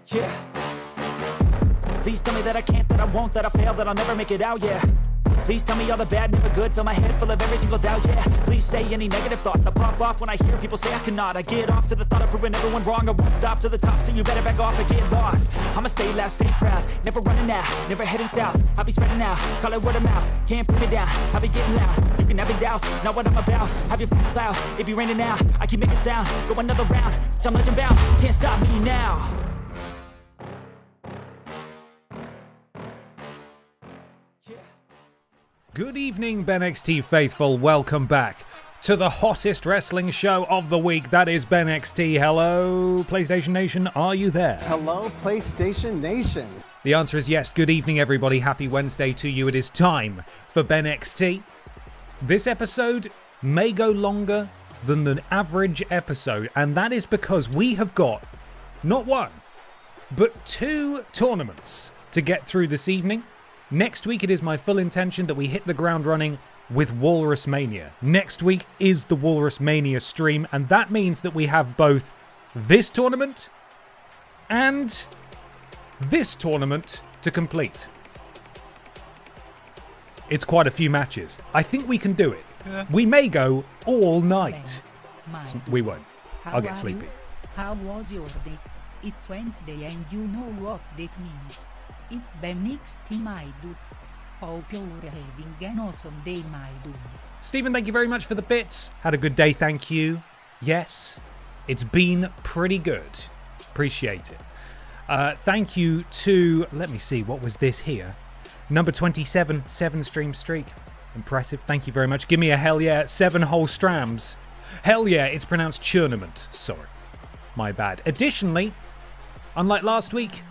Yeah. Please tell me that I can't, that I won't, that I fail, that I'll never make it out, yeah. Please tell me all the bad, never good, fill my head full of every single doubt, yeah. Please say any negative thoughts, I pop off when I hear people say I cannot. I get off to the thought of proving everyone wrong, I won't stop to the top, so you better back off and get lost. I'ma stay loud, stay proud, never running out, never heading south. I'll be spreading out, call it word of mouth, can't put me down, I'll be getting loud. You can have it douse, not what I'm about, have your cloud, it be raining now. I keep making sound, go another round, I'm legend bound, can't stop me now. Good evening, BENXT faithful. Welcome back to the hottest wrestling show of the week. That is BENXT. Hello, PlayStation Nation. Are you there? Hello, PlayStation Nation. The answer is yes. Good evening, everybody. Happy Wednesday to you. It is time for BENXT. This episode may go longer than the average episode, and that is because we have got not one, but two tournaments to get through this evening. Next week, it is my full intention that we hit the ground running with WalrusMania. Next week is the WalrusMania stream, and that means that we have both this tournament and this tournament to complete. It's quite a few matches. I think we can do it. Yeah. We may go all night. We won't. I'll get sleepy. How was your day? It's Wednesday and you know what that means. It's BENXT, my dudes. Hope you're having an awesome day, my dude. Stephen, thank you very much for the bits. Had a good day, thank you. Yes, it's been pretty good. Appreciate it. Thank you to, let me see, what was this here? Number 27, 7-stream streak. Impressive, thank you very much. Give me a hell yeah, 7 whole strams. Hell yeah, it's pronounced tournament. Sorry, my bad. Additionally, unlike last week,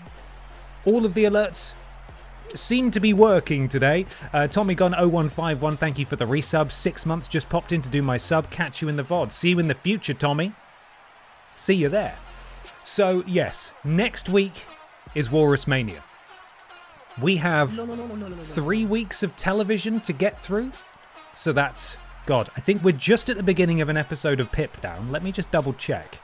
all of the alerts seem to be working today. Tommy Gun 0151, thank you for the resub. 6 months, just popped in to do my sub. Catch you in the VOD. See you in the future, Tommy. See you there. So, yes, next week is WalrusMania. We have 3 weeks of television to get through. So that's, God, I think we're just at the beginning of an episode of Pip Down. Let me just double check.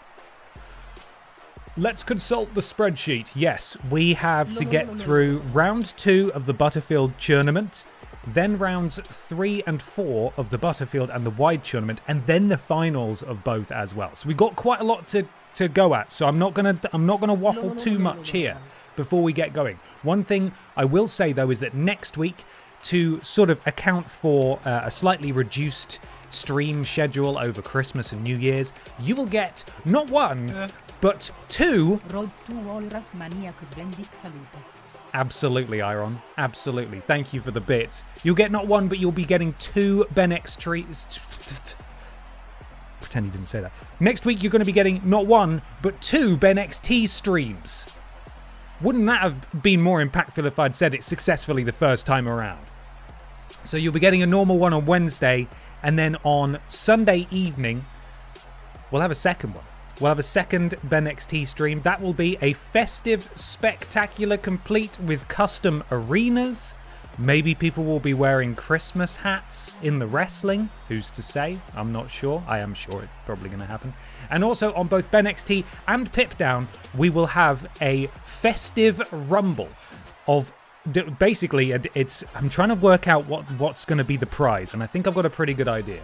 Let's consult the spreadsheet. Yes, we have to get through round 2 of the Butterfield tournament, then rounds 3 and 4 of the Butterfield and the Wide tournament, and then the finals of both as well. So we've got quite a lot to go at. So I'm not gonna waffle too much here before we get going. One thing I will say though is that next week, to sort of account for a slightly reduced stream schedule over Christmas and New Year's, you will get not one, but 2. Road to WalrusMania could salute. Absolutely, Iron. Absolutely. Thank you for the bits. You'll get not one, but you'll be getting 2 BENXT. Pretend you didn't say that. Next week, you're going to be getting not one, but 2 BENXT streams. Wouldn't that have been more impactful if I'd said it successfully the first time around? So you'll be getting a normal one on Wednesday, and then on Sunday evening, we'll have a second one. We'll have a second BENXT stream. That will be a festive, spectacular, complete with custom arenas. Maybe people will be wearing Christmas hats in the wrestling. Who's to say? I'm not sure. I am sure it's probably going to happen. And also on both BENXT and Pip Down, we will have a festive rumble of basically, I'm trying to work out what's going to be the prize, and I think I've got a pretty good idea.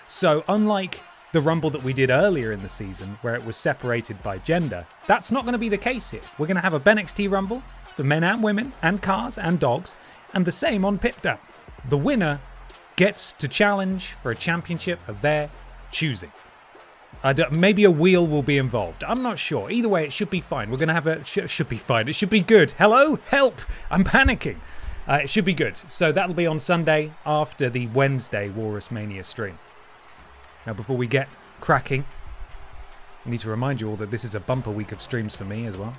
So, unlike the Rumble that we did earlier in the season, where it was separated by gender, that's not going to be the case here. We're going to have a BENXT Rumble for men and women, and cars and dogs, and the same on Pipdown. The winner gets to challenge for a championship of their choosing. Maybe a wheel will be involved. I'm not sure. Either way, it should be fine. We're going to have a... should be fine. It should be good. Hello? Help! I'm panicking. It should be good. So that'll be on Sunday after the Wednesday WalrusMania stream. Now, before we get cracking, I need to remind you all that this is a bumper week of streams for me as well.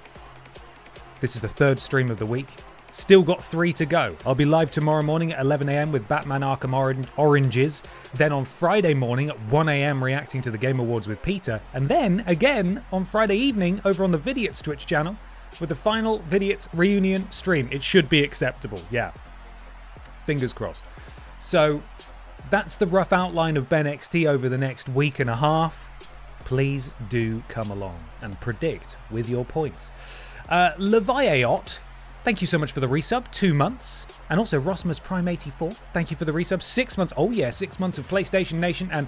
This is the third stream of the week. Still got 3 to go. I'll be live tomorrow morning at 11 a.m. with Batman Arkham Oranges. Then on Friday morning at 1 a.m. reacting to the Game Awards with Peter. And then again on Friday evening over on the Vidiots Twitch channel with the final Vidiots reunion stream. It should be acceptable. Yeah. Fingers crossed. So that's the rough outline of BENXT over the next week and a half. Please do come along and predict with your points. Leviaot, thank you so much for the resub, 2 months. And also Rosmus Prime 84, thank you for the resub, 6 months. Oh yeah, 6 months of PlayStation Nation and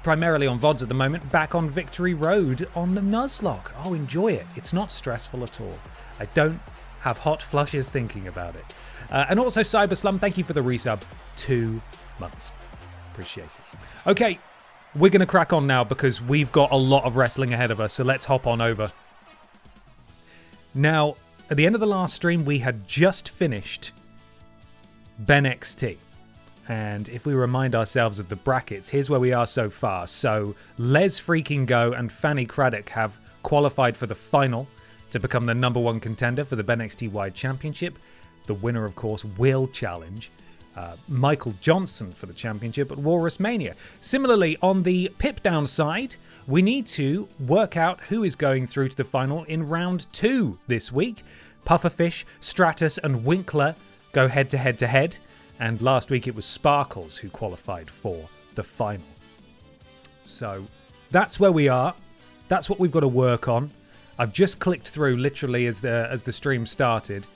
primarily on VODs at the moment, back on Victory Road on the Nuzlocke. Oh, enjoy it. It's not stressful at all. I don't have hot flushes thinking about it. And also Cyberslum, thank you for the resub, 2 months. Appreciate it. Okay, we're going to crack on now because we've got a lot of wrestling ahead of us, so let's hop on over. Now, at the end of the last stream, we had just finished BENXT. And if we remind ourselves of the brackets, here's where we are so far. So, Les Freaking Go and Fanny Craddock have qualified for the final to become the #1 contender for the BENXT Wide Championship. The winner, of course, will challenge Michael Johnson for the championship at WalrusMania. Similarly, on the Pipdown side, we need to work out who is going through to the final in round 2 this week. Pufferfish, Stratus, and Winkler go head to head to head. And last week it was Sparkles who qualified for the final. So that's where we are. That's what we've got to work on. I've just clicked through literally as the stream started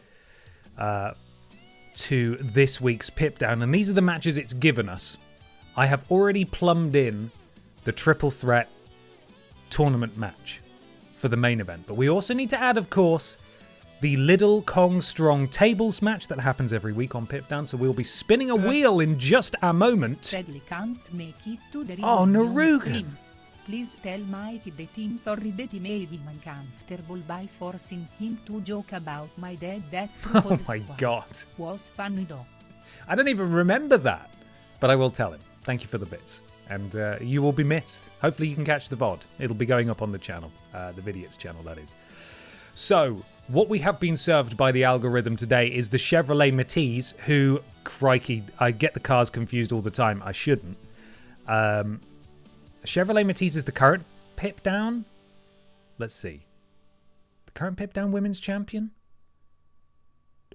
to this week's Pipdown. And these are the matches it's given us. I have already plumbed in the triple threat tournament match for the main event. But we also need to add, of course, the Little Kong Strong tables match that happens every week on Pipdown. So we'll be spinning a wheel in just a moment. Sadly can't make it to the Oh, reunion Naruga. stream. Please tell Mike the team sorry that he made him uncomfortable by forcing him to joke about my dad that Oh my God. was funny though. I don't even remember that. But I will tell him. Thank you for the bits. And you will be missed. Hopefully you can catch the VOD. It'll be going up on the channel. The Vidiots channel, that is. So, what we have been served by the algorithm today is the Chevrolet Matisse, who, crikey, I get the cars confused all the time. I shouldn't. Chevrolet Matisse is the current Pipdown. Let's see. The current Pipdown Women's Champion?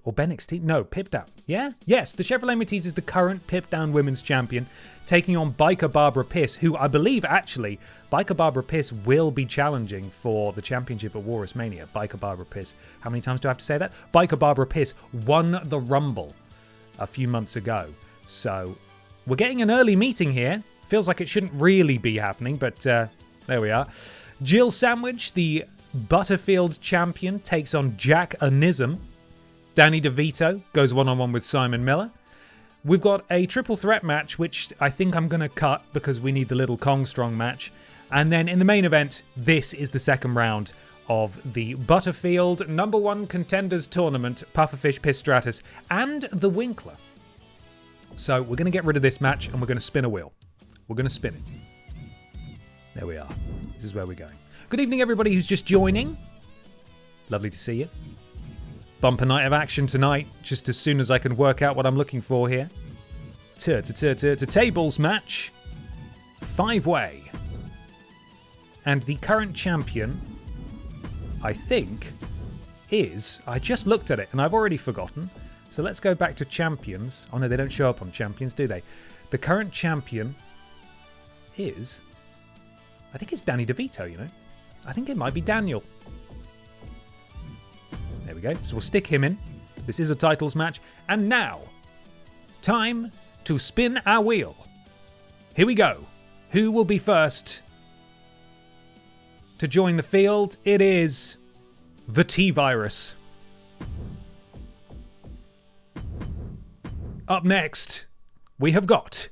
Or BENXT? No, Pipdown. Yeah? Yes, the Chevrolet Matisse is the current Pipdown Women's Champion, taking on Biker Barbara Piss, who I believe, actually, Biker Barbara Piss will be challenging for the championship at WalrusMania. Biker Barbara Piss. How many times do I have to say that? Biker Barbara Piss won the Rumble a few months ago. So, we're getting an early meeting here. Feels like it shouldn't really be happening, but there we are. Jill Sandwich, the Butterfield champion, takes on Jack Anism. Danny DeVito goes one-on-one with Simon Miller. We've got a triple threat match, which I think I'm going to cut because we need the Little Kong Strong match. And then in the main event, this is the second round of the Butterfield #1 Contenders Tournament, Pufferfish, Pistratus, and the Winkler. So we're going to get rid of this match and we're going to spin a wheel. We're going to spin it. There we are. This is where we're going. Good evening, everybody who's just joining. Lovely to see you. Bumper night of action tonight, just as soon as I can work out what I'm looking for here. Tables match. 5-way. And the current champion, I think, is... I just looked at it and I've already forgotten. So let's go back to champions. Oh no, they don't show up on champions, do they? The current champion is... I think it's Danny DeVito, you know? I think it might be Daniel. There we go. So we'll stick him in. This is a titles match. And now, time to spin our wheel. Here we go. Who will be first to join the field? It is the T-Virus. Up next, we have got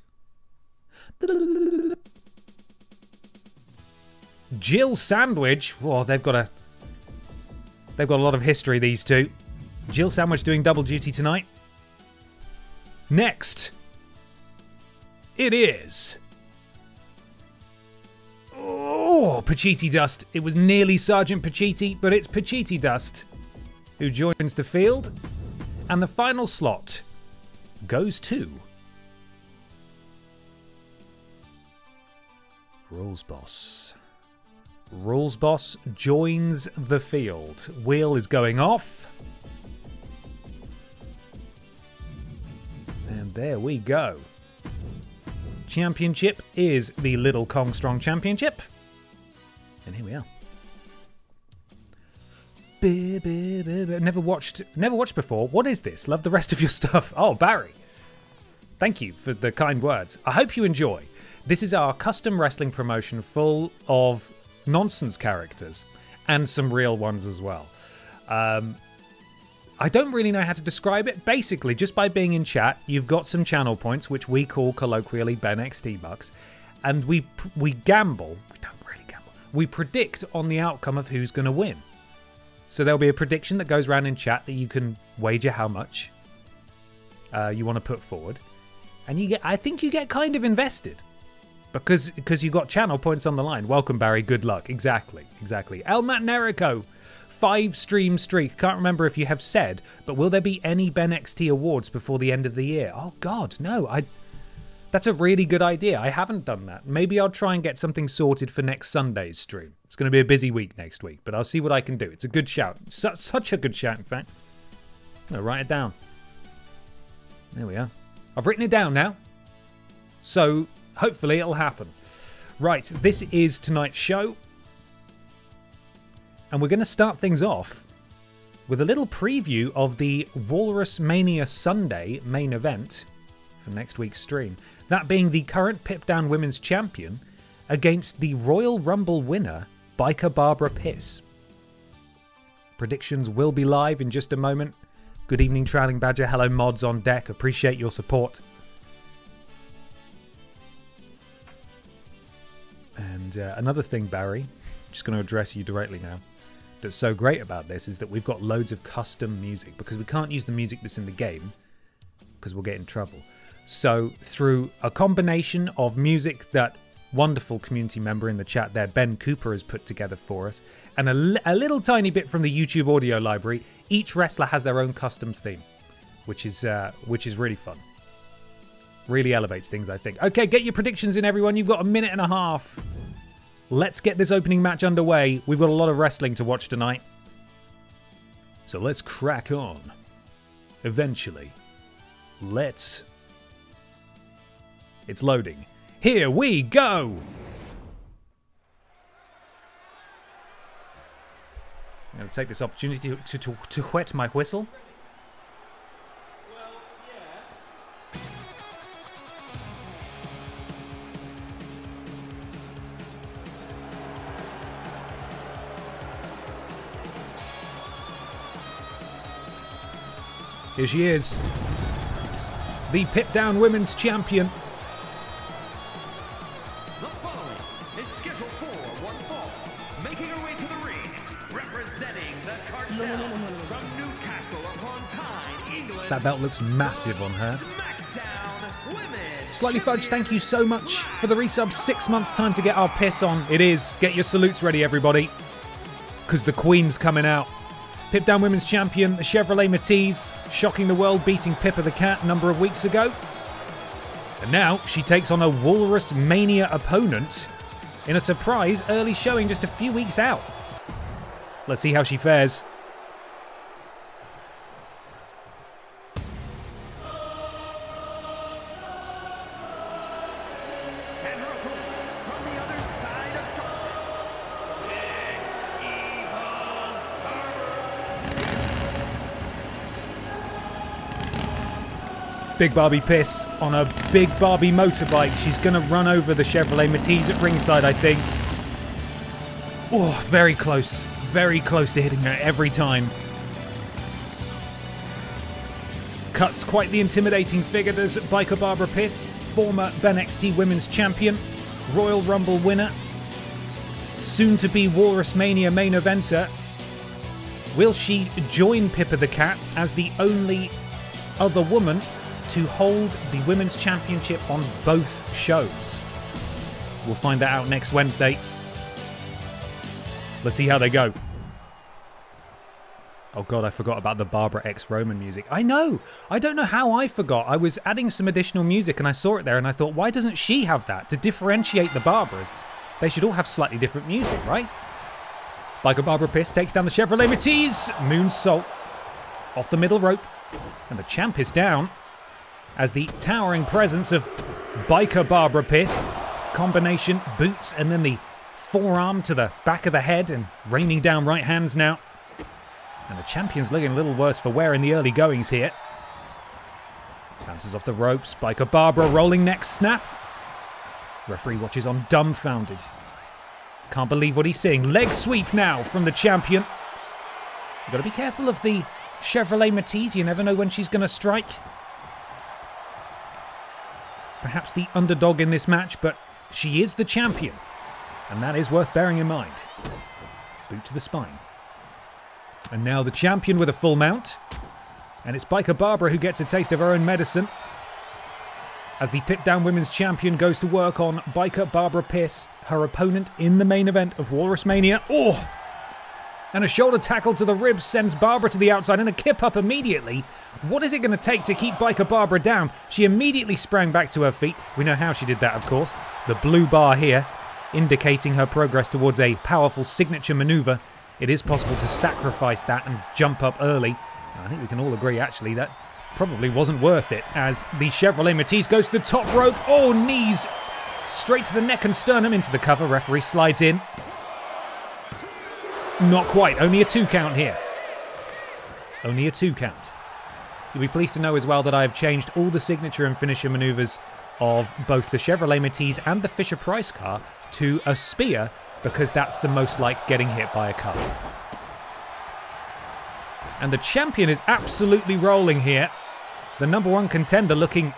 Jill Sandwich. Whoa, they've got a lot of history, these two. Jill Sandwich doing double duty tonight. Next, it is Pachiti Dust. It was nearly Sergeant Pachiti, but it's Pachiti Dust who joins the field. And the final slot goes to Rules Boss. Rules Boss joins the field. Wheel is going off. And there we go. Championship is the Little Kong Strong Championship. And here we are. Never watched before. What is this? Love the rest of your stuff. Oh, Barry. Thank you for the kind words. I hope you enjoy. This is our custom wrestling promotion full of nonsense characters and some real ones as well. I don't really know how to describe it. Basically, just by being in chat, you've got some channel points, which we call colloquially BENXT bucks, and we gamble. We don't really gamble. We predict on the outcome of who's going to win. So there'll be a prediction that goes around in chat that you can wager how much you want to put forward, and I think you get kind of invested because you've got channel points on the line. Welcome, Barry. Good luck. Exactly. El Matnerico. 5-stream streak. Can't remember if you have said, but will there be any BENXT awards before the end of the year? Oh God, no. That's a really good idea. I haven't done that. Maybe I'll try and get something sorted for next Sunday's stream. It's going to be a busy week next week, but I'll see what I can do. It's a good shout. Such a good shout, in fact. I'll write it down. There we are. I've written it down now. So hopefully it'll happen. Right, this is tonight's show. And we're going to start things off with a little preview of the WalrusMania Sunday main event for next week's stream. That being the current Pip Down Women's Champion against the Royal Rumble winner, Biker Barbara Piss. Predictions will be live in just a moment. Good evening, Trailing Badger. Hello, mods on deck. Appreciate your support. And another thing, Barry, just going to address you directly now, that's so great about this is that we've got loads of custom music because we can't use the music that's in the game because we'll get in trouble. So through a combination of music that wonderful community member in the chat there, Ben Cooper, has put together for us, and a little tiny bit from the YouTube audio library, each wrestler has their own custom theme, which is really fun. Really elevates things, I think. Okay, get your predictions in, everyone. You've got a minute and a half. Let's get this opening match underway. We've got a lot of wrestling to watch tonight. So let's crack on. Eventually. It's loading. Here we go! I'm going to take this opportunity to whet my whistle. Here she is, the Pip Down Women's Champion. The following is scheduled for one fall, making her way to the ring, representing the cartel from Newcastle upon Tyne, England. That belt looks massive on her. SmackDown Women. Slightly Fudged, thank you so much for the resub. 6 months time to get our piss on. It is. Get your salutes ready, everybody, because the Queen's coming out. Pip Down Women's Champion, the Chevrolet Matisse, shocking the world, beating Pippa the Cat a number of weeks ago. And now she takes on a WalrusMania opponent in a surprise early showing just a few weeks out. Let's see how she fares. And her opponent from the other side of darkness, Big Evil Barbara. Big Barbie Piss on a Big Barbie motorbike. She's going to run over the Chevrolet Matisse at ringside, I think. Oh, very close. Very close to hitting her every time. Cuts quite the intimidating figure, does Biker Barbara Piss, former BENXT Women's Champion, Royal Rumble winner, soon-to-be WalrusMania main eventer. Will she join Pippa the Cat as the only other woman to hold the Women's Championship on both shows? We'll find that out next Wednesday. Let's see how they go. Oh god, I forgot about the Barbara X Roman music. I know! I don't know how I forgot. I was adding some additional music and I saw it there and I thought, why doesn't she have that to differentiate the Barbaras? They should all have slightly different music, right? Biker Barbara Piss takes down the Chevrolet Matisse. Moonsault off the middle rope. And the champ is down as the towering presence of Biker Barbara Piss. Combination boots and then the forearm to the back of the head and raining down right hands now. And the champion's looking a little worse for wear in the early goings here. Bounces off the ropes. Biker Barbara rolling neck snap. Referee watches on dumbfounded. Can't believe what he's seeing. Leg sweep now from the champion. You've got to be careful of the Chevrolet Matisse. You never know when she's going to strike. Perhaps the underdog in this match, but she is the champion. And that is worth bearing in mind. Boot to the spine. And now the champion with a full mount. And it's Biker Barbara who gets a taste of her own medicine. As the Pit Down Women's Champion goes to work on Biker Barbara Piss, her opponent in the main event of WalrusMania. Oh! And a shoulder tackle to the ribs sends Barbara to the outside and a kip up immediately. What is it going to take to keep Biker Barbara down? She immediately sprang back to her feet. We know how she did that, of course. The blue bar here indicating her progress towards a powerful signature maneuver. It is possible to sacrifice that and jump up early. And I think we can all agree, actually, that probably wasn't worth it as the Chevrolet Matisse goes to the top rope. Oh, knees straight to the neck and sternum into the cover. Referee slides in. Not quite. Only a 2 count here. Only a 2 count. You'll be pleased to know as well that I have changed all the signature and finisher maneuvers of both the Chevrolet Matisse and the Fisher-Price car to a spear because that's the most like getting hit by a car. And the champion is absolutely rolling here. The number 1 contender looking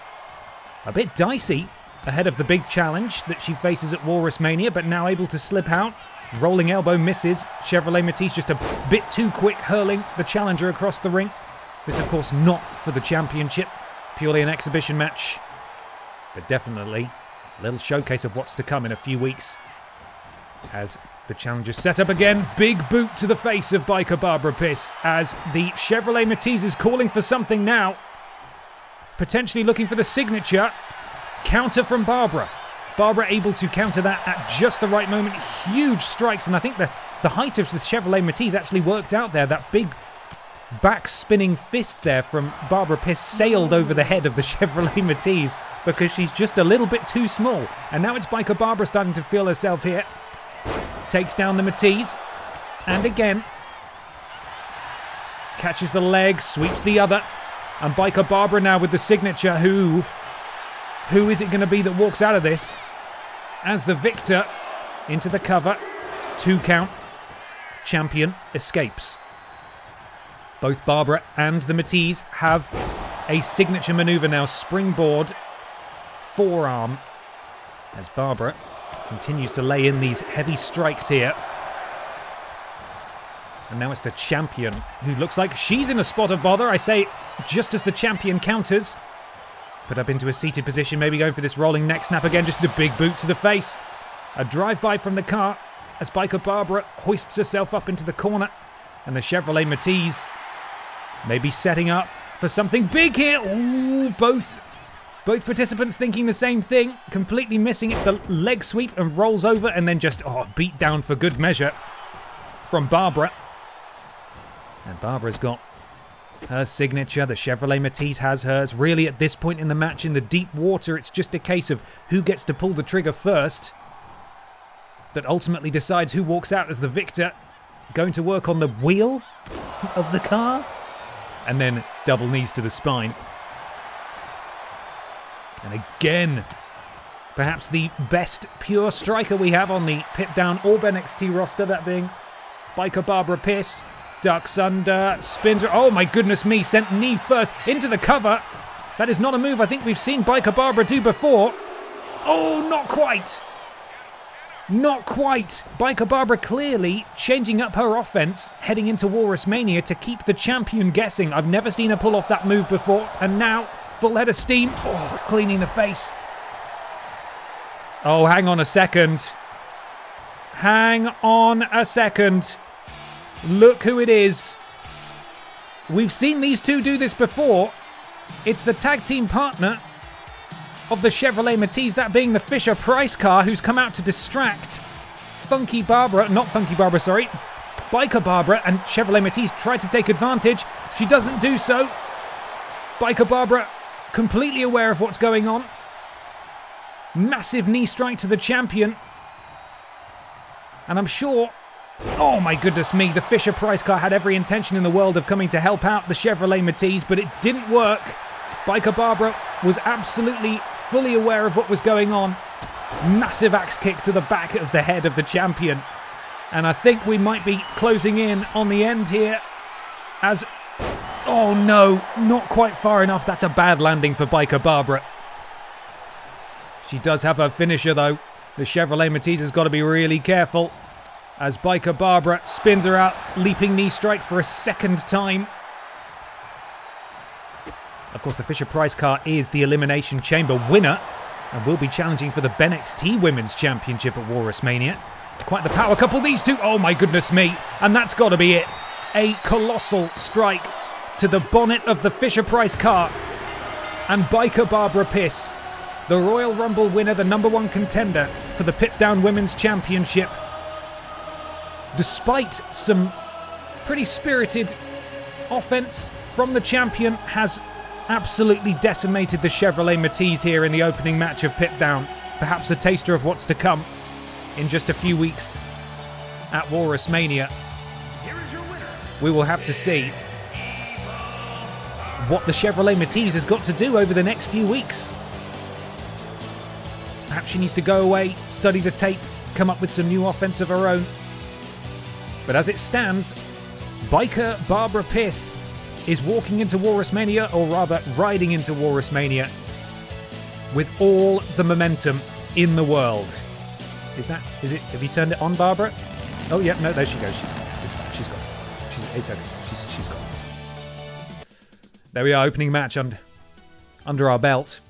a bit dicey ahead of the big challenge that she faces at WalrusMania, but now able to slip out. Rolling elbow misses. Chevrolet Matisse just a bit too quick, hurling the challenger across the ring. This, of course, not for the championship. Purely an exhibition match. But definitely a little showcase of what's to come in a few weeks. As the challenger's set up again. Big boot to the face of Biker Barbara Piss as the Chevrolet Matisse is calling for something now. Potentially looking for the signature. Counter from Barbara. Barbara able to counter that at just the right moment. Huge strikes, and I think the height of the Chevrolet Matisse actually worked out there. That big back-spinning fist there from Barbara Piss sailed over the head of the Chevrolet Matisse because she's just a little bit too small. And now it's Biker Barbara starting to feel herself here. Takes down the Matisse. And again. Catches the leg, sweeps the other. And Biker Barbara now with the signature. Who is it going to be that walks out of this? As the victor into the cover. 2 count. Champion escapes. Both Barbara and the Matisse have a signature maneuver now. Springboard forearm. As Barbara continues to lay in these heavy strikes here. And now it's the champion who looks like she's in a spot of bother. I say just as the champion counters. Put up into a seated position, maybe going for this rolling neck snap again. Just a big boot to the face. A drive-by from the car as Biker Barbara hoists herself up into the corner. And the Chevrolet Matisse maybe setting up for something big here. Ooh, both participants thinking the same thing. Completely missing. It's the leg sweep and rolls over and then just beat down for good measure from Barbara. And Barbara's got her signature. The Chevrolet Matisse has hers. Really, at this point in the match, in the deep water, it's just a case of who gets to pull the trigger first that ultimately decides who walks out as the victor. Going to work on the wheel of the car. And then double knees to the spine. And again, perhaps the best pure striker we have on the Pip Down or BENXT roster, that being Biker Barbara Pierce. Ducks under, spins. Oh my goodness me, sent knee first into the cover. That is not a move I think we've seen Biker Barbara do before. Oh, not quite. Not quite. Biker Barbara clearly changing up her offense, heading into WalrusMania to keep the champion guessing. I've never seen her pull off that move before. And now, full head of steam. Oh, cleaning the face. Oh, hang on a second. Hang on a second. Look who it is. We've seen these two do this before. It's the tag team partner of the Chevrolet Matiz, that being the Fisher-Price car, who's come out to distract Biker Barbara, and Chevrolet Matiz tried to take advantage. She doesn't do so. Biker Barbara completely aware of what's going on. Massive knee strike to the champion. And I'm sure, oh my goodness me, the Fisher-Price car had every intention in the world of coming to help out the Chevrolet Matiz, but it didn't work. Biker Barbara was absolutely fully aware of what was going on. Massive axe kick to the back of the head of the champion. And I think we might be closing in on the end here as... Oh no, not quite far enough. That's a bad landing for Biker Barbara. She does have her finisher though. The Chevrolet Matiz has got to be really careful as Biker Barbara spins her out, leaping knee strike for a second time. Of course, the Fisher-Price car is the Elimination Chamber winner and will be challenging for the BENXT Women's Championship at WalrusMania. Quite the power couple, these two. Oh my goodness me. And that's got to be it. A colossal strike to the bonnet of the Fisher-Price car. And Biker Barbara Pierce, the Royal Rumble winner, the #1 contender for the Pip Down Women's Championship. Despite some pretty spirited offense from the champion, has absolutely decimated the Chevrolet Matiz here in the opening match of Pip Down. Perhaps a taster of what's to come in just a few weeks at WalrusMania. We will have to see what the Chevrolet Matiz has got to do over the next few weeks. Perhaps she needs to go away, study the tape, come up with some new offense of her own. But as it stands, Biker Barbara Pierce is walking into WalrusMania, or rather riding into WalrusMania, with all the momentum in the world. Have you turned it on, Barbara? Oh yeah, no, there she goes. It's fine. She's gone. It's okay. She's gone. There we are, opening match under our belt.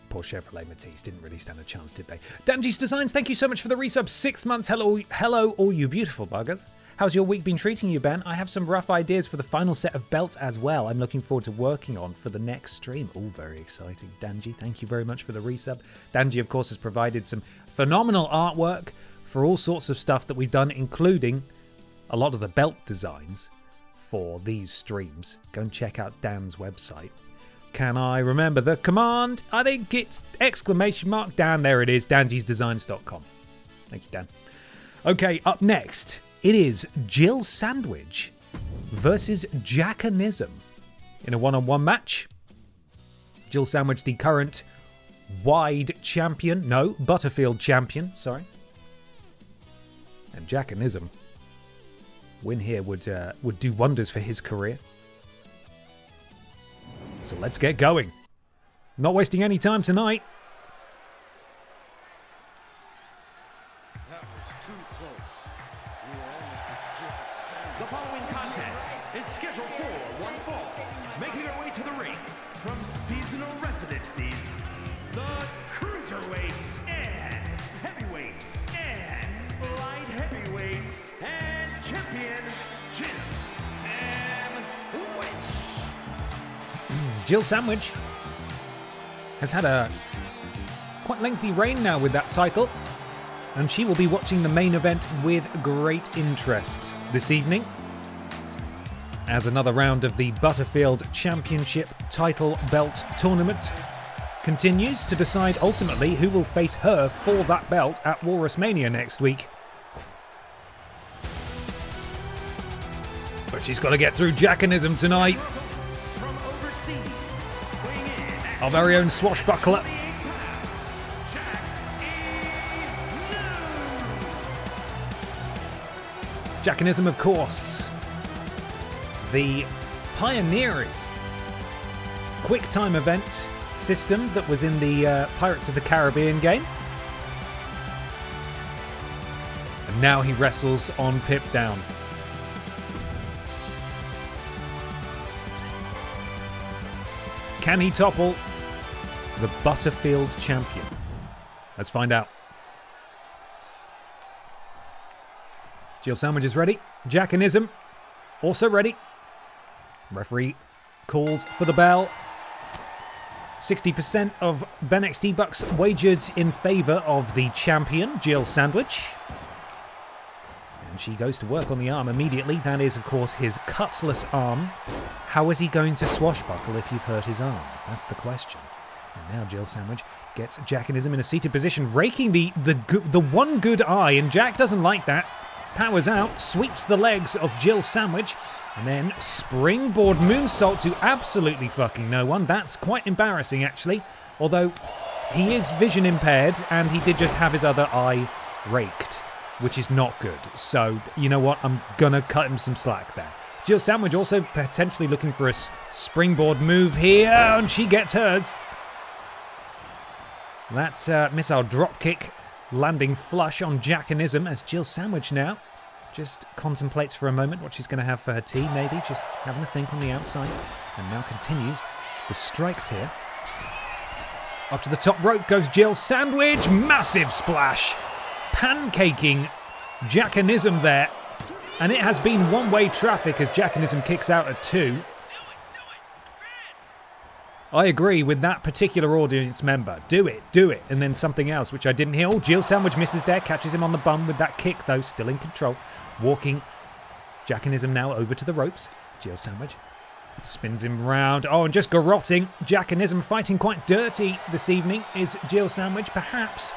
Poor Chevrolet Matiz didn't really stand a chance, did they? Danji's Designs, thank you so much for the resub. 6 months. Hello, all you beautiful buggers. How's your week been treating you, Ben? I have some rough ideas for the final set of belts as well. I'm looking forward to working on for the next stream. Oh, very exciting. Danji, thank you very much for the resub. Danji, of course, has provided some phenomenal artwork for all sorts of stuff that we've done, including a lot of the belt designs for these streams. Go and check out Dan's website. Can I remember the command? I think it's ! Dan, there it is, danjisdesigns.com. Thank you, Dan. Okay, up next, it is Jill Sandwich versus Jackanism in a one-on-one match. Jill Sandwich, the current wide champion. No, Butterfield champion, sorry. And Jackanism, win here would do wonders for his career. So let's get going. Not wasting any time tonight. That was too close. We were almost a Jill Sandwich. The following contest is scheduled for one fall. Making our way to the ring from seasonal residencies, the cruiserweights and heavyweights and light heavyweights and champion Jill Sandwich. Jill Sandwich has had a quite lengthy reign now with that title, and she will be watching the main event with great interest this evening as another round of the Butterfield Championship title belt tournament continues to decide ultimately who will face her for that belt at WalrusMania next week. But she's got to get through Jackanism tonight. From overseas, Our very own swashbuckler. Jackanism, of course. The pioneering quick-time event system that was in the Pirates of the Caribbean game. And now he wrestles on Pip Down. Can he topple the Butterfield champion? Let's find out. Jill Sandwich is ready. Jackanism also ready. Referee calls for the bell. 60% of BENXT bucks wagered in favour of the champion, Jill Sandwich. And she goes to work on the arm immediately. That is, of course, his cutlass arm. How is he going to swashbuckle if you've hurt his arm? That's the question. And now Jill Sandwich gets Jackanism in a seated position, raking the one good eye, and Jack doesn't like that. Powers out, sweeps the legs of Jill Sandwich, and then springboard moonsault to absolutely fucking no one. That's quite embarrassing, actually. Although he is vision impaired, and he did just have his other eye raked, which is not good. So, you know what? I'm gonna cut him some slack there. Jill Sandwich also potentially looking for a springboard move here, and she gets hers. That missile dropkick landing flush on Jackanism as Jill Sandwich now just contemplates for a moment what she's going to have for her tea, maybe just having a think on the outside, and now continues the strikes here. Up to the top rope goes Jill Sandwich, massive splash, pancaking Jackanism there, and it has been one-way traffic as Jackanism kicks out at 2. I agree with that particular audience member. Do it, and then something else, which I didn't hear. Oh, Jill Sandwich misses there, catches him on the bum with that kick, though, still in control. Walking Jackanism now over to the ropes. Jill Sandwich spins him round. Oh, and just garrotting Jackanism, fighting quite dirty this evening is Jill Sandwich. Perhaps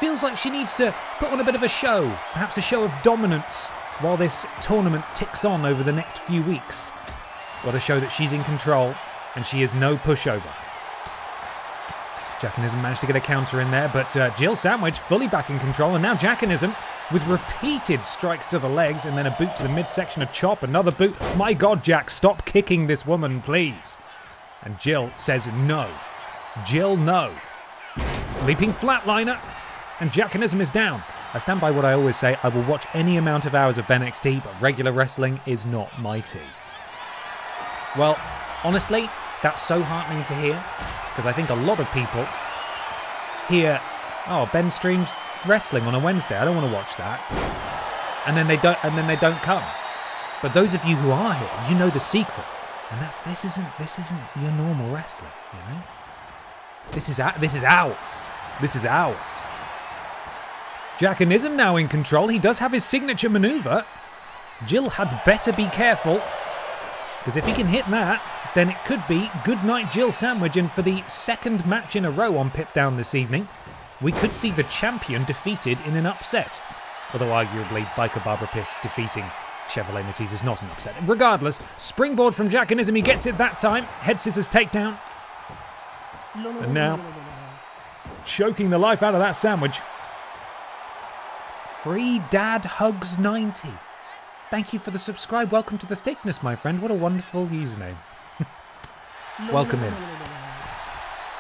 feels like she needs to put on a bit of a show, perhaps a show of dominance while this tournament ticks on over the next few weeks. Got to show that she's in control. And she is no pushover. Jackanism managed to get a counter in there, but Jill Sandwich fully back in control, and now Jackanism with repeated strikes to the legs and then a boot to the midsection, a chop, another boot. My God, Jack, stop kicking this woman, please. And Jill says no. Jill, no. Leaping flatliner, and Jackanism is down. I stand by what I always say. I will watch any amount of hours of BENXT, but regular wrestling is not my tea. Well, honestly, that's so heartening to hear, because I think a lot of people hear, oh, Ben streams wrestling on a Wednesday, I don't want to watch that, and then they don't come. But those of you who are here, you know the secret, and that's this isn't your normal wrestling, you know. This is ours. This is ours. Jackanism now in control. He does have his signature maneuver. Jill had better be careful, because if he can hit that, then it could be good night Jill Sandwich, and for the second match in a row on Pip Down this evening, we could see the champion defeated in an upset. Although arguably Biker Barbara Piss defeating Chevrolet Matisse is not an upset. Regardless, springboard from Jackanism, he gets it that time. Head scissors takedown. And now, choking the life out of that sandwich. Free Dad Hugs 90. Thank you for the subscribe. Welcome to the thickness, my friend. What a wonderful username. Welcome in.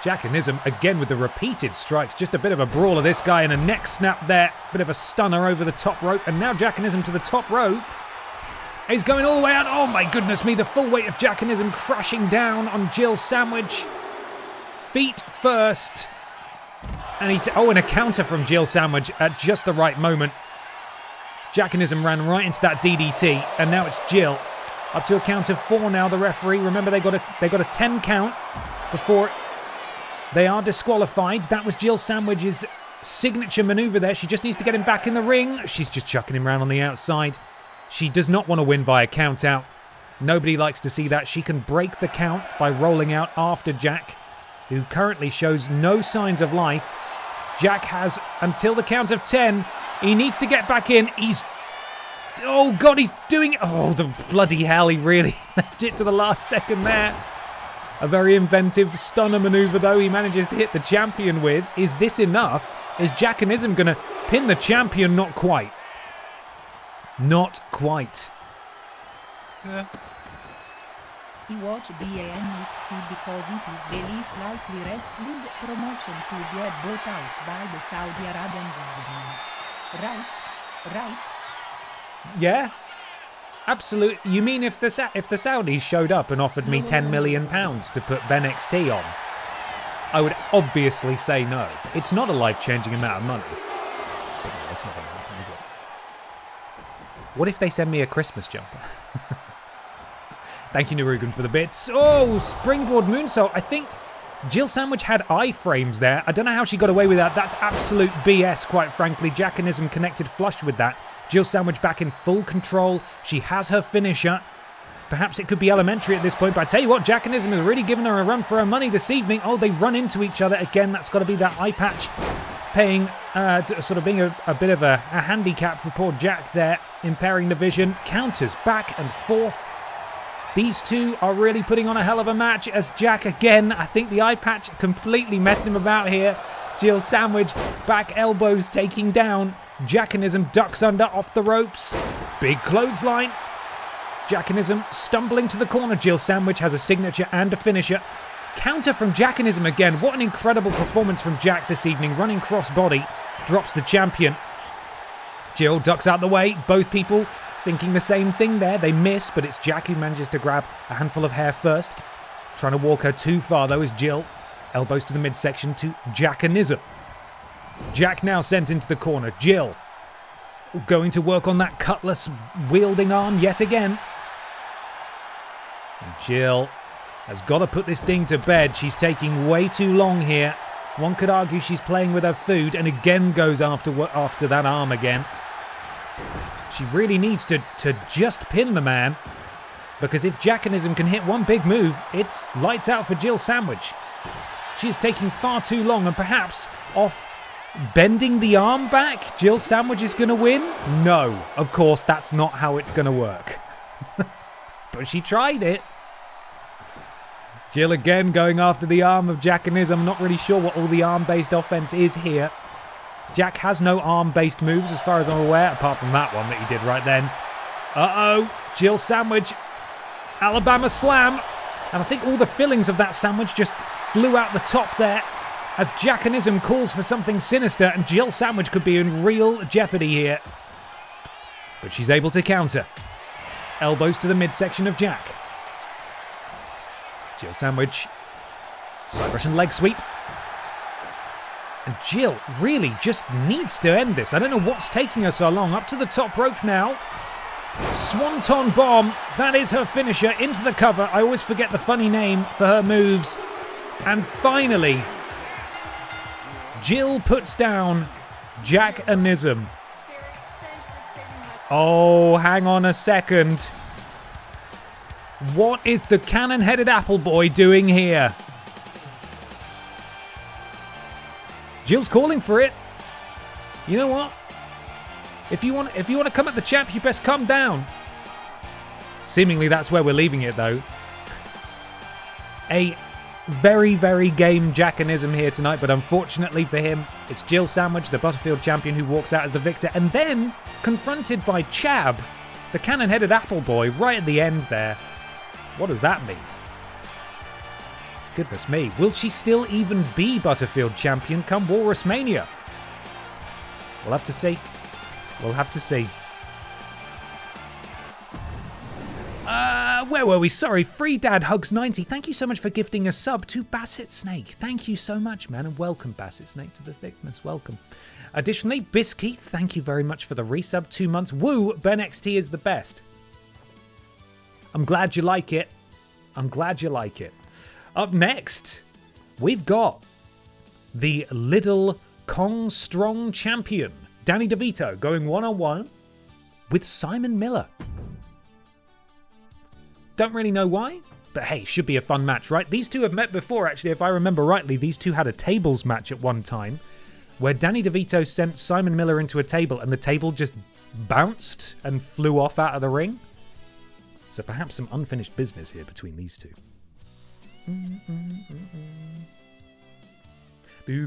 Jackanism again with the repeated strikes. Just a bit of a brawler, this guy, and a neck snap there. Bit of a stunner over the top rope. And now Jackanism to the top rope. He's going all the way out. Oh my goodness me. The full weight of Jackanism crashing down on Jill Sandwich. Feet first. And and a counter from Jill Sandwich at just the right moment. Jackanism ran right into that DDT, and now it's Jill. Up to a count of 4 now, the referee. Remember, they got a 10 count before they are disqualified. That was Jill Sandwich's signature maneuver there. She just needs to get him back in the ring. She's just chucking him around on the outside. She does not want to win via count out. Nobody likes to see that. She can break the count by rolling out after Jack, who currently shows no signs of life. Jack has until the count of 10. He needs to get back in. Oh, God, he's doing it. Oh, the bloody hell. He really left it to the last second there. A very inventive stunner maneuver, though, he manages to hit the champion with. Is this enough? Is Jackanism going to pin the champion? Not quite. Not quite. He watched BENXT because it is the least likely wrestling promotion to get bought out by the Saudi Arabian government. Right? Yeah? Absolutely. You mean if the Saudis showed up and offered me £10 million to put BENXT on, I would obviously say no. It's not a life-changing amount of money. But no, that's not going to happen, is it? What if they send me a Christmas jumper? Thank you, Narugan, for the bits. Oh, springboard moonsault. I think Jill Sandwich had iframes there. I don't know how she got away with that. That's absolute BS, quite frankly. Jackanism connected flush with that. Jill Sandwich back in full control. She has her finisher. Perhaps it could be elementary at this point, but I tell you what, Jackanism has really given her a run for her money this evening. Oh, they run into each other again. That's got to be that eye patch paying, sort of being a bit of a handicap for poor Jack there, impairing the vision. Counters back and forth. These two are really putting on a hell of a match as Jack again, I think the eye patch completely messed him about here. Jill Sandwich, back elbows taking down. Jackanism ducks under off the ropes. Big clothesline. Jackanism stumbling to the corner. Jill Sandwich has a signature and a finisher. Counter from Jackanism again. What an incredible performance from Jack this evening. Running crossbody. Drops the champion. Jill ducks out the way. Both people thinking the same thing there. They miss, but it's Jack who manages to grab a handful of hair first. Trying to walk her too far, though, is Jill. Elbows to the midsection to Jackanism. Jack now sent into the corner. Jill going to work on that cutlass-wielding arm yet again. And Jill has got to put this thing to bed. She's taking way too long here. One could argue she's playing with her food and again goes after that arm again. She really needs to just pin the man, because if Jackanism can hit one big move, it's lights out for Jill Sandwich. She is taking far too long, and perhaps off bending the arm back, Jill Sandwich is going to win? No, of course, that's not how it's going to work. But she tried it. Jill again going after the arm of Jackanism. I'm not really sure what all the arm-based offense is here. Jack has no arm-based moves as far as I'm aware, apart from that one that he did right then. Uh-oh, Jill Sandwich, Alabama Slam. And I think all the fillings of that sandwich just flew out the top there as Jackanism calls for something sinister, and Jill Sandwich could be in real jeopardy here. But she's able to counter. Elbows to the midsection of Jack. Jill Sandwich, side Russian leg sweep. And Jill really just needs to end this. I don't know what's taking her so long. Up to the top rope now. Swanton Bomb. That is her finisher into the cover. I always forget the funny name for her moves. And finally, Jill puts down Jackanism. Oh, hang on a second. What is the cannon-headed apple boy doing here? Jill's calling for it. You know what? If you want to come at the champ, you best come down. Seemingly that's where we're leaving it, though. A very, very game Jackanism here tonight, but unfortunately for him, it's Jill Sandwich, the Butterfield champion, who walks out as the victor, and then confronted by Chab, the cannon-headed apple boy, right at the end there. What does that mean? Goodness me, will she still even be Butterfield champion come WalrusMania? We'll have to see. We'll have to see. Where were we? Sorry, Free Dad Hugs 90. Thank you so much for gifting a sub to Basset Snake. Thank you so much, man, and welcome, Basset Snake, to the thickness. Welcome. Additionally, Biskeith, thank you very much for the resub. 2 months. Woo, BENXT is the best. I'm glad you like it. I'm glad you like it. Up next, we've got the Little Kong Strong champion, Danny DeVito, going one-on-one with Simon Miller. Don't really know why, but hey, should be a fun match, right? These two have met before, actually, if I remember rightly. These two had a tables match at one time where Danny DeVito sent Simon Miller into a table and the table just bounced and flew off out of the ring. So perhaps some unfinished business here between these two. Boo,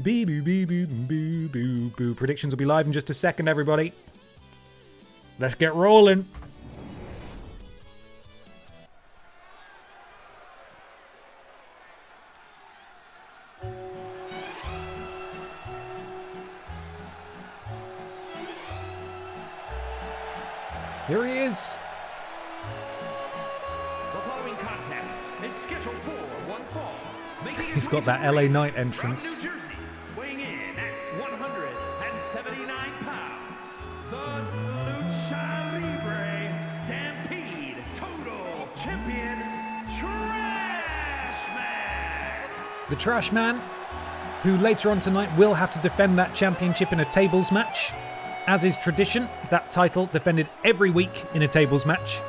boo, boo, boo, boo, boo, boo, boo. Predictions will be live in just a second, everybody. Let's get rolling. Here he is. The following contest is scheduled for one fall. He's got that LA Knight entrance. From New Jersey, weighing in at 179 pounds, the Lucha Libre Stampede Total Champion, Trash Man. The Trash Man, who later on tonight will have to defend that championship in a tables match. As is tradition, that title defended every week in a tables match.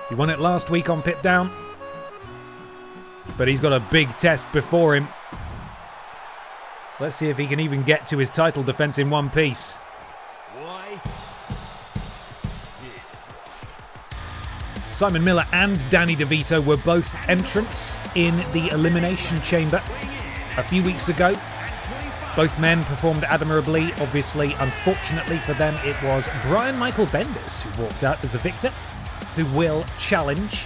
He won it last week on Pit Down. But he's got a big test before him. Let's see if he can even get to his title defense in one piece. Why? Simon Miller and Danny DeVito were both entrants in the Elimination Chamber a few weeks ago. Both men performed admirably. Obviously, unfortunately for them, it was Brian Michael Bendis who walked out as the victor, who will challenge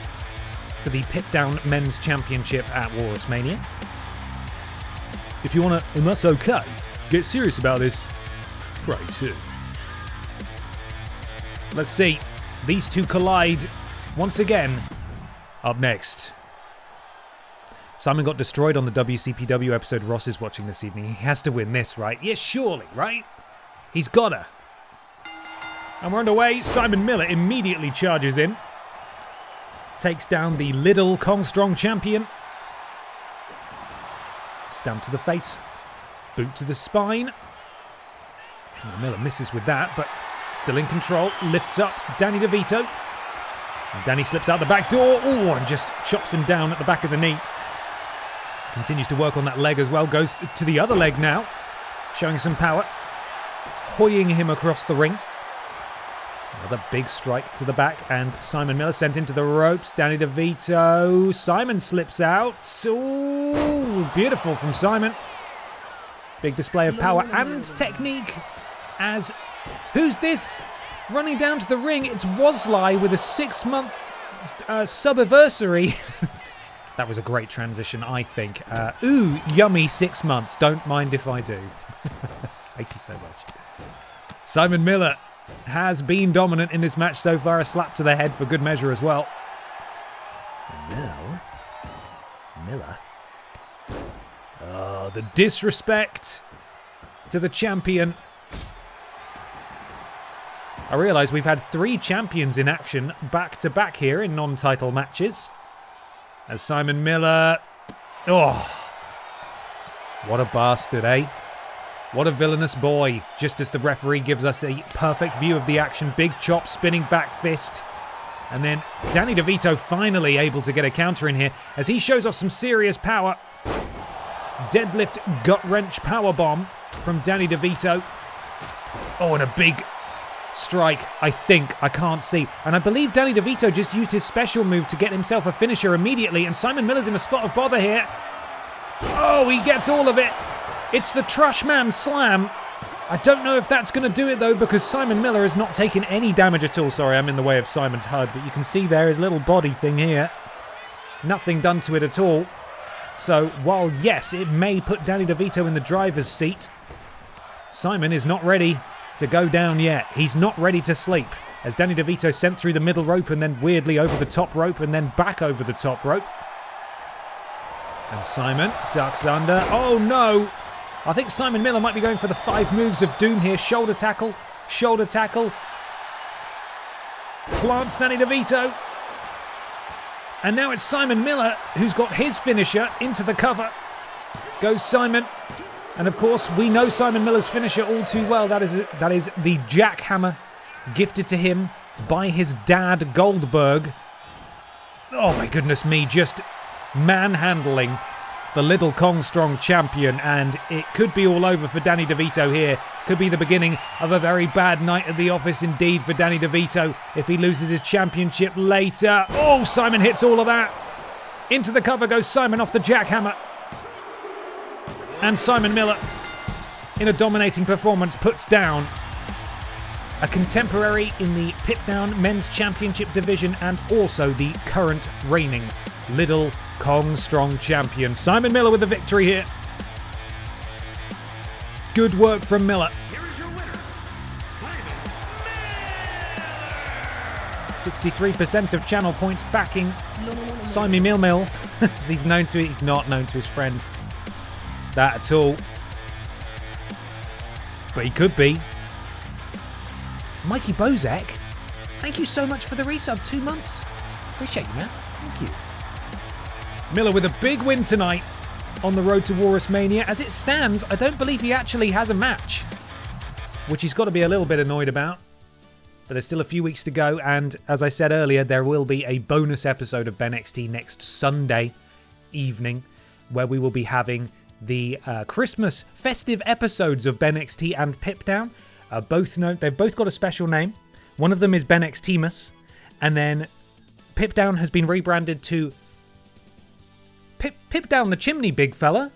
for the Pit Down Men's Championship at WalrusMania. If you want to, and that's okay, get serious about this, pray too. Let's see. These two collide once again. Up next. Simon got destroyed on the WCPW episode Ross is watching this evening. He has to win this, right? Yes, surely, right? He's gotta. And we're underway. Simon Miller immediately charges in. Takes down the Lidl Kong Strong champion. Stamp to the face. Boot to the spine. Miller misses with that, but still in control. Lifts up Danny DeVito. And Danny slips out the back door. Oh, and just chops him down at the back of the knee. Continues to work on that leg as well. Goes to the other leg now. Showing some power. Hoying him across the ring. Another big strike to the back. And Simon Miller sent into the ropes. Danny DeVito. Simon slips out. Ooh, beautiful from Simon. Big display of power and technique. As, who's this? Running down to the ring. It's Wosley with a 6-month sub-anniversary. That was a great transition, I think. Ooh, yummy 6 months. Don't mind if I do. Thank you so much. Simon Miller has been dominant in this match so far. A slap to the head for good measure as well. And now, Miller. Oh, the disrespect to the champion. I realise we've had 3 champions in action back-to-back here in non-title matches. As Simon Miller... Oh! What a bastard, eh? What a villainous boy. Just as the referee gives us a perfect view of the action. Big chop, spinning back fist. And then Danny DeVito finally able to get a counter in here as he shows off some serious power. Deadlift gut-wrench powerbomb from Danny DeVito. Oh, and a big strike, I think. I can't see. And I believe Danny DeVito just used his special move to get himself a finisher immediately. And Simon Miller's in a spot of bother here. Oh, he gets all of it. It's the Trash Man Slam. I don't know if that's going to do it, though, because Simon Miller has not taken any damage at all. Sorry, I'm in the way of Simon's HUD, but you can see there his little body thing here. Nothing done to it at all. So, while, yes, it may put Danny DeVito in the driver's seat, Simon is not ready to go down yet. He's not ready to sleep. As Danny DeVito sent through the middle rope and then weirdly over the top rope and then back over the top rope. And Simon ducks under. Oh, no. I think Simon Miller might be going for the 5 moves of doom here. Shoulder tackle. Shoulder tackle. Plants Danny DeVito. And now it's Simon Miller who's got his finisher into the cover. Goes Simon. And of course, we know Simon Miller's finisher all too well. That is the jackhammer gifted to him by his dad, Goldberg. Oh my goodness me, just manhandling the Little Kong Strong champion. And it could be all over for Danny DeVito here. Could be the beginning of a very bad night at the office indeed for Danny DeVito if he loses his championship later. Oh, Simon hits all of that. Into the cover goes Simon off the jackhammer. And Simon Miller, in a dominating performance, puts down a contemporary in the Pip Down Men's Championship division and also the current reigning Little Kong Strong champion. Simon Miller with the victory here. Good work from Miller. Here is your winner, Simon 63% of channel points backing Simon Mil, as he's known to. He's not known to his friends that at all, but he could be. Mikey Bozek, thank you so much for the resub. 2 months. Appreciate you, man. Thank you. Miller with a big win tonight on the road to WalrusMania. As it stands, I don't believe he actually has a match, which he's got to be a little bit annoyed about. But there's still a few weeks to go, and as I said earlier, there will be a bonus episode of BENXT next Sunday evening, where we will be having the Christmas festive episodes of BENXT and Pip Down. They've both got a special name. One of them is BENXTemus, and then Pip Down has been rebranded to Pip Down the Chimney, big fella.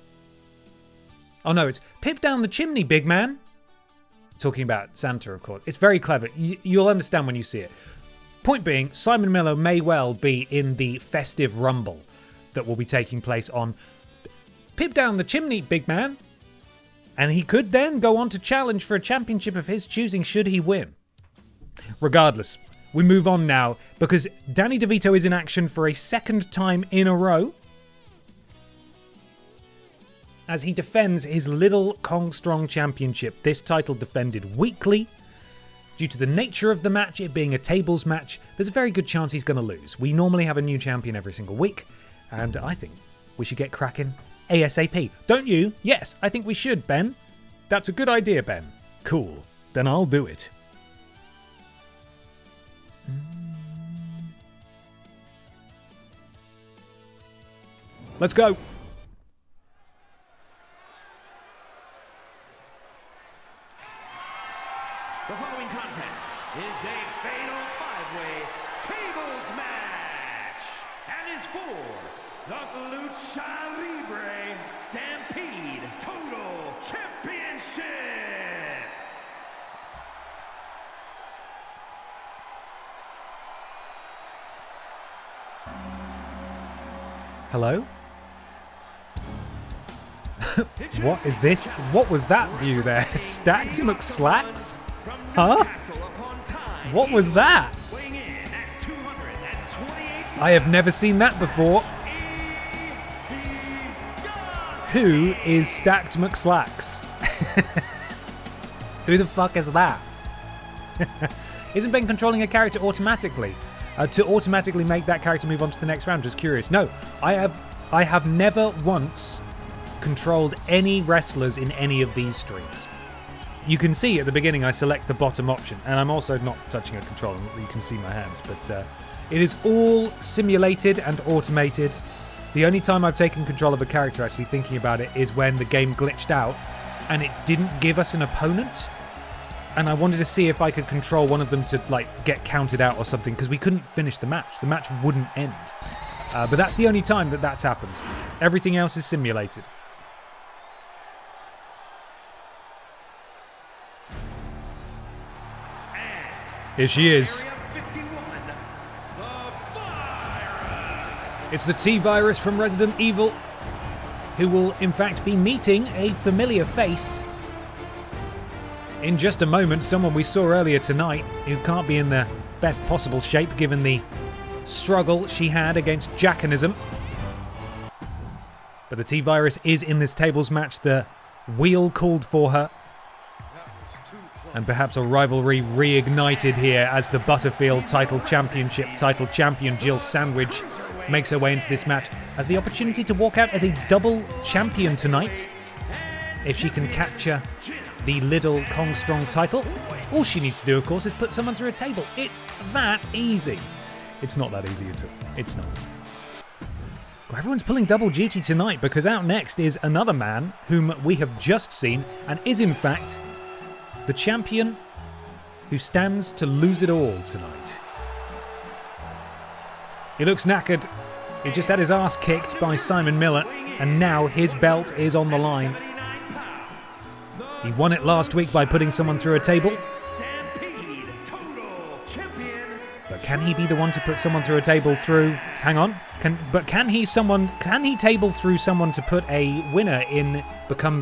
Oh no, it's Pip Down the Chimney, big man. Talking about Santa, of course. It's very clever. You'll understand when you see it. Point being, Simon Miller may well be in the festive rumble that will be taking place on Pip Down the Chimney, big man. And he could then go on to challenge for a championship of his choosing should he win. Regardless, we move on now because Danny DeVito is in action for a second time in a row as he defends his Little Kong Strong Championship. This title defended weekly. Due to the nature of the match, it being a tables match, there's a very good chance he's going to lose. We normally have a new champion every single week, and I think we should get cracking ASAP. Don't you? Yes, I think we should, Ben. That's a good idea, Ben. Cool. Then I'll do it. Let's go. The following contest is a fatal five-way tables match and is for the Lucha Libre Stampede Total Championship. Hello? What is this? What was that view there? Stacked McSlacks? Huh? What was that? I have never seen that before. Who is Stacked McSlacks? Who the fuck is that? Isn't Ben controlling a character automatically? To automatically make that character move on to the next round? Just curious. No, I have never once controlled any wrestlers in any of these streams. You can see at the beginning I select the bottom option, and I'm also not touching a controller. You can see my hands, but it is all simulated and automated. The only time I've taken control of a character, actually thinking about it, is when the game glitched out and it didn't give us an opponent, and I wanted to see if I could control one of them to get counted out or something, because we couldn't finish the match. The match wouldn't end. But that's the only time that that's happened. Everything else is simulated. Here she is. It's the T-Virus from Resident Evil, who will in fact be meeting a familiar face in just a moment. Someone we saw earlier tonight who can't be in the best possible shape given the struggle she had against Jackanism. But the T-Virus is in this tables match. The wheel called for her. And perhaps a rivalry reignited here as the Butterfield title champion Jill Sandwich makes her way into this match, has the opportunity to walk out as a double champion tonight if she can capture the Little Kong Strong title. All she needs to do, of course, is put someone through a table. It's that easy. It's not that easy at all. It's not. Well, everyone's pulling double duty tonight because out next is another man whom we have just seen and is in fact the champion who stands to lose it all tonight. He looks knackered. He just had his ass kicked by Simon Miller, and now his belt is on the line. He won it last week by putting someone through a table. But can he be the one to put someone through a table through... Hang on. Can he table through someone to put a winner in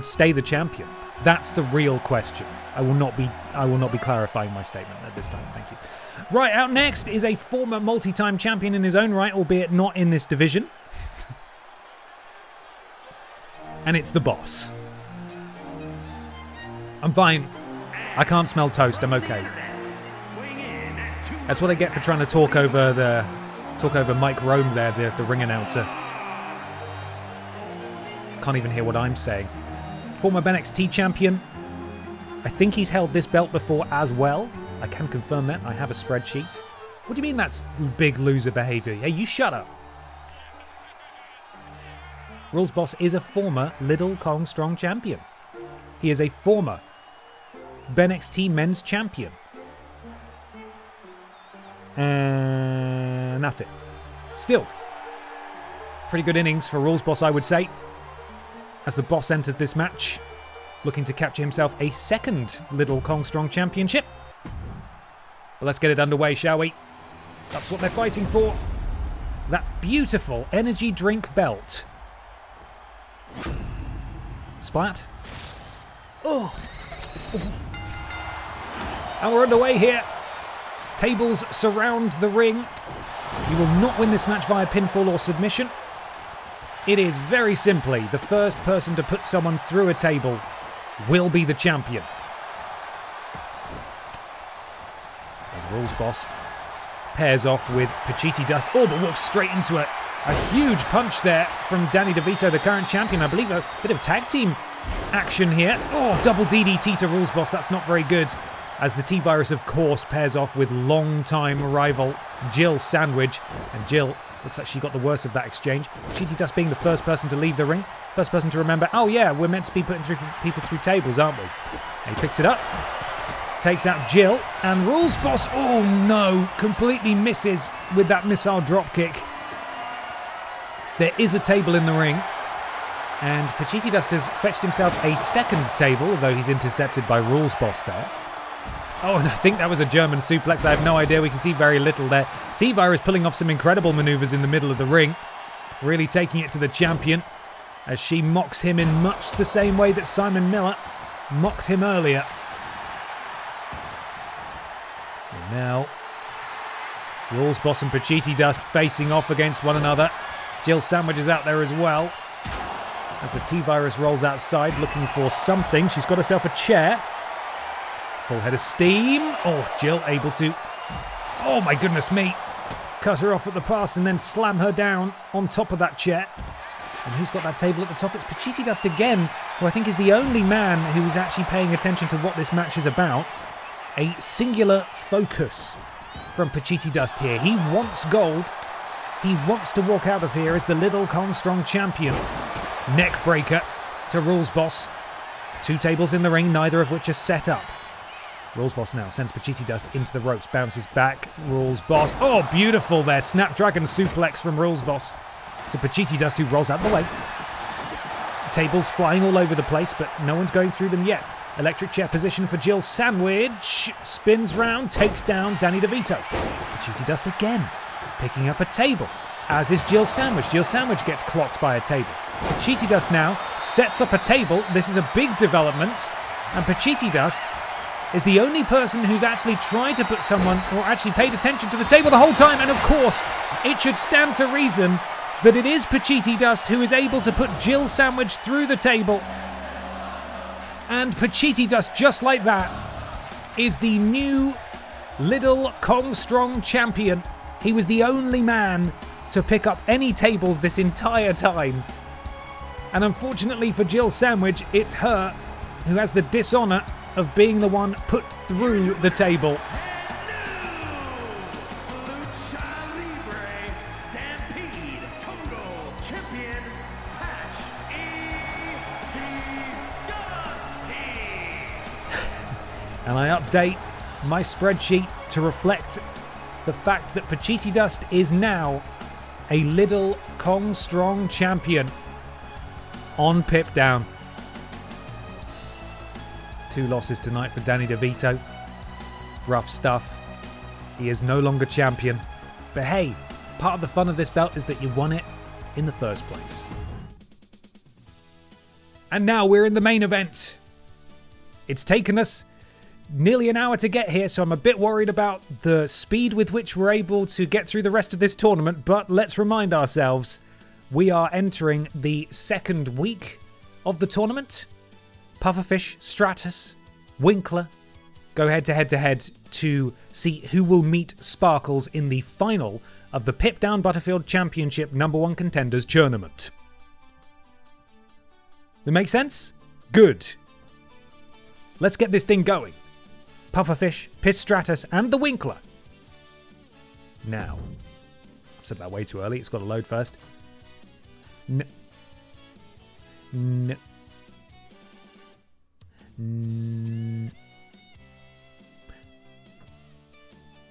stay the champion? That's the real question. I will not be clarifying my statement at this time. Thank you. Right, out next is a former multi-time champion in his own right, albeit not in this division. And it's the boss. I'm fine. I can't smell toast. I'm okay. That's what I get for trying to talk over Mike Rome there, the ring announcer. Can't even hear what I'm saying. Former BENXT champion. I think he's held this belt before as well. I can confirm that. I have a spreadsheet. What do you mean that's big loser behavior? Hey, you shut up. Rules Boss is a former Little Kong Strong champion. He is a former BENXT men's champion. And that's it. Still, pretty good innings for Rules Boss, I would say. As the boss enters this match, looking to capture himself a second Little Kong Strong championship. But let's get it underway, shall we? That's what they're fighting for. That beautiful energy drink belt. Splat. Oh. And we're underway here. Tables surround the ring. You will not win this match via pinfall or submission. It is very simply the first person to put someone through a table will be the champion. As Rules Boss pairs off with Pachiti Dust. Oh, but walks straight into a huge punch there from Danny DeVito, the current champion. I believe a bit of tag team action here. Oh, double DDT to Rules Boss. That's not very good. As the T-Virus, of course, pairs off with long-time rival Jill Sandwich. And Jill looks like she got the worst of that exchange. Pachiti Dust being the first person to leave the ring. First person to remember, oh yeah, we're meant to be putting people through tables, aren't we? And he picks it up. Takes out Jill. And Rules Boss, oh no, completely misses with that missile dropkick. There is a table in the ring. And Pachiti Dust has fetched himself a second table, although he's intercepted by Rules Boss there. Oh, and I think that was a German suplex. I have no idea. We can see very little there. T-Virus pulling off some incredible maneuvers in the middle of the ring. Really taking it to the champion as she mocks him in much the same way that Simon Miller mocked him earlier. And now, Rules Boss and Pachiti Dust facing off against one another. Jill Sandwich is out there as well. As the T-Virus rolls outside looking for something. She's got herself a chair. Full head of steam. Oh, Jill able to, oh my goodness me, cut her off at the pass and then slam her down on top of that chair. And who's got that table at the top? It's Pachiti Dust again, who I think is the only man who's actually paying attention to what this match is about. A singular focus from Pachiti Dust here. He wants gold. He wants to walk out of here as the Little Kong Strong champion. Neck breaker to Rules Boss. Two tables in the ring, neither of which are set up. Rules Boss now sends Pachiti Dust into the ropes, bounces back. Rules Boss, oh beautiful there, Snapdragon suplex from Rules Boss to Pachiti Dust, who rolls out the way. Tables flying all over the place, but no one's going through them yet. Electric chair position for Jill Sandwich, spins round, takes down Danny DeVito. Pachiti Dust again, picking up a table, as is Jill Sandwich. Jill Sandwich gets clocked by a table. Pachiti Dust now sets up a table. This is a big development, and Pachiti Dust is the only person who's actually tried to put someone, or actually paid attention to the table the whole time. And of course, it should stand to reason that it is Pachiti Dust who is able to put Jill Sandwich through the table. And Pachiti Dust, just like that, is the new Little Kong Strong champion. He was the only man to pick up any tables this entire time. And unfortunately for Jill Sandwich, it's her who has the dishonour of being the one put through the table. And I update my spreadsheet to reflect the fact that Pachiti Dust is now a little Kong Strong champion on Pip Down. 2 losses tonight for Danny DeVito. Rough stuff. He is no longer champion. But hey, part of the fun of this belt is that you won it in the first place. And now we're in the main event. It's taken us nearly an hour to get here, so I'm a bit worried about the speed with which we're able to get through the rest of this tournament, but let's remind ourselves, we are entering the second week of the tournament. Pufferfish, Stratus, Winkler go head-to-head to see who will meet Sparkles in the final of the Pip Down Butterfield Championship #1 Contenders Tournament. That make sense? Good. Let's get this thing going. Pufferfish, Piss Stratus, and the Winkler. Now. I've said that way too early. It's got to load first.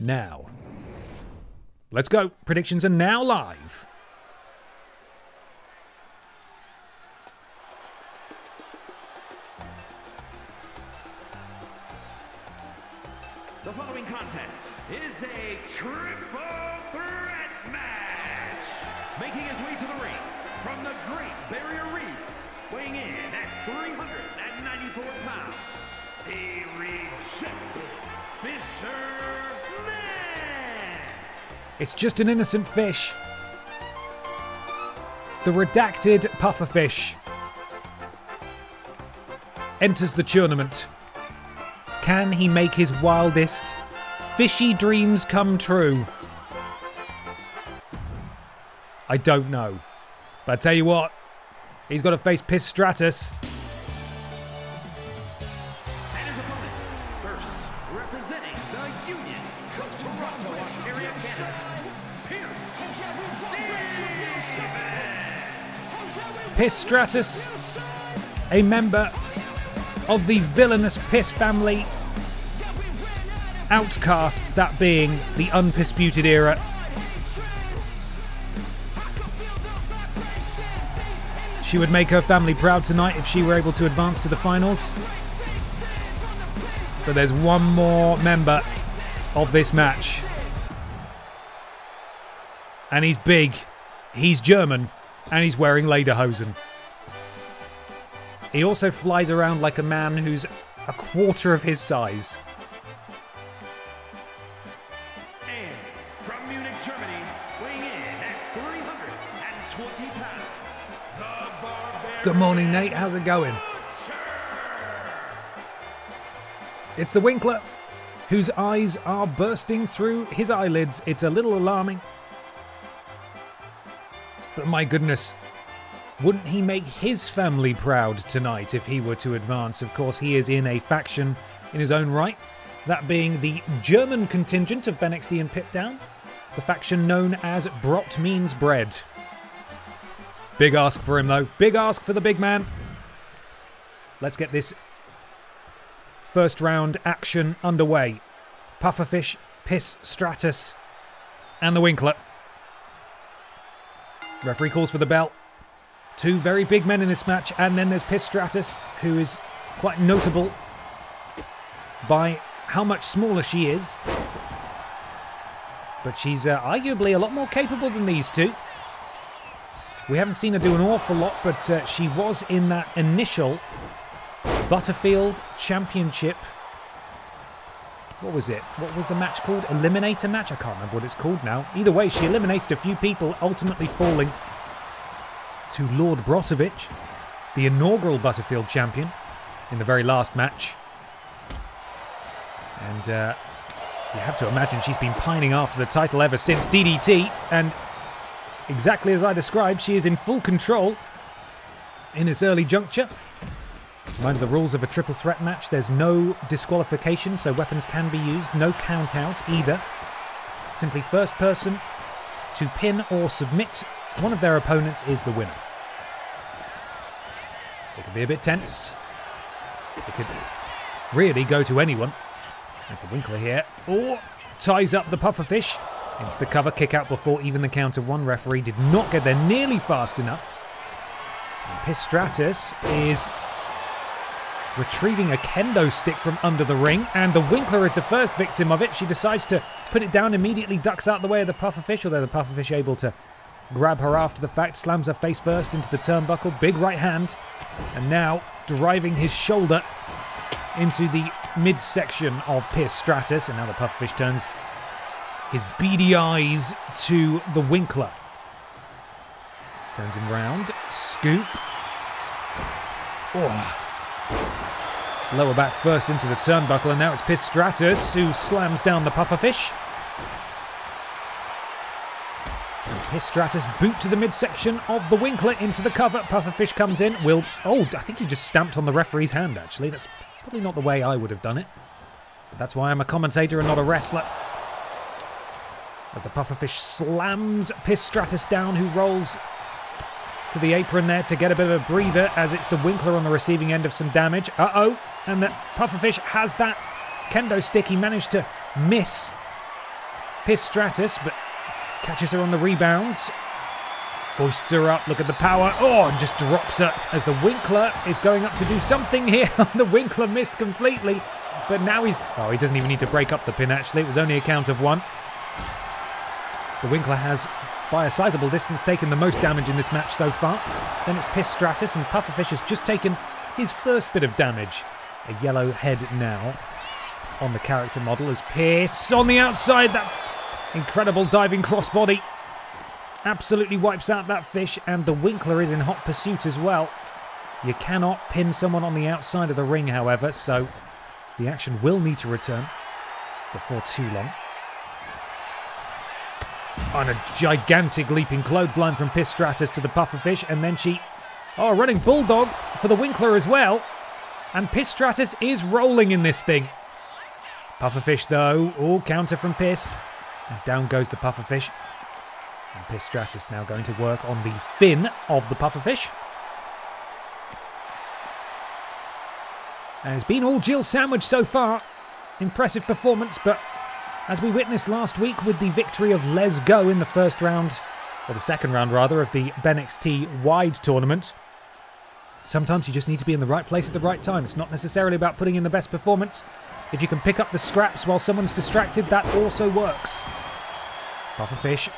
Now. Let's go. Predictions are now live. The following contest is a triple threat match. Making his way to the ring from the Great Barrier Reef, weighing in at 394 pounds, the rejected Fisherman. It's just an innocent fish. The redacted pufferfish enters the tournament. Can he make his wildest fishy dreams come true? I don't know. But I tell you what, he's got to face Piss Stratus. And his opponents, first, representing the Union, Toronto, Ontario, Canada, Piss Stratus, a member of the villainous Piss family, outcasts, that being the Undisputed Era. She would make her family proud tonight if she were able to advance to the finals. But there's one more member of this match. And he's big, he's German, and he's wearing lederhosen. He also flies around like a man who's a quarter of his size. And from Munich, Germany, weighing in at 320 pounds, the Barbarian. Good morning, Nate. How's it going? It's the Winkler, whose eyes are bursting through his eyelids. It's a little alarming. But my goodness, wouldn't he make his family proud tonight if he were to advance? Of course, he is in a faction in his own right, that being the German contingent of BENXT and Pip Down, the faction known as Brot Means Bread. Big ask for him, though. Big ask for the big man. Let's get this first round action underway. Pufferfish, Piss Stratus, and the Winkler. Referee calls for the bell. 2 very big men in this match, and then there's Piss Stratus, who is quite notable by how much smaller she is. But she's arguably a lot more capable than these two. We haven't seen her do an awful lot, but she was in that initial Butterfield Championship. What was it? What was the match called? Eliminator match? I can't remember what it's called now. Either way, she eliminated a few people, ultimately falling to Lord Brotovich, the inaugural Butterfield champion, in the very last match. And you have to imagine she's been pining after the title ever since DDT, and exactly as I described, she is in full control in this early juncture. Mind the rules of a triple threat match, there's no disqualification, so weapons can be used, no count out either. Simply first person to pin or submit one of their opponents is the winner. It could be a bit tense. It could really go to anyone. There's the Winkler here. Or ties up the Pufferfish. Into the cover, kick out before even the counter one. Referee did not get there nearly fast enough. And Pistratus is retrieving a kendo stick from under the ring, and the Winkler is the first victim of it. She decides to put it down, immediately ducks out the way of the pufferfish, although the pufferfish able to grab her after the fact, slams her face first into the turnbuckle, big right hand, and now driving his shoulder into the midsection of Pistratus, and now the pufferfish turns his beady eyes to the Winkler. Turns him round, scoop. Oh. Lower back first into the turnbuckle, and now it's Pistratus who slams down the pufferfish. And Pistratus boot to the midsection of the Winkler into the cover. Pufferfish comes in. I think he just stamped on the referee's hand, actually. That's probably not the way I would have done it. But that's why I'm a commentator and not a wrestler. As the pufferfish slams Pistratus down, who rolls to the apron there to get a bit of a breather, as it's the Winkler on the receiving end of some damage. Uh-oh. And the pufferfish has that kendo stick. He managed to miss Pistratus, but catches her on the rebound. Hoists her up. Look at the power. Oh, and just drops her as the Winkler is going up to do something here. The Winkler missed completely, but now he doesn't even need to break up the pin, actually. It was only a count of one. The Winkler has, by a sizable distance, taken the most damage in this match so far. Then it's Pistratus, and Pufferfish has just taken his first bit of damage. A yellow head now on the character model as Pierce on the outside. That incredible diving crossbody absolutely wipes out that fish, and the Winkler is in hot pursuit as well. You cannot pin someone on the outside of the ring, however, so the action will need to return before too long. On a gigantic leaping clothesline from Pistratus to the pufferfish, and then running bulldog for the Winkler as well. And Pistratus is rolling in this thing. Pufferfish though, counter from Piss. And down goes the pufferfish. And Pistratus now going to work on the fin of the pufferfish. And it's been all Jill Sandwich so far. Impressive performance, but as we witnessed last week with the victory of Les Go in the first round, or the second round rather, of the BENXT wide tournament, sometimes you just need to be in the right place at the right time. It's not necessarily about putting in the best performance. If you can pick up the scraps while someone's distracted, that also works. Pufferfish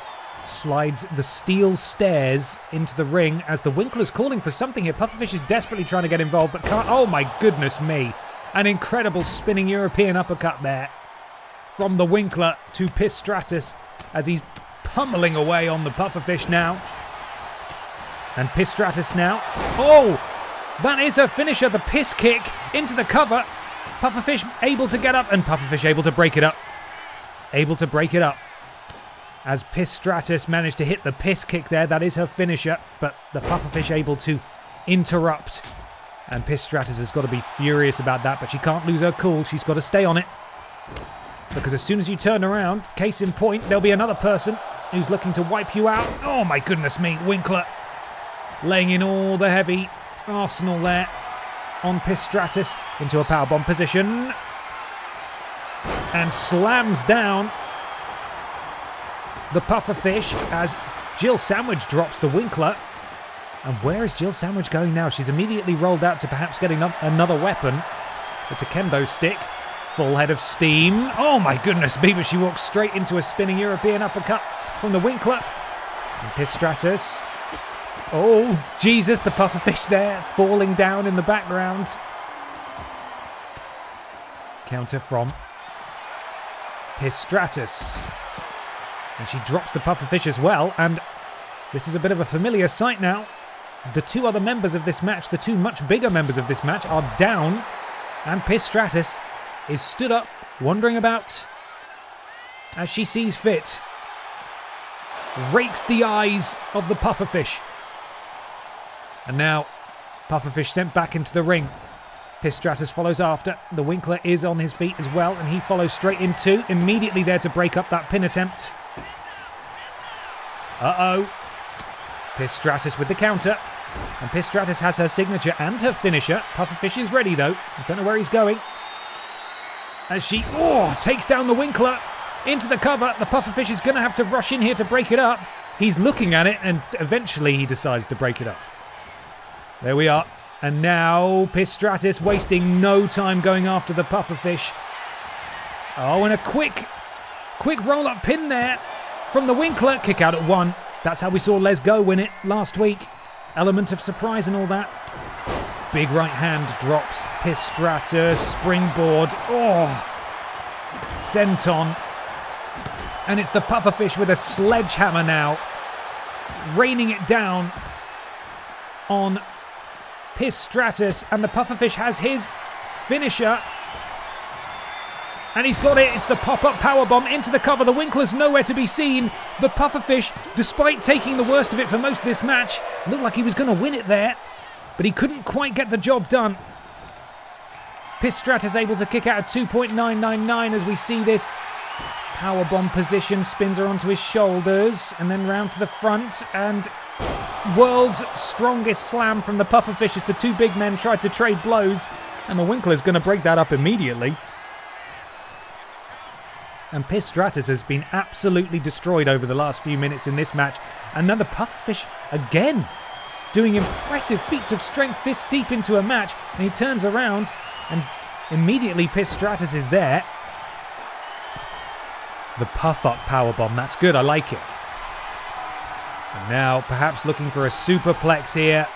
slides the steel stairs into the ring as the Winkler's calling for something here. Pufferfish is desperately trying to get involved, but can't. Oh my goodness me. An incredible spinning European uppercut there from the Winkler to Pistratus as he's pummeling away on the pufferfish now. And Pistratus now. Oh, that is her finisher, the piss kick into the cover. Pufferfish able to get up, and Pufferfish able to break it up. Able to break it up. As Pistratus managed to hit the piss kick there, that is her finisher, but the Pufferfish able to interrupt. And Pistratus has got to be furious about that, but she can't lose her cool. She's got to stay on it. Because as soon as you turn around, case in point, there'll be another person who's looking to wipe you out. Oh my goodness me, Winkler laying in all the heavy arsenal there on Pistratus into a powerbomb position. And slams down the pufferfish as Jill Sandwich drops the Winkler. And where is Jill Sandwich going now? She's immediately rolled out to perhaps getting another weapon. It's a kendo stick. Full head of steam. Oh my goodness me, but she walks straight into a spinning European uppercut from the Winkler. And Pistratus. Oh, Jesus, the pufferfish there, falling down in the background. Counter from Pistratus. And she drops the pufferfish as well, and this is a bit of a familiar sight now. The two other members of this match, the two much bigger members of this match, are down, and Pistratus is stood up, wandering about as she sees fit. Rakes the eyes of the pufferfish. And now, pufferfish sent back into the ring. Pistratus follows after. The Winkler is on his feet as well, and he follows straight in too. Immediately there to break up that pin attempt. Uh-oh. Pistratus with the counter. And Pistratus has her signature and her finisher. Pufferfish is ready though. I don't know where he's going. As she takes down the Winkler. into the cover. The pufferfish is going to have to rush in here to break it up. He's looking at it, and eventually he decides to break it up. There we are. And now Pistratus wasting no time going after the pufferfish. Oh, and a quick roll-up pin there from the Winkler. Kick out at 1. That's how we saw Les Go win it last week. Element of surprise and all that. Big right hand drops. Pistratus, springboard. Oh, senton. And it's the pufferfish with a sledgehammer now, raining it down on Pistratus. And the pufferfish has his finisher. And he's got it. It's the pop-up powerbomb into the cover. The Winkler's nowhere to be seen. The pufferfish, despite taking the worst of it for most of this match, looked like he was going to win it there, but he couldn't quite get the job done. Pistratus able to kick out a 2.999 as we see this powerbomb position. Spins her onto his shoulders and then round to the front. And world's strongest slam from the pufferfish as the two big men tried to trade blows. And the Winkler's going to break that up immediately. And Pistratus has been absolutely destroyed over the last few minutes in this match. And now the pufferfish again doing impressive feats of strength this deep into a match. And he turns around and immediately Pistratus is there. The puff-up powerbomb, that's good, I like it. And now perhaps looking for a superplex here.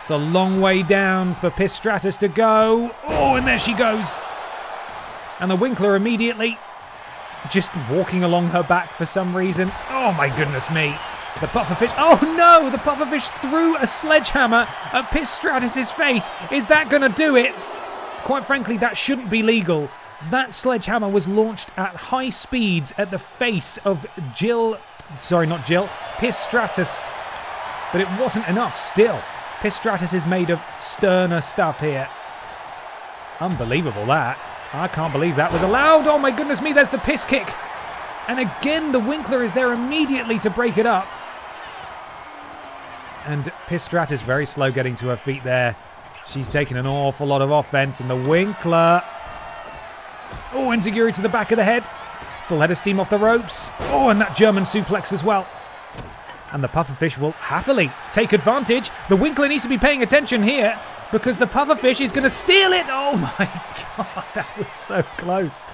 It's a long way down for Pistratus to go. Oh, and there she goes. And the Winkler immediately just walking along her back for some reason. Oh my goodness me. The pufferfish. Oh no! The pufferfish threw a sledgehammer at Pistratus' face. Is that going to do it? Quite frankly, that shouldn't be legal. That sledgehammer was launched at high speeds at the face of Pistratus. But it wasn't enough still. Pistratus is made of sterner stuff here. Unbelievable that. I can't believe that was allowed. Oh my goodness me, there's the piss kick. And again, the Winkler is there immediately to break it up. And Pistratus very slow getting to her feet there. She's taken an awful lot of offense. And the Winkler. Oh, enziguri to the back of the head. Full head of steam off the ropes. Oh, and that German suplex as well. And the pufferfish will happily take advantage. The Winkler needs to be paying attention here, because the pufferfish is going to steal it. Oh my God, that was so close.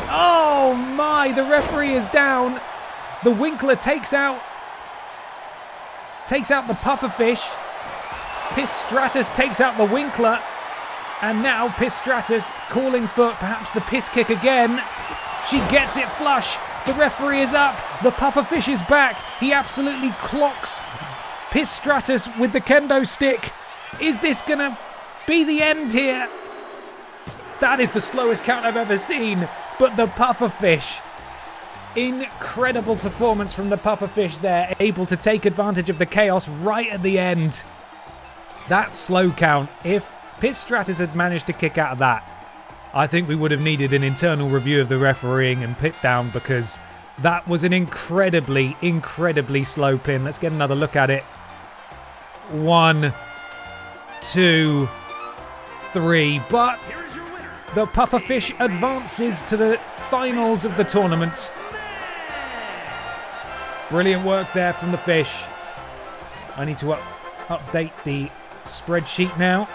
Oh my, the referee is down. The Winkler takes out the pufferfish. Pistratus takes out the Winkler. And now Pistratus calling for perhaps the piss kick again. She gets it flush. The referee is up. The pufferfish is back. He absolutely clocks Pistratus with the kendo stick. Is this going to be the end here? That is the slowest count I've ever seen. But the pufferfish. Incredible performance from the pufferfish there. Able to take advantage of the chaos right at the end. That slow count. If Pistratus had managed to kick out of that, I think we would have needed an internal review of the refereeing and pit down, because that was an incredibly, incredibly slow pin. Let's get another look at it. 1, 2, 3. But the pufferfish advances to the finals of the tournament. Brilliant work there from the fish. I need to update the spreadsheet now.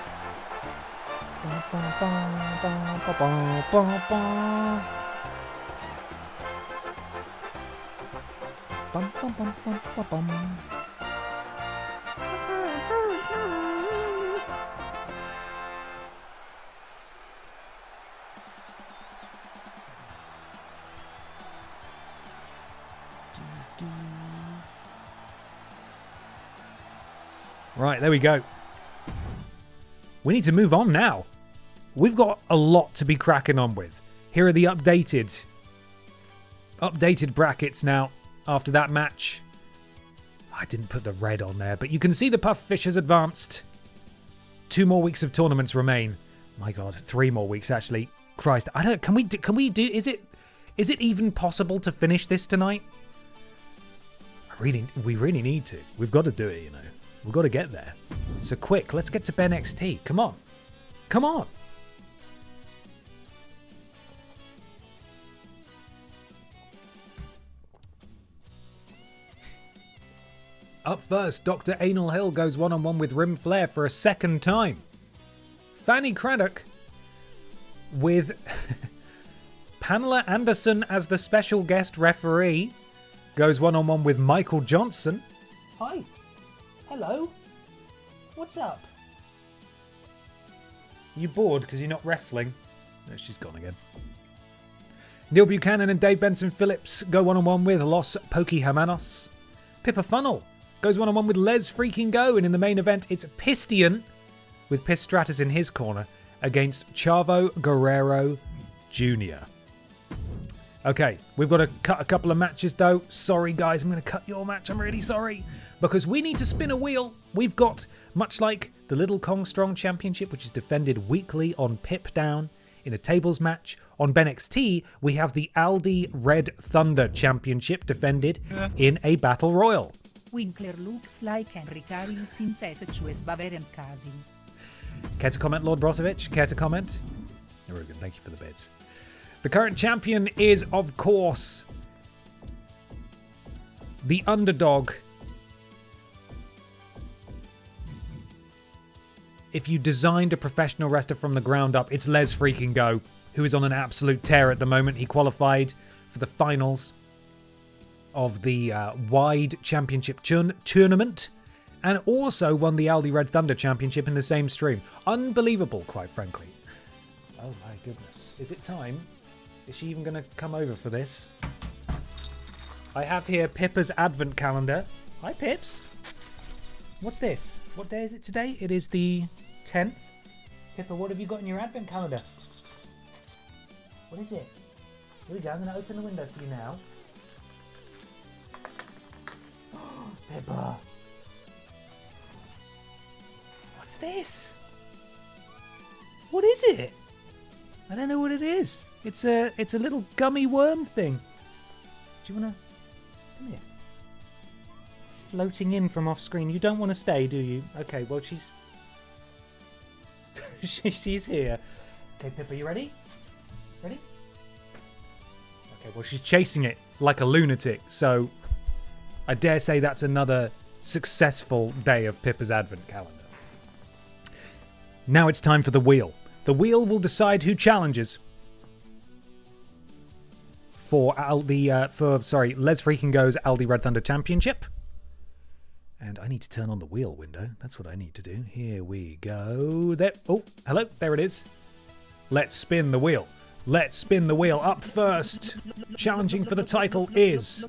Right, there we go. We need to move on now. We've got a lot to be cracking on with. Here are the updated brackets now after that match. I didn't put the red on there, but you can see the pufferfish has advanced. 2 more weeks of tournaments remain. My God, 3 more weeks actually. Christ, I don't. Can we do? Is it even possible to finish this tonight? We really need to. We've got to do it. We've got to get there. So quick, let's get to BENXT. Come on. Come on. Up first, Dr. Anal Hill goes one-on-one with Rim Flair for a second time. Fanny Craddock with Pamela Anderson as the special guest referee goes one-on-one with Michael Johnson. Hi. Hello. What's up? You bored because you're not wrestling? No, she's gone again. Neil Buchanan and Dave Benson Phillips go one-on-one with Los Poki Hermanos. Pippa Funnel goes one-on-one with Les Freaking Go, and in the main event it's Pistian with Piss Stratus in his corner against Chavo Guerrero Jr. Okay, we've got to cut a couple of matches though. Sorry guys, I'm going to cut your match. I'm really sorry. Because we need to spin a wheel. We've got, much like the Little Kong Strong Championship, which is defended weekly on Pip Down in a tables match, on BENXT, we have the Aldi Red Thunder Championship defended in a Battle Royal. Winkler looks like Henry Cavill since SHS Bavarian Casing. Care to comment, Lord Brozovic? Care to comment? Very good, thank you for the bits. The current champion is, of course, the underdog. If you designed a professional wrestler from the ground up, it's Les Freaking Go, who is on an absolute tear at the moment. He qualified for the finals of the Wide Championship tournament and also won the Aldi Red Thunder Championship in the same stream. Unbelievable, quite frankly. Oh my goodness. Is it time? Is she even going to come over for this? I have here Pippa's advent calendar. Hi, Pips. What's this? What day is it today? It is the 10th. Pippa, what have you got in your advent calendar? What is it? Here we go. I'm going to open the window for you now. Pippa. What's this? What is it? I don't know what it is. It's a little gummy worm thing. Do you want to... Come here. Floating in from off screen. You don't want to stay, do you? Okay, well, she's... she's here. Okay, Pippa, you ready? Ready? Okay, well, she's chasing it like a lunatic, so I dare say that's another successful day of Pippa's advent calendar. Now it's time for the wheel. The wheel will decide who challenges for Les Freaking Go's Aldi Red Thunder Championship. And I need to turn on the wheel window. That's what I need to do. Here we go. There. Oh, hello. There it is. Let's spin the wheel. Let's spin the wheel. Up first, challenging for the title is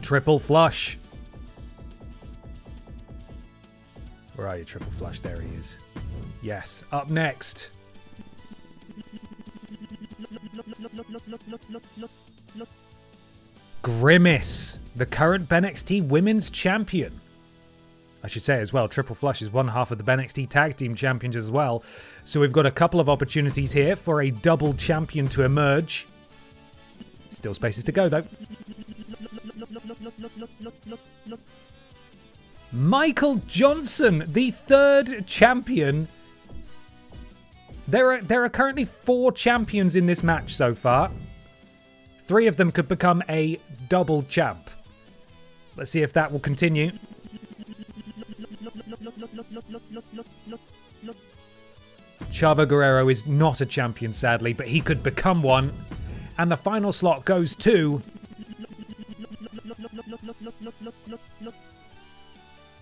Triple Flush. Where are you, Triple Flush? There he is. Yes. Up next. Grimace, the current BENXT Women's Champion. I should say as well, Triple Flush is one half of the BENXT Tag Team Champions as well. So we've got a couple of opportunities here for a double champion to emerge. Still spaces to go though. Michael Johnson, the third champion. There are currently 4 champions in this match so far. 3 of them could become a double champ. Let's see if that will continue. Chavo Guerrero is not a champion, sadly, but he could become one. And the final slot goes to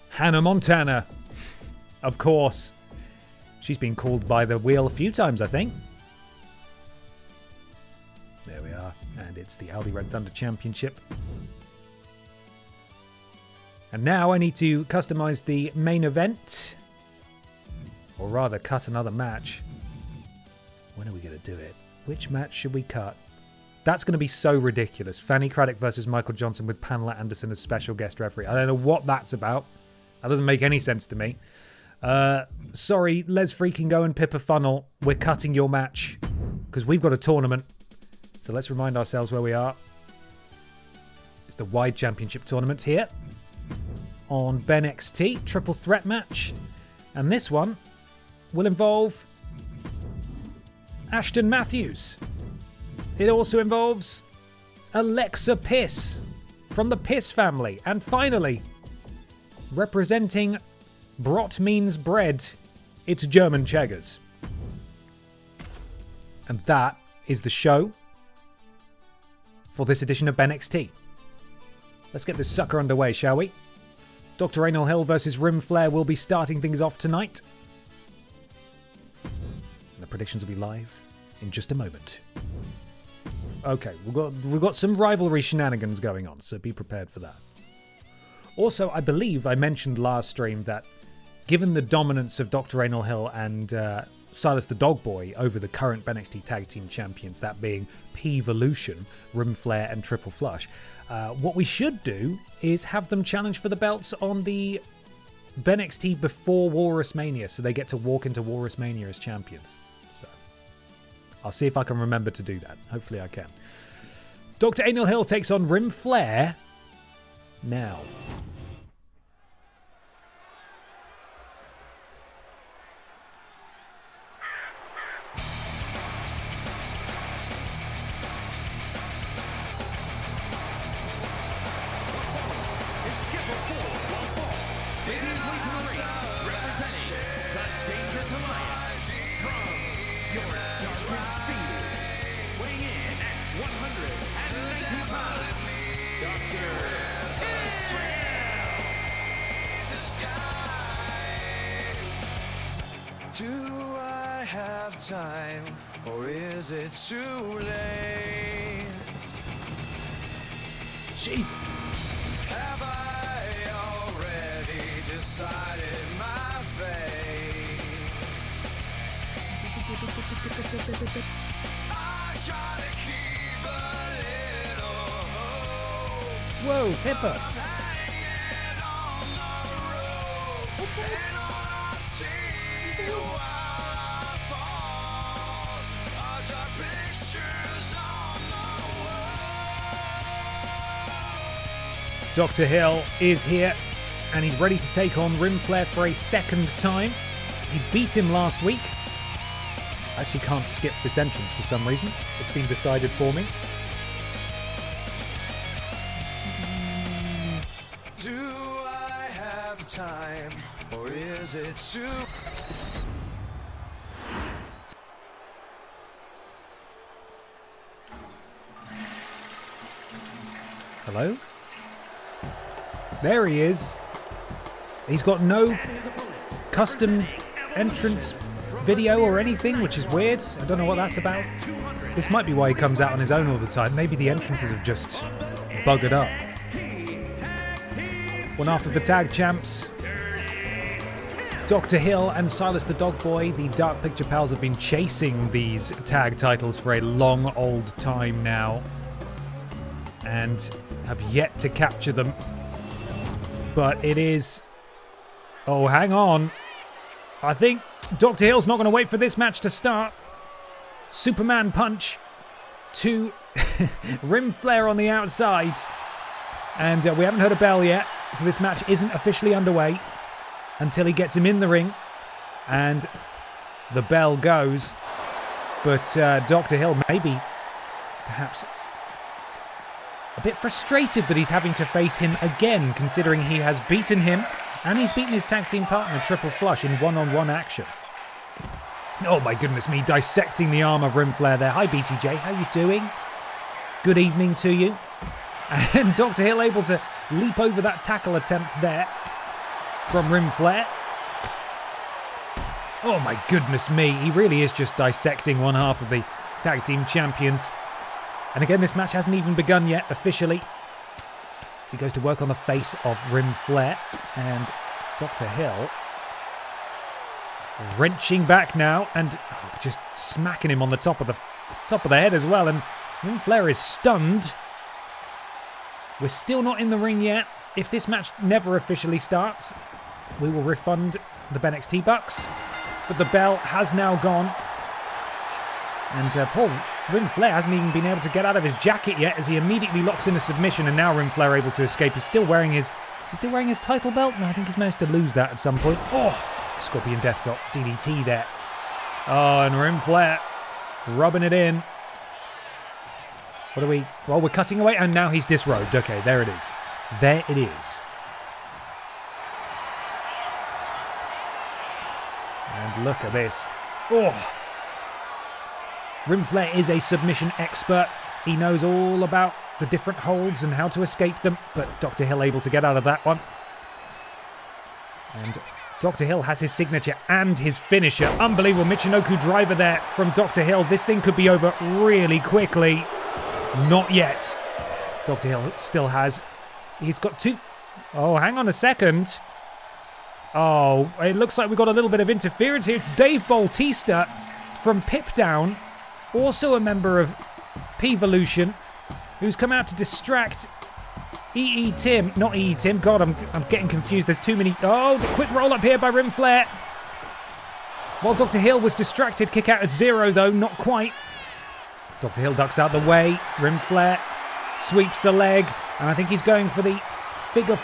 Hannah Montana. Of course. She's been called by the wheel a few times, I think. There we are. And it's the Aldi Red Thunder Championship. And now I need to customize the main event. Or rather, cut another match. When are we going to do it? Which match should we cut? That's going to be so ridiculous. Fanny Craddock versus Michael Johnson with Pamela Anderson as special guest referee. I don't know what that's about. That doesn't make any sense to me. Sorry, Les Freaking Go and Pippa Funnel. We're cutting your match because we've got a tournament. So let's remind ourselves where we are. It's the Wide Championship Tournament here on BENXT. Triple threat match. And this one will involve Ashton Matthews. It also involves Alexa Piss from the Piss family. And finally, representing Brot means bread, it's German Cheggers. And that is the show for this edition of BENXT. Let's get this sucker underway, shall we? Dr. Anal Hill versus Rim Flare will be starting things off tonight. And the predictions will be live in just a moment. Okay, we've got some rivalry shenanigans going on, so be prepared for that. Also, I believe I mentioned last stream that given the dominance of Dr. Anal Hill and Silas the Dog Boy over the current BENXT Tag Team Champions, that being P-Volution, Rim Flare and Triple Flush, what we should do is have them challenge for the belts on the BENXT before WalrusMania, so they get to walk into WalrusMania as champions. So I'll see if I can remember to do that. Hopefully I can. Dr. Anal Hill takes on Rim Flare now. Do I have time, or is it too late? Jesus. Have I already decided my fate? I try to keep a little hope. Whoa, Pippa. Hanging on the rope. And all I see while I fall are dark pictures on the wall. Dr. Hill is here, and he's ready to take on Rim Flare for a second time. He beat him last week. I actually can't skip this entrance for some reason. It's been decided for me. Do I have time, or is it too? Hello? There he is. He's got no custom entrance video or anything, which is weird. I don't know what that's about. This might be why he comes out on his own all the time. Maybe the entrances have just buggered up. One half of the tag champs, Dr. Hill and Silas the Dog Boy, the Dark Picture Pals, have been chasing these tag titles for a long old time now and have yet to capture them. But it is... Oh, hang on. I think Dr. Hill's not going to wait for this match to start. Superman punch to Rim Flare on the outside. And we haven't heard a bell yet, so this match isn't officially underway until he gets him in the ring. And the bell goes. But Dr. Hill maybe perhaps a bit frustrated that he's having to face him again, considering he has beaten him and he's beaten his tag team partner Triple Flush in one-on-one action. Oh my goodness me, dissecting the arm of Rim Flare there. Hi BTJ, how you doing? Good evening to you. And Dr. Hill able to leap over that tackle attempt there from Rim Flare. Oh my goodness me, he really is just dissecting one half of the tag team champions. And again, this match hasn't even begun yet officially. So he goes to work on the face of Rim Flare, and Dr. Hill wrenching back now and just smacking him on the top of the head as well. And Rim Flare is stunned. We're still not in the ring yet. If this match never officially starts, we will refund the BENXT bucks. But the bell has now gone. And poor Rim Flare hasn't even been able to get out of his jacket yet as he immediately locks in a submission, and now Rim Flare able to escape. He's still wearing his title belt? No, I think he's managed to lose that at some point. Oh, Scorpion Death Drop, DDT there. Oh, and Rim Flare rubbing it in. What are we... Well, we're cutting away, and now he's disrobed. Okay, there it is. There it is. And look at this. Oh! Ric Flair is a submission expert. He knows all about the different holds and how to escape them, but Dr. Hill able to get out of that one. And Dr. Hill has his signature and his finisher. Unbelievable Michinoku driver there from Dr. Hill. This thing could be over really quickly. Not yet. Dr. Hill still has... He's got two... Oh, hang on a second. Oh, it looks like we've got a little bit of interference here. It's Dave Bautista from Pip Down, also a member of P-Volution, who's come out to distract EE Tim. Not EE Tim. God, I'm getting confused. There's too many... Oh, the quick roll up here by Ric Flair. While Dr. Hill was distracted. Kick out at 0, though. Not quite. Dr. Hill ducks out the way. Ric Flair sweeps the leg. And I think he's going for the figure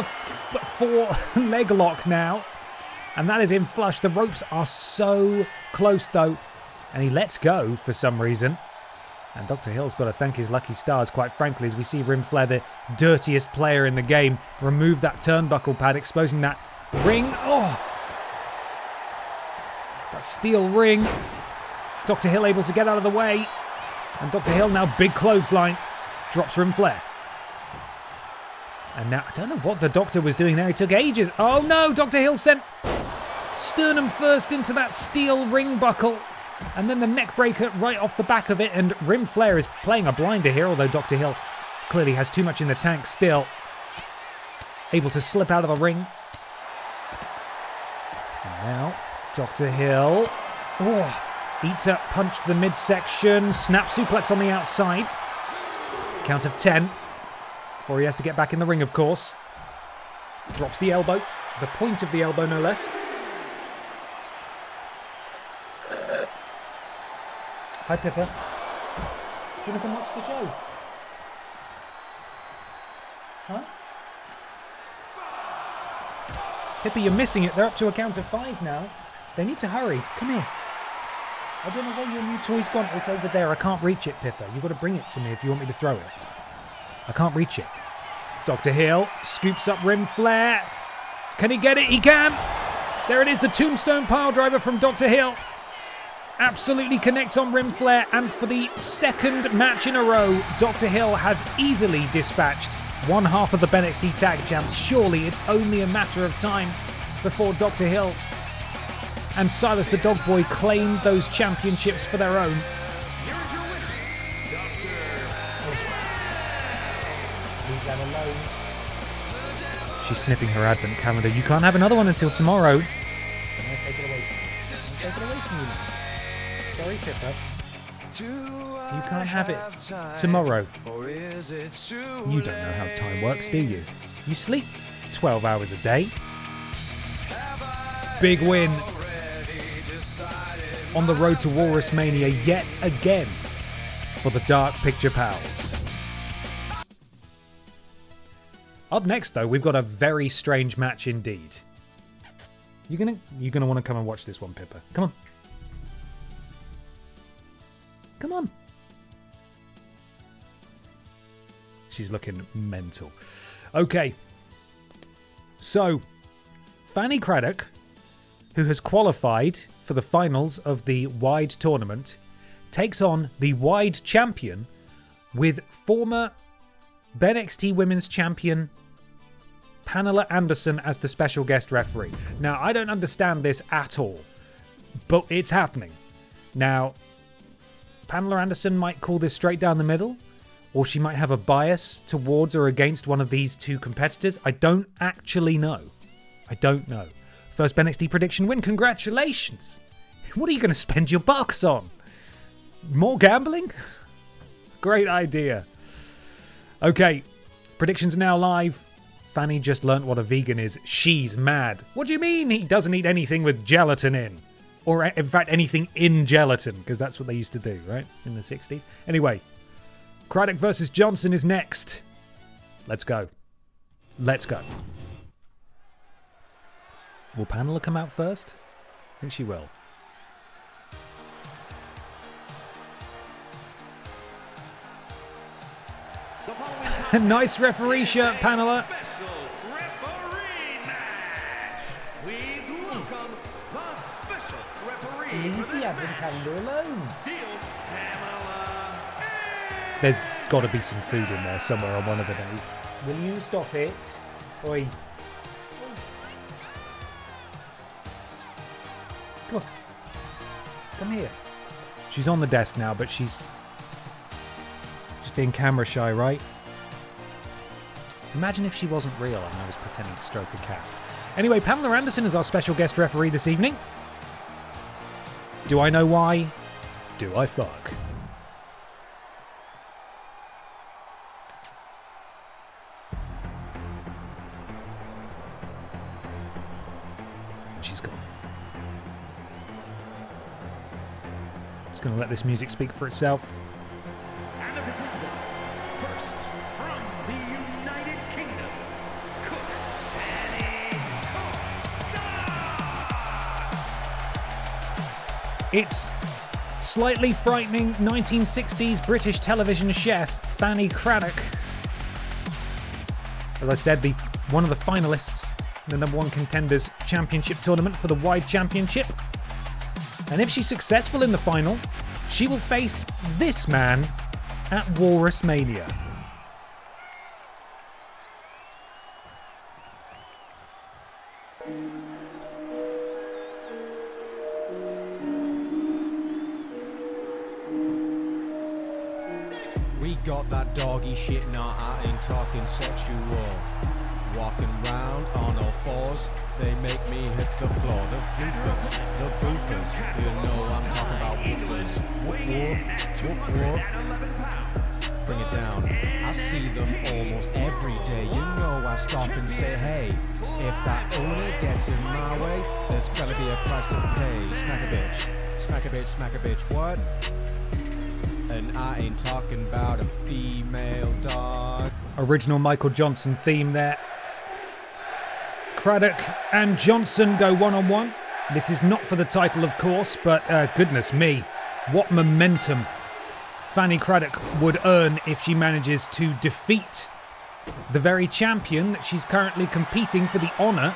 four leg lock now. And that is in flush. The ropes are so close, though. And he lets go for some reason. And Dr. Hill's got to thank his lucky stars, quite frankly, as we see Ric Flair, the dirtiest player in the game, remove that turnbuckle pad, exposing that ring. Oh! That steel ring. Dr. Hill able to get out of the way. And Dr. Hill now big clothesline. Drops Ric Flair. And now, I don't know what the Doctor was doing there. He took ages. Oh no, Dr. Hill sent sternum first into that steel ring buckle. And then the neck breaker right off the back of it. And Ric Flair is playing a blinder here, although Dr. Hill clearly has too much in the tank still. Able to slip out of the ring. And now, Dr. Hill. Oh, eats a punch to the midsection. Snap suplex on the outside. Count of 10. Before he has to get back in the ring, of course. Drops the elbow. The point of the elbow, no less. Hi, Pippa. Do you want to come watch the show? Huh? Pippa, you're missing it. They're up to a count of 5 now. They need to hurry. Come here. I don't know where your new toy's gone. It's over there. I can't reach it, Pippa. You've got to bring it to me if you want me to throw it. I can't reach it. Dr. Hill scoops up Ric Flair. Can he get it? He can. There it is, the tombstone pile driver from Dr. Hill. Absolutely connects on Ric Flair. And for the second match in a row, Dr. Hill has easily dispatched one half of the BENXT Tag Champs. Surely it's only a matter of time before Dr. Hill and Silas the Dog Boy claim those championships for their own. Leave that alone. She's sniffing her advent calendar. You can't have another one until tomorrow. I'm going to take it away. Take it away from you now. Sorry, Pippa. You can't have it tomorrow. You don't know how time works, do you? You sleep 12 hours a day. Big win on the road to WalrusMania yet again for the Dark Picture Pals. Up next, though, we've got a very strange match indeed. You're gonna want to come and watch this one, Pippa. Come on. Come on. She's looking mental. Okay. So, Fanny Craddock, who has qualified for the finals of the Wide tournament, takes on the Wide champion with former BENXT Women's Champion Pamela Anderson as the special guest referee. Now, I don't understand this at all, but it's happening. Now, Pamela Anderson might call this straight down the middle, or she might have a bias towards or against one of these two competitors. I don't actually know. I don't know. First BENXT prediction win. Congratulations. What are you going to spend your bucks on? More gambling? Great idea. Okay, predictions are now live. Fanny just learnt what a vegan is. She's mad. What do you mean he doesn't eat anything with gelatin in? Or in fact, anything in gelatin, because that's what they used to do, right? In the 60s. Anyway, Craddock versus Johnson is next. Let's go. Let's go. Will Pamela come out first? I think she will. Nice referee shirt, Pamela. Special referee match. Please welcome the special referee Leave for the this advent calendar alone. Steel Pamela. There's got to be some food in there somewhere on one of the days. Will you stop it? Oi. Come on. Come here. She's on the desk now, but she's just being camera shy, right? Imagine if she wasn't real and I was pretending to stroke a cat. Anyway, Pamela Anderson is our special guest referee this evening. Do I know why? Do I fuck? And she's gone. Just going to let this music speak for itself. And the participants. First, from the United Kingdom, Cook Fanny. It's slightly frightening 1960s British television chef Fanny Craddock. As I said, one of the finalists in the #1 Contenders Championship tournament for the Wide Championship. And if she's successful in the final, she will face this man at WalrusMania. We got that doggy shit, nah, I ain't talking sexual. Walking round on all fours, they make me hit the floor. The floofers, the boofers, you know I'm talking about woofers. Woof woof, woof woof. Bring it down. I see them almost every day. You know I stop and say, hey, if that owner gets in my way, there's gonna be a price to pay. Smack a bitch, smack a bitch, smack a bitch. What? And I ain't talking about a female dog. Original Michael Johnson theme there. Craddock and Johnson go one-on-one. This is not for the title, of course, but goodness me, what momentum Fanny Craddock would earn if she manages to defeat the very champion that she's currently competing for the honour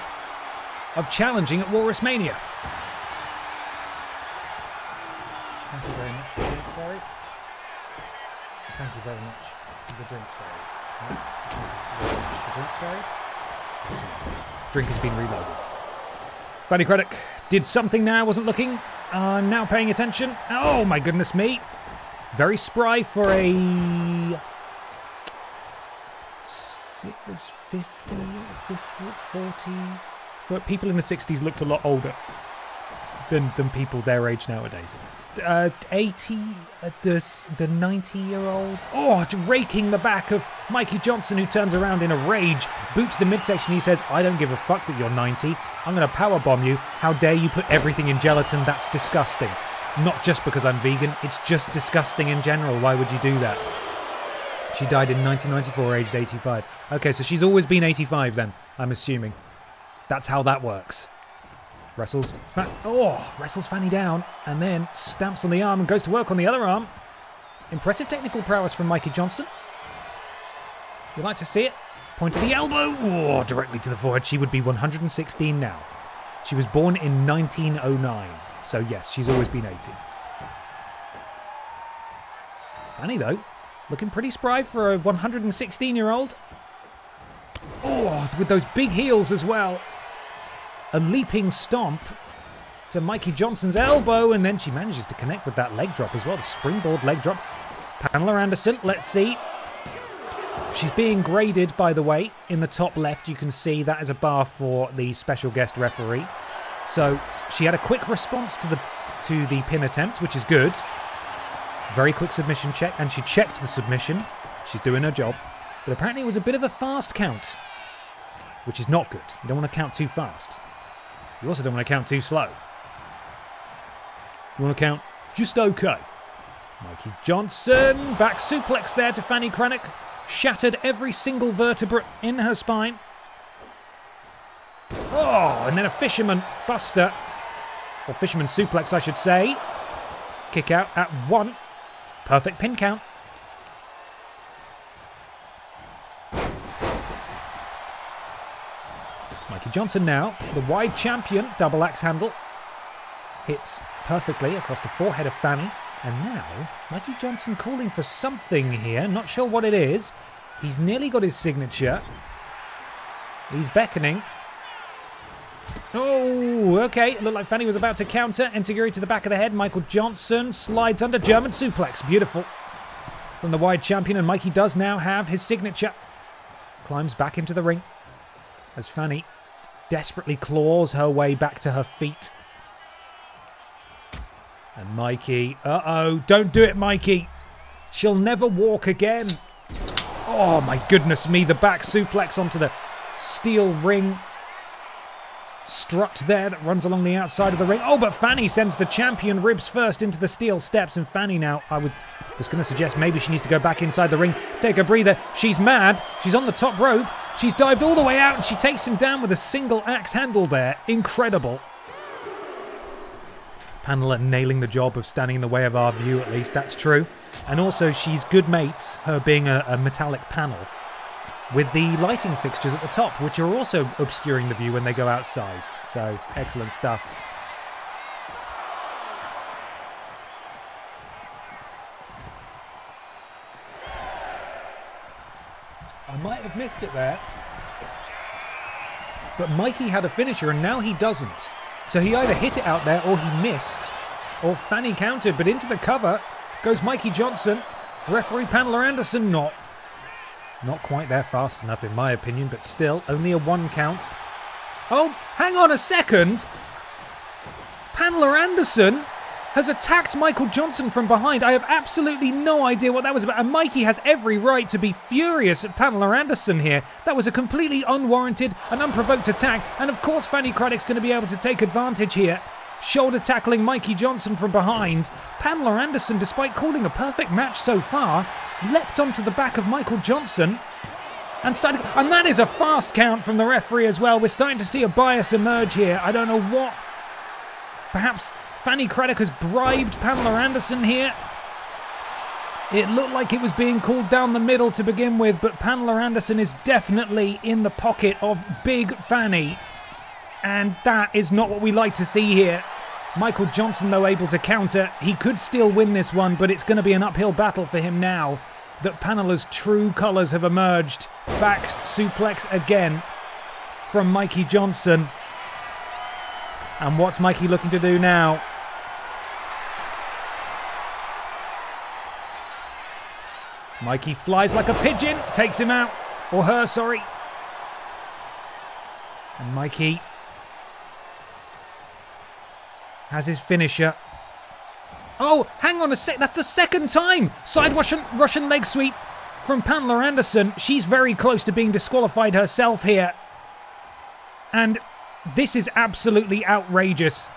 of challenging at WalrusMania. Thank you very much, the drinks fairy. Thank you very much, the drinks fairy. Thank you very much, the drinks fairy. Listen, drink has been reloaded. Fanny Craddock did something there, I wasn't looking. I'm now paying attention. Oh my goodness me. Very spry for a 50, 40. For people in the 60s looked a lot older than people their age nowadays. 80, the 90-year-old. Oh, raking the back of Mikey Johnson, who turns around in a rage. Boot to the midsection. He says, I don't give a fuck that you're 90. I'm going to powerbomb you. How dare you put everything in gelatin? That's disgusting. Not just because I'm vegan. It's just disgusting in general. Why would you do that? She died in 1994, aged 85. Okay, so she's always been 85 then, I'm assuming. That's how that works. Wrestles Fanny down and then stamps on the arm and goes to work on the other arm. Impressive technical prowess from Mikey Johnson. You like to see it? Point to the elbow. Oh, directly to the forehead. She would be 116 now. She was born in 1909. So yes, she's always been 80. Fanny though, looking pretty spry for a 116-year-old. Oh, with those big heels as well. A leaping stomp to Mikey Johnson's elbow, and then she manages to connect with that leg drop as well, the springboard leg drop. Pamela Anderson, let's see. She's being graded, by the way, in the top left. You can see that is a bar for the special guest referee. So she had a quick response to the pin attempt, which is good. Very quick submission check, and she checked the submission. She's doing her job. But apparently it was a bit of a fast count, which is not good. You don't want to count too fast. You also don't want to count too slow. You want to count just okay. Mikey Johnson, back suplex there to Fanny Craddock. Shattered every single vertebra in her spine. Oh, and then a fisherman buster. Or fisherman suplex, I should say. Kick out at 1. Perfect pin count. Mikey Johnson now, the wide champion, double axe handle. Hits perfectly across the forehead of Fanny. And now, Mikey Johnson calling for something here. Not sure what it is. He's nearly got his signature. He's beckoning. Oh, okay. Looked like Fanny was about to counter. Enzuigiri to the back of the head. Michael Johnson slides under. German suplex. Beautiful. From the wide champion. And Mikey does now have his signature. Climbs back into the ring. As Fanny desperately claws her way back to her feet. And Mikey. Uh-oh. Don't do it, Mikey. She'll never walk again. Oh, my goodness me. The back suplex onto the steel ring. Strut there that runs along the outside of the ring. Oh, but Fanny sends the champion ribs first into the steel steps. And Fanny now, I was going to suggest maybe she needs to go back inside the ring. Take a breather. She's mad. She's on the top rope. She's dived all the way out and she takes him down with a single axe handle there. Incredible. Pamela nailing the job of standing in the way of our view, at least. That's true. And also, she's good mates, her being a metallic panel, with the lighting fixtures at the top, which are also obscuring the view when they go outside. So, excellent stuff. I might have missed it there. But Mikey had a finisher and now he doesn't. So he either hit it out there or he missed. Or Fanny countered, but into the cover goes Mikey Johnson. Referee Pamela Anderson not quite there fast enough in my opinion, but still only a 1 count. Oh, hang on a second. Pamela Anderson has attacked Michael Johnson from behind. I have absolutely no idea what that was about. And Mikey has every right to be furious at Pamela Anderson here. That was a completely unwarranted and unprovoked attack. And of course Fanny Craddock's going to be able to take advantage here. Shoulder tackling Mikey Johnson from behind. Pamela Anderson, despite calling a perfect match so far, leapt onto the back of Michael Johnson and started. And that is a fast count from the referee as well. We're starting to see a bias emerge here. I don't know what. Perhaps Fanny Craddock has bribed Pamela Anderson here. It looked like it was being called down the middle to begin with, but Pamela Anderson is definitely in the pocket of Big Fanny. And that is not what we like to see here. Michael Johnson, though, able to counter. He could still win this one, but it's going to be an uphill battle for him now that Pamela's true colours have emerged. Back suplex again from Mikey Johnson. And what's Mikey looking to do now? Mikey flies like a pigeon, takes him out. Or her, sorry. And Mikey has his finisher. Oh, hang on a sec. That's the second time. Side Russian leg sweep from Pamela Anderson. She's very close to being disqualified herself here. And this is absolutely outrageous.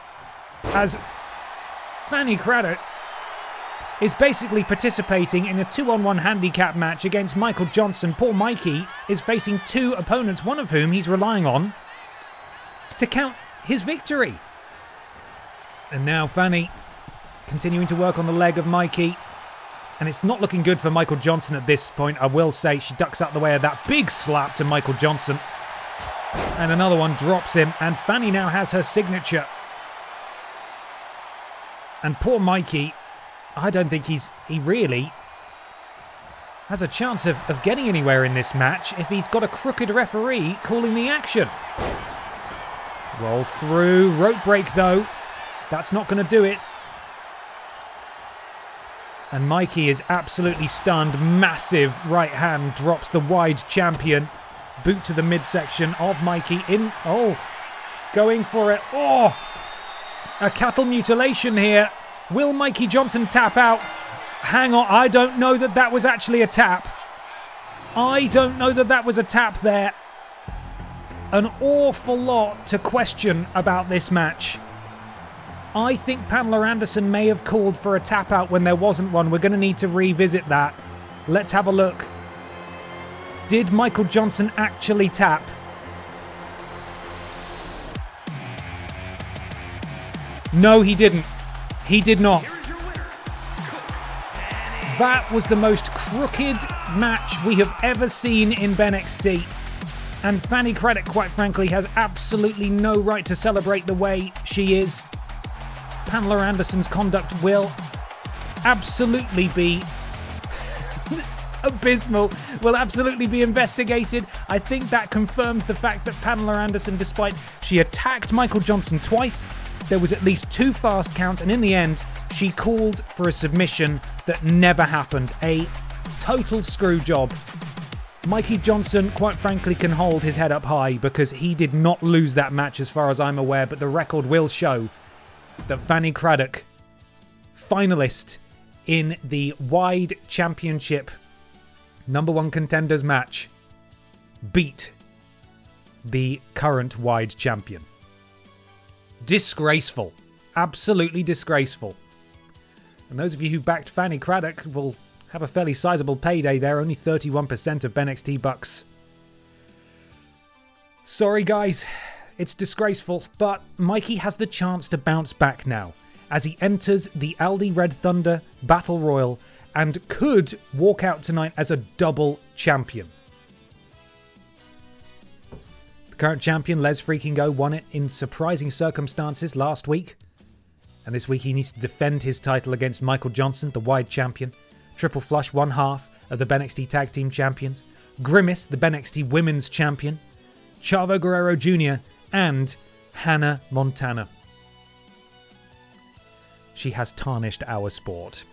As Fanny Craddock is basically participating in a 2-on-1 handicap match against Michael Johnson. Poor Mikey is facing 2 opponents, one of whom he's relying on to count his victory. And now Fanny continuing to work on the leg of Mikey. And it's not looking good for Michael Johnson at this point, I will say. She ducks out the way of that big slap to Michael Johnson. And another one drops him. And Fanny now has her signature. And poor Mikey, I don't think he really has a chance of getting anywhere in this match if he's got a crooked referee calling the action. Roll through. Rope break, though. That's not going to do it. And Mikey is absolutely stunned. Massive right hand drops the wide champion. Boot to the midsection of Mikey. Going for it. Oh! A cattle mutilation here. Will Mikey Johnson tap out? Hang on. I don't know that was actually a tap. I don't know that was a tap there. An awful lot to question about this match. I think Pamela Anderson may have called for a tap out when there wasn't one. We're going to need to revisit that. Let's have a look. Did Michael Johnson actually tap? No, he didn't. He did not. That was the most crooked match we have ever seen in BENXT. And Fanny Craddock, quite frankly, has absolutely no right to celebrate the way she is. Pamela Anderson's conduct will absolutely be abysmal, will absolutely be investigated. I think that confirms the fact that Pamela Anderson, despite she attacked Michael Johnson twice, there was at least 2 fast counts, and in the end, she called for a submission that never happened. A total screw job. Mikey Johnson, quite frankly, can hold his head up high because he did not lose that match as far as I'm aware, but the record will show that Fanny Craddock, finalist in the Wide Championship #1 contenders match, beat the current Wide champion. Disgraceful. Absolutely disgraceful. And those of you who backed Fanny Craddock will have a fairly sizable payday there, only 31% of BENXT bucks. Sorry guys, it's disgraceful, but Mikey has the chance to bounce back now as he enters the Aldi Red Thunder Battle Royal and could walk out tonight as a double champion. The current champion, Les Freaking Go, won it in surprising circumstances last week. And this week he needs to defend his title against Michael Johnson, the Wide champion. Triple Flush, 1/2 of the BENXT Tag Team Champions. Grimace, the BENXT Women's Champion. Chavo Guerrero Jr. and Hannah Montana. She has tarnished our sport.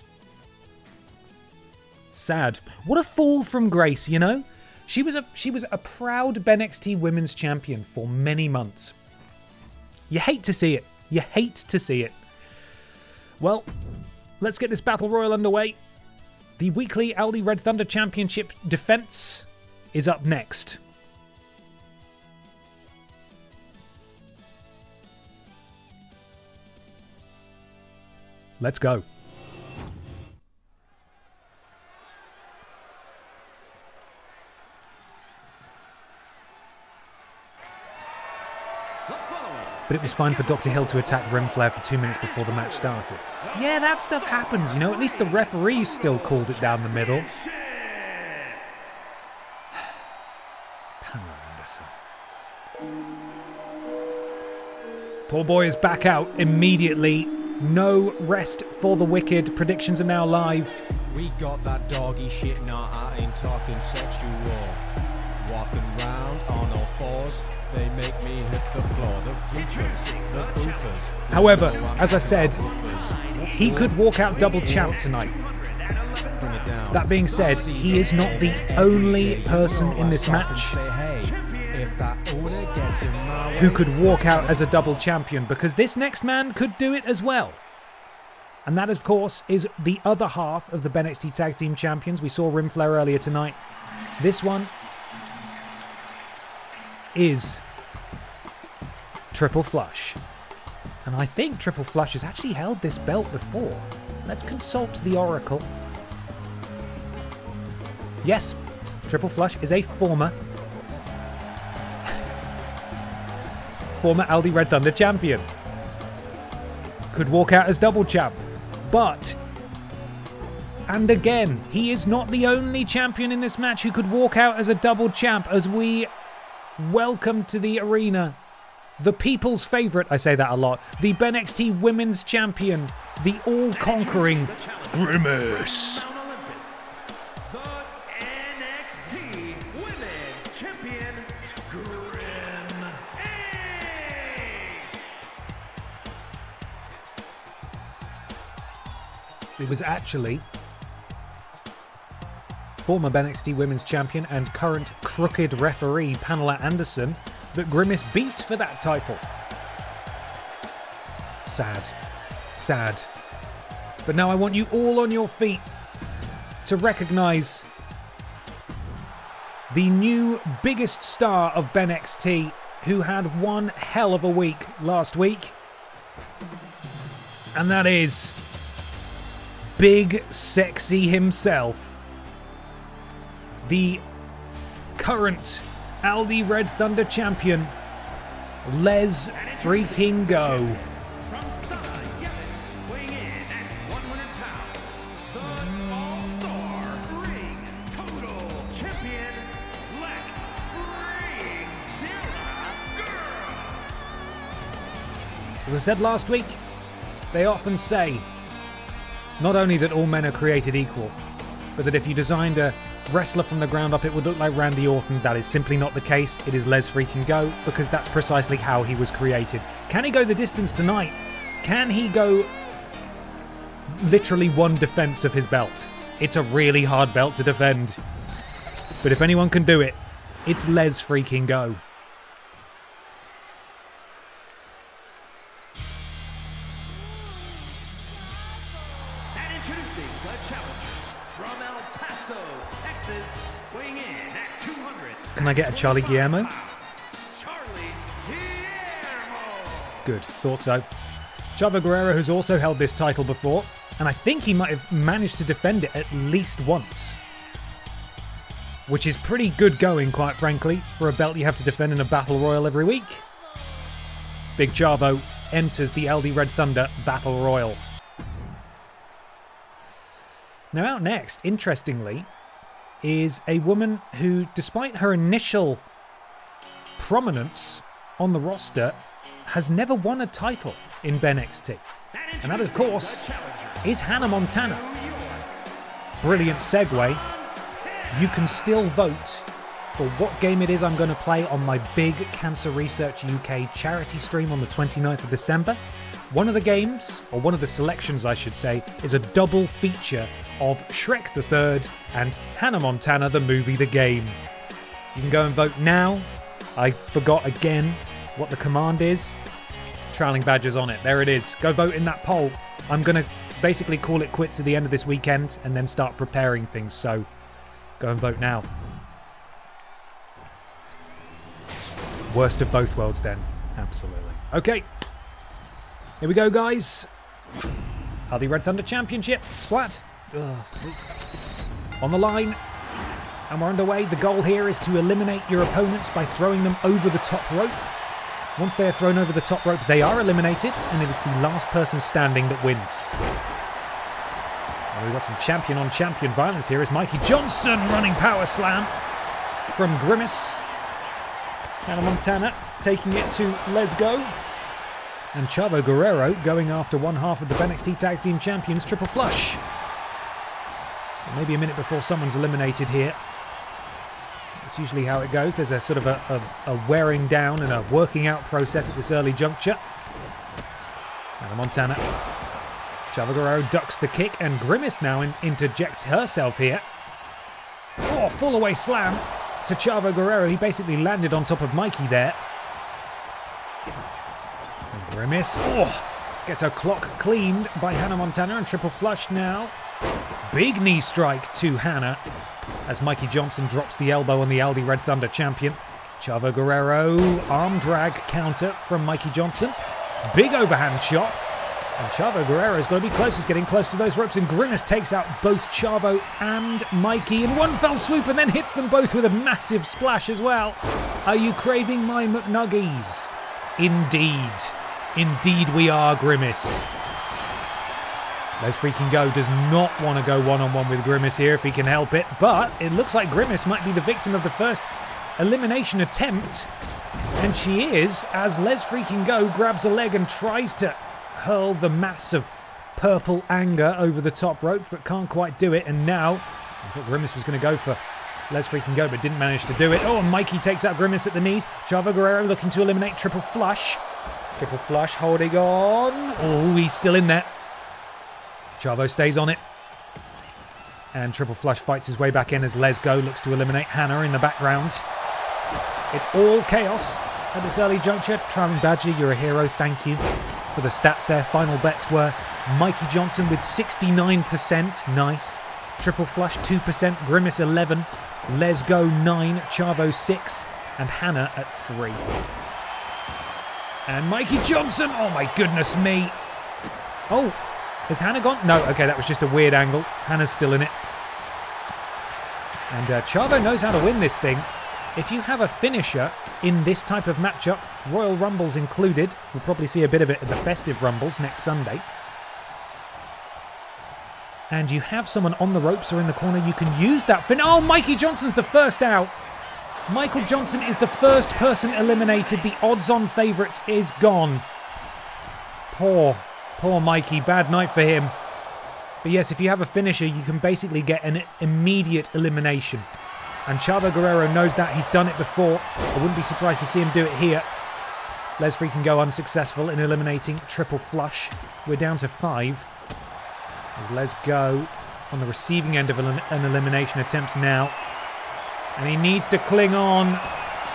Sad. What a fall from grace, you know? She was a proud BENXT Women's Champion for many months. You hate to see it. You hate to see it. Well, let's get this Battle Royal underway. The weekly Aldi Red Thunder Championship defense is up next. Let's go. But it was fine for Dr. Hill to attack Rim Flare for 2 minutes before the match started. Yeah, that stuff happens, you know. At least the referees still called it down the middle. Pamela Anderson. Poor boy is back out immediately. No rest for the wicked. Predictions are now live. We got that doggy shit, nah, I ain't talking sexual. Walking round on all fours, they make me hit the floor. The floofers, the boofers. However, as I said, he could walk out double champ tonight. That being said, he is not the only person in this match who could walk out as a double champion, because this next man could do it as well. And that, of course, is the other half of the BENXT Tag Team Champions. We saw Rim Flare earlier tonight. This one is Triple Flush. And I think Triple Flush has actually held this belt before. Let's consult the Oracle. Yes, Triple Flush is a former Aldi Red Thunder champion. Could walk out as double champ. But, and again, he is not the only champion in this match who could walk out as a double champ, as we welcome to the arena the people's favourite, I say that a lot, the BENXT Women's Champion, the all-conquering Grimace. It was actually former BENXT Women's Champion and current crooked referee Pamela Anderson that Grimace beat for that title. Sad. Sad. But now I want you all on your feet to recognise the new biggest star of BENXT, who had one hell of a week last week. And that is Big Sexy himself, the current Aldi Red Thunder champion, Les Freaking Go. From Southern, weighing in at 100 pounds, the all-star ring total champion, Lex Freaking As I said last week, they often say not only that all men are created equal, but that if you designed a wrestler from the ground up, it would look like Randy Orton. That is simply not the case. It is Les freaking Go, because that's precisely how he was created. Can he go the distance tonight? Can he go literally one defense of his belt? It's a really hard belt to defend. But if anyone can do it, it's Les freaking Go. And introducing the challenger from El Paso, Texas, weighing in at 200. Can I get a Charlie Guillermo? Charlie Guillermo. Good, thought so. Chavo Guerrero has also held this title before, and I think he might have managed to defend it at least once. Which is pretty good going, quite frankly, for a belt you have to defend in a Battle Royal every week. Big Chavo enters the LD Red Thunder Battle Royal. Now out next, interestingly, is a woman who, despite her initial prominence on the roster, has never won a title in BENXT. And that, of course, is Hannah Montana. Brilliant segue. You can still vote for what game it is I'm going to play on my big Cancer Research UK charity stream on the 29th of December. One of the games, or one of the selections I should say, is a double feature of Shrek the Third and Hannah Montana, the movie, the game. You can go and vote now. I forgot again what the command is. Trailing badges on it. There it is. Go vote in that poll. I'm going to basically call it quits at the end of this weekend and then start preparing things, so go and vote now. Worst of both worlds then. Absolutely. Okay. Here we go, guys. LD Red Thunder Championship. Splat. Ugh. On the line. And we're underway. The goal here is to eliminate your opponents by throwing them over the top rope. Once they are thrown over the top rope, they are eliminated, and it is the last person standing that wins. Well, we've got some champion-on-champion violence here as Mikey Johnson running power slam from Grimace. Hannah Montana taking it to Let's Go. And Chavo Guerrero going after one half of the BENXT Tag Team Champions, Triple Flush. Maybe a minute before someone's eliminated here. That's usually how it goes. There's a sort of a wearing down and a working out process at this early juncture. Hannah Montana. Chavo Guerrero ducks the kick, and Grimace now interjects herself here. Oh, full away slam to Chavo Guerrero. He basically landed on top of Mikey there. And Grimace, gets her clock cleaned by Hannah Montana, and Triple Flush now. Big knee strike to Hannah as Mikey Johnson drops the elbow on the LD Red Thunder champion. Chavo Guerrero, arm drag counter from Mikey Johnson. Big overhand chop. And Chavo Guerrero's got to be close. He's getting close to those ropes, and Grimace takes out both Chavo and Mikey in one fell swoop and then hits them both with a massive splash as well. Are you craving my McNuggies? Indeed. Indeed we are, Grimace. Les freaking Go does not want to go one-on-one with Grimace here if he can help it, but it looks like Grimace might be the victim of the first elimination attempt, and she is, as Les freaking Go grabs a leg and tries to hurl the mass of purple anger over the top rope, but can't quite do it. And now, I thought Grimace was going to go for Les freaking Go, but didn't manage to do it. Oh, and Mikey takes out Grimace at the knees. Chavo Guerrero looking to eliminate Triple Flush. Triple Flush holding on. Oh, he's still in there. Chavo stays on it. And Triple Flush fights his way back in as Les Go looks to eliminate Hannah in the background. It's all chaos at this early juncture. Trailing Badger, you're a hero. Thank you for the stats there. Final bets were Mikey Johnson with 69%. Nice. Triple Flush 2%. Grimace 11. Les Go 9. Chavo 6. And Hannah at 3. And Mikey Johnson. Oh my goodness me. Oh, has Hannah gone? No, okay, that was just a weird angle. Hannah's still in it. And Chavo knows how to win this thing. If you have a finisher in this type of matchup, Royal Rumbles included, we'll probably see a bit of it at the Festive Rumbles next Sunday, and you have someone on the ropes or in the corner, you can use that Oh, Mikey Johnson's the first out. Michael Johnson is the first person eliminated. The odds-on favourite is gone. Poor Mikey. Bad night for him. But yes, if you have a finisher, you can basically get an immediate elimination. And Chavo Guerrero knows that. He's done it before. I wouldn't be surprised to see him do it here. Les Freakin go unsuccessful in eliminating Triple Flush. We're down to 5. As Les go on the receiving end of an elimination attempt now. And he needs to cling on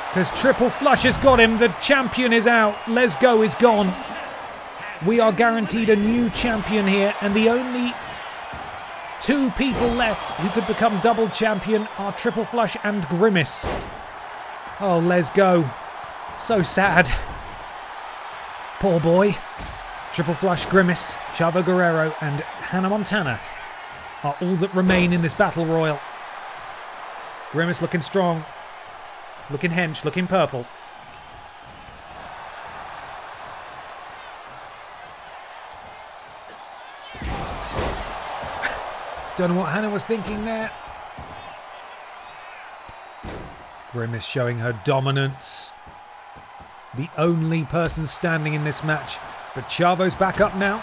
because Triple Flush has got him. The champion is out. Les Go is gone. We are guaranteed a new champion here, and the only 2 people left who could become double champion are Triple Flush and Grimace. Oh, Les Go. So sad. Poor boy. Triple Flush, Grimace, Chavo Guerrero and Hannah Montana are all that remain in this battle royal. Grimace looking strong. Looking hench, looking purple. Don't know what Hannah was thinking there. Grimace showing her dominance. The only person standing in this match. But Chavo's back up now.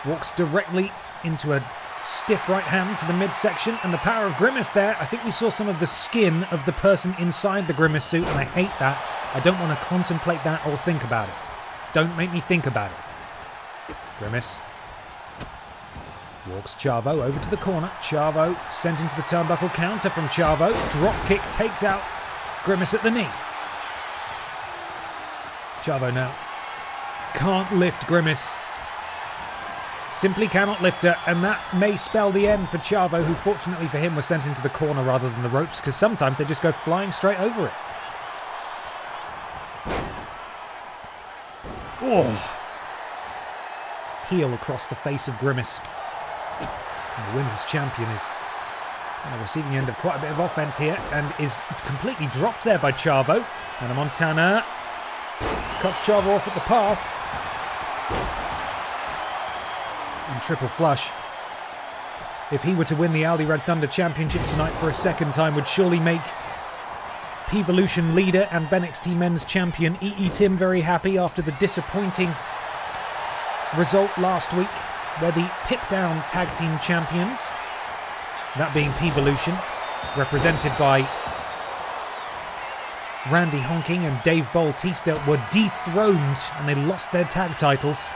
Walks directly into a stiff right hand to the midsection. And the power of Grimace there. I think we saw some of the skin of the person inside the Grimace suit. And I hate that. I don't want to contemplate that or think about it. Don't make me think about it. Grimace. Walks Chavo over to the corner. Chavo sent into the turnbuckle. Counter from Chavo. Drop kick takes out Grimace at the knee. Chavo now can't lift Grimace. Simply cannot lift her, and that may spell the end for Chavo, who fortunately for him was sent into the corner rather than the ropes, because sometimes they just go flying straight over it. Oh! Heel across the face of Grimace. And the women's champion is on the receiving end of quite a bit of offense here, and is completely dropped there by Chavo. And Montana cuts Chavo off at the pass. And Triple Flush, if he were to win the Aldi Red Thunder Championship tonight for a second time, would surely make P-Volution leader and BENXT men's champion E.E. Tim very happy after the disappointing result last week, where the Pip-Down Tag Team Champions, that being P-Volution, represented by Randy Honking and Dave Bautista, were dethroned and they lost their tag titles.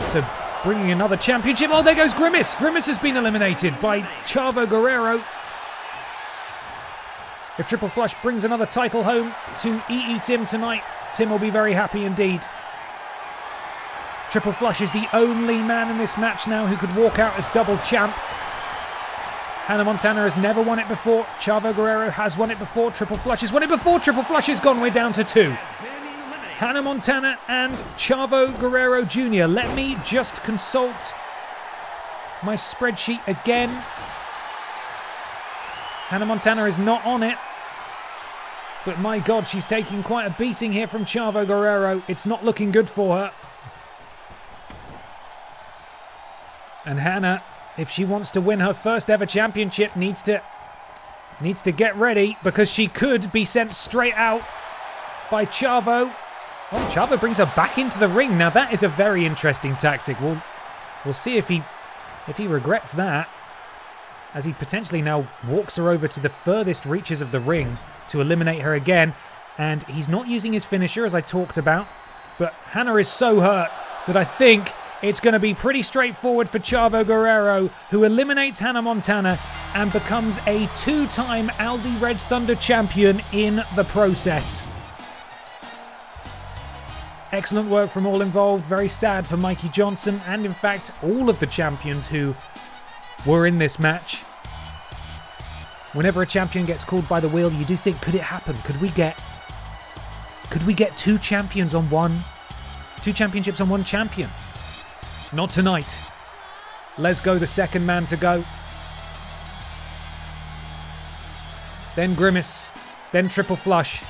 So bringing another championship. Oh, there goes Grimace. Grimace has been eliminated by Chavo Guerrero. If Triple Flush brings another title home to E.E. Tim tonight, Tim will be very happy indeed. Triple Flush is the only man in this match now who could walk out as double champ. Hannah Montana has never won it before. Chavo Guerrero has won it before. Triple Flush has won it before. Triple Flush is gone. We're down to 2. Hannah Montana and Chavo Guerrero Jr. Let me just consult my spreadsheet again. Hannah Montana is not on it. But my God, she's taking quite a beating here from Chavo Guerrero. It's not looking good for her. And Hannah, if she wants to win her first ever championship, needs to get ready, because she could be sent straight out by Chavo. Oh, Chavo brings her back into the ring. Now that is a very interesting tactic. We'll see if he regrets that, as he potentially now walks her over to the furthest reaches of the ring to eliminate her again. And he's not using his finisher, as I talked about. But Hannah is so hurt that I think it's going to be pretty straightforward for Chavo Guerrero, who eliminates Hannah Montana and becomes a 2-time Aldi Red Thunder champion in the process. Excellent work from all involved. Very sad for Mikey Johnson and, in fact, all of the champions who were in this match. Whenever a champion gets called by the wheel, you do think, could it happen? Could we get 2 champions on one? 2 championships on one champion? Not tonight. Les Go, the second man to go. Then Grimace. Then Triple Flush.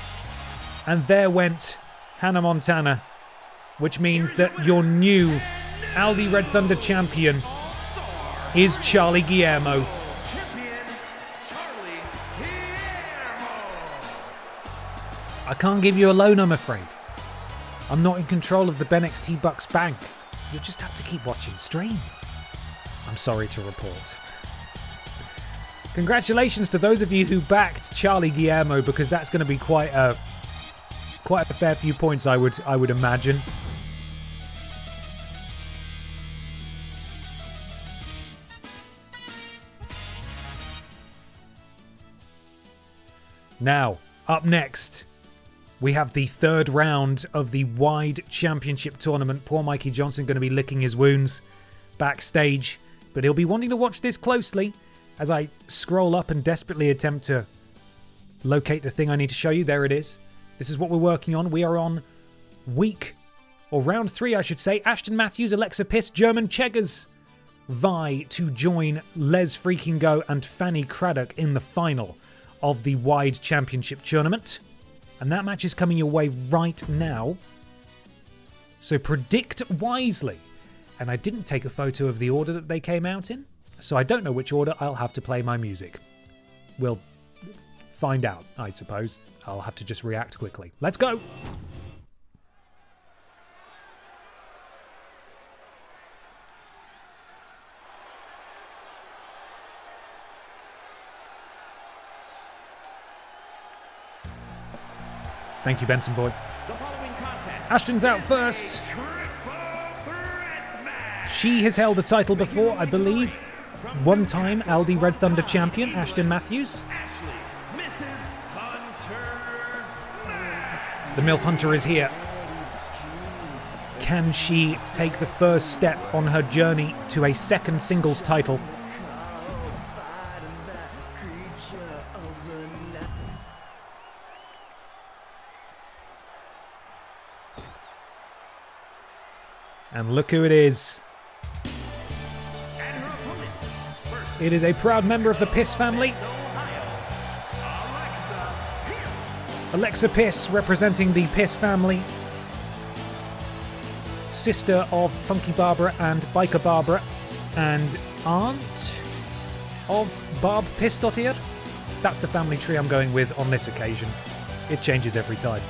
And there went Hannah Montana. Which means that your new Aldi Red Thunder champion is Charlie Guillermo. I can't give you a loan, I'm afraid. I'm not in control of the BENXT Bucks bank. You'll just have to keep watching streams. I'm sorry to report. Congratulations to those of you who backed Charlie Guillermo, because that's going to be quite a fair few points, I would imagine. Now, up next, we have the third round of the Wide Championship Tournament. Poor Mikey Johnson going to be licking his wounds backstage, but he'll be wanting to watch this closely as I scroll up and desperately attempt to locate the thing I need to show you. There it is. This is what we're working on. We are on round 3, I should say. Ashton Matthews, Alexa Piss, German Cheggers vie to join Les Freaking Go and Fanny Craddock in the final of the Wide Championship Tournament. And that match is coming your way right now. So predict wisely. And I didn't take a photo of the order that they came out in, so I don't know which order I'll have to play my music. We'll find out, I suppose. I'll have to just react quickly. Let's go! Thank you, Benson Boy. Ashton's out first. She has held a title before, I believe. One time Aldi Red Thunder champion, Ashton Matthews. The MILF Hunter is here. Can she take the first step on her journey to a second singles title? And look who it is. It is a proud member of the Piss family. Alexa Piss, representing the Piss family. Sister of Funky Barbara and Biker Barbara. And aunt of Barb Piss.ear. That's the family tree I'm going with on this occasion. It changes every time.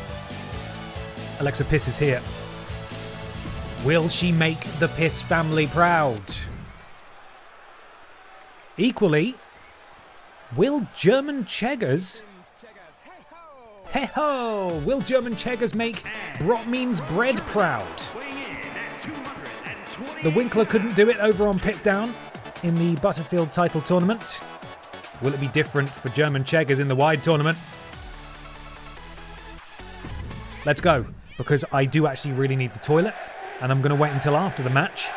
Alexa Piss is here. Will she make the Piss family proud? Equally, will German Cheggers... Hey ho! Will German Cheggers make Brot Means Bread proud? The Winkler couldn't do it over on Pit Down in the Butterfield title tournament. Will it be different for German Cheggers in the Wide tournament? Let's go, because I do actually really need the toilet, and I'm going to wait until after the match.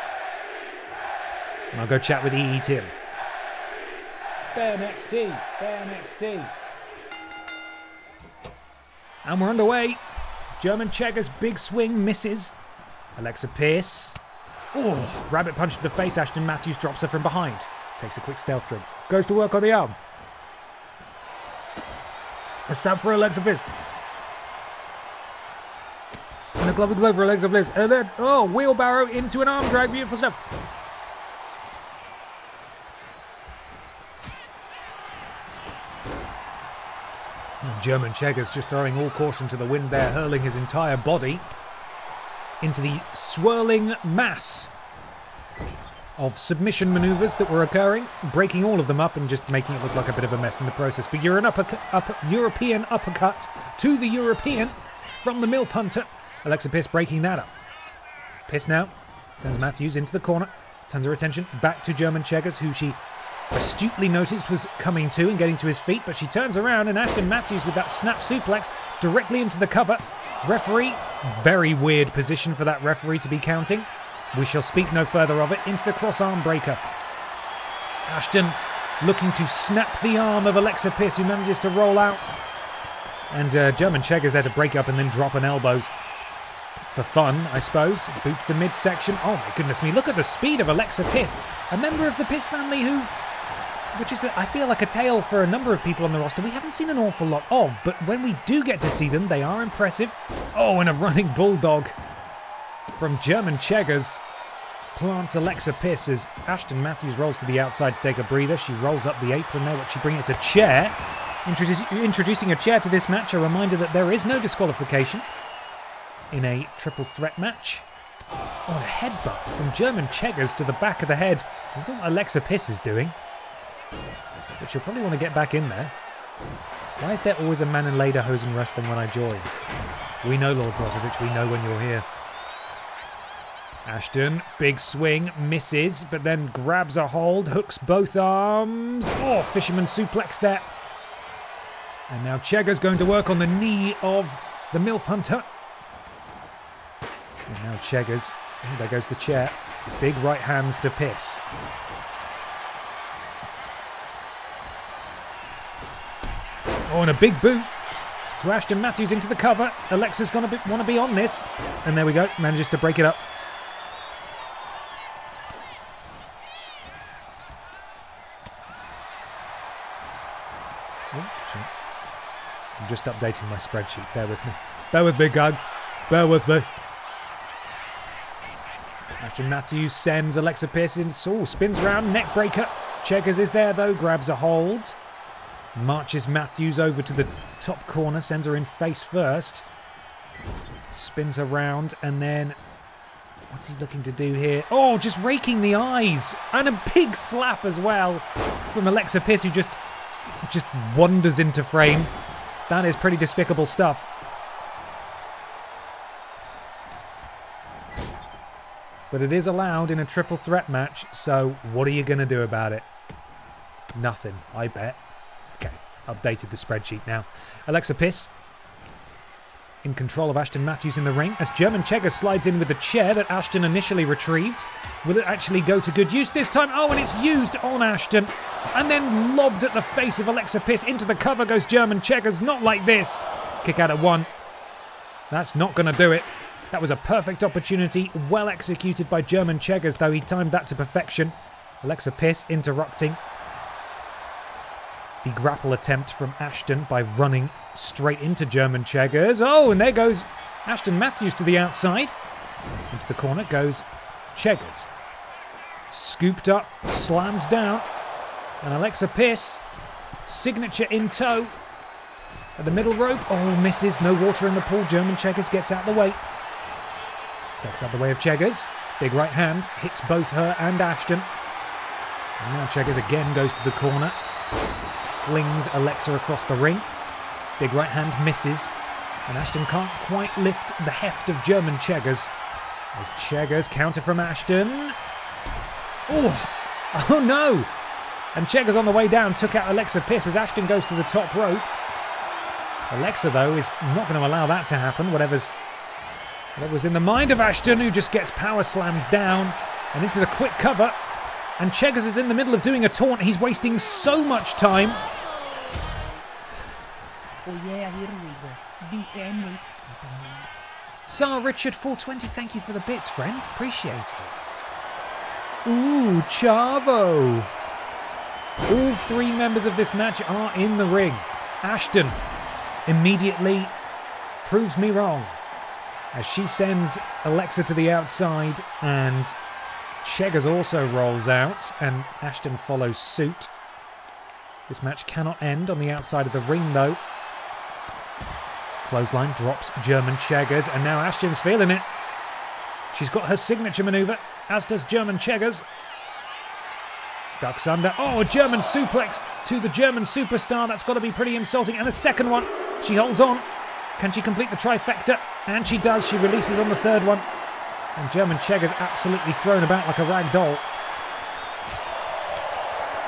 And I'll go chat with EE Tim. BENXT, BENXT. And we're underway. German Cheggers, big swing, misses. Alexa Pierce. Oh, rabbit punch to the face. Ashton Matthews drops her from behind. Takes a quick stealth trim. Goes to work on the arm. A stab for Alexa Pierce. And a glove for Alexa Pierce. And then, oh, wheelbarrow into an arm drag. Beautiful stuff. German Cheggers just throwing all caution to the wind there, hurling his entire body into the swirling mass of submission maneuvers that were occurring, breaking all of them up and just making it look like a bit of a mess in the process. But you're an European uppercut to the European from the MILF Hunter. Alexa Piss breaking that up. Piss now sends Matthews into the corner, turns her attention back to German Cheggers, who she astutely noticed was coming to and getting to his feet, but she turns around and Ashton Matthews with that snap suplex directly into the cover. Referee, very weird position for that referee to be counting. We shall speak no further of it. Into the cross arm breaker. Ashton looking to snap the arm of Alexa Piss, who manages to roll out. And German Cheggers there to break up and then drop an elbow for fun, I suppose. Boot to the midsection. Oh my goodness me, look at the speed of Alexa Piss. A member of the Piss family who, which is, I feel like, a tale for a number of people on the roster we haven't seen an awful lot of, but when we do get to see them, they are impressive. Oh, and a running bulldog from German Cheggers plants Alexa Piss as Ashton Matthews rolls to the outside to take a breather. She rolls up the apron there. What she brings is a chair. Introducing a chair to this match, a reminder that there is no disqualification in a triple threat match. Oh, and a headbutt from German Cheggers to the back of the head. I don't know what Alexa Piss is doing. But she'll probably want to get back in there. Why is there always a man in lederhosen wrestling when I join? We know, Lord Rotovich, we know when you're here. Ashton, big swing, misses, but then grabs a hold, hooks both arms. Oh, fisherman suplex there. And now Cheggers going to work on the knee of the MILF Hunter. And now Cheggers, oh, there goes the chair. Big right hands to Piss. Oh, and a big boot to Ashton Matthews into the cover. Alexa's going to want to be on this. And there we go, manages to break it up. Oh, shit. I'm just updating my spreadsheet. Bear with me. Bear with me, gang. Bear with me. Ashton Matthews sends Alexa Pierce in. Oh, spins around. Neck breaker. Cheggers is there, though. Grabs a hold. Marches Matthews over to the top corner. Sends her in face first. Spins around. And then... what's he looking to do here? Oh, just raking the eyes. And a big slap as well from Alexa Pierce, who just wanders into frame. That is pretty despicable stuff. But it is allowed in a triple threat match, so what are you going to do about it? Nothing, I bet. Okay, updated the spreadsheet now. Alexa Piss in control of Ashton Matthews in the ring as German Cheggers slides in with the chair that Ashton initially retrieved. Will it actually go to good use this time? Oh, and it's used on Ashton. And then lobbed at the face of Alexa Piss. Into the cover goes German Cheggers. Not like this. Kick out at one. That's not going to do it. That was a perfect opportunity. Well executed by German Cheggers, though. He timed that to perfection. Alexa Piss interrupting the grapple attempt from Ashton by running straight into German Cheggers. Oh, and there goes Ashton Matthews to the outside. Into the corner goes Cheggers. Scooped up, slammed down. And Alexa Piss, signature in tow. At the middle rope. Oh, misses. No water in the pool. German Cheggers gets out the way. Ducks out the way of Cheggers. Big right hand. Hits both her and Ashton. And now Cheggers again goes to the corner. Flings Alexa across the ring. Big right hand misses. And Ashton can't quite lift the heft of German Cheggers. There's Cheggers, counter from Ashton. Oh no! And Cheggers on the way down took out Alexa Piss as Ashton goes to the top rope. Alexa, though, is not going to allow that to happen. Whatever's in the mind of Ashton, who just gets power slammed down and into the quick cover. And Cheggers is in the middle of doing a taunt. He's wasting so much time. Oh yeah, here we go. BENXT. Sir Richard 420, thank you for the bits, friend. Appreciate it. Ooh, Chavo. All three members of this match are in the ring. Ashton immediately proves me wrong as she sends Alexa to the outside, and Cheggers also rolls out, and Ashton follows suit. This match cannot end on the outside of the ring, though. Clothesline drops German Cheggers, and now Ashton's feeling it. She's got her signature maneuver, as does German Cheggers. Ducks under. Oh, a German suplex to the German superstar. That's got to be pretty insulting. And a second one. She holds on. Can she complete the trifecta? And she does. She releases on the third one. And German Cheggers absolutely thrown about like a rag doll.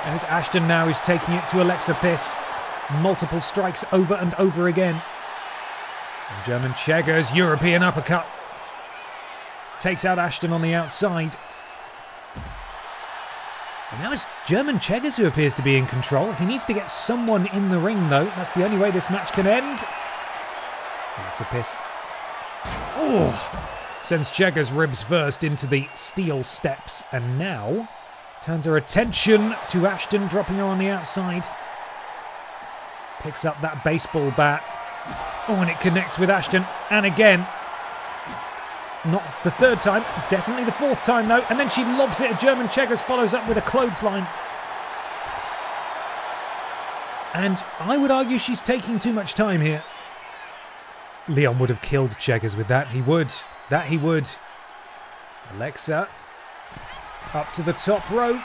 And it's Ashton now who's taking it to Alexa Piss. Multiple strikes over and over again. And German Cheggers, European uppercut. Takes out Ashton on the outside. And now it's German Cheggers who appears to be in control. He needs to get someone in the ring, though. That's the only way this match can end. Alexa Piss. Oh! Sends Cheggers ribs first into the steel steps. And now turns her attention to Ashton, dropping her on the outside. Picks up that baseball bat. Oh, and it connects with Ashton. And again. Not the third time, definitely the fourth time though. And then she lobs it. A German Cheggers follows up with a clothesline. And I would argue she's taking too much time here. Leon would have killed Cheggers with that. He would. That he would. Alexa up to the top rope.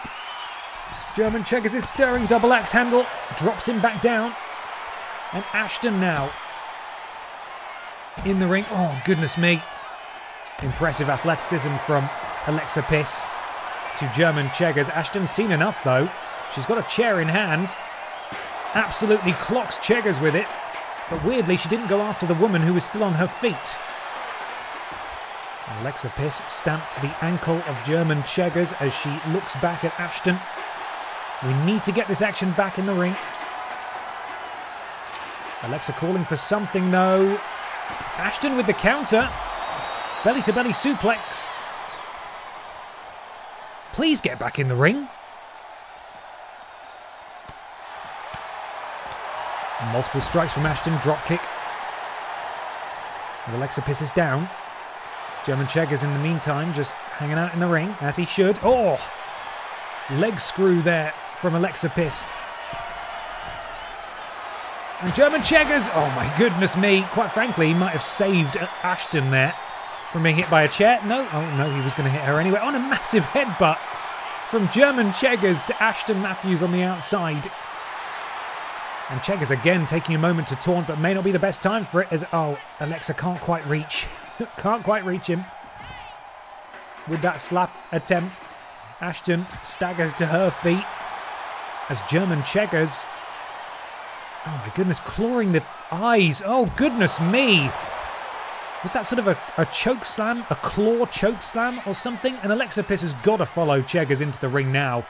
German Checkers is stirring, double axe handle, drops him back down. And Ashton now in the ring. Oh, goodness me. Impressive athleticism from Alexa Piss to German Checkers. Ashton's seen enough, though. She's got a chair in hand. Absolutely clocks Checkers with it. But weirdly, she didn't go after the woman who was still on her feet. Alexa Piss stamped to the ankle of German Checkers as she looks back at Ashton. We need to get this action back in the ring. Alexa calling for something, though. Ashton with the counter. Belly-to-belly suplex. Please get back in the ring. Multiple strikes from Ashton. Drop kick. As Alexa Piss is down. German Checkers in the meantime just hanging out in the ring, as he should. Oh! Leg screw there from Alexa Piss. And German Checkers, oh my goodness me. Quite frankly, he might have saved Ashton there from being hit by a chair. No, oh no, he was going to hit her anyway. On a massive headbutt from German Checkers to Ashton Matthews on the outside. And Checkers again taking a moment to taunt, but may not be the best time for it as, oh, Alexa can't quite reach. Can't quite reach him with that slap attempt. Ashton staggers to her feet as German Checkers, oh my goodness, clawing the eyes. Oh goodness me. Was that sort of a choke slam, a claw choke slam or something? And Alexa Piss has got to follow Checkers into the ring now.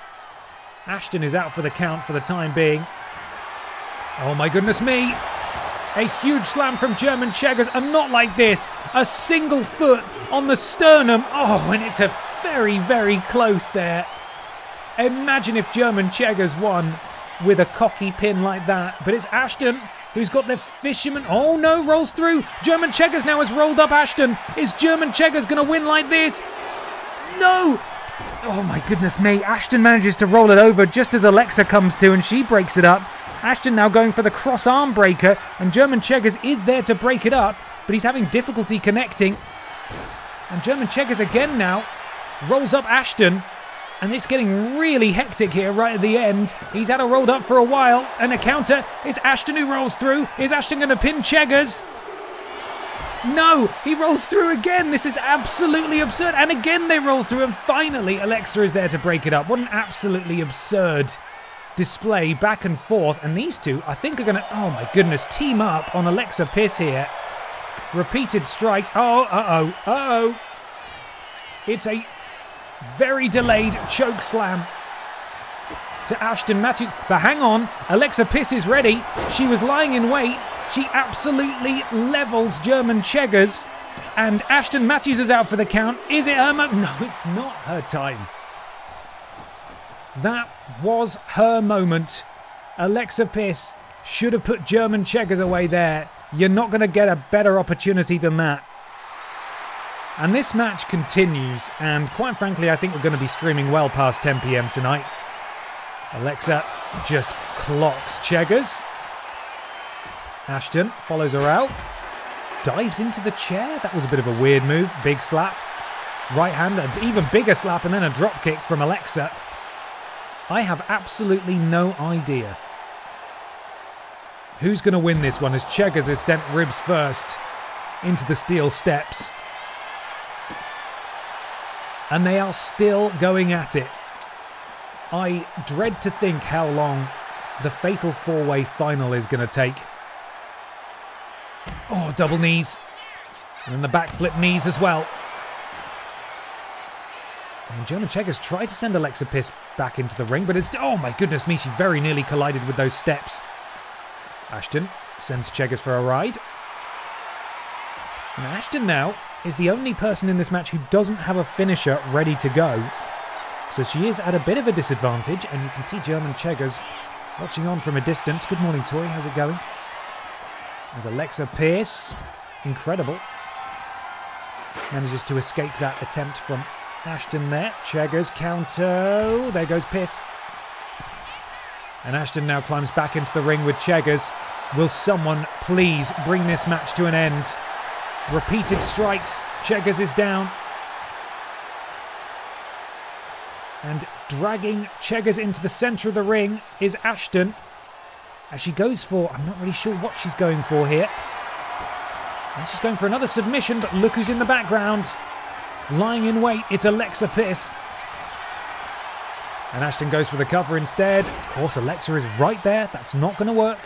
Ashton is out for the count for the time being. Oh my goodness me. A huge slam from German Checkers, and not like this. A single foot on the sternum. Oh, and it's a very, very close there. Imagine if German Checkers won with a cocky pin like that. But it's Ashton who's got the fisherman. Oh no, rolls through. German Checkers now has rolled up Ashton. Is German Checkers going to win like this? No! Oh my goodness me. Ashton manages to roll it over just as Alexa comes to, and she breaks it up. Ashton now going for the cross arm breaker, and German Checkers is there to break it up, but he's having difficulty connecting. And German Checkers again now rolls up Ashton, and it's getting really hectic here right at the end. He's had it rolled up for a while, and a counter. It's Ashton who rolls through. Is Ashton going to pin Checkers? No, he rolls through again. This is absolutely absurd. And again they roll through, and finally Alexa is there to break it up. What an absolutely absurd display, back and forth. And these two, I think, are going to, oh my goodness, team up on Alexa Piss here. Repeated strikes. Oh, uh-oh. It's a very delayed choke slam to Ashton Matthews. But hang on, Alexa Piss is ready. She was lying in wait. She absolutely levels German Checkers. And Ashton Matthews is out for the count. Is it her moment? No, it's not her time. That was her moment. Alexa Piss should have put German Checkers away there. You're not going to get a better opportunity than that. And this match continues, and quite frankly, I think we're going to be streaming well past 10 p.m. tonight. Alexa just clocks Checkers. Ashton follows her out. Dives into the chair. That was a bit of a weird move. Big slap. Right hand, an even bigger slap, and then a drop kick from Alexa. I have absolutely no idea who's going to win this one, as Checkers has sent ribs first into the steel steps. And they are still going at it. I dread to think how long the fatal four-way final is going to take. Oh, double knees. And then the backflip knees as well. And German Checkers tried to send Alexa Piss back into the ring, but it's, oh my goodness me, she very nearly collided with those steps. Ashton sends Checkers for a ride. And Ashton now is the only person in this match who doesn't have a finisher ready to go. So she is at a bit of a disadvantage, and you can see German Checkers watching on from a distance. Good morning, Tori. How's it going? As Alexa Piss, incredible, manages to escape that attempt from Ashton there. Checkers counter. There goes Piss. And Ashton now climbs back into the ring with Checkers. Will someone please bring this match to an end? Repeated strikes. Checkers is down. And dragging Cheggers into the centre of the ring is Ashton. As she goes for, I'm not really sure what she's going for here. And she's going for another submission, but look who's in the background. Lying in wait, it's Alexa Bliss. And Ashton goes for the cover instead. Of course, Alexa is right there. That's not going to work.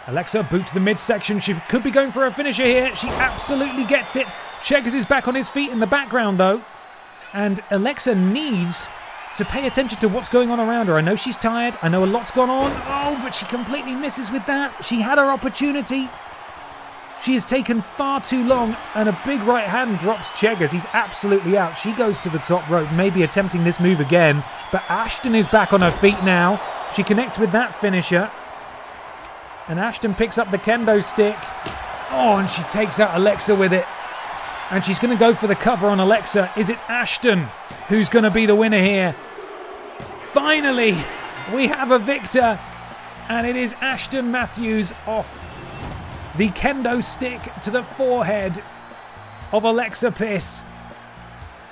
Alexa, boot to the midsection. She could be going for a finisher here. She absolutely gets it. Cheggers is back on his feet in the background, though. And Alexa needs to pay attention to what's going on around her. I know she's tired. I know a lot's gone on. Oh, but she completely misses with that. She had her opportunity. She has taken far too long, and a big right hand drops Cheggers. He's absolutely out. She goes to the top rope, maybe attempting this move again. But Ashton is back on her feet now. She connects with that finisher. And Ashton picks up the kendo stick. Oh, and she takes out Alexa with it. And she's going to go for the cover on Alexa. Is it Ashton who's going to be the winner here? Finally, we have a victor. And it is Ashton Matthews off the kendo stick to the forehead of Alexa Bliss.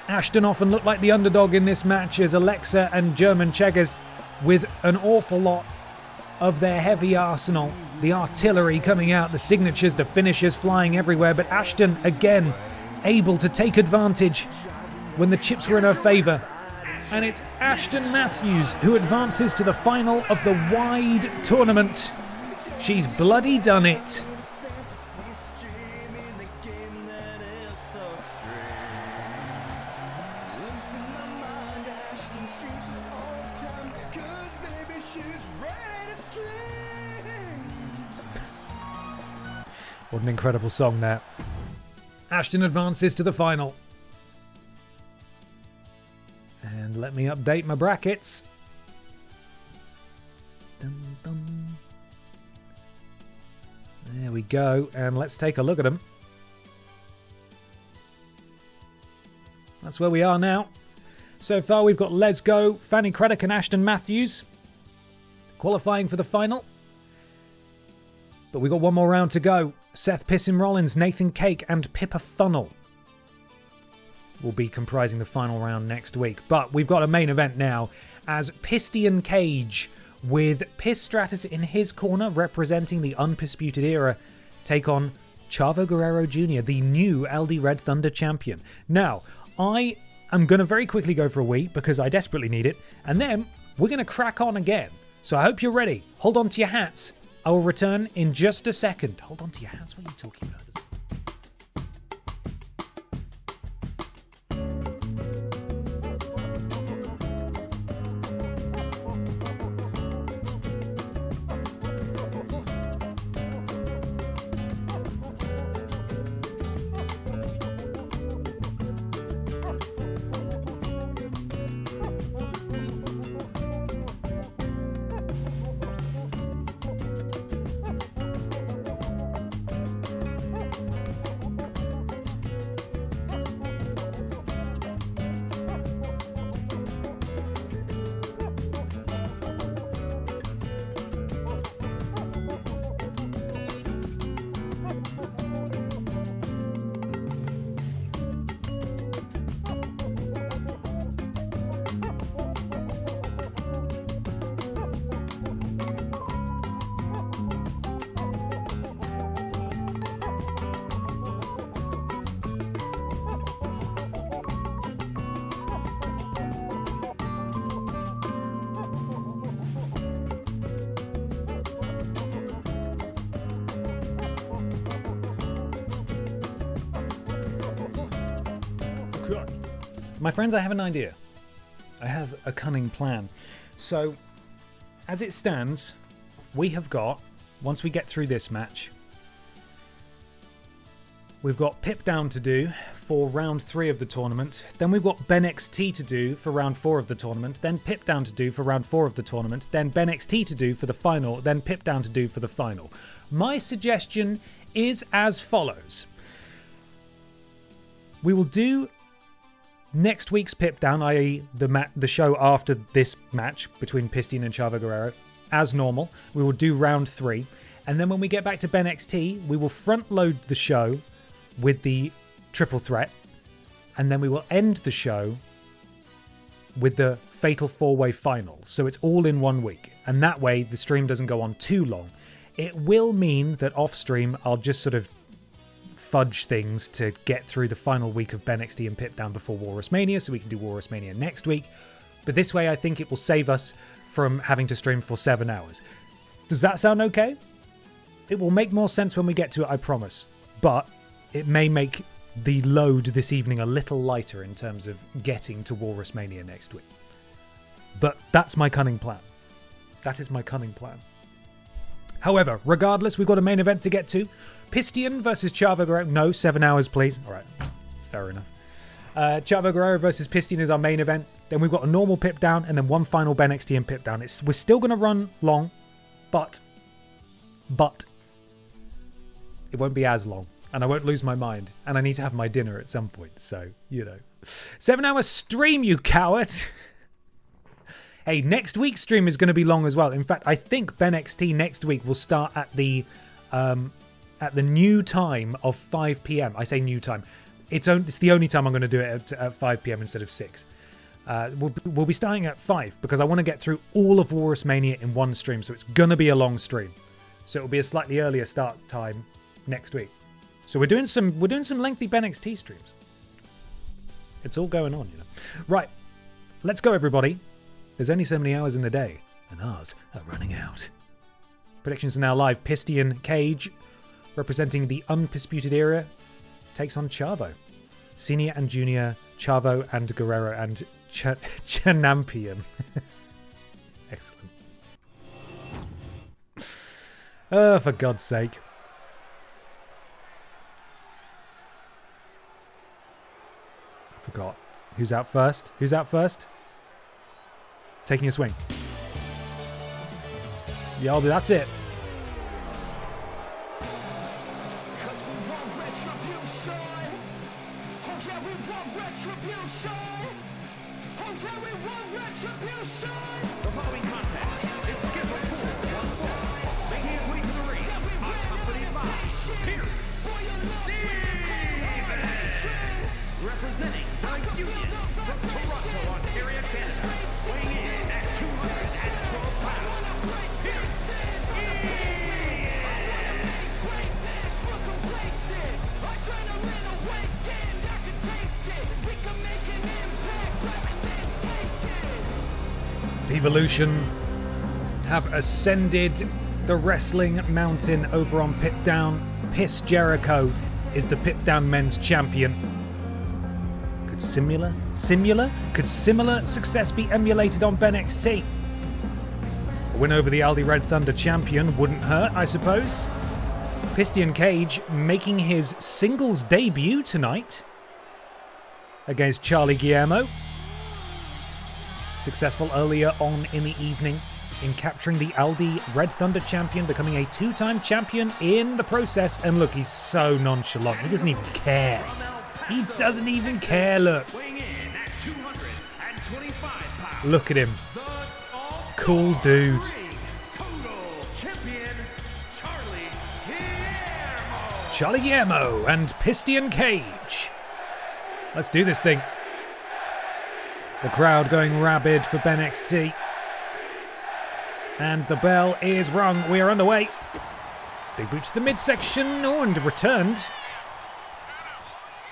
Ashton often looked like the underdog in this match as Alexa and German Cheggers with an awful lot of their heavy arsenal. The artillery coming out, the signatures, the finishers flying everywhere. But Ashton, again, able to take advantage when the chips were in her favour. And it's Ashton Matthews who advances to the final of the wide tournament. She's bloody done it. What an incredible song there. Ashton advances to the final. And let me update my brackets. Dun, dun. There we go. And let's take a look at them. That's where we are now. So far we've got Let's Go, Fanny Craddock and Ashton Matthews qualifying for the final. But we've got one more round to go. Seth Pissin Rollins, Nathan Cake and Pippa Funnel will be comprising the final round next week. But we've got a main event now as Pistian Cage with Piss Stratus in his corner representing the Undisputed Era take on Chavo Guerrero Jr., the new LD Red Thunder champion. Now, I am going to very quickly go for a wee because I desperately need it. And then we're going to crack on again. So I hope you're ready. Hold on to your hats. I will return in just a second. Hold on to your hats. What are you talking about? My friends, I have an idea. I have a cunning plan. So, as it stands, we have got, once we get through this match, we've got Pip Down to do for round 3 of the tournament. Then we've got BENXT to do for round 4 of the tournament. Then Pip Down to do for round 4 of the tournament. Then BENXT to do for the final. Then Pip Down to do for the final. My suggestion is as follows. We will do next week's Pip Down, i.e. the show after this match between Pistian and Chavo Guerrero, as normal. We will do round 3. And then when we get back to BENXT, we will front load the show with the triple threat. And then we will end the show with the Fatal 4-Way final. So it's all in 1 week. And that way, the stream doesn't go on too long. It will mean that off stream, I'll just sort of fudge things to get through the final week of BENXT and Pip Down before WalrusMania, so we can do WalrusMania next week. But this way, I think it will save us from having to stream for 7 hours. Does that sound okay? It will make more sense when we get to it, I promise. But it may make the load this evening a little lighter in terms of getting to WalrusMania next week. But that's my cunning plan. That is my cunning plan. However, regardless, we've got a main event to get to. Pistion versus Chavo Guerrero. No, 7 hours, please. All right, fair enough. Chavo Guerrero versus Pistion is our main event. Then we've got a normal Pip Down and then one final BENXT and Pip Down. We're still going to run long, but it won't be as long. And I won't lose my mind. And I need to have my dinner at some point. So, 7-hour stream, you coward. Hey, next week's stream is going to be long as well. In fact, I think BENXT next week will start at the new time of 5 p.m. I say new time. It's the only time I'm going to do it at 5 p.m. instead of 6. We'll be starting at 5 because I want to get through all of WalrusMania in one stream. So it's going to be a long stream. So it'll be a slightly earlier start time next week. So we're doing some lengthy BENXT streams. It's all going on, Right, let's go, everybody. There's only so many hours in the day, and ours are running out. Predictions are now live. Pistion Cage, representing the undisputed era, takes on Chavo. Senior and Junior, Chavo and Guerrero and Chanampion. Excellent. Oh, for God's sake. I forgot. Who's out first? Who's out first? Taking a swing. Yo, that's it. The following contest is scheduled for one fall. Making his way to the ring, accompanied by Pierce Stevens, representing the Union from Toronto, Ontario, Canada, weighing in at 212 pounds. Pierce Stevens. Evolution have ascended the wrestling mountain over on Pip Down. Piss Jericho is the Pip Down men's champion. Could similar success be emulated on BENXT? A win over the Aldi Red Thunder champion wouldn't hurt, I suppose. Pistion Cage making his singles debut tonight against Charlie Guillermo. Successful earlier on in the evening in capturing the Aldi Red Thunder champion, becoming a 2-time champion in the process. And look, he's so nonchalant. He doesn't even care. He doesn't even care, look. Look at him. Cool dude. Charlie Guillermo and Pistion Cage. Let's do this thing. The crowd going rabid for BENXT. And the bell is rung. We are underway. Big boot to the midsection. Oh, and returned.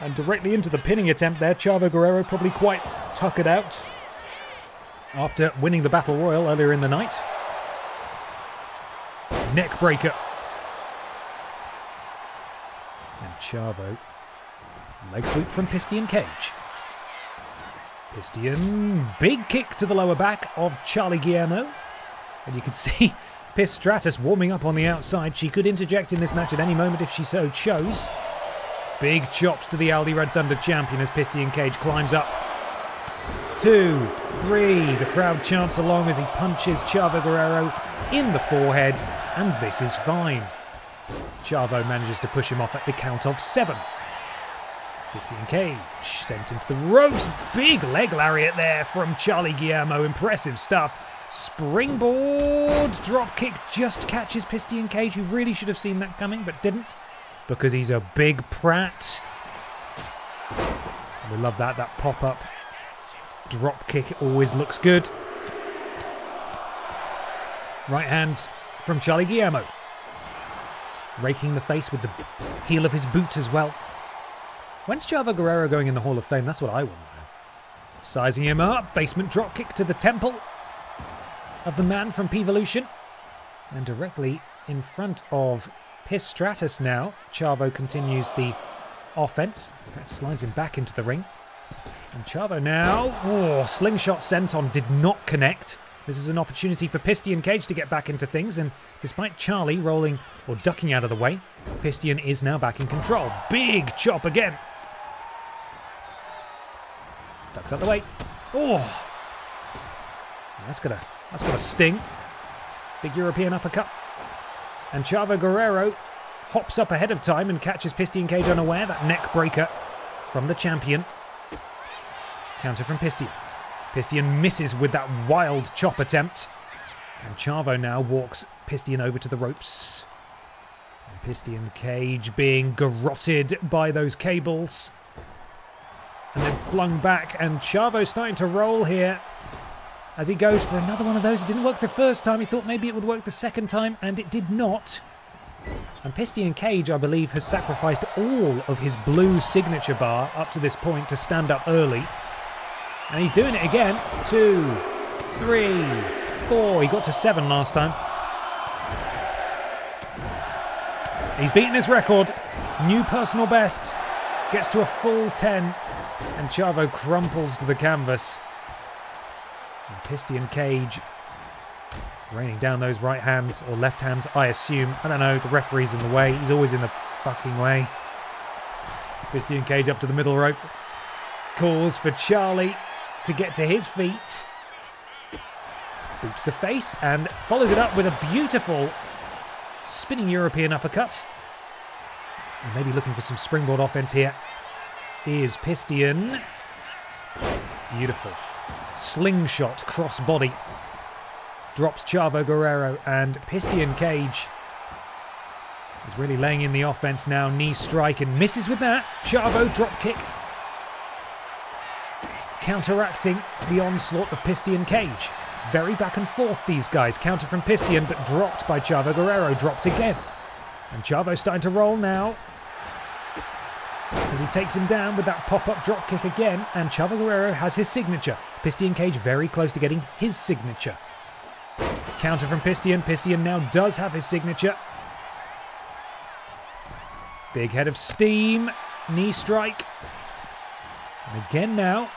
And directly into the pinning attempt there. Chavo Guerrero probably quite tuckered out after winning the Battle Royal earlier in the night. Neck breaker. And Chavo. Leg sweep from Pistion Cage. Pistion, big kick to the lower back of Charlie Guillermo. And you can see Piss Stratus warming up on the outside. She could interject in this match at any moment if she so chose. Big chops to the Aldi Red Thunder champion as Pistion Cage climbs up. 2, 3. The crowd chants along as he punches Chavo Guerrero in the forehead. And this is fine. Chavo manages to push him off at the count of 7. Pistion Cage sent into the ropes. Big leg lariat there from Charlie Guillermo. Impressive stuff. Springboard drop kick just catches Pistion Cage, who really should have seen that coming but didn't because he's a big prat. We love that pop up Drop kick always looks good. Right hands from Charlie Guillermo. Raking the face with the heel of his boot as well. When's Chavo Guerrero going in the Hall of Fame? That's what I want to know. Sizing him up. Basement drop kick to the temple of the man from P-Volution. And directly in front of Piss Stratus now. Chavo continues the offense. In fact, slides him back into the ring. And Chavo now. Slingshot senton did not connect. This is an opportunity for Piston Cage to get back into things. And despite Charlie rolling or ducking out of the way, Piston is now back in control. Big chop again. Ducks out the way. That's gonna sting. Big European uppercut. And Chavo Guerrero hops up ahead of time and catches Piston Cage unaware. That neck breaker from the champion. Counter from Piston. Piston misses with that wild chop attempt. And Chavo now walks Piston over to the ropes. And Piston Cage being garroted by those cables. And then flung back. And Chavo starting to roll here as he goes for another one of those. It didn't work the first time. He thought maybe it would work the second time, and it did not. And Piston Cage, I believe, has sacrificed all of his blue signature bar up to this point to stand up early. And he's doing it again. 2, 3, 4. He got to 7 last time. He's beaten his record. New personal best. Gets to a full 10. And Chavo crumples to the canvas. And Piston Cage raining down those right hands, or left hands, I assume. I don't know, the referee's in the way. He's always in the fucking way. Piston Cage up to the middle rope. Calls for Charlie to get to his feet. Boot to the face and follows it up with a beautiful spinning European uppercut. And maybe looking for some springboard offense here is Piston. Beautiful. Slingshot crossbody. Drops Chavo Guerrero, and Piston Cage is really laying in the offense now. Knee strike and misses with that. Chavo drop kick. Counteracting the onslaught of Piston Cage. Very back and forth, these guys. Counter from Piston, but dropped by Chavo Guerrero. Dropped again. And Chavo's starting to roll now as he takes him down with that pop-up drop kick again. And Chavo Guerrero has his signature. Piston Cage very close to getting his signature. Counter from Piston. Piston now does have his signature. Big head of steam. Knee strike. And again now.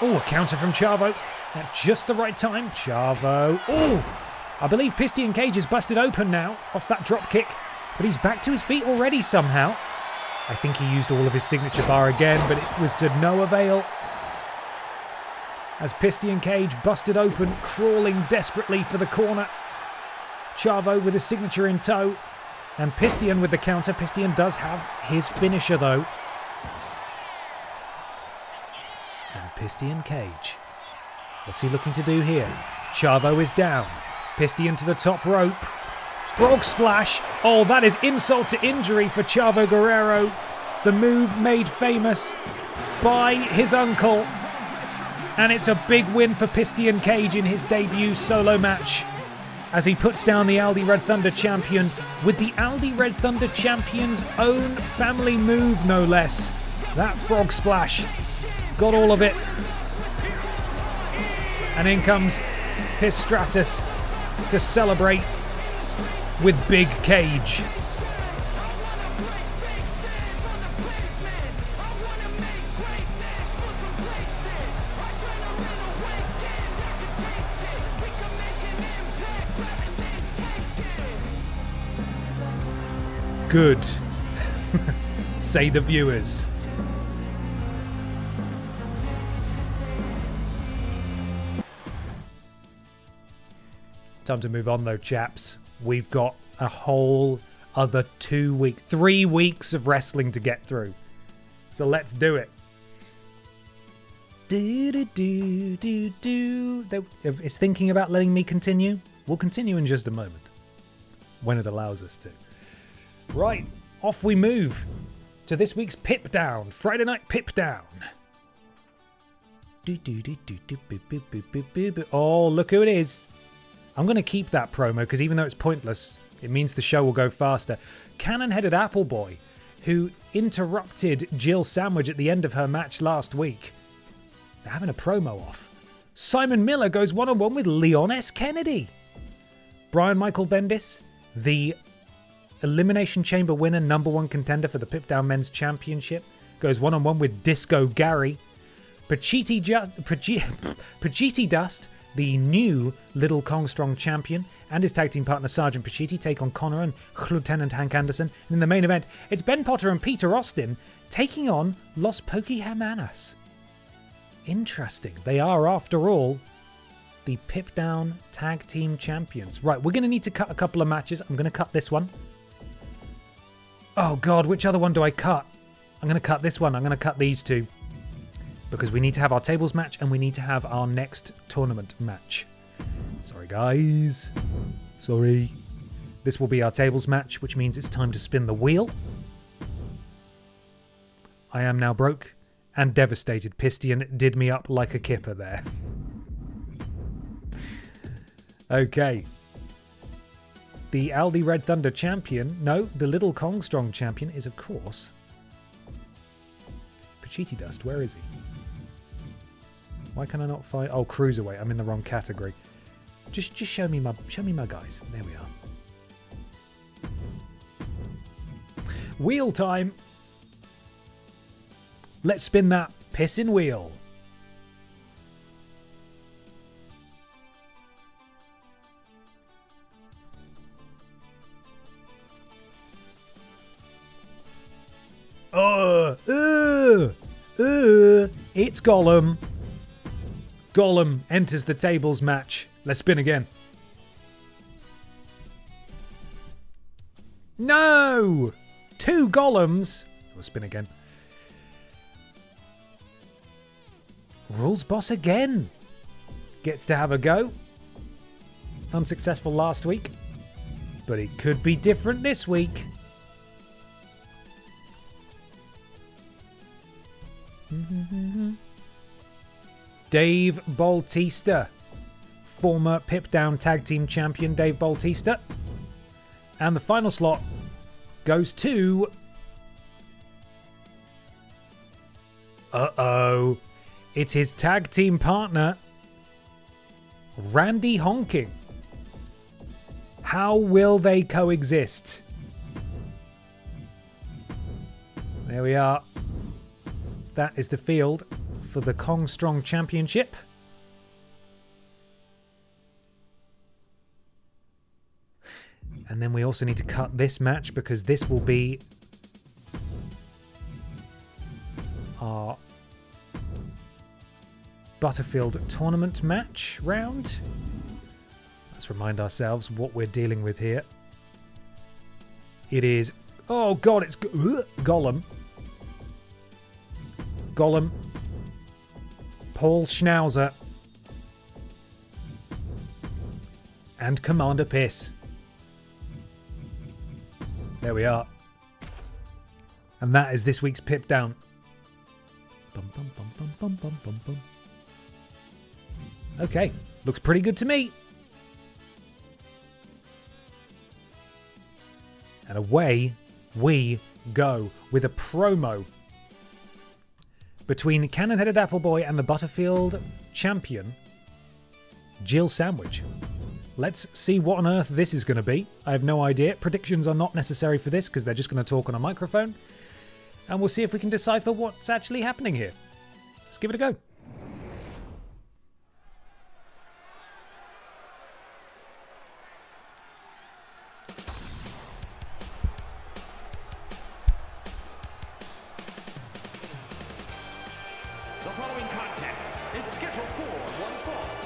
A counter from Chavo. At just the right time. Chavo. I believe Piston Cage is busted open now off that drop kick. But he's back to his feet already somehow. I think he used all of his signature bar again, but it was to no avail. As Piston Cage busted open, crawling desperately for the corner. Chavo with his signature in tow. And Piston with the counter. Piston does have his finisher though. And Piston Cage. What's he looking to do here? Chavo is down. Piston to the top rope. Frog splash. That is insult to injury for Chavo Guerrero. The move made famous by his uncle. And it's a big win for Piston Cage in his debut solo match, as he puts down the Aldi Red Thunder champion with the Aldi Red Thunder champion's own family move, no less. That frog splash. Got all of it. And in comes Piss Stratus to celebrate with Big Cage. Good, say the viewers. Time to move on though, chaps. We've got a whole other 3 weeks of wrestling to get through. So let's do it. Is thinking about letting me continue? We'll continue in just a moment, when it allows us to. Right, off we move to this week's Pip Down, Friday Night Pip Down. Oh, look who it is. I'm going to keep that promo because even though it's pointless, it means the show will go faster. Cannon-headed Appleboy, who interrupted Jill Sandwich at the end of her match last week. They're having a promo off. Simon Miller goes one-on-one with Leon S. Kennedy. Brian Michael Bendis, the Elimination Chamber winner, #1 contender for the Pip Down Men's Championship, goes one-on-one with Disco Gary. Pachiti Dust, the new Little Kong Strong champion, and his tag team partner Sergeant Pachiti take on Connor and Lieutenant Hank Anderson. And in the main event, it's Ben Potter and Peter Austin taking on Los Poki Hermanas. Interesting. They are, after all, the Pip Down Tag Team Champions. Right, we're going to need to cut a couple of matches. I'm going to cut this one. Oh, God, which other one do I cut? I'm going to cut this one. I'm going to cut these two. Because we need to have our tables match and we need to have our next tournament match. Sorry, guys. Sorry. This will be our tables match, which means it's time to spin the wheel. I am now broke and devastated. Pistion did me up like a kipper there. Okay. The Aldi Red Thunder champion, no, the Little Kong Strong champion is, of course, Pachiti Dust. Where is he? Why can I not find... Oh, Cruiserweight. I'm in the wrong category. Just show me my guys. There we are. Wheel time. Let's spin that pissin' wheel. It's Gollum. Gollum enters the tables match. Let's spin again. No! 2 Gollums. We'll spin again. Rules boss again. Gets to have a go. Unsuccessful last week. But it could be different this week. Dave Bautista, former Pip Down Tag Team Champion Dave Bautista. And the final slot goes to... Uh-oh. It's his tag team partner, Randy Honking. How will they coexist? There we are. That is the field for the Kong Strong Championship. And then we also need to cut this match because this will be our Butterfield tournament match round. Let's remind ourselves what we're dealing with here. It is... Oh, God, it's Gollum. Gollum. Paul Schnauzer. And Commander Piss. There we are. And that is this week's Pip Down. Bum, bum, bum, bum, bum, bum, bum, bum. Okay, looks pretty good to me. And away we go with a promo between Cannon-Headed Appleboy and the Butterfield champion, Jill Sandwich. Let's see what on earth this is going to be. I have no idea. Predictions are not necessary for this because they're just going to talk on a microphone. And we'll see if we can decipher what's actually happening here. Let's give it a go.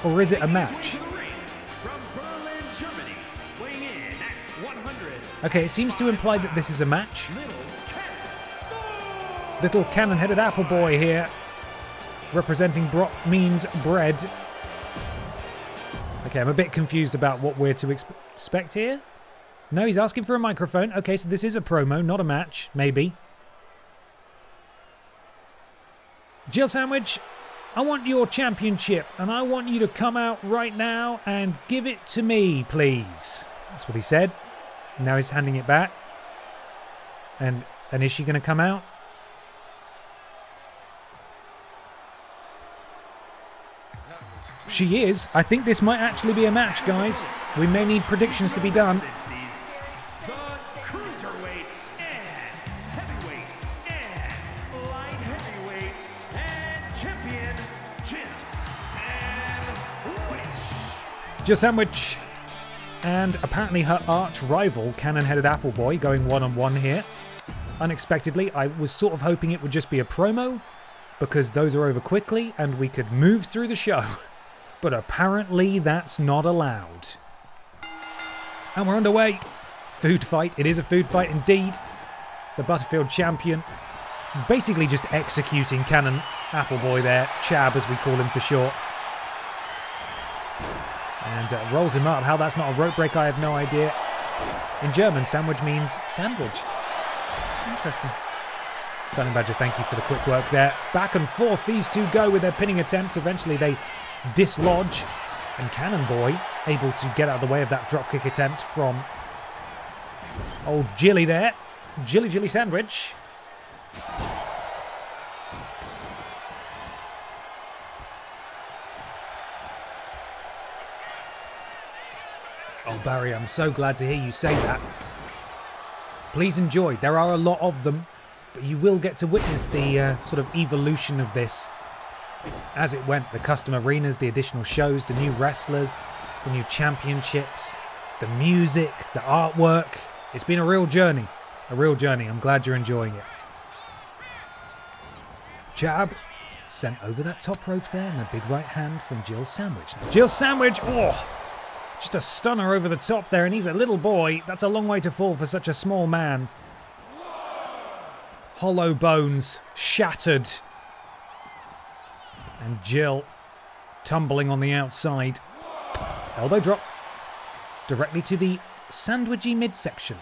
Or is it a match? Okay, it seems to imply that this is a match. Little Cannon-Headed Appleboy here, representing Brock Means Bread. Okay, I'm a bit confused about what we're to expect here. No, he's asking for a microphone. Okay, so this is a promo, not a match, maybe. Jill Sandwich I want your championship, and I want you to come out right now and give it to me, please. That's what he said. Now he's handing it back. And is she going to come out? She is. I think this might actually be a match, guys. We may need predictions to be done. The cruiserweights and heavyweights and light heavyweights and champion Jill Sandwich. Jill Sandwich. And apparently her arch rival, Cannon-Headed Appleboy, going one-on-one here. Unexpectedly, I was sort of hoping it would just be a promo, because those are over quickly and we could move through the show. But apparently that's not allowed. And we're underway. Food fight. It is a food fight indeed. The Butterfield champion basically just executing Cannon Appleboy there. Chab, as we call him for short. And rolls him up. How that's not a rope break, I have no idea. In German, sandwich means sandwich. Interesting. Shining Badger, thank you for the quick work there. Back and forth, these two go with their pinning attempts. Eventually they dislodge, and Cannon Boy able to get out of the way of that dropkick attempt from old Jilly there. Jilly Sandwich. Oh, Barry, I'm so glad to hear you say that. Please enjoy. There are a lot of them, but you will get to witness the sort of evolution of this as it went. The custom arenas, the additional shows, the new wrestlers, the new championships, the music, the artwork. It's been a real journey. A real journey. I'm glad you're enjoying it. Jab sent over that top rope there, and a big right hand from Jill Sandwich. Now, Jill Sandwich, oh, just a stunner over the top there, and he's a little boy. That's a long way to fall for such a small man. Hollow bones, shattered. And Jill tumbling on the outside. Elbow drop. Directly to the sandwichy midsection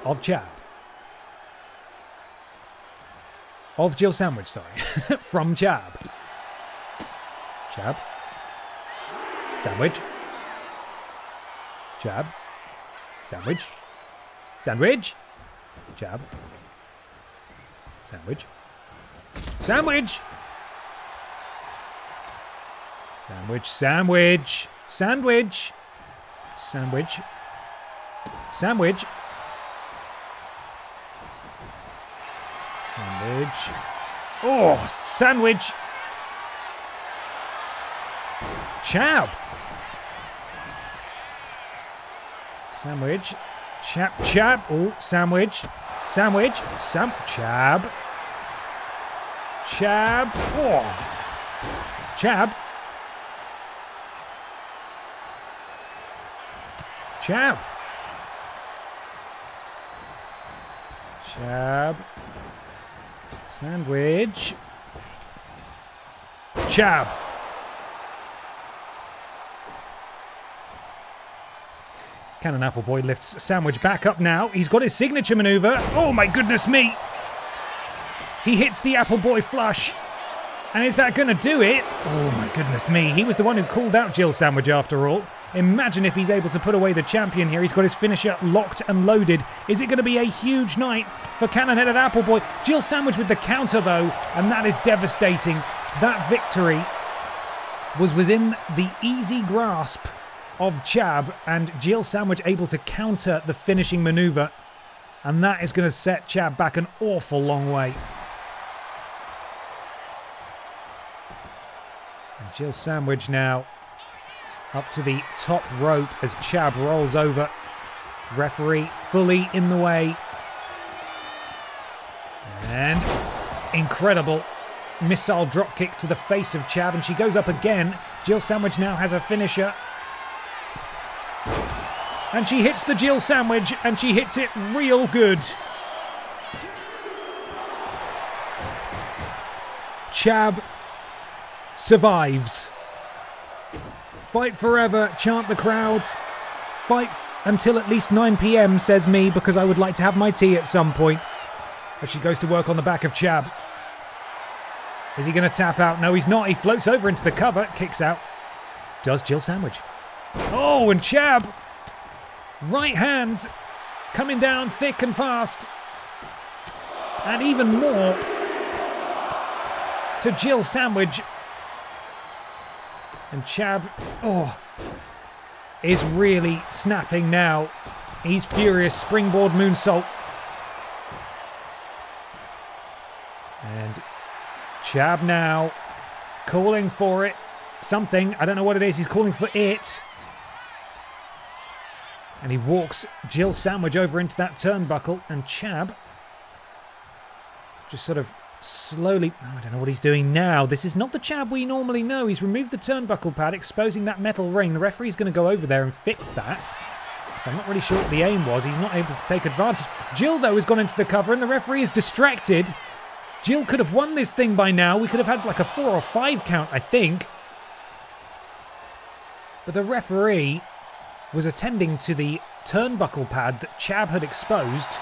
of Chab. Of Jill Sandwich, sorry. From Chab. Chab. Sandwich. Chab. Sandwich. Sandwich. Chab. Sandwich. Sandwich. Sandwich, sandwich, sandwich, sandwich, sandwich, sandwich, oh, sandwich, Chab, sandwich, chab, oh, sandwich, sandwich, chab, chab, oh, chab. Chab. Chab. Sandwich. Chab. Cannon Appleboy lifts Sandwich back up now. He's got his signature maneuver. Oh my goodness me. He hits the Appleboy flush. And is that going to do it? Oh my goodness me. He was the one who called out Jill Sandwich after all. Imagine if he's able to put away the champion here. He's got his finisher locked and loaded. Is it going to be a huge night for Cannon-Headed Appleboy? Jill Sandwich with the counter though, and that is devastating. That victory was within the easy grasp of Chab, and Jill Sandwich able to counter the finishing maneuver. And that is going to set Chab back an awful long way. And Jill Sandwich now up to the top rope as Chab rolls over. Referee fully in the way. And incredible missile dropkick to the face of Chab, and she goes up again. Jill Sandwich now has a finisher. And she hits the Jill Sandwich, and she hits it real good. Chab survives. Fight forever, chant the crowd. Fight until at least 9 p.m, says me, because I would like to have my tea at some point. As she goes to work on the back of Chab. Is he going to tap out? No, he's not. He floats over into the cover, kicks out. Does Jill Sandwich. Oh, and Chab. Right hand coming down thick and fast. And even more to Jill Sandwich. And Chab, is really snapping now. He's furious. Springboard moonsault. And Chab now calling for it. Something. I don't know what it is. He's calling for it. And he walks Jill Sandwich over into that turnbuckle. And Chab just sort of slowly... I don't know what he's doing now. This is not the Chab we normally know. He's removed the turnbuckle pad, exposing that metal ring. The referee's going to go over there and fix that. So I'm not really sure what the aim was. He's not able to take advantage. Jill, though, has gone into the cover and the referee is distracted. Jill could have won this thing by now. We could have had like a 4 or 5 count, I think. But the referee was attending to the turnbuckle pad that Chab had exposed.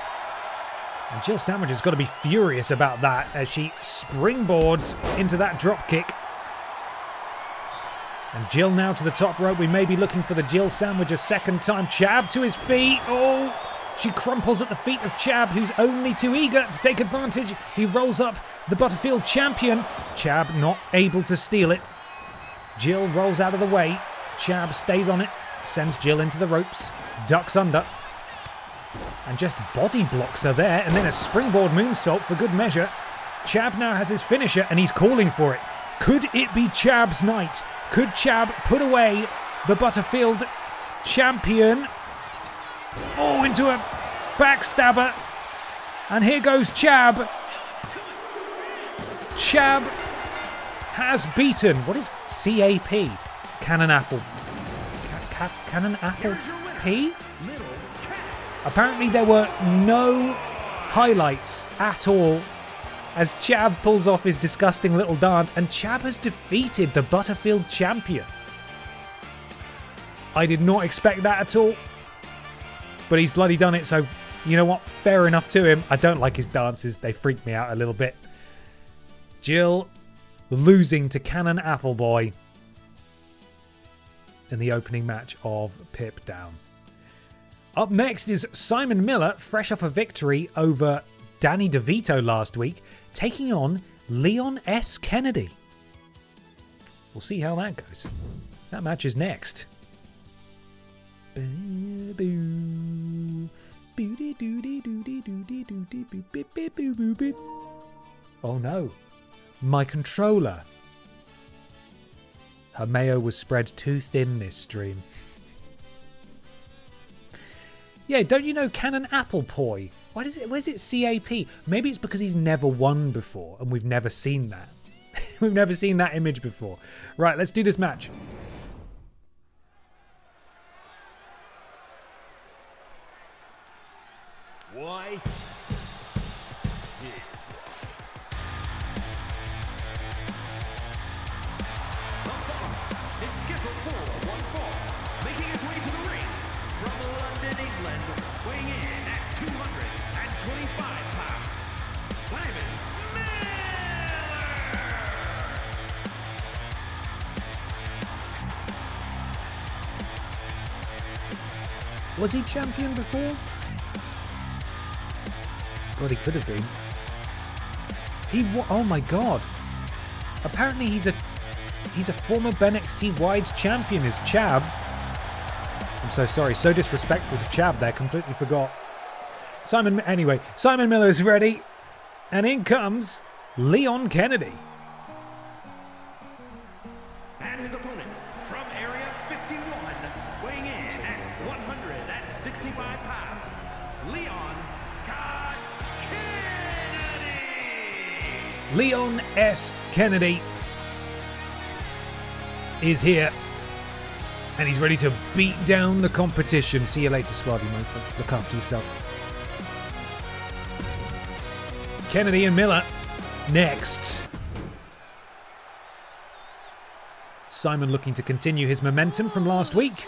And Jill Sandwich has got to be furious about that as she springboards into that drop kick. And Jill now to the top rope. We may be looking for the Jill Sandwich a second time. Chab to his feet. Oh, she crumples at the feet of Chab, who's only too eager to take advantage. He rolls up the Butterfield champion. Chab not able to steal it. Jill rolls out of the way. Chab stays on it. Sends Jill into the ropes. Ducks under. And just body blocks her there. And then a springboard moonsault for good measure. Chab now has his finisher and he's calling for it. Could it be Chab's night? Could Chab put away the Butterfield champion? Oh, into a backstabber. And here goes Chab. Chab has beaten. What is CAP? Cannon Apple. Cannon Apple P? Apparently there were no highlights at all as Chab pulls off his disgusting little dance, and Chab has defeated the Butterfield champion. I did not expect that at all, but he's bloody done it, so you know what? Fair enough to him. I don't like his dances. They freak me out a little bit. Jill losing to Cannon Appleboy in the opening match of Pip Down. Up next is Simon Miller, fresh off a victory over Danny DeVito last week, taking on Leon S. Kennedy. We'll see how that goes. That match is next. Oh no, my controller. Her mayo was spread too thin this stream. Yeah, don't you know Cannon Applepoi? Why is it CAP? Maybe it's because he's never won before and we've never seen that. We've never seen that image before. Right, let's do this match. Why? It's scheduled for one fall, making his way to the ring from London, England, weighing in at 225 pounds, Simon Miller! Was he champion before? God, he could have been. Oh my god. Apparently he's a former BENXT wide champion, is Chab. I'm so sorry, so disrespectful to Chab there, completely forgot. Anyway, Simon Miller's ready. And in comes Leon Kennedy. And his opponent from Area 51, weighing in at 165 pounds, Leon Scott Kennedy! Leon S. Kennedy is here. And he's ready to beat down the competition. See you later, Swabi, mate. Look after yourself. Kennedy and Miller next. Simon looking to continue his momentum from last week.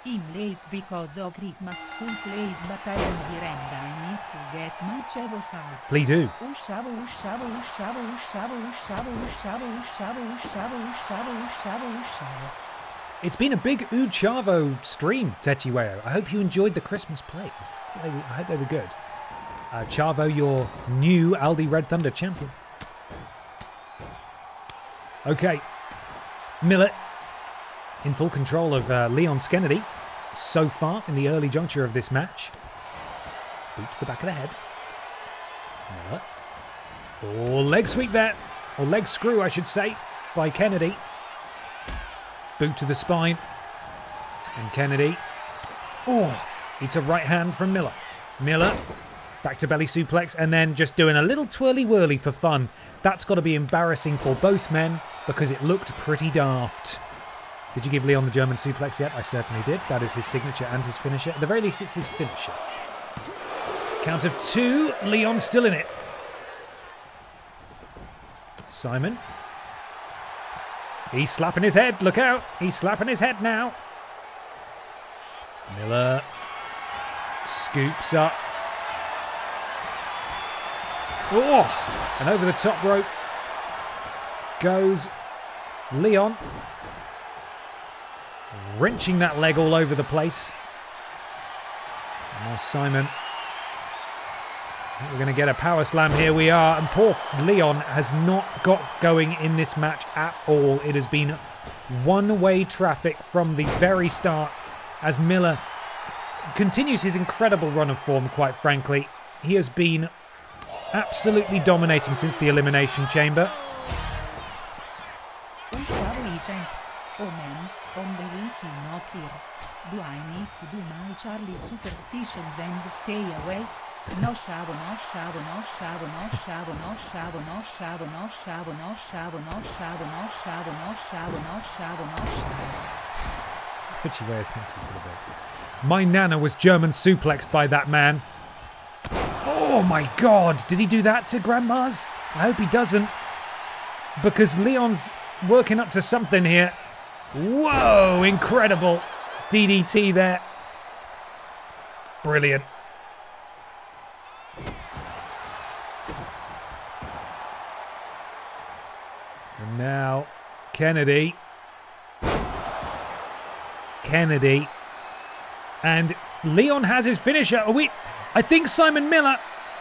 I'm late because of Christmas full plays but I'm here and I need to get much evos out. Please do. Ushavo, ushavo, ushavo, ushavo, ushavo, ushavo, ushavo, ushavo, ushavo, ushavo, ushavo. It's been a big Uchavo stream, Techiweo. I hope you enjoyed the Christmas plays. I hope they were good. Chavo, your new Aldi Red Thunder champion. Okay. Miller in full control of Leon Kennedy so far in the early juncture of this match. Boot to the back of the head. Miller. Oh, leg sweep there. Or leg screw, I should say, by Kennedy. Boot to the spine. And Kennedy. Oh, it's a right hand from Miller. Miller. Back to belly suplex. And then just doing a little twirly-whirly for fun. That's got to be embarrassing for both men because it looked pretty daft. Did you give Leon the German suplex yet? I certainly did. That is his signature and his finisher. At the very least, it's his finisher. Count of 2. Leon still in it. Simon. He's slapping his head. Look out. He's slapping his head now. Miller scoops up. Oh! And over the top rope goes Leon. Wrenching that leg all over the place. And now Simon. I think we're going to get a power slam. Here we are. And poor Leon has not got going in this match at all. It has been one-way traffic from the very start as Miller continues his incredible run of form, quite frankly. He has been absolutely dominating since the Elimination Chamber. Oh man, on the wiki not here. Do I need to do my Charlie superstitions and stay away? No shavo, no shavo, no shavo, no shavo, no shavo, no shavo, no shavo, no shavo, no shavo, no shavo, no shavo, no shavo, no shavo. Thank you for the bet. My Nana was German suplexed by that man. Oh my god, did he do that to Grandma's? I hope he doesn't. Because Leon's working up to something here. Whoa, incredible DDT there. Brilliant. And now Kennedy. And Leon has his finisher. I think Simon Miller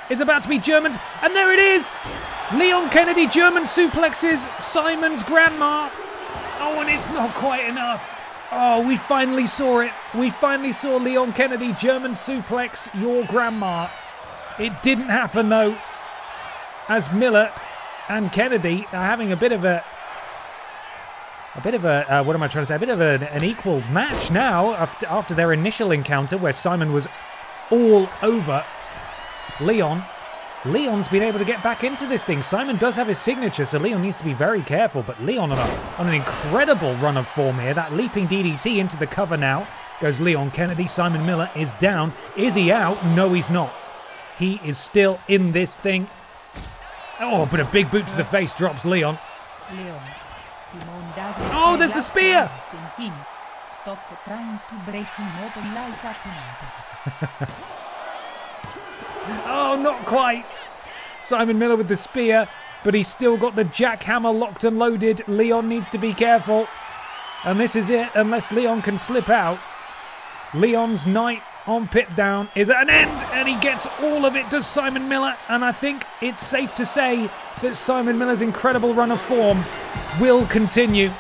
is about to be German. And there it is. Leon Kennedy German suplexes Simon's grandma. Oh, and it's not quite enough. Oh, we finally saw it. We finally saw Leon Kennedy German suplex your grandma. It didn't happen though, as Miller and Kennedy are having a bit of an equal match now after their initial encounter where Simon was all over Leon. Leon's been able to get back into this thing. Simon does have his signature, so Leon needs to be very careful. But Leon on an incredible run of form here. That leaping DDT into the cover now. Goes Leon Kennedy. Simon Miller is down. Is he out? No, he's not. He is still in this thing. Oh, but a big boot to the face drops Leon. Oh, there's the spear! Stop trying to break him open like a peanut. Oh, not quite. Simon Miller with the spear, but he's still got the jackhammer locked and loaded. Leon needs to be careful. And this is it, unless Leon can slip out. Leon's night on Pit Down is at an end, and he gets all of it to Simon Miller. And I think it's safe to say that Simon Miller's incredible run of form will continue.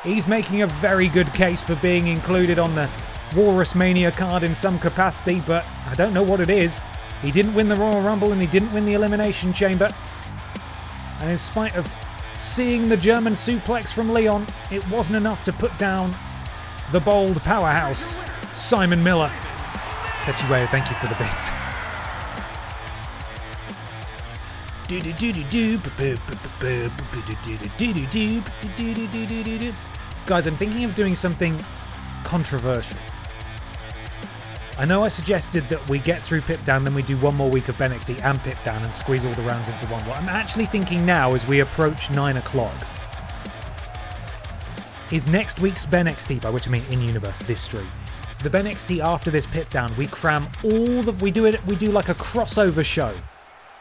He's making a very good case for being included on the WalrusMania card in some capacity, but I don't know what it is. He didn't win the Royal Rumble and he didn't win the Elimination Chamber. And in spite of seeing the German suplex from Leon, it wasn't enough to put down the bold powerhouse, Simon Miller. Techiweo, thank you for the bits. Guys, I'm thinking of doing something controversial. I know I suggested that we get through Pit Down, then we do one more week of BENXT and Pit Down and squeeze all the rounds into one. What I'm actually thinking now as we approach 9 o'clock is next week's BENXT, by which I mean in-universe, this stream. the BENXT after this pit down, we cram all the... We do like a crossover show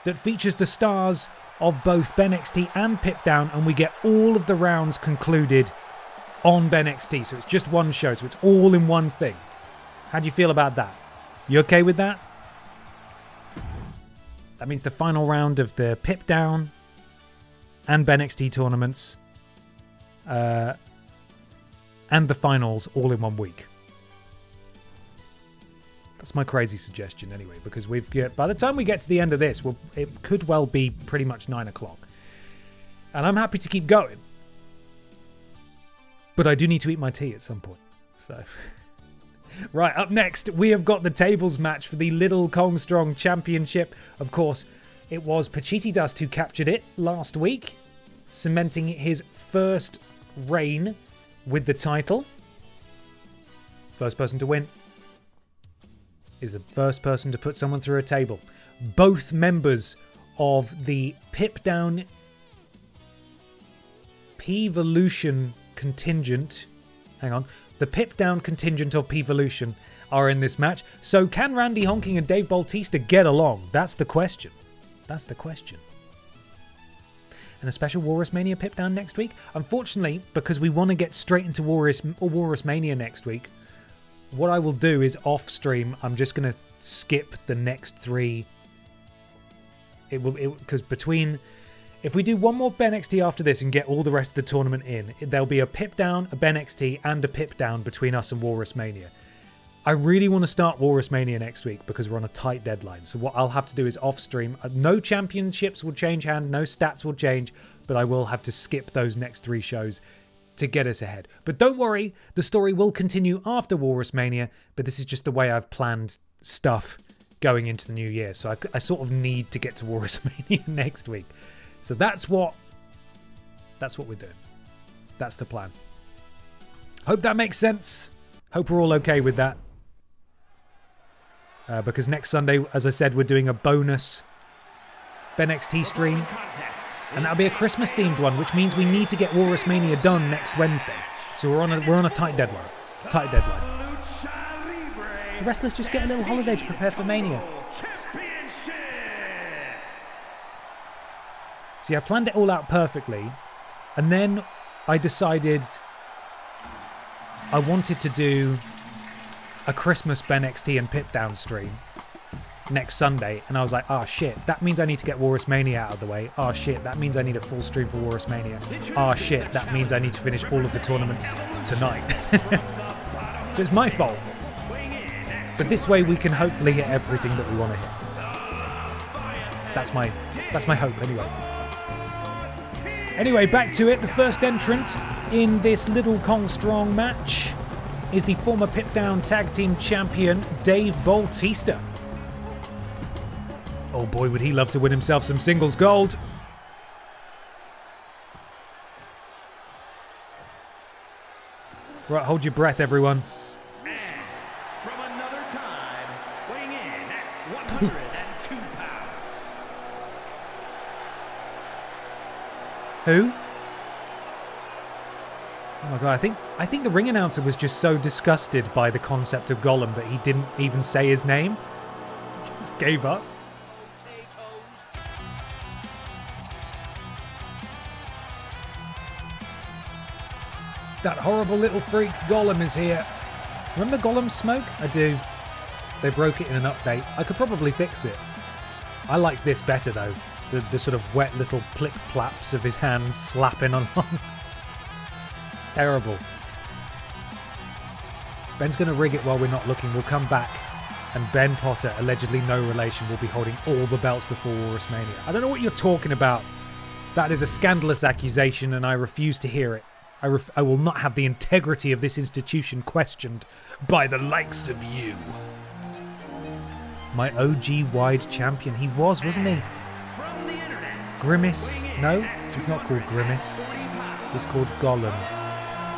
that features the stars of both BENXT and pit down, and we get all of the rounds concluded on BENXT. So it's just one show, so it's all in one thing. How do you feel about that? You okay with that? That means the final round of the pit down and BENXT tournaments and the finals all in 1 week. That's my crazy suggestion anyway, because by the time we get to the end of this, it could well be pretty much 9 o'clock. And I'm happy to keep going. But I do need to eat my tea at some point. So, right, up next, we have got the tables match for the Little Kong Strong Championship. Of course, it was Pachiti Dust who captured it last week, cementing his first reign with the title. First person to win is the first person to put someone through a table. Both members of the Pip Down P-Volution contingent, the Pip Down contingent of P-Volution are in this match. So can Randy Honking and Dave Bautista get along? That's the question. That's the question. And a special WalrusMania Pip Down next week? Unfortunately, because we want to get straight into WalrusMania next week, what I will do is off stream, I'm just going to skip the next 3. Because if we do one more BENXT after this and get all the rest of the tournament in, there'll be a Pip Down, a BENXT, and a Pip Down between us and WalrusMania. I really want to start WalrusMania next week because we're on a tight deadline. So what I'll have to do is off stream. No championships will change hand, no stats will change, but I will have to skip those next 3 shows to get us ahead. But don't worry, the story will continue after WalrusMania, but this is just the way I've planned stuff going into the new year. So I sort of need to get to WalrusMania next week. So that's what we're doing. That's the plan. Hope that makes sense. Hope we're all okay with that. Because next Sunday, as I said, we're doing a bonus BENXT stream. And that'll be a Christmas themed one, which means we need to get WalrusMania done next Wednesday. So we're on a tight deadline. Tight deadline. The wrestlers just get a little holiday to prepare for Mania. See, I planned it all out perfectly, and then I decided I wanted to do a Christmas BENXT and Pip Down stream next Sunday, and I was like, oh shit, that means I need to get WalrusMania out of the way. Oh shit, that means I need a full stream for WalrusMania. Oh shit, that means I need to finish all of the tournaments tonight. So it's my fault. But this way we can hopefully hit everything that we want to hit. That's my hope anyway. Anyway, back to it. The first entrant in this Little Kong Strong match is the former Pip Down Tag Team Champion, Dave Bautista. Oh boy, would he love to win himself some singles gold. Right, hold your breath, everyone. And from another time, weighing in at 102 pounds. Who? Oh my god, I think the ring announcer was just so disgusted by the concept of Gollum that he didn't even say his name. Just gave up. That horrible little freak Gollum is here. Remember Gollum's smoke? I do. They broke it in an update. I could probably fix it. I like this better though. The sort of wet little plick-plaps of his hands slapping on. It's terrible. Ben's going to rig it while we're not looking. We'll come back and Ben Potter, allegedly no relation, will be holding all the belts before WalrusMania. I don't know what you're talking about. That is a scandalous accusation and I refuse to hear it. I will not have the integrity of this institution questioned by the likes of you. My OG wide champion. He was, wasn't he? Grimace. No, he's not called Grimace. He's called Gollum.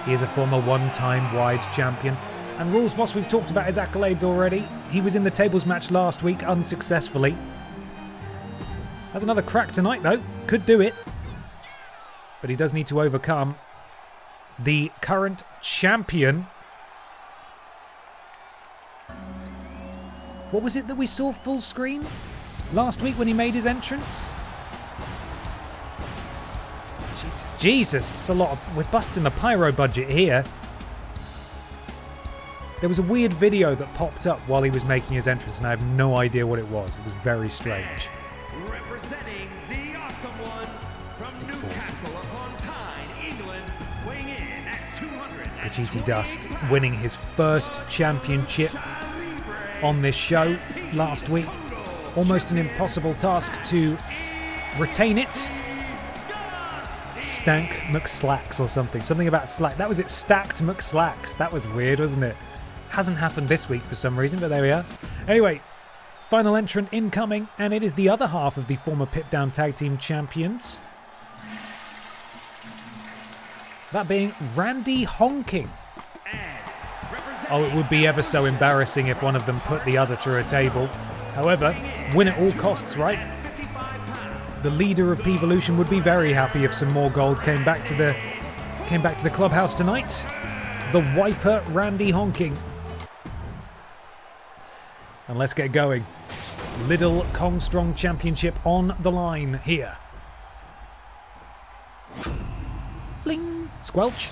He is a former one-time wide champion. And Rules Boss, we've talked about his accolades already. He was in the tables match last week unsuccessfully. Has another crack tonight though. Could do it. But he does need to overcome the current champion, What was it that we saw full screen last week when he made his entrance? Jesus, a lot of, we're busting the pyro budget here. There was a weird video that popped up while he was making his entrance, and I have no idea what it was. It was very strange. Representing the awesome ones from Newcastle upon Tyne, England, weighing in at 200. GT Dust winning his first championship on this show last week. Almost an impossible task to retain it. Stank McSlacks or something. Something about slack. That was it, Stacked McSlacks. That was weird, wasn't it? Hasn't happened this week for some reason, but there we are. Anyway, final entrant incoming, and it is the other half of the former Pip Down Tag Team Champions. That being Randy Honking. Oh, it would be ever so embarrassing if one of them put the other through a table. However, win at all costs, right? The leader of P-Volution would be very happy if some more gold came back to the clubhouse tonight. The Wiper Randy Honking. And let's get going. Little Kong Strong Championship on the line here. Bling! Squelch.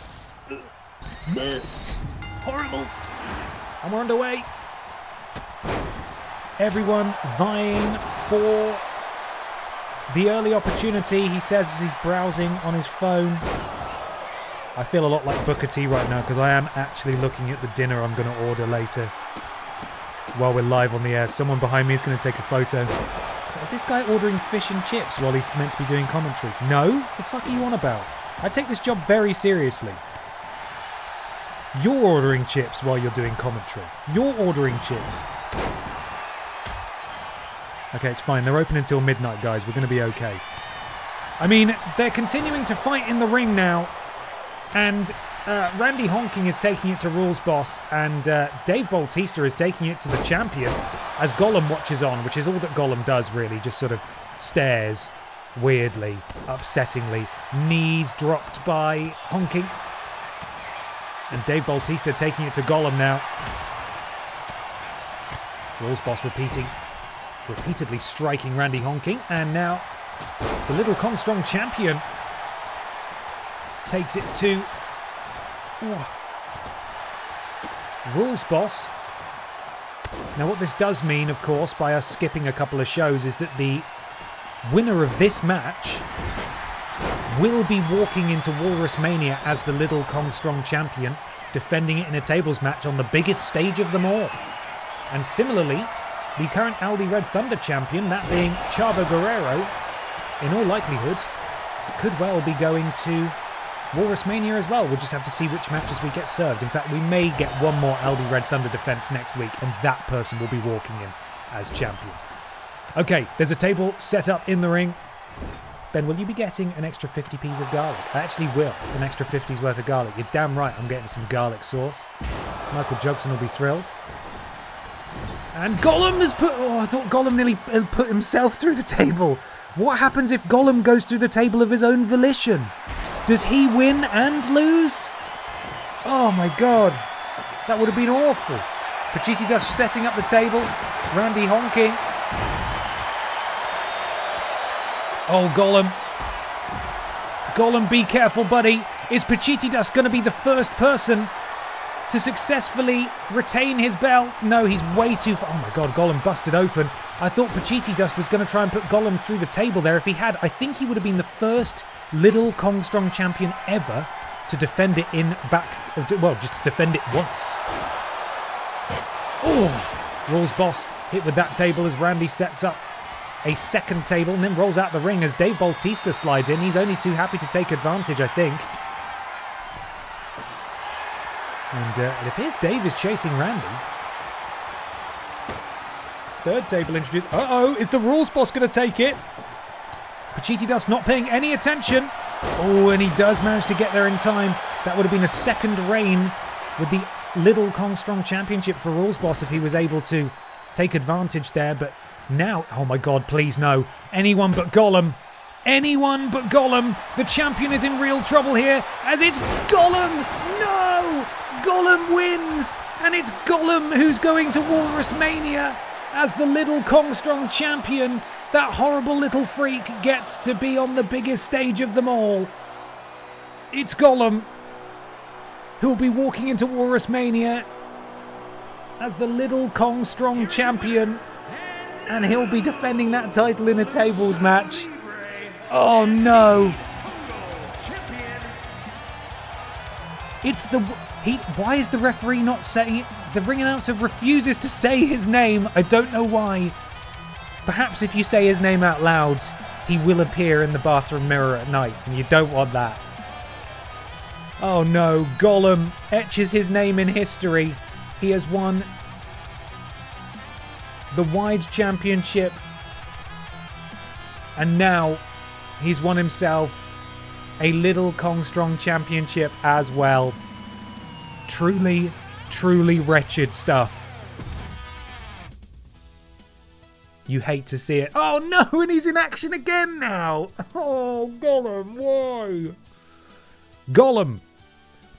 Horrible. And we're underway. Everyone vying for the early opportunity, he says as he's browsing on his phone. I feel a lot like Booker T right now because I am actually looking at the dinner I'm going to order later while we're live on the air. Someone behind me is going to take a photo. Is this guy ordering fish and chips while he's meant to be doing commentary? No? The fuck are you on about? I take this job very seriously. You're ordering chips while you're doing commentary. You're ordering chips. Okay, it's fine. They're open until midnight, guys. We're going to be okay. I mean, they're continuing to fight in the ring now. And Randy Honking is taking it to Rules Boss. And Dave Bautista is taking it to the champion as Gollum watches on, which is all that Gollum does, really. Just sort of stares weirdly, upsettingly. Knees dropped by Honking. And Dave Bautista taking it to Gollum now. Rules Boss repeatedly striking Randy Honking, and now the Little Kong Strong champion takes it to Rules Boss. Now what this does mean, of course, by us skipping a couple of shows, is that the winner of this match will be walking into WalrusMania as the Little Kong Strong champion, defending it in a tables match on the biggest stage of them all. And similarly, the current Aldi Red Thunder champion, that being Chavo Guerrero, in all likelihood, could well be going to WalrusMania as well. We'll just have to see which matches we get served. In fact, we may get one more Aldi Red Thunder defense next week, and that person will be walking in as champion. Okay, there's a table set up in the ring. Ben, will you be getting an extra 50p's of garlic? I actually will. An extra 50's worth of garlic. You're damn right I'm getting some garlic sauce. Michael Jugson will be thrilled. And Gollum has put... Oh, I thought Gollum nearly put himself through the table. What happens if Gollum goes through the table of his own volition? Does he win and lose? Oh my god. That would have been awful. Pachiti Dust setting up the table. Randy Honking. Oh, Gollum. Gollum, be careful, buddy. Is Pachiti Dust going to be the first person to successfully retain his belt? No, he's way too far. Oh my god, Gollum busted open. I thought Pachiti Dust was going to try and put Gollum through the table there. If he had, I think he would have been the first Little Kong Strong champion ever to defend it in back... Well, just to defend it once. Oh, Rules Boss hit with that table as Randy sets up a second table and then rolls out the ring as Dave Bautista slides in. He's only too happy to take advantage, I think. And it appears Dave is chasing Randy. Third table introduced. Uh-oh, is the Rules Boss going to take it? Pachiti Dust not paying any attention. Oh, and he does manage to get there in time. That would have been a second reign with the Little Kong Strong Championship for Rules Boss if he was able to take advantage there. But now, oh my god, please no. Anyone but Gollum. Anyone but Gollum. The champion is in real trouble here as it's Gollum. No! Gollum wins. And it's Gollum who's going to WalrusMania. as the little Kongstrong champion, that horrible little freak gets to be on the biggest stage of them all. It's Gollum, who'll be walking into WalrusMania as the little Kongstrong champion, and he'll be defending that title in a tables match. Oh no! Why is the referee not saying it? The ring announcer refuses to say his name. I don't know why. Perhaps if you say his name out loud, he will appear in the bathroom mirror at night, and you don't want that. Oh no, Gollum etches his name in history. He has won the Wide Championship, and now he's won himself a Little Kongstrong Championship as well. Truly, truly wretched stuff. You hate to see it. Oh no, and he's in action again now. Oh, Gollum, why? Gollum,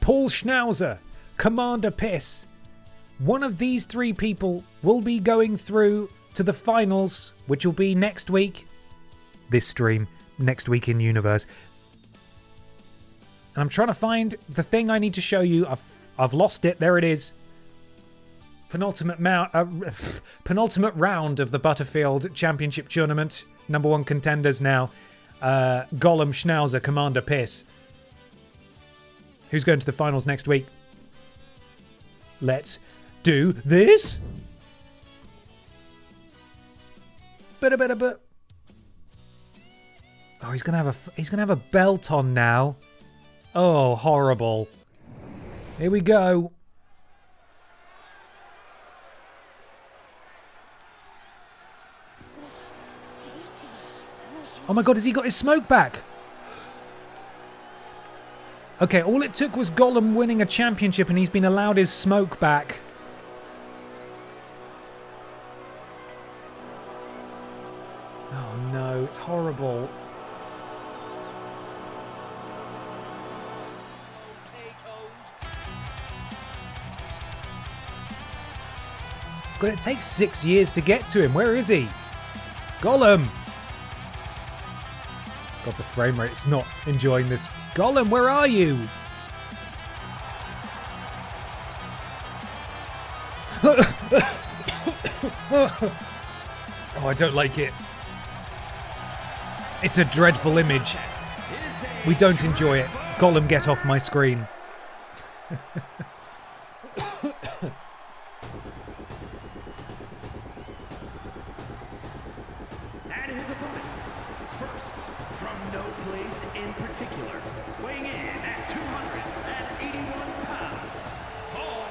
Paul Schnauzer, Commander Piss. One of these three people will be going through to the finals, which will be next week. This stream, next week in Universe. And I'm trying to find the thing I need to show you. I've lost it. There it is. Penultimate round of the Butterfield Championship Tournament. Number 1 contenders now. Gollum, Schnauzer, Commander Piss. Who's going to the finals next week? Let's do this. Oh, he's gonna have a belt on now. Oh, horrible. Here we go. Oh my god, has he got his smoke back? Okay, all it took was Gollum winning a championship and he's been allowed his smoke back. Oh no, it's horrible. God, it takes 6 years to get to him. Where is he? Gollum! God, the frame rate's not enjoying this. Gollum, where are you? Oh, I don't like it. It's a dreadful image. We don't enjoy it. Gollum, get off my screen. And his opponents, first, from no place in particular, weighing in at 281 pounds, Paul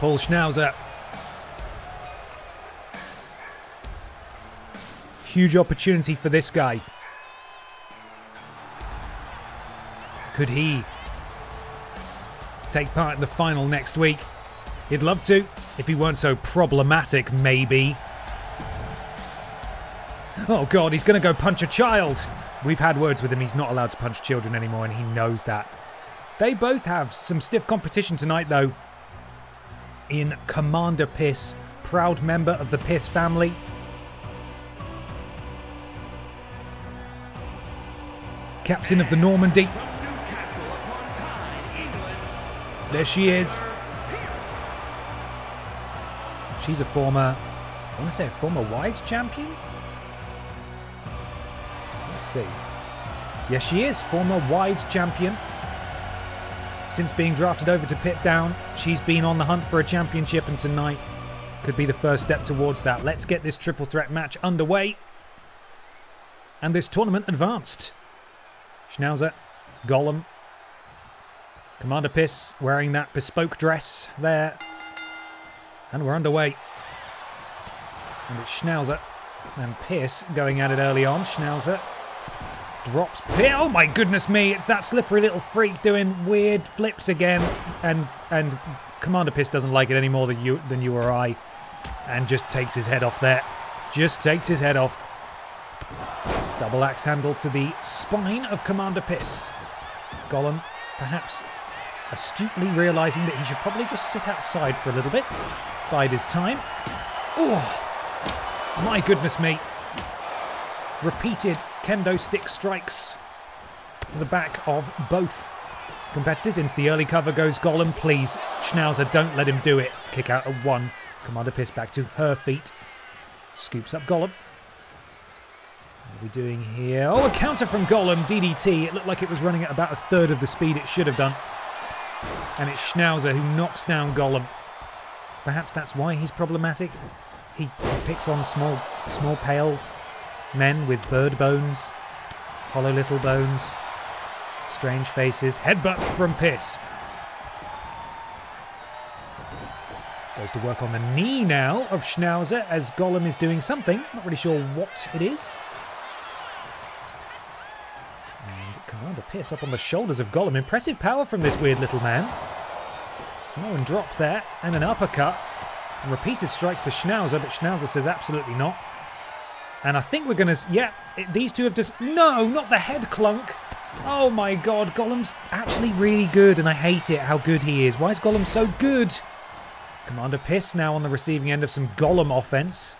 Paul Chandler. Schnauzer. Huge opportunity for this guy. Could he take part in the final next week? He'd love to, if he weren't so problematic, maybe. Oh god, he's going to go punch a child. We've had words with him. He's not allowed to punch children anymore, and he knows that. They both have some stiff competition tonight, though. In Commander Piss, proud member of the Piss family. Captain of the Normandy. There she is. She's a former, I want to say a former wide champion? Let's see. Yes, she is, former wide champion. Since being drafted over to Pit Down, she's been on the hunt for a championship, and tonight could be the first step towards that. Let's get this triple threat match underway. And this tournament advanced. Schnauzer, Gollum, Commander Piss wearing that bespoke dress there. And we're underway. And it's Schnauzer and Piss going at it early on. Schnauzer drops Piss. Oh my goodness me, it's that slippery little freak doing weird flips again. And Commander Piss doesn't like it any more than you or I. And just takes his head off there. Just takes his head off. Double axe handle to the spine of Commander Piss. Gollum perhaps astutely realising that he should probably just sit outside for a little bit, bide his time. Oh, my goodness me. Repeated kendo stick strikes to the back of both competitors. Into the early cover goes Golem. Please, Schnauzer, don't let him do it. Kick out at 1. Commander Piss back to her feet. Scoops up Golem. What are we doing here? Oh, a counter from Golem. DDT. It looked like it was running at about a third of the speed it should have done. And it's Schnauzer who knocks down Golem. Perhaps that's why he's problematic. He picks on small pale men with bird bones, hollow little bones, strange faces. Headbutt from Piss. Goes to work on the knee now of Schnauzer as Golem is doing something. Not really sure what it is. And Commander Piss up on the shoulders of Golem. Impressive power from this weird little man. Samoan drop there and an uppercut. And repeated strikes to Schnauzer, but Schnauzer says absolutely not. And I think we're going to... Yeah, these two have just... No, not the head clunk. Oh my god, Golem's actually really good, and I hate it how good he is. Why is Golem so good? Commander Piss now on the receiving end of some Golem offense.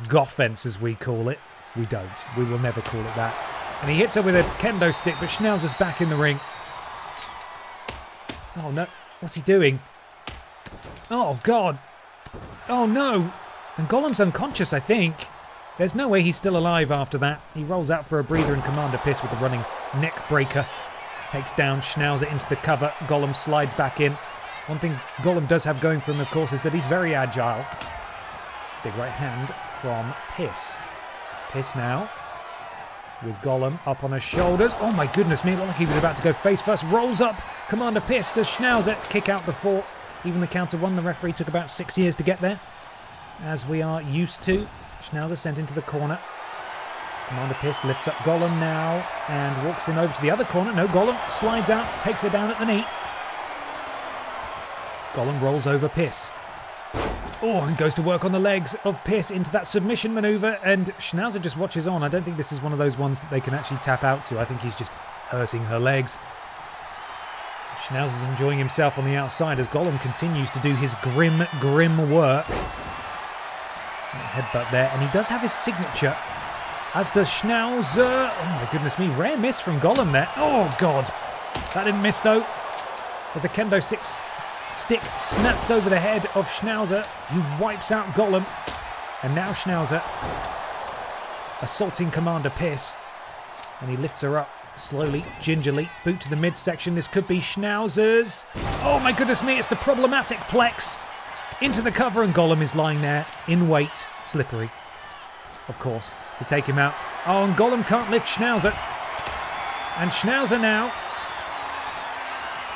Goffense, as we call it. We don't. We will never call it that. And he hits her with a kendo stick, but Schnauzer's back in the ring. Oh no, what's he doing? Oh god. Oh no. And Golem's unconscious, I think. There's no way he's still alive after that. He rolls out for a breather and Commander Piss with a running neck breaker. Takes down Schnauzer into the cover. Golem slides back in. One thing Golem does have going for him, of course, is that he's very agile. Big right hand from Piss. Piss now with Golem up on his shoulders. Oh my goodness me, it looked like he was about to go face first. Rolls up. Commander Piss. Does Schnauzer kick out before even the counter one? The referee took about 6 years to get there, as we are used to. Schnauzer sent into the corner. Commander Piss lifts up Golem now and walks him over to the other corner. No, Golem slides out, takes her down at the knee. Golem rolls over Piss. Oh, and goes to work on the legs of Piss into that submission maneuver, and Schnauzer just watches on. I don't think this is one of those ones that they can actually tap out to. I think he's just hurting her legs. Schnauzer's enjoying himself on the outside as Golem continues to do his grim work. Headbutt there, and he does have his signature, as does Schnauzer. Oh my goodness me, rare miss from Golem there. Oh god, that didn't miss though, as the kendo stick snapped over the head of Schnauzer. He wipes out Golem, and now Schnauzer assaulting Commander Piss, and he lifts her up slowly, gingerly. Boot to the midsection. This could be Schnauzer's. Oh my goodness me, it's the problematic plex. Into the cover, and Golem is lying there in wait, slippery, of course, to take him out. Oh, and Golem can't lift Schnauzer. And Schnauzer now.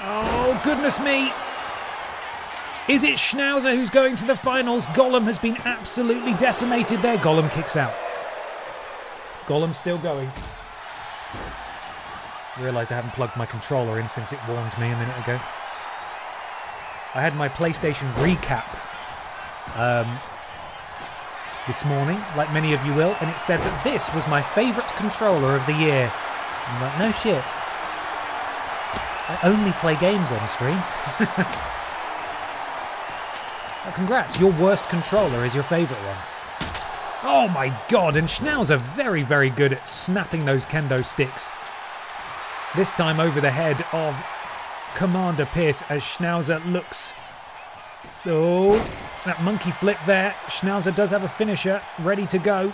Oh, goodness me. Is it Schnauzer who's going to the finals? Golem has been absolutely decimated there. Golem kicks out. Golem's still going. Realised I haven't plugged my controller in since it warned me a minute ago. I had my PlayStation recap this morning, like many of you will, and it said that this was my favourite controller of the year. I'm like, no shit. I only play games on stream. Well, congrats, your worst controller is your favourite one. Oh my god, and Schnauzer very, very good at snapping those kendo sticks. This time over the head of Commander Piss as Schnauzer looks. Oh, that monkey flip there. Schnauzer does have a finisher ready to go.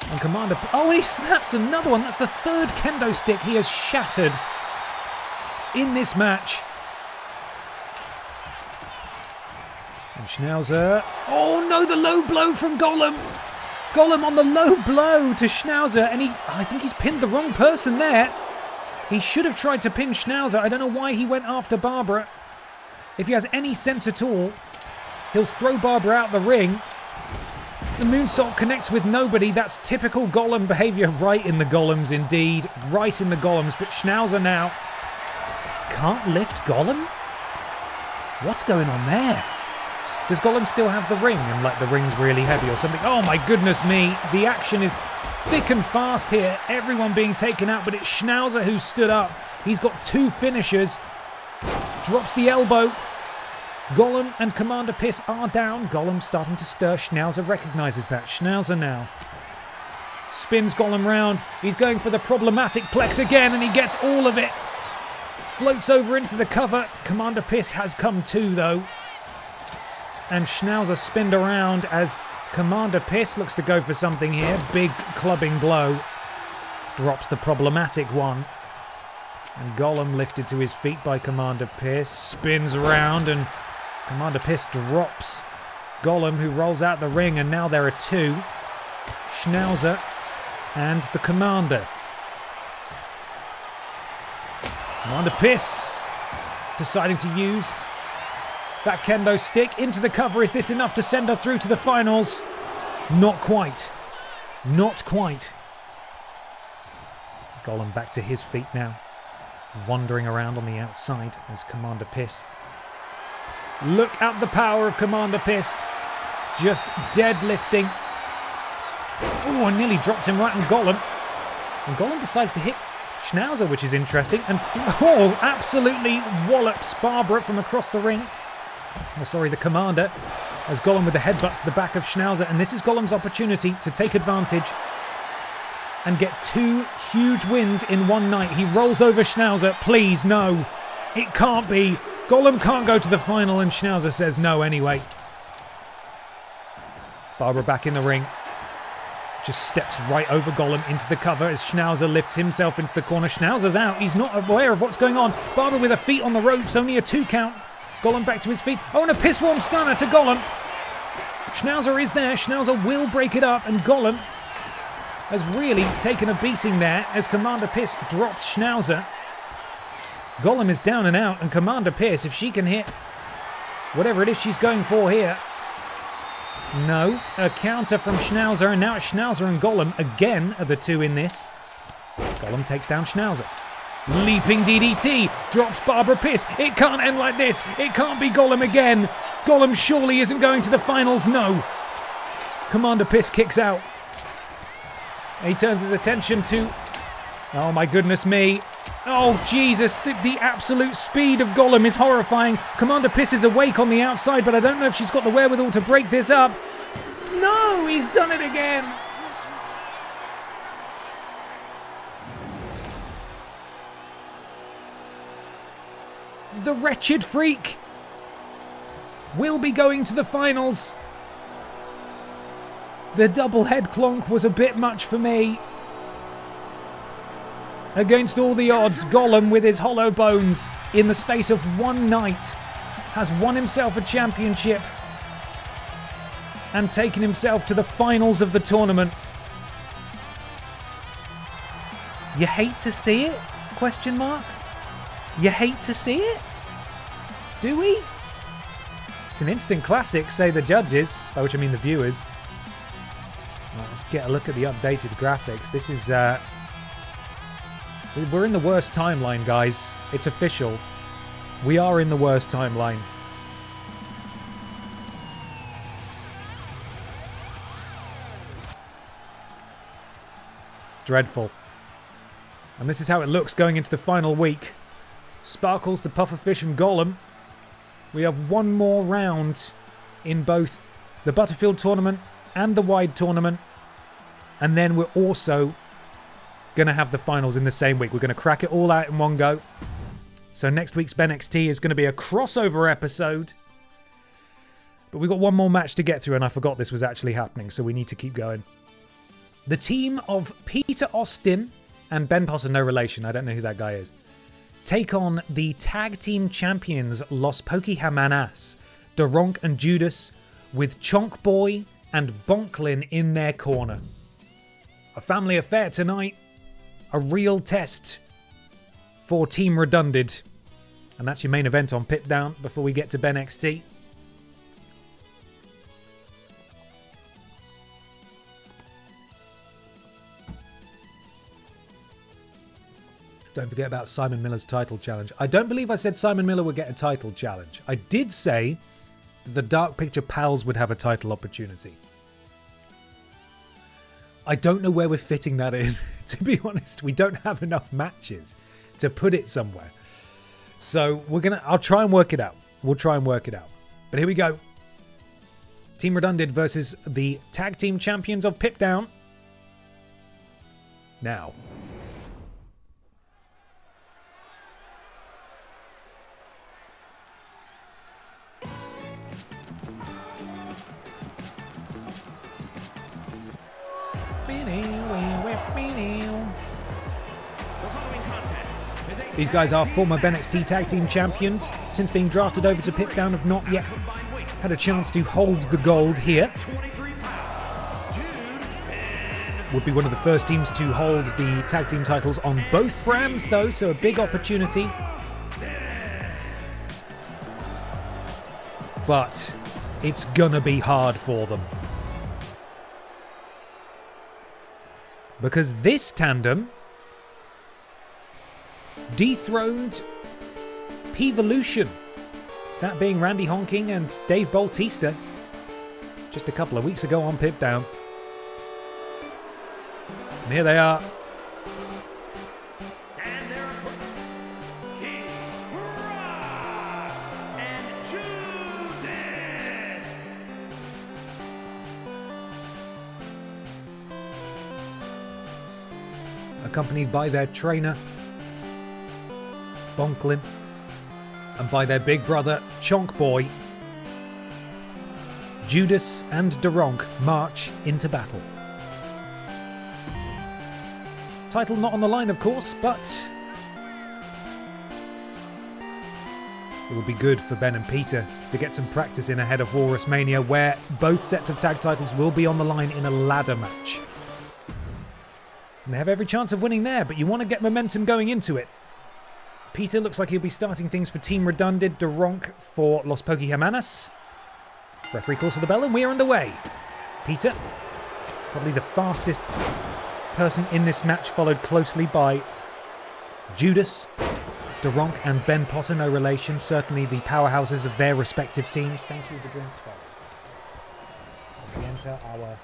And Commander... Oh, and he snaps another one. That's the third kendo stick he has shattered in this match. And Schnauzer... Oh no, the low blow from Golem. Golem on the low blow to Schnauzer. And I think he's pinned the wrong person there. He should have tried to pin Schnauzer. I don't know why he went after Barbara. If he has any sense at all, he'll throw Barbara out the ring. The moonsault connects with nobody. That's typical Golem behaviour. Right in the Golems indeed. Right in the Golems. But Schnauzer now can't lift Golem? What's going on there? Does Golem still have the ring? And like the ring's really heavy or something? Oh my goodness me. The action is thick and fast here. Everyone being taken out, but it's Schnauzer who stood up. He's got two finishers. drops the elbow. Gollum and Commander Piss are down. Gollum starting to stir. Schnauzer recognises that. Schnauzer now spins Gollum round. He's going for the problematic plex again, and he gets all of it. Floats over into the cover. Commander Piss has come to, though. And Schnauzer spinned around as Commander Piss looks to go for something here. Big clubbing blow. Drops the problematic one. And Gollum lifted to his feet by Commander Piss. Spins around and Commander Piss drops Gollum, who rolls out the ring, and now there are two. Schnauzer and the Commander. Commander Piss deciding to use that kendo stick into the cover. Is this enough to send her through to the finals? Not quite. Not quite. Gollum back to his feet now, wandering around on the outside as Commander Piss. Look at the power of Commander Piss. Just deadlifting. Oh, I nearly dropped him right on Gollum. And Gollum decides to hit Schnauzer, which is interesting. And absolutely wallops Barbara from across the ring. Oh, sorry, the Commander. As Gollum with the headbutt to the back of Schnauzer. And this is Gollum's opportunity to take advantage and get two huge wins in one night. He rolls over Schnauzer. Please, no. It can't be. Gollum can't go to the final, and Schnauzer says no anyway. Barbara back in the ring. Just steps right over Gollum into the cover as Schnauzer lifts himself into the corner. Schnauzer's out. He's not aware of what's going on. Barbara with her feet on the ropes. Only a 2 count. Gollum back to his feet. Oh, and a piss-warm stunner to Gollum. Schnauzer is there. Schnauzer will break it up, and Gollum has really taken a beating there as Commander Piss drops Schnauzer. Gollum is down and out, and Commander Piss, if she can hit whatever it is she's going for here. No, a counter from Schnauzer, and now it's Schnauzer and Gollum again are the two in this. Gollum takes down Schnauzer. Leaping DDT, drops Barbara Piss. It can't end like this. It can't be Gollum again. Gollum surely isn't going to the finals, no. Commander Piss kicks out. He turns his attention to... Oh my goodness me. Oh Jesus, the absolute speed of Gollum is horrifying. Commander Piss is awake on the outside, but I don't know if she's got the wherewithal to break this up. No, he's done it again. The wretched freak will be going to the finals. The double head clonk was a bit much for me. Against all the odds, Gollum with his hollow bones in the space of one night has won himself a championship and taken himself to the finals of the tournament. You hate to see it? Question mark. You hate to see it? Do we? It's an instant classic, say the judges, by which I mean the viewers. Right, let's get a look at the updated graphics. This is... We're in the worst timeline, guys. It's official. We are in the worst timeline. Dreadful. And this is how it looks going into the final week. Sparkles, the pufferfish, and Gollum. We have one more round in both the Butterfield tournament and the wide tournament. And then we're also going to have the finals in the same week. We're going to crack it all out in one go. So next week's BENXT is going to be a crossover episode. But we've got one more match to get through, and I forgot this was actually happening, so we need to keep going. The team of Peter Austin and Ben Potter, no relation, I don't know who that guy is, take on the tag team champions Los Pokehamanas, Daronk and Judas, with Chonk Boy and Bonklin in their corner. A family affair tonight. A real test for Team Redundant. And that's your main event on Pit Down before we get to BENXT. Don't forget about Simon Miller's title challenge. I don't believe I said Simon Miller would get a title challenge. I did say that the Dark Picture Pals would have a title opportunity. I don't know where we're fitting that in. To be honest, we don't have enough matches to put it somewhere. So I'll try and work it out. We'll try and work it out. But here we go. Team Redundant versus the tag team champions of Pip Down. Now. These guys are former BENXT Tag Team Champions. Since being drafted over to Pip Down, have not yet had a chance to hold the gold here. Would be one of the first teams to hold the tag team titles on both brands, though, so a big opportunity. But it's gonna be hard for them. Because this tandem dethroned P-Volution, that being Randy Honking and Dave Bautista, just a couple of weeks ago on Pip Down. And here they are. And their opponents, King Rock and Judith. Accompanied by their trainer, Bonklin, and by their big brother, Chonk Boy, Judas and Daronk march into battle. Title not on the line, of course, but it would be good for Ben and Peter to get some practice in ahead of WalrusMania, where both sets of tag titles will be on the line in a ladder match. And they have every chance of winning there, but you want to get momentum going into it. Peter looks like he'll be starting things for Team Redundant, Daronk for Los Pokehamanas. Referee calls for the bell and we're underway. Peter, probably the fastest person in this match, followed closely by Judas, Daronk and Ben Potter, no relation, certainly the powerhouses of their respective teams. Thank you, the drinks follow. As we enter our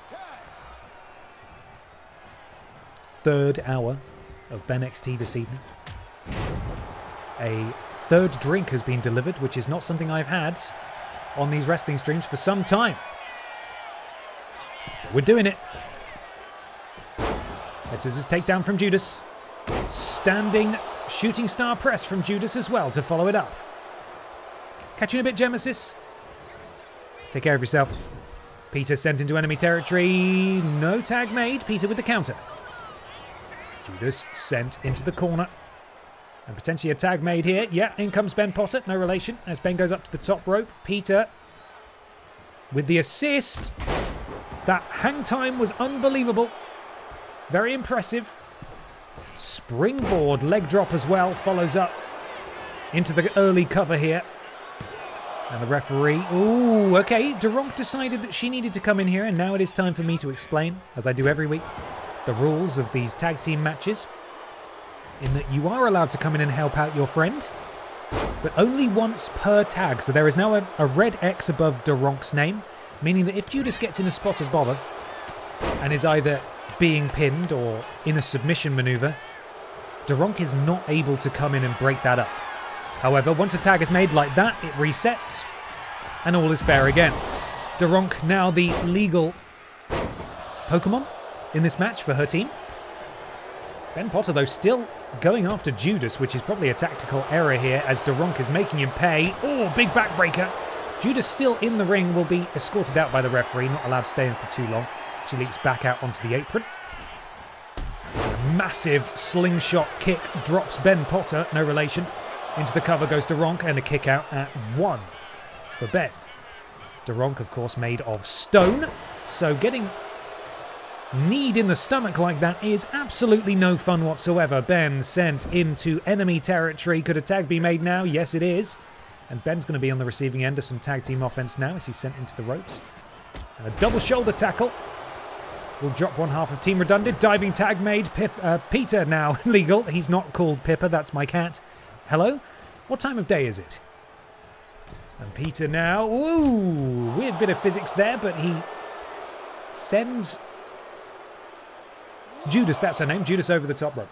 third hour of BENXT this evening. A third drink has been delivered, which is not something I've had on these wrestling streams for some time. We're doing it. Head scissors takedown from Judas. Standing shooting star press from Judas as well to follow it up. Catch you in a bit, Gemesis. Take care of yourself. Peter sent into enemy territory. No tag made. Peter with the counter. Judas sent into the corner. And potentially a tag made here. Yeah, in comes Ben Potter. No relation. As Ben goes up to the top rope. Peter with the assist. That hang time was unbelievable. Very impressive. Springboard leg drop as well. Follows up into the early cover here. And the referee... Ooh, okay. Daronk decided that she needed to come in here. And now it is time for me to explain, as I do every week, the rules of these tag team matches. In that you are allowed to come in and help out your friend, but only once per tag. So there is now a red X above Daronk's name, meaning that if Judas gets in a spot of bother and is either being pinned or in a submission maneuver, Daronk is not able to come in and break that up. However, once a tag is made like that, it resets and all is fair again. Daronk now the legal Pokémon in this match for her team. Ben Potter, though, still going after Judas, which is probably a tactical error here as Daronk is making him pay. Oh, big backbreaker. Judas still in the ring, will be escorted out by the referee, not allowed to stay in for too long. She leaps back out onto the apron. A massive slingshot kick drops Ben Potter, no relation. Into the cover goes Daronk, and a kick out at 1 for Ben. Daronk, of course, made of stone, so getting kneed in the stomach like that is absolutely no fun whatsoever. Ben sent into enemy territory. Could a tag be made now? Yes, it is. And Ben's going to be on the receiving end of some tag team offense now as he's sent into the ropes. And a double shoulder tackle will drop one half of Team Redundant. Diving tag made. Peter now legal. He's not called Pippa. That's my cat. Hello? What time of day is it? And Peter now. Ooh, weird bit of physics there, but he sends Judas, that's her name, Judas over the top rope.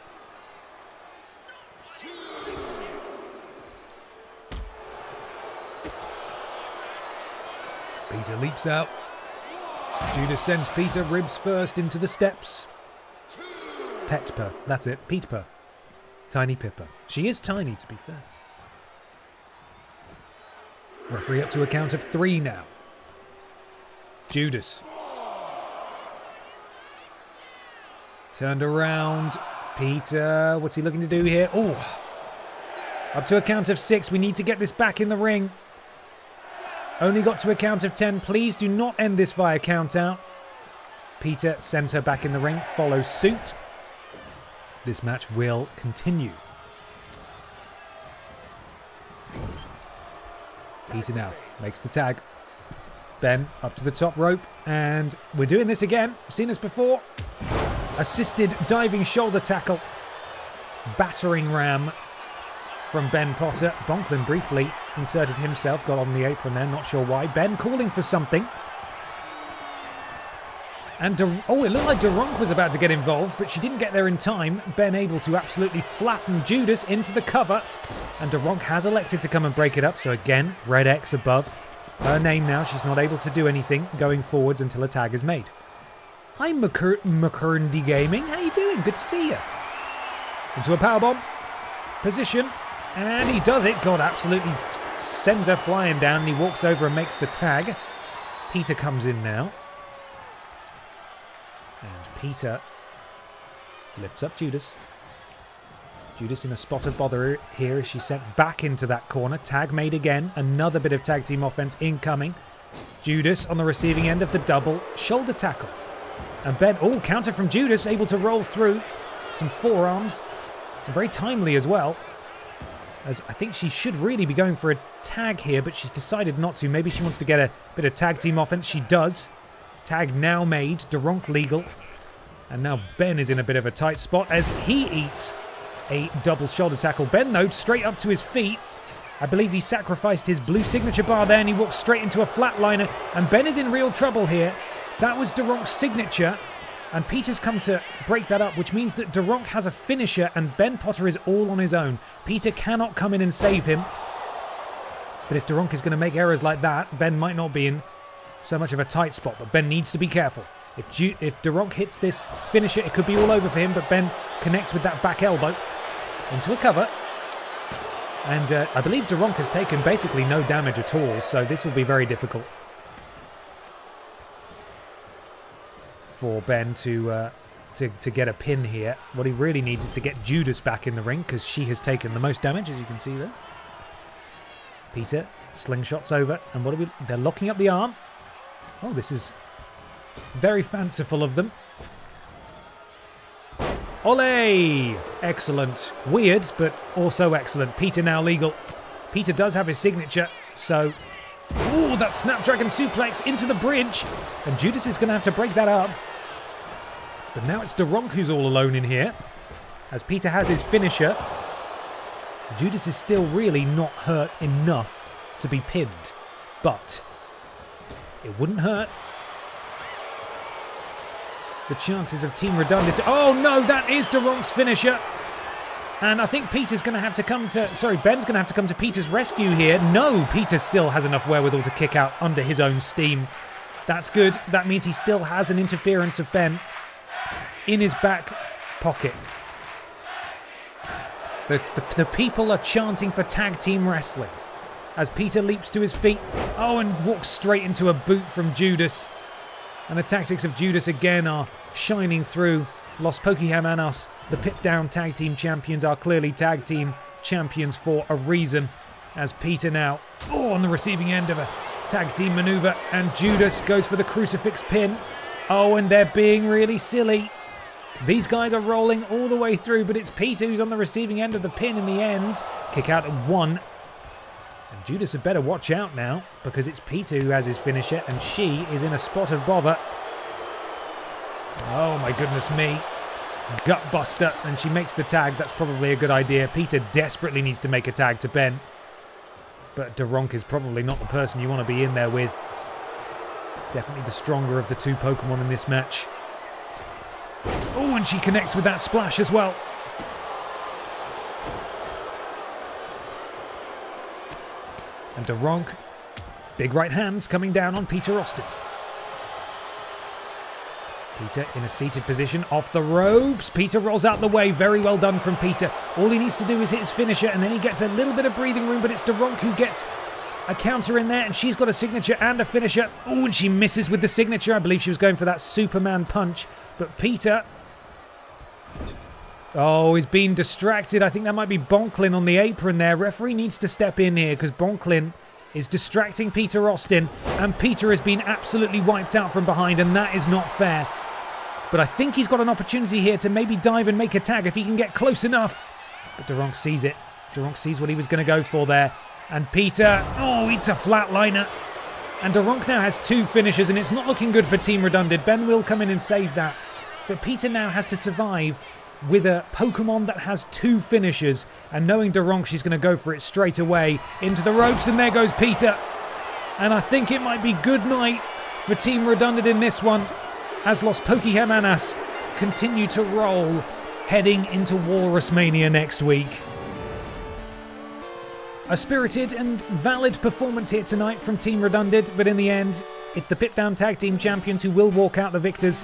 Peter leaps out. Judas sends Peter ribs first into the steps. Petper, that's it, Peteper. Tiny Pipper. She is tiny, to be fair. Referee up to a count of 3 now. Judas. Turned around. Peter, what's he looking to do here? Oh, up to a count of 6. We need to get this back in the ring. Only got to a count of 10. Please do not end this via count out. Peter sends her back in the ring. Follows suit. This match will continue. Peter now makes the tag. Ben up to the top rope. And we're doing this again. Seen this before. Assisted diving shoulder tackle. Battering ram from Ben Potter. Bonklin briefly inserted himself. Got on the apron there. Not sure why. Ben calling for something. And it looked like Durunk was about to get involved, but she didn't get there in time. Ben able to absolutely flatten Judas into the cover. And Durunk has elected to come and break it up. So again, red X above her name now. She's not able to do anything going forwards until a tag is made. Hi, McCurndy Gaming. How you doing? Good to see you. Into a powerbomb position. And he does it. God, absolutely sends her flying down. And he walks over and makes the tag. Peter comes in now. And Peter lifts up Judas. Judas in a spot of bother here as she's sent back into that corner. Tag made again. Another bit of tag team offense incoming. Judas on the receiving end of the double shoulder tackle. And Ben, counter from Judas, able to roll through some forearms. And very timely as well. As I think she should really be going for a tag here, but she's decided not to. Maybe she wants to get a bit of tag team offense. She does. Tag now made. Durunk legal. And now Ben is in a bit of a tight spot as he eats a double shoulder tackle. Ben, though, straight up to his feet. I believe he sacrificed his blue signature bar there and he walks straight into a flatliner. And Ben is in real trouble here. That was Durunk's signature. And Peter's come to break that up, which means that Durunk has a finisher and Ben Potter is all on his own. Peter cannot come in and save him. But if Durunk is going to make errors like that, Ben might not be in so much of a tight spot. But Ben needs to be careful. If Durunk hits this finisher, it could be all over for him. But Ben connects with that back elbow into a cover. And I believe Durunk has taken basically no damage at all. So this will be very difficult for Ben to get a pin here. What he really needs is to get Judas back in the ring because she has taken the most damage, as you can see there. Peter slingshots over, and they're locking up the arm. Oh, this is very fanciful of them. Ole! Excellent. Weird, but also excellent. Peter now legal. Peter does have his signature, so... Ooh, that Snapdragon suplex into the bridge. And Judas is going to have to break that up. But now it's Durunk who's all alone in here. As Peter has his finisher. Judas is still really not hurt enough to be pinned. But it wouldn't hurt. The chances of team redundancy. Oh no, that is Durunk's finisher. And I think Peter's going to have to come to... Sorry, Ben's going to have to come to Peter's rescue here. No, Peter still has enough wherewithal to kick out under his own steam. That's good. That means he still has an interference of Ben in his back pocket. The people are chanting for tag team wrestling as Peter leaps to his feet. Oh, and walks straight into a boot from Judas. And the tactics of Judas again are shining through. Los Pokehamanos, the pit-down tag team champions, are clearly tag team champions for a reason. As Peter now, on the receiving end of a tag team maneuver, and Judas goes for the crucifix pin. Oh, and they're being really silly. These guys are rolling all the way through, but it's Peter who's on the receiving end of the pin in the end. Kick out at 1. And Judas had better watch out now, because it's Peter who has his finisher, and she is in a spot of bother. Oh my goodness me. Gutbuster, and she makes the tag. That's probably a good idea. Peter desperately needs to make a tag to Ben. But Durunk is probably not the person you want to be in there with. Definitely the stronger of the two Pokemon in this match. Oh, and she connects with that splash as well. And Durunk Big right hands coming down on Peter Austin. Peter in a seated position off the ropes. Peter rolls out the way. Very well done from Peter. All he needs to do is hit his finisher, and then he gets a little bit of breathing room, but it's Daronk who gets a counter in there, and she's got a signature and a finisher. Oh, and she misses with the signature. I believe she was going for that Superman punch, but Peter... Oh, he's been distracted. I think that might be Bonklin on the apron there. Referee needs to step in here because Bonklin is distracting Peter Austin, and Peter has been absolutely wiped out from behind, and that is not fair. But I think he's got an opportunity here to maybe dive and make a tag if he can get close enough. But Daronk sees it. Daronk sees what he was going to go for there. And Peter, oh, it's a flatliner. And Daronk now has 2 finishers, and it's not looking good for Team Redundant. Ben will come in and save that. But Peter now has to survive with a Pokemon that has 2 finishers, and knowing Daronk, she's going to go for it straight away into the ropes, and there goes Peter. And I think it might be good night for Team Redundant in this one, as Los Pokehemanas continue to roll, heading into WalrusMania next week. A spirited and valid performance here tonight from Team Redundant, but in the end, it's the Pit Down Tag Team Champions who will walk out the victors.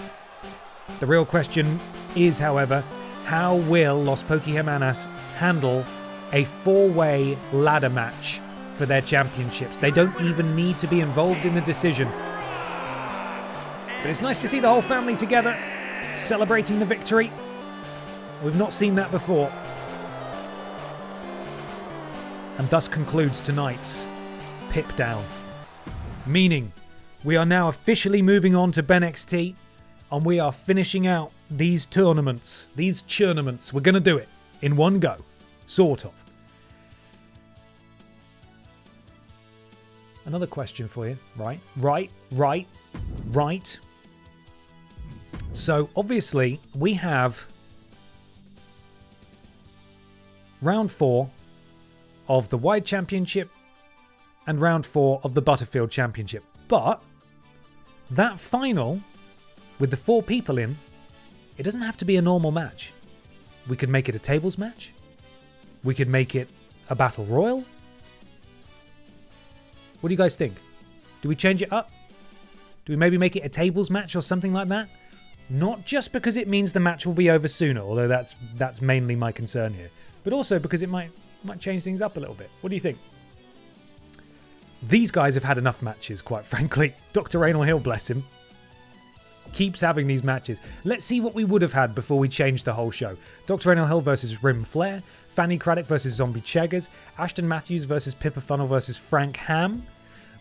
The real question is, however, how will Los Pokehemanas handle a 4-way ladder match for their championships? They don't even need to be involved in the decision. But it's nice to see the whole family together, celebrating the victory. We've not seen that before. And thus concludes tonight's Pip Down. Meaning, we are now officially moving on to BENXT, and we are finishing out these tournaments, these churnaments. We're going to do it in one go, sort of. Another question for you, right. So, obviously, we have round 4 of the Wide Championship and round 4 of the Butterfield Championship. But that final, with the 4 people in, it doesn't have to be a normal match. We could make it a tables match. We could make it a battle royal. What do you guys think? Do we change it up? Do we maybe make it a tables match or something like that? Not just because it means the match will be over sooner, although that's mainly my concern here, but also because it might change things up a little bit. What do you think? These guys have had enough matches, quite frankly. Dr. Raynal Hill, bless him, keeps having these matches. Let's see what we would have had before we changed the whole show. Dr. Raynal Hill versus Rim Flair, Fanny Craddock versus Zombie Cheggers, Ashton Matthews versus Pippa Funnel versus Frank Ham,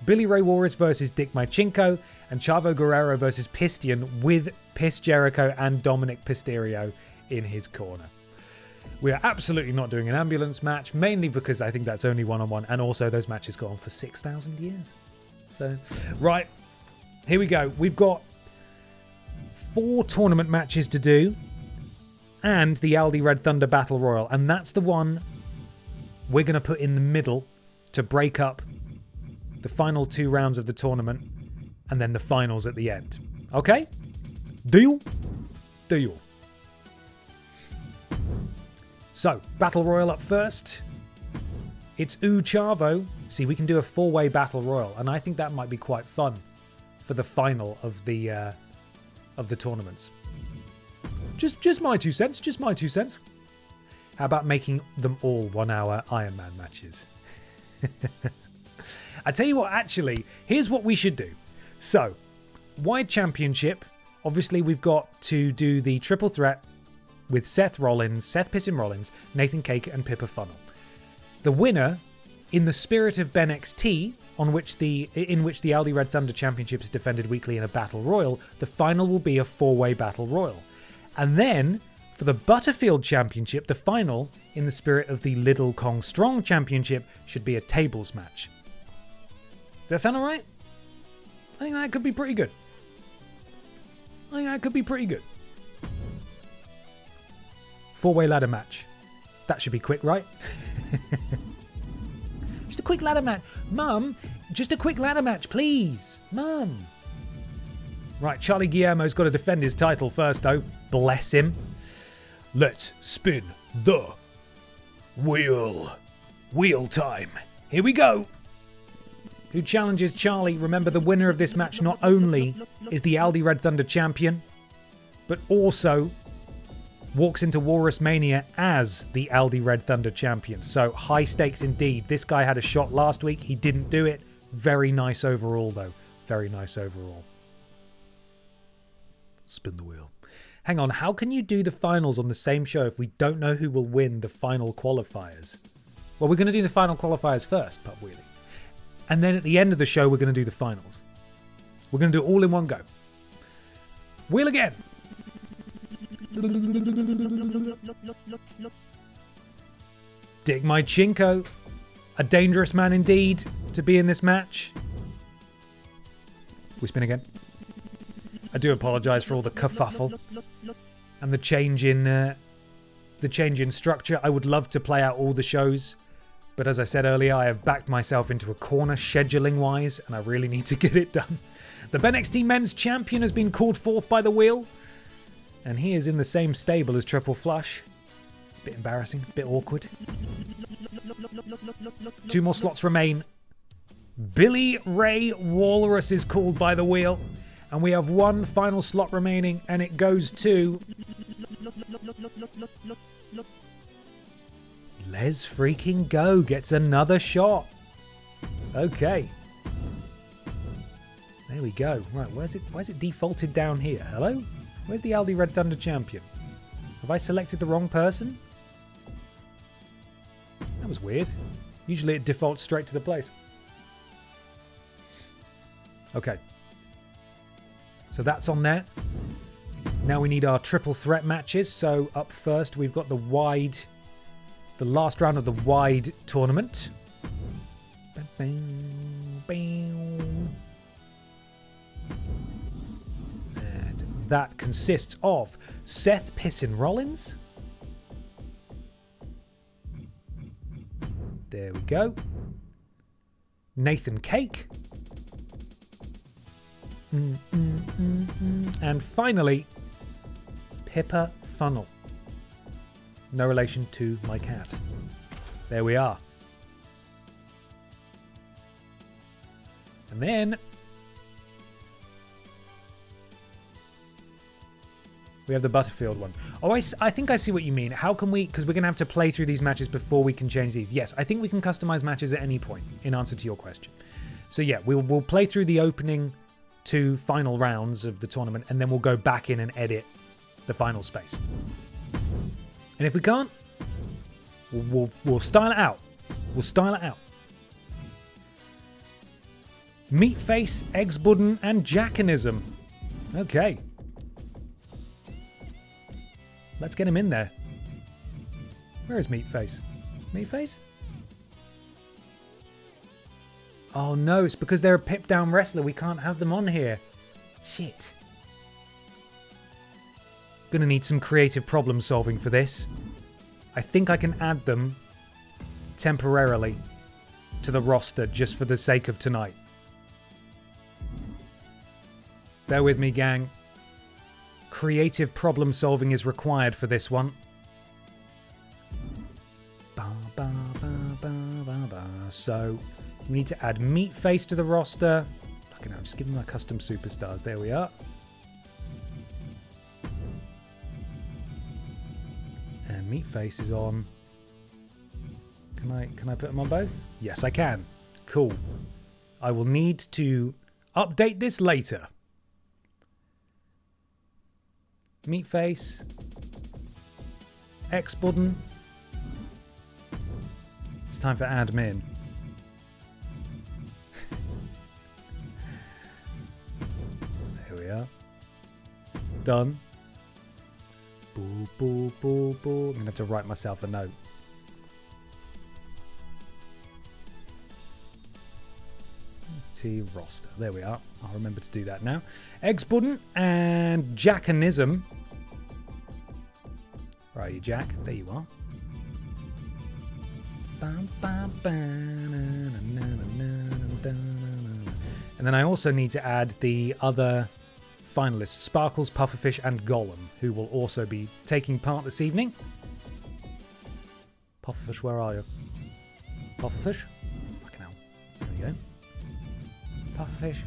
Billy Ray Walrus versus Dick Mychinko, and Chavo Guerrero versus Pistion with Piss Jericho and Dominic Pisterio in his corner. We are absolutely not doing an ambulance match, mainly because I think that's only one-on-one, and also those matches go on for 6,000 years. So, right, here we go. We've got 4 tournament matches to do, and the Aldi Red Thunder Battle Royal, and that's the one we're going to put in the middle to break up the final 2 rounds of the tournament, and then the finals at the end. Okay? Deal? Deal. So, Battle Royal up first. It's Chavo. See, we can do a 4-way Battle Royal, and I think that might be quite fun for the final of the tournaments. Just my 2 cents, just my 2 cents. How about making them all 1-hour Iron Man matches? I tell you what, actually, here's what we should do. So, Wide Championship, obviously we've got to do the triple threat with Seth Pissin Rollins, Nathan Cake, and Pippa Funnel. The winner, in the spirit of BENXT, in which the Aldi Red Thunder Championship is defended weekly in a Battle Royal, the final will be a 4-way Battle Royal. And then, for the Butterfield Championship, the final, in the spirit of the Little Kong Strong Championship, should be a tables match. Does that sound alright? I think that could be pretty good. 4-way ladder match. That should be quick, right? Just a quick ladder match. Mum, just a quick ladder match, please. Mum. Right, Charlie Guillermo's got to defend his title first, though. Bless him. Let's spin the wheel. Wheel time. Here we go. who challenges Charlie. Remember, the winner of this match not only is the Aldi Red Thunder champion, but also walks into WalrusMania as the Aldi Red Thunder champion. So high stakes indeed. This guy had a shot last week. He didn't do it. Very nice overall, though. Very nice overall. Spin the wheel. Hang on, how can you do the finals on the same show if we don't know who will win the final qualifiers? Well, we're going to do the final qualifiers first, Pup Wheelie. And then at the end of the show, we're going to do the finals. We're going to do it all in one go. Wheel again. Dig my Chinko. A dangerous man indeed to be in this match. We spin again. I do apologise for all the kerfuffle and the change in structure. I would love to play out all the shows, but as I said earlier, I have backed myself into a corner scheduling wise, and I really need to get it done. The BENXT Men's Champion has been called forth by the wheel, and he is in the same stable as Triple Flush. Bit embarrassing, bit awkward. 2 more slots remain. Billy Ray Walrus is called by the wheel. And we have 1 final slot remaining, and it goes to Les Freaking Go gets another shot. Okay. There we go. Right, why is it defaulted down here? Hello? Where's the Aldi Red Thunder champion? Have I selected the wrong person? That was weird. Usually it defaults straight to the place. Okay. So that's on there. Now we need our triple threat matches. So up first, we've got the last round of the wide tournament. And that consists of Seth Pissin Rollins. There we go. Nathan Cake. And finally, Pippa Funnel. No relation to my cat. There we are. And then we have the Butterfield one. Oh, I think I see what you mean. How can we... Because we're going to have to play through these matches before we can change these. Yes, I think we can customize matches at any point, in answer to your question. So yeah, we'll play through the opening 2 final rounds of the tournament, and then we'll go back in and edit the final space. And if we can't, we'll style it out. We'll style it out. Meatface, Eggsbudden, and Jackanism. Okay. Let's get him in there. Where is Meatface? Meatface? Oh no, it's because they're a pip down wrestler. We can't have them on here. Shit. Gonna need some creative problem solving for this. I think I can add them temporarily to the roster just for the sake of tonight. Bear with me, gang. Creative problem solving is required for this one. So we need to add Meatface to the roster. Fucking hell, just give them our custom superstars. There we are. And Meatface is on. Can I put them on both? Yes, I can. Cool. I will need to update this later. Meatface. Eggsbudden. It's time for admin. There we are. Done. Boo, boo, boo, boo. I'm going to have to write myself a note. T roster. There we are. I'll remember to do that now. Eggsbudden and Jackanism. Where are you, Jack? There you are. And then I also need to add the other finalists, Sparkles, Pufferfish, and Golem, who will also be taking part this evening. Pufferfish, where are you? Pufferfish? Fucking hell. There you go. Pufferfish.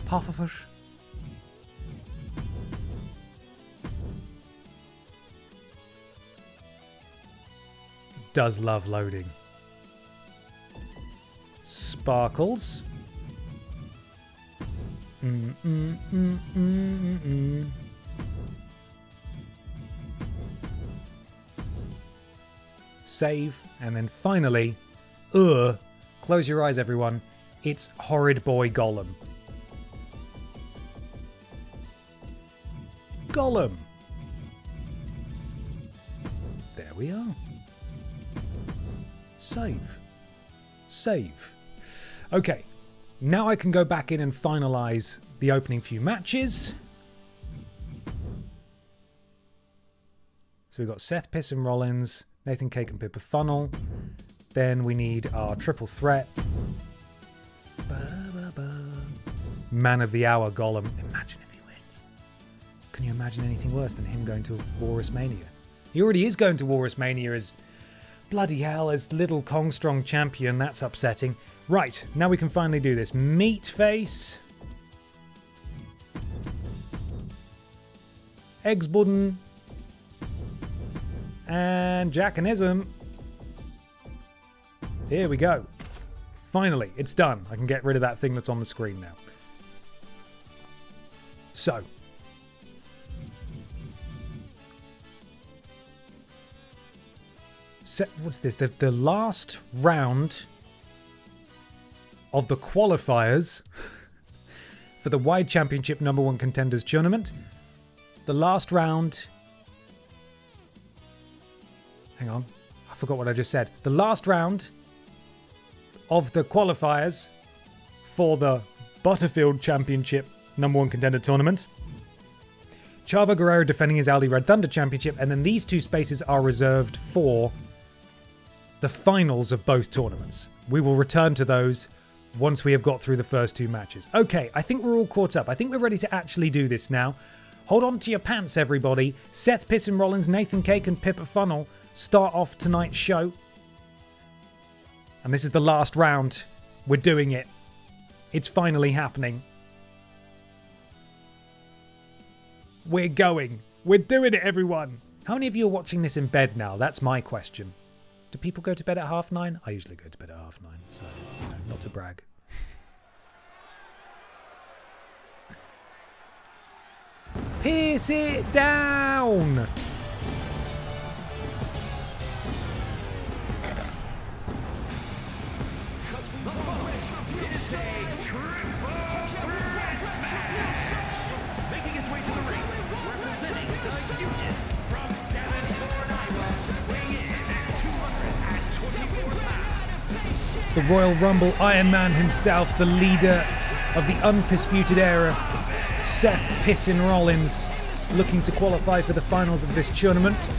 Pufferfish. Does love loading. Sparkles. Save, and then finally, close your eyes, everyone. It's Horrid Boy Gollum. Gollum. There we are. Save. Save. Okay, now I can go back in and finalize the opening few matches. So we've got Seth Piss and Rollins, Nathan Cake and Pippa Funnel. Then we need our triple threat. Man of the Hour Gollum. Imagine if he wins. Can you imagine anything worse than him going to WalrusMania? He already is going to WalrusMania as bloody hell as Little Kong Strong champion. That's upsetting. Right, now we can finally do this. Meatface. Eggsbudden. And Jackanism. Here we go. Finally, it's done. I can get rid of that thing that's on the screen now. So. What's this? The last round of the qualifiers for the Wide Championship #1 Contenders Tournament. The last round... Hang on. I forgot what I just said. The last round of the qualifiers for the Butterfield Championship #1 Contender Tournament. Chavo Guerrero defending his Audi Red Thunder Championship, and then these two spaces are reserved for the finals of both tournaments. We will return to those once we have got through the first two matches. Okay, I think we're all caught up. I think we're ready to actually do this now. Hold on to your pants, everybody. Seth Piss and Rollins, Nathan Cake and Pippa Funnel start off tonight's show. And this is the last round. We're doing it. It's finally happening. We're going. We're doing it, everyone. How many of you are watching this in bed now? That's my question. Do people go to bed at 9:30? I usually go to bed at 9:30, so you know, not to brag. Pierce it down! Making his way to the ring, representing the Union from Davenport, Iowa, weighing in at 224 pounds. The Royal Rumble Iron Man himself, the leader of the undisputed era, Seth Pissin Rollins, looking to qualify for the finals of this tournament.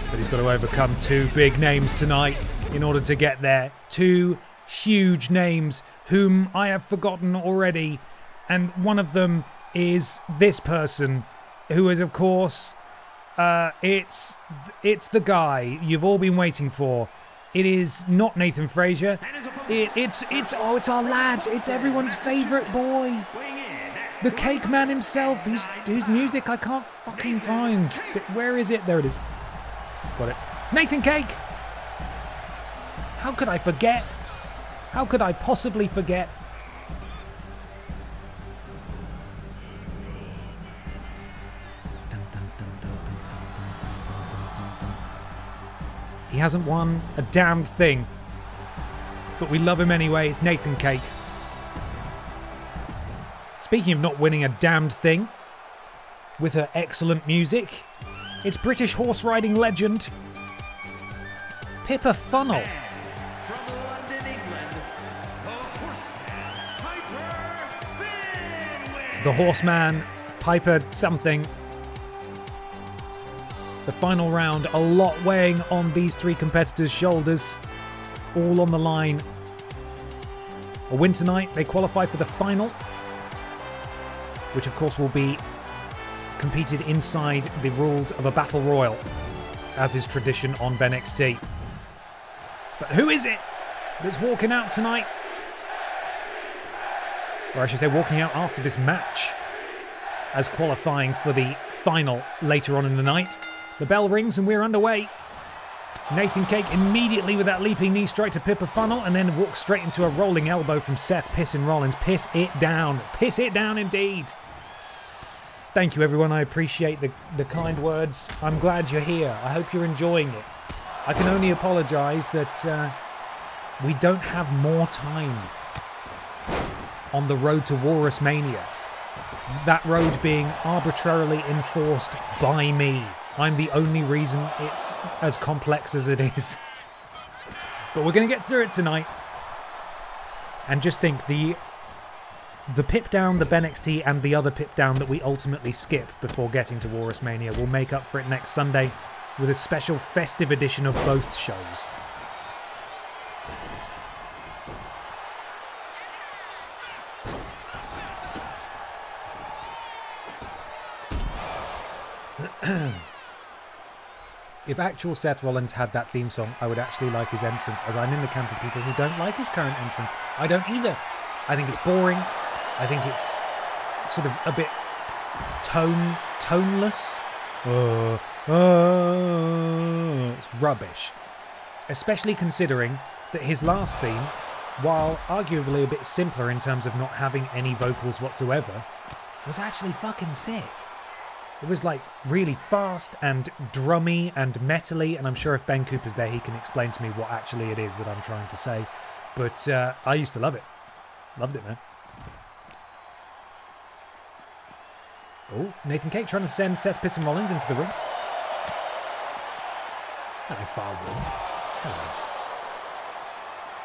But he's got to overcome two big names tonight in order to get there. Two huge names whom I have forgotten already. And one of them is this person, who is, of course, it's the guy you've all been waiting for. It is not Nathan Frazier. It's our lad. It's everyone's favourite boy. The Cake Man himself, whose music I can't fucking find. Where is it? There it is. Got it. It's Nathan Cake. How could I forget? How could I possibly forget? He hasn't won a damned thing, but we love him anyway. It's Nathan Cake. Speaking of not winning a damned thing, with her excellent music, it's British horse riding legend Pippa Funnel. From London, England, The horseman, Piper something. The final round, a lot weighing on these three competitors' shoulders. All on the line. A win tonight, they qualify for the final, which of course will be competed inside the rules of a battle royal. as is tradition on BENXT. But who is it that's walking out tonight? Or I should say walking out after this match as qualifying for the final later on in the night. The bell rings and we're underway. Nathan Cake immediately with that leaping knee strike to Pippa Funnel and then walks straight into a rolling elbow from Seth Pissin Rollins. Piss it down. Piss it down indeed. Thank you everyone. I appreciate the kind words. I'm glad you're here. I hope you're enjoying it. I can only apologise that we don't have more time on the road to WalrusMania. That road being arbitrarily enforced by me. I'm the only reason it's as complex as it is. But we're going to get through it tonight. And just think, the pip down, the BENXT, and the other pip down that we ultimately skip before getting to WalrusMania will make up for it next Sunday with a special festive edition of both shows. If actual Seth Rollins had that theme song, I would actually like his entrance, as I'm in the camp of people who don't like his current entrance. I don't either. I think it's boring. I think it's sort of a bit toneless. It's rubbish. Especially considering that his last theme, while arguably a bit simpler in terms of not having any vocals whatsoever, was actually fucking sick. It was like really fast and drummy and metally, and I'm sure if Ben Cooper's there he can explain to me what actually it is that I'm trying to say. But I used to love it. Loved it, man. Oh, Nathan Cake trying to send Seth Pissin Rollins into the ring. Hello, Firewall. Hello.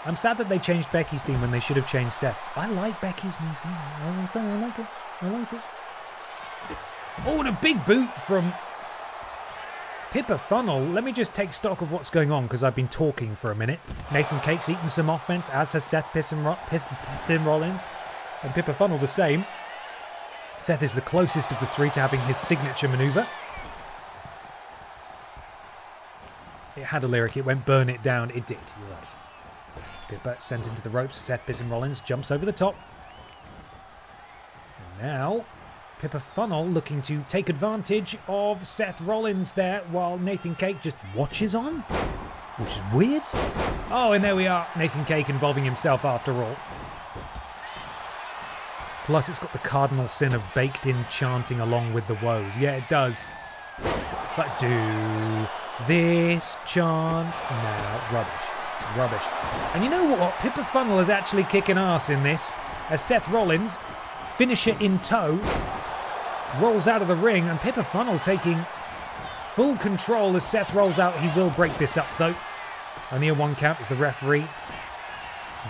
I'm sad that they changed Becky's theme when they should have changed Seth's. I like Becky's new theme. I like it. I like it. Oh, and a big boot from Pippa Funnel. Let me just take stock of what's going on because I've been talking for a minute. Nathan Cake's eaten some offense, as has Seth Pissin Rollins. And Pippa Funnel the same. Seth is the closest of the three to having his signature maneuver. It had a lyric. It went burn it down. It did. You're right. Pippa sent into the ropes. Seth Pissin Rollins jumps over the top. And now Pippa Funnel looking to take advantage of Seth Rollins there while Nathan Cake just watches on, which is weird. Oh, and there we are. Nathan Cake involving himself after all. Plus, it's got the cardinal sin of baked-in chanting along with the woes. Yeah, it does. It's like, do this chant. No, rubbish. Rubbish. And you know what? Pippa Funnel is actually kicking ass in this, as Seth Rollins, finisher in tow, rolls out of the ring, and Pippa Funnel taking full control as Seth rolls out. He will break this up, though. Only a one count as the referee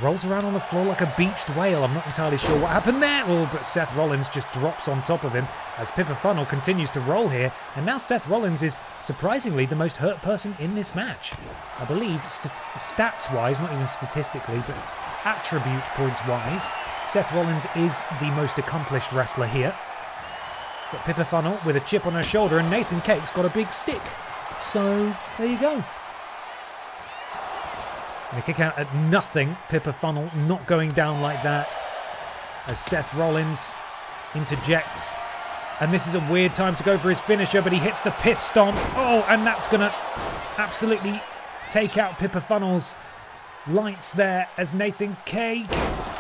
rolls around on the floor like a beached whale. I'm not entirely sure what happened there. Oh, but Seth Rollins just drops on top of him as Pippa Funnel continues to roll here. And now Seth Rollins is surprisingly the most hurt person in this match. I believe stats-wise, not even statistically, but attribute point-wise, Seth Rollins is the most accomplished wrestler here. Got Pippa Funnel with a chip on her shoulder, and Nathan Cake's got a big stick. So, there you go. And a kick out at nothing. Pippa Funnel not going down like that as Seth Rollins interjects. And this is a weird time to go for his finisher, but he hits the piss stomp. Oh, and that's going to absolutely take out Pippa Funnel's lights there as Nathan Cake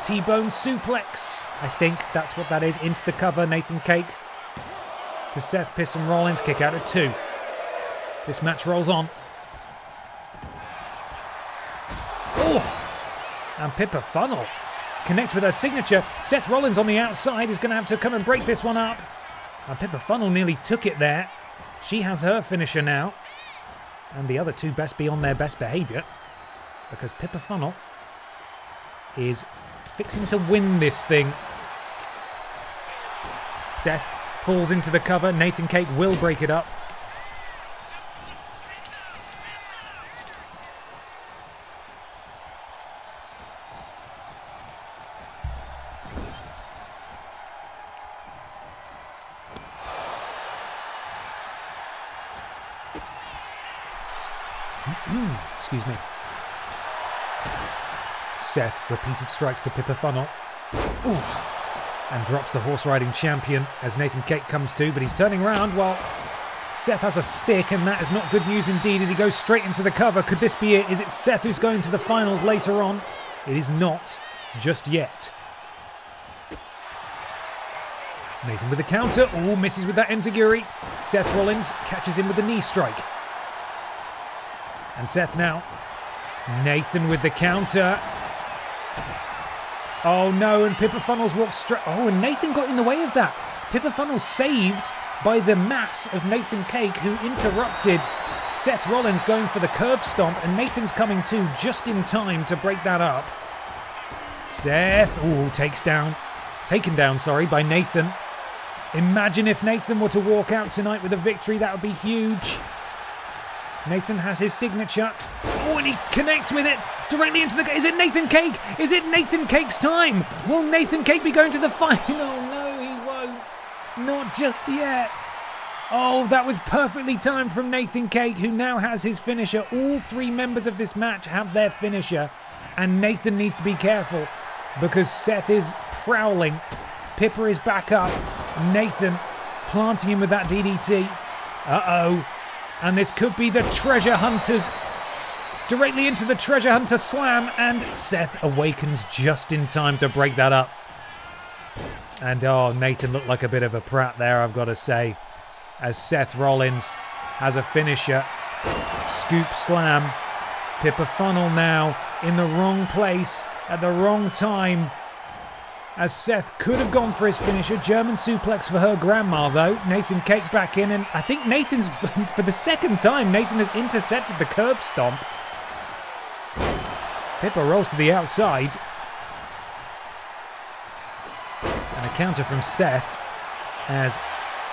T-bone suplex. I think that's what that is. Into the cover, Nathan Cake to Seth Pissin Rollins. Kick out at 2. This match rolls on. Oh! And Pippa Funnel connects with her signature. Seth Rollins on the outside is going to have to come and break this one up. And Pippa Funnel nearly took it there. She has her finisher now. And the other two best be on their best behaviour, because Pippa Funnel is fixing to win this thing. Seth falls into the cover. Nathan Cake will break it up. Excuse me. Seth, repeated strikes to Pippa Funnel. Ooh. And drops the horse riding champion as Nathan Cake comes to, but he's turning around while Seth has a stick, and that is not good news indeed as he goes straight into the cover. Could this be it? Is it Seth who's going to the finals later on? It is not just yet. Nathan with the counter. Oh, misses with that enziguri. Seth Rollins catches him with the knee strike. And Seth now. Nathan with the counter. Oh no, and Pippa Funnels walked straight. Oh, and Nathan got in the way of that. Pippa Funnels saved by the mass of Nathan Cake, who interrupted Seth Rollins going for the curb stomp, and Nathan's coming to just in time to break that up. Seth, taken down, by Nathan. Imagine if Nathan were to walk out tonight with a victory, that would be huge. Nathan has his signature. Oh, and he connects with it directly into the... Is it Nathan Cake? Is it Nathan Cake's time? Will Nathan Cake be going to the final? No, he won't. Not just yet. Oh, that was perfectly timed from Nathan Cake, who now has his finisher. All three members of this match have their finisher, and Nathan needs to be careful because Seth is prowling. Pippa is back up. Nathan planting him with that DDT. Uh-oh. And this could be the Treasure Hunters. Directly into the Treasure Hunter slam, and Seth awakens just in time to break that up. And Nathan looked like a bit of a prat there, I've got to say. As Seth Rollins has a finisher. Scoop slam. Pippa Funnel now in the wrong place at the wrong time. As Seth could have gone for his finisher. German suplex for her grandma, though. Nathan Cake back in, and I think Nathan's, for the second time, Nathan has intercepted the curb stomp. Pippa rolls to the outside. And a counter from Seth as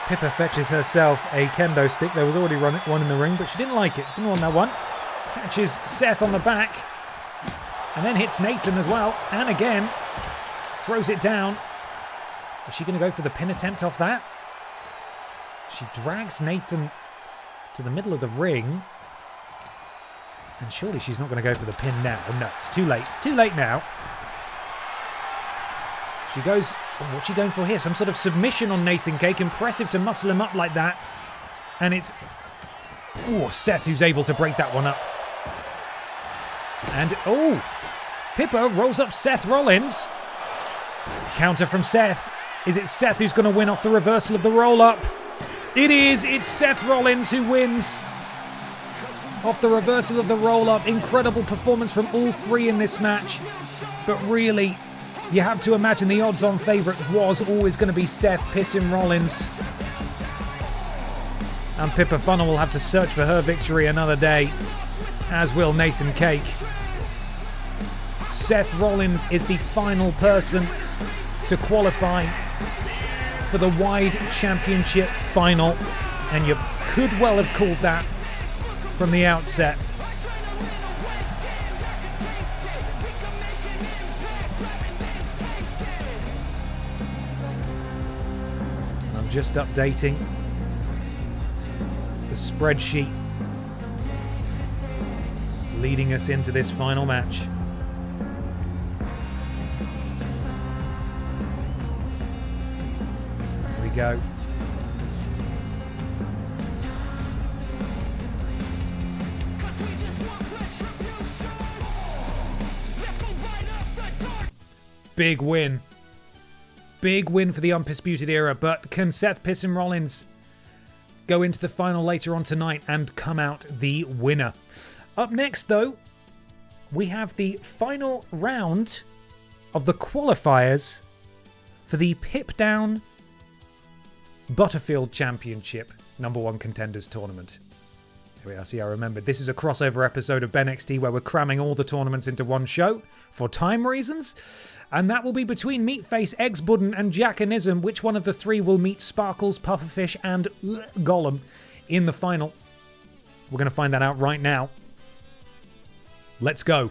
Pippa fetches herself a kendo stick. There was already one in the ring, but she didn't like it. Didn't want that one. Catches Seth on the back. And then hits Nathan as well. And again, throws it down. Is she going to go for the pin attempt off that? She drags Nathan to the middle of the ring. And surely she's not going to go for the pin now. No, it's too late. Too late now. She goes... Oh, what's she going for here? Some sort of submission on Nathan Cake. Impressive to muscle him up like that. And it's... Oh, Seth who's able to break that one up. And... Oh! Pippa rolls up Seth Rollins. Counter from Seth. Is it Seth who's going to win off the reversal of the roll-up? It is. It's Seth Rollins who wins off the reversal of the roll-up. Incredible performance from all three in this match. But really, you have to imagine the odds-on favourite was always going to be Seth pissing Rollins. And Pippa Funnel will have to search for her victory another day, as will Nathan Cake. Seth Rollins is the final person to qualify for the Wide Championship final, and you could well have called that from the outset. I'm just updating the spreadsheet leading us into this final match. Here we go. Big win. Big win for the Undisputed Era, but can Seth Pissin Rollins go into the final later on tonight and come out the winner? Up next, though, we have the final round of the qualifiers for the Pip Down Butterfield Championship #1 Contenders Tournament. There we are. See, I remembered. This is a crossover episode of BENXT where we're cramming all the tournaments into one show for time reasons. And that will be between Meatface, Eggsbudden and Jackanism. Which one of the three will meet Sparkles, Pufferfish and Gollum in the final? We're going to find that out right now. Let's go.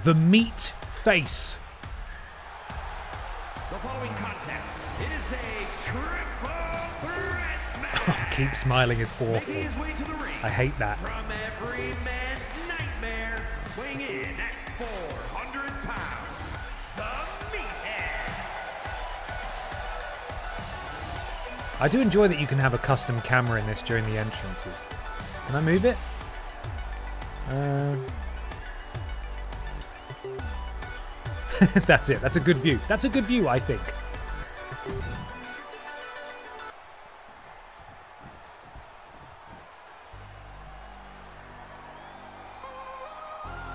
The meat face. The following contest is a triple threat match. Keep smiling is awful. Making his way to the ring I hate that. from every man's nightmare, weighing in at 400 pounds, the Meathead. I do enjoy that you can have a custom camera in this during the entrances. Can I move it? That's it. That's a good view. That's a good view, I think.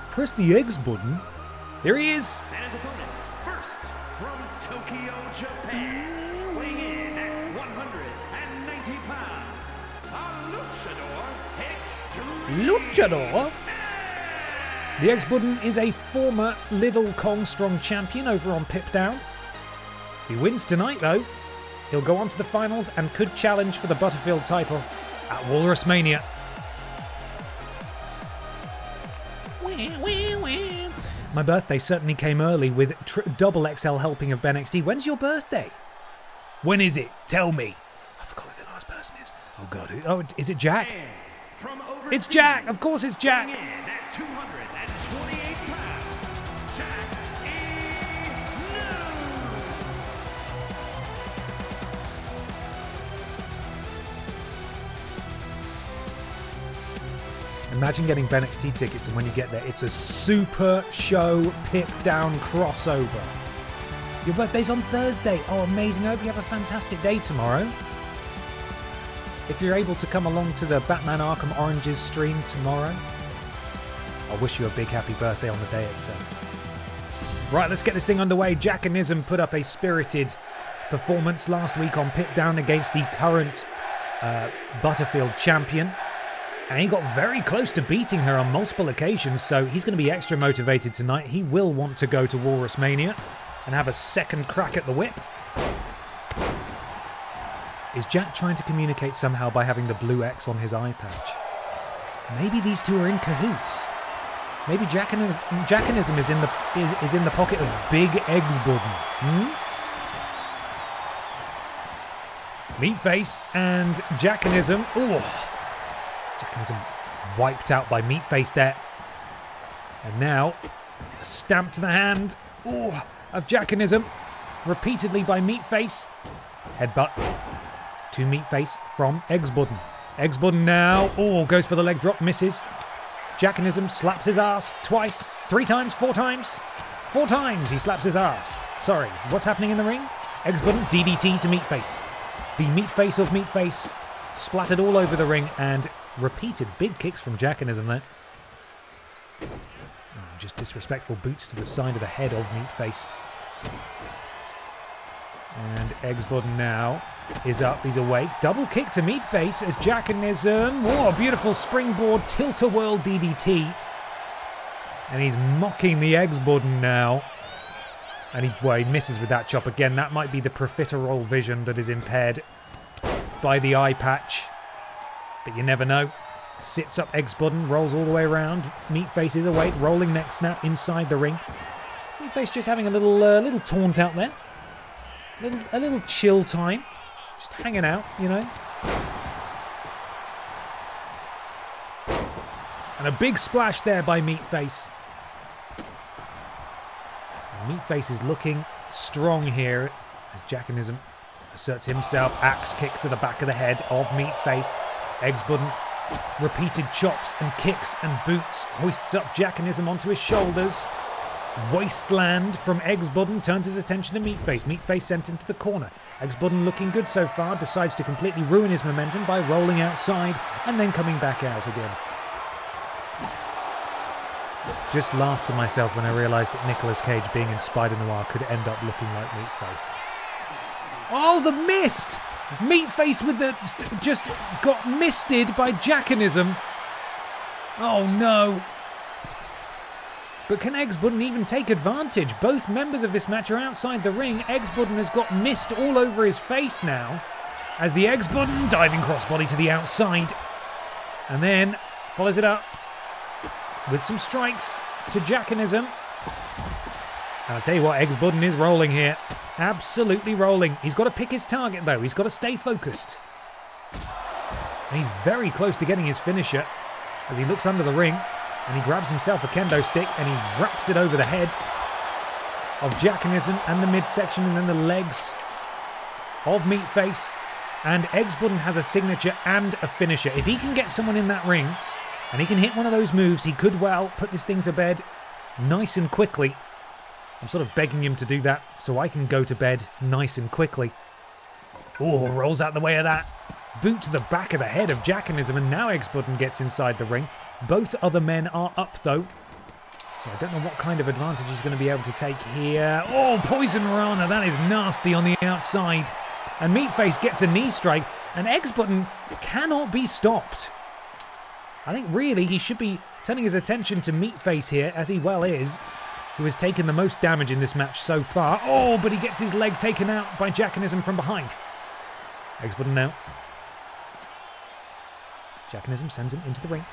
Press the X button. There he is. And his opponents, first from Tokyo, Japan, weighing in at 190 pounds, a luchador, Luchador. The X button is a former Little Kong Strong champion over on Pip Down. If he wins tonight, though, he'll go on to the finals and could challenge for the Butterfield title at WalrusMania. My birthday certainly came early with double XL helping of BENXT. When's your birthday? When is it? Tell me. I forgot who the last person is. Oh, God. Oh, is it Jack? from overseas, It's Jack. Of course it's Jack. weighing in at 228 pounds, Jack Imagine getting BENXT tickets and when you get there, it's a super show Pip Down crossover. Your birthday's on Thursday. Oh, amazing. I hope you have a fantastic day tomorrow. If you're able to come along to the Batman Arkham Oranges stream tomorrow, I wish you a big happy birthday on the day itself. Right, let's get this thing underway. Jackanism put up a spirited performance last week on Pip Down against the current Butterfield champion. And he got very close to beating her on multiple occasions, so he's going to be extra motivated tonight. He will want to go to WalrusMania and have a second crack at the whip. Is Jack trying to communicate somehow by having the blue X on his eye patch? Maybe these two are in cahoots. Maybe Jackanism is in the pocket of Big Eggs Button. Meatface and Jackanism. Oh, Jackanism wiped out by Meatface there. And now, a stamp to the hand of Jackanism, repeatedly by Meatface. Headbutt to Meatface from Eggs Button. Eggs Button now, goes for the leg drop, misses. Jackanism slaps his ass twice, 3 times, 4 times. 4 times he slaps his ass. Sorry, what's happening in the ring? Eggs Button, DDT to Meatface. The Meatface of Meatface splattered all over the ring and repeated big kicks from Jackanism there. Just disrespectful boots to the side of the head of Meatface. And Eggs Button now is up, he's awake. Double kick to Meatface as Jackanism. Beautiful springboard tilt-a-whirl DDT. And he's mocking the Eggs Button now. And he misses with that chop again. That might be the profiterole vision that is impaired by the eye patch. But you never know. Sits up Eggs Button, rolls all the way around. Meatface is awake, rolling neck snap inside the ring. Meatface just having a little taunt out there. A little chill time. Just hanging out, you know. And a big splash there by Meatface. Meatface is looking strong here as Jackanism asserts himself. Axe kick to the back of the head of Meatface. Eggs Button, repeated chops and kicks and boots, hoists up Jackanism onto his shoulders. Wasteland from Eggs Button turns his attention to Meatface. Meatface sent into the corner. Eggs Button looking good so far, decides to completely ruin his momentum by rolling outside and then coming back out again. Just laughed to myself when I realised that Nicolas Cage being in Spider-Noir could end up looking like Meatface. Oh, the mist! Meatface with the... just got misted by Jackanism. Oh, no. But can Eggs Button even take advantage? Both members of this match are outside the ring. Eggs Button has got mist all over his face now. as the Eggs button, diving crossbody to the outside. And then follows it up with some strikes to Jackanism. And I'll tell you what, Eggs button is rolling here. Absolutely rolling. He's got to pick his target though. He's got to stay focused. And he's very close to getting his finisher as he looks under the ring and he grabs himself a kendo stick and he wraps it over the head of Jackanism and the midsection and then the legs of Meatface. And Eggs button has a signature and a finisher. If he can get someone in that ring and he can hit one of those moves, he could well put this thing to bed nice and quickly. I'm sort of begging him to do that so I can go to bed nice and quickly. Oh, rolls out the way of that. Boot to the back of the head of Jackanism, and now Eggs button gets inside the ring. Both other men are up though, so I don't know what kind of advantage he's going to be able to take here. Oh, Poison Rana, that is nasty on the outside. And Meatface gets a knee strike, and Eggs button cannot be stopped. I think really he should be turning his attention to Meatface here, as he well is, who has taken the most damage in this match so far. Oh, but he gets his leg taken out by Jackanism from behind. Eggs button now. Jackanism sends him into the ring.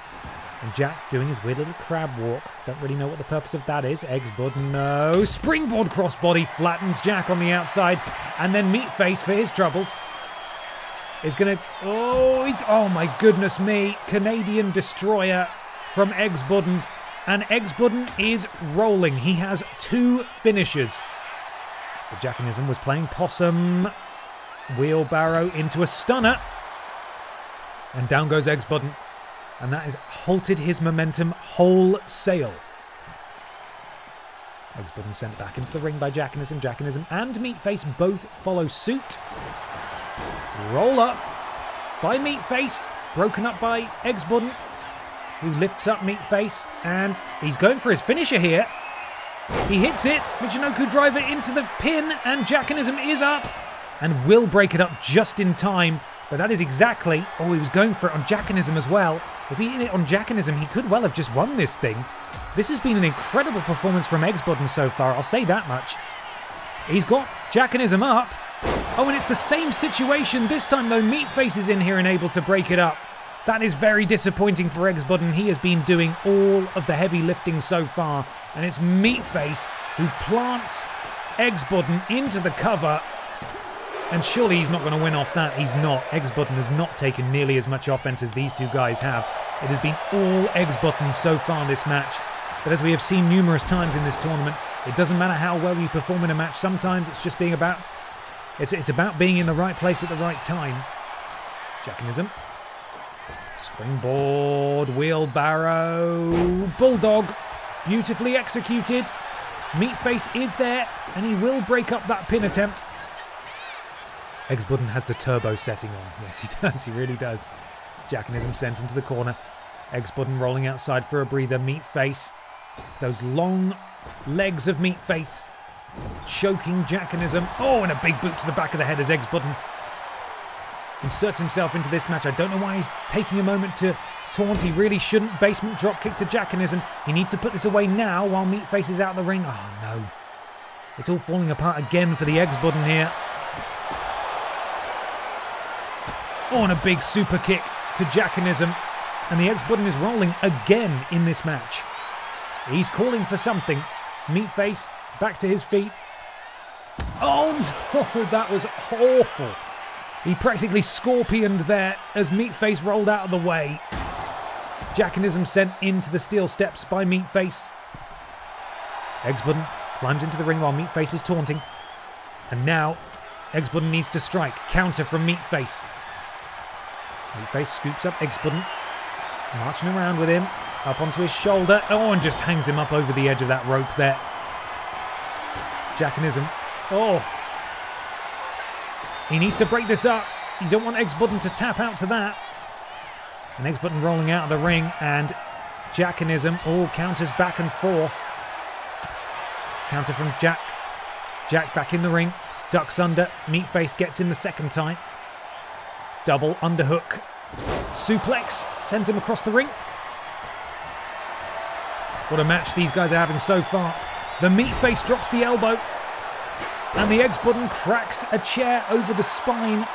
And Jack doing his weird little crab walk. Don't really know what the purpose of that is. Eggs button, no. Springboard crossbody flattens Jack on the outside. And then Meatface, for his troubles, is going to... Oh my goodness me. Canadian Destroyer from Eggs button. And Eggs button is rolling. He has 2 finishers. But Jackanism was playing possum. Wheelbarrow into a stunner. And down goes Eggs button. And that has halted his momentum wholesale. Eggs button sent back into the ring by Jackanism. Jackanism and Meatface both follow suit. Roll up by Meatface. Broken up by Eggs button, who lifts up Meatface. And he's going for his finisher here. He hits it. Michinoku driver into the pin. And Jackanism is up. And will break it up just in time. But that is exactly... Oh, he was going for it on Jackanism as well. If he hit it on Jackanism, he could well have just won this thing. This has been an incredible performance from Eggs button so far, I'll say that much. He's got Jackanism up. Oh, and it's the same situation this time, though. Meatface is in here and able to break it up. That is very disappointing for Eggs button. He has been doing all of the heavy lifting so far. And it's Meatface who plants Eggs button into the cover. And surely he's not going to win off that. He's not. Eggs button has not taken nearly as much offense as these two guys have. It has been all Eggs button so far this match. But as we have seen numerous times in this tournament, it doesn't matter how well you perform in a match. Sometimes it's just being about... It's about being in the right place at the right time. Jackanism. Springboard, wheelbarrow, bulldog. Beautifully executed. Meatface is there, and he will break up that pin attempt. Eggs button has the turbo setting on. Yes, he does. He really does. Jackanism sent into the corner. Eggs button rolling outside for a breather. Meatface. Those long legs of Meatface. Choking Jackanism. Oh, and a big boot to the back of the head as Eggs button inserts himself into this match. I don't know why he's taking a moment to taunt. He really shouldn't. Basement dropkick to Jackanism. He needs to put this away now while Meatface is out of the ring. Oh, no. It's all falling apart again for the Eggs button here. Oh, and a big super kick to Jackanism. And the Eggs button is rolling again in this match. He's calling for something. Meatface back to his feet. Oh no, that was awful. He practically scorpioned there as Meatface rolled out of the way. Jackanism sent into the steel steps by Meatface. Eggs button climbs into the ring while Meatface is taunting. And now, Eggs button needs to strike. Counter from Meatface. Meatface scoops up Eggs button, marching around with him, up onto his shoulder. Oh, and just hangs him up over the edge of that rope there. Jackanism. Oh. He needs to break this up. You don't want Eggs button to tap out to that. And Eggs button rolling out of the ring, and Jackanism all counters back and forth. Counter from Jack. Jack back in the ring. Ducks under. Meatface gets him the second time. Double underhook. Suplex sends him across the ring. What a match these guys are having so far. The Meatface drops the elbow. And the Eggs button cracks a chair over the spine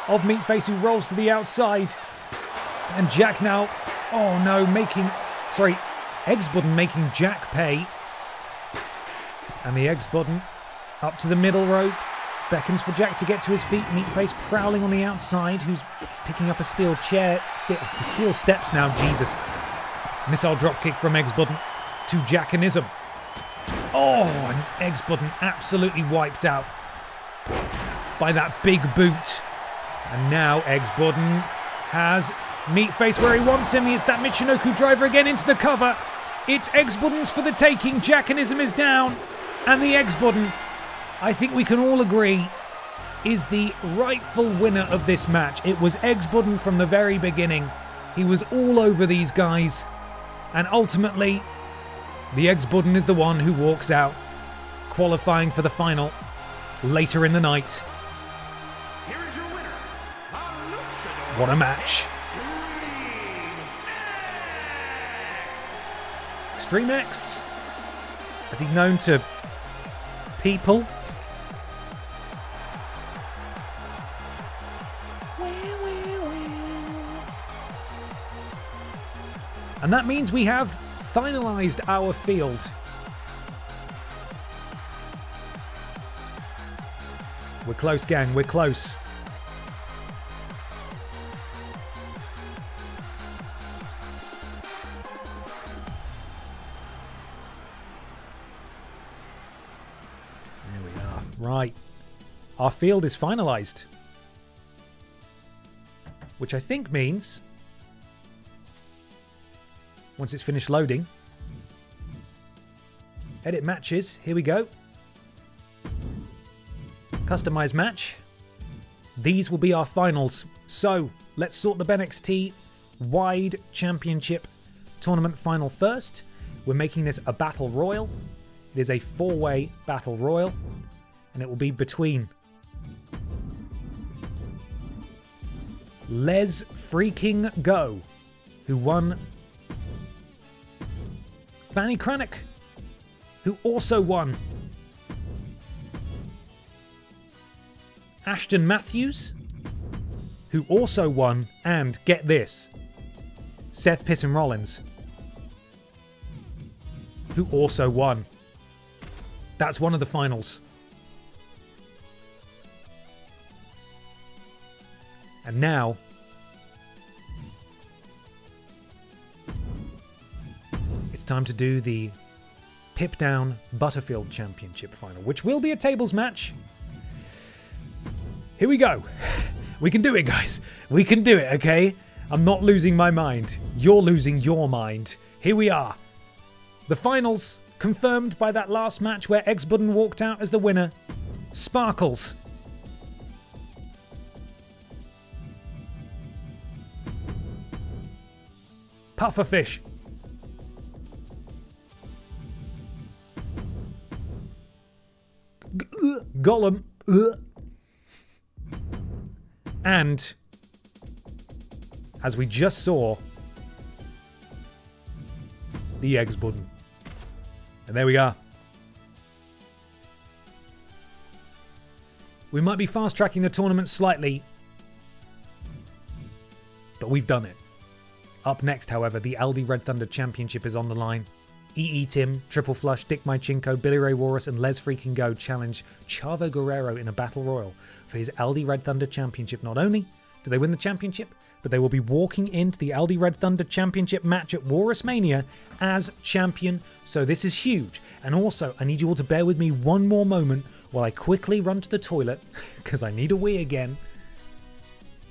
of Meatface, who rolls to the outside. And Jack now, Eggsbudden making Jack pay. And the Eggsbudden up to the middle rope. Beckons for Jack to get to his feet. Meatface prowling on the outside, who's picking up a steel chair. The steel steps now, Jesus. Missile dropkick from Eggsbudden to Jackanism. Oh, and Eggsbudden absolutely wiped out by that big boot. And now Eggsbudden has Meatface where he wants him. It's that Michinoku driver again into the cover. It's Eggsbudden's for the taking. Jackanism is down. And the Eggsbudden, I think we can all agree, is the rightful winner of this match. It was Eggsbudden from the very beginning. He was all over these guys. And ultimately, the Eggsbudden is the one who walks out, qualifying for the final later in the night. Here is your winner, What a match. Extreme X, as he's known to people. And that means we have finalised our field. We're close, gang, we're close. There we are. Right. Our field is finalised. Which I think means, once it's finished loading, edit matches, here we go. Customize match. These will be our finals. So let's sort the BENXT Wide Championship Tournament final first. We're making this a battle royal. It is a 4-way battle royal, and it will be between Les Freaking Go, who won, Fanny Cranach, who also won, Ashton Matthews, who also won, and get this, Seth Pisson Rollins, who also won. That's one of the finals. And now, it's time to do the Pip Down Butterfield Championship final, which will be a tables match. Here we go. We can do it, guys. We can do it, okay? I'm not losing my mind. You're losing your mind. Here we are. The finals, confirmed by that last match where Eggsbudden walked out as the winner. Sparkles. Pufferfish. Gollum. And, as we just saw, the Eggsbudden. And there we are. We might be fast-tracking the tournament slightly, but we've done it. Up next, however, the Aldi Red Thunder Championship is on the line. EE Tim, Triple Flush, Dick Mychinko, Billy Ray Walrus, and Les Freaking Go challenge Chavo Guerrero in a battle royal for his Aldi Red Thunder Championship. Not only do they win the championship, but they will be walking into the Aldi Red Thunder Championship match at WalrusMania as champion. So this is huge. And also, I need you all to bear with me one more moment while I quickly run to the toilet, because I need a wee again.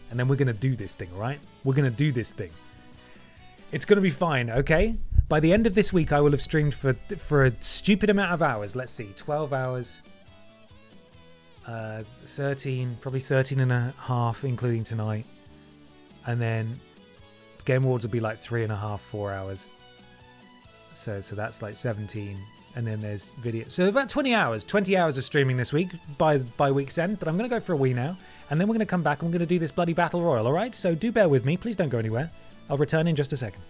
And then we're going to do this thing, all right? We're going to do this thing. It's going to be fine, okay? By the end of this week, I will have streamed for a stupid amount of hours. Let's see, 12 hours, 13, probably 13 and a half, including tonight. And then Game Awards will be like 3.5, 4 hours. So that's like 17. And then there's video. So about 20 hours of streaming this week by week's end. But I'm going to go for a wee now. And then we're going to come back and we're going to do this bloody Battle Royal, all right? So do bear with me. Please don't go anywhere. I'll return in just a second.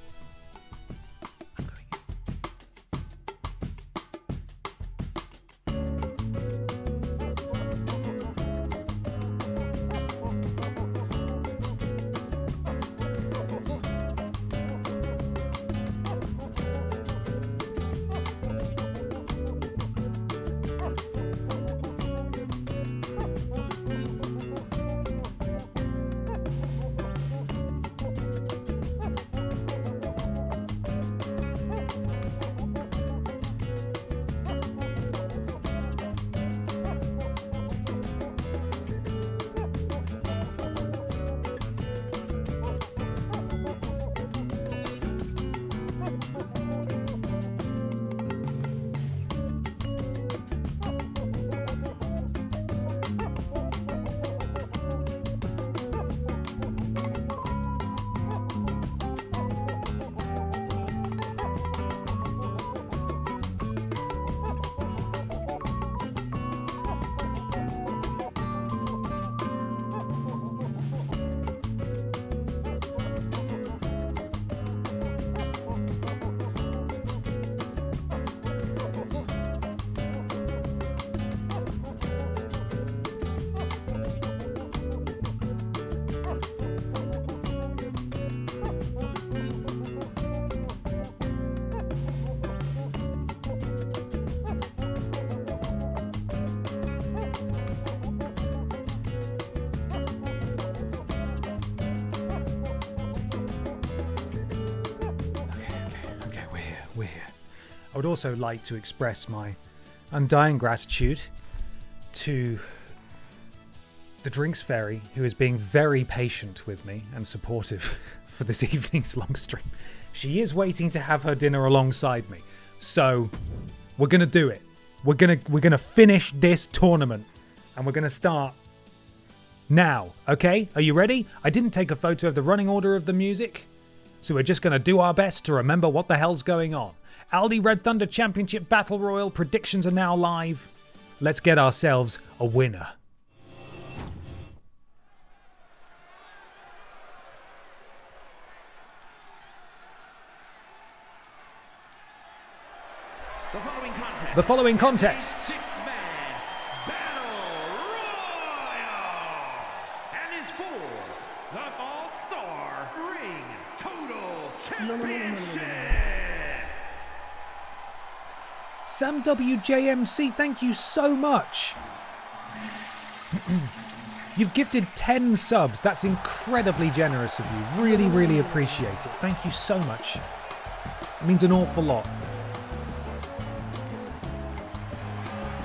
I would also like to express my undying gratitude to the Drinks Fairy, who is being very patient with me and supportive for this evening's long stream. She is waiting to have her dinner alongside me. So we're going to do it. We're going to finish this tournament and we're going to start now. Okay? Are you ready? I didn't take a photo of the running order of the music, so we're just going to do our best to remember what the hell's going on. Aldi Red Thunder Championship Battle Royal predictions are now live. Let's get ourselves a winner. The following contest. Six-man battle royal, and is for the All-Star Ring Total Championship. Sam WJMC, thank you so much. You've gifted 10 subs. That's incredibly generous of you. Really, really appreciate it. Thank you so much. It means an awful lot.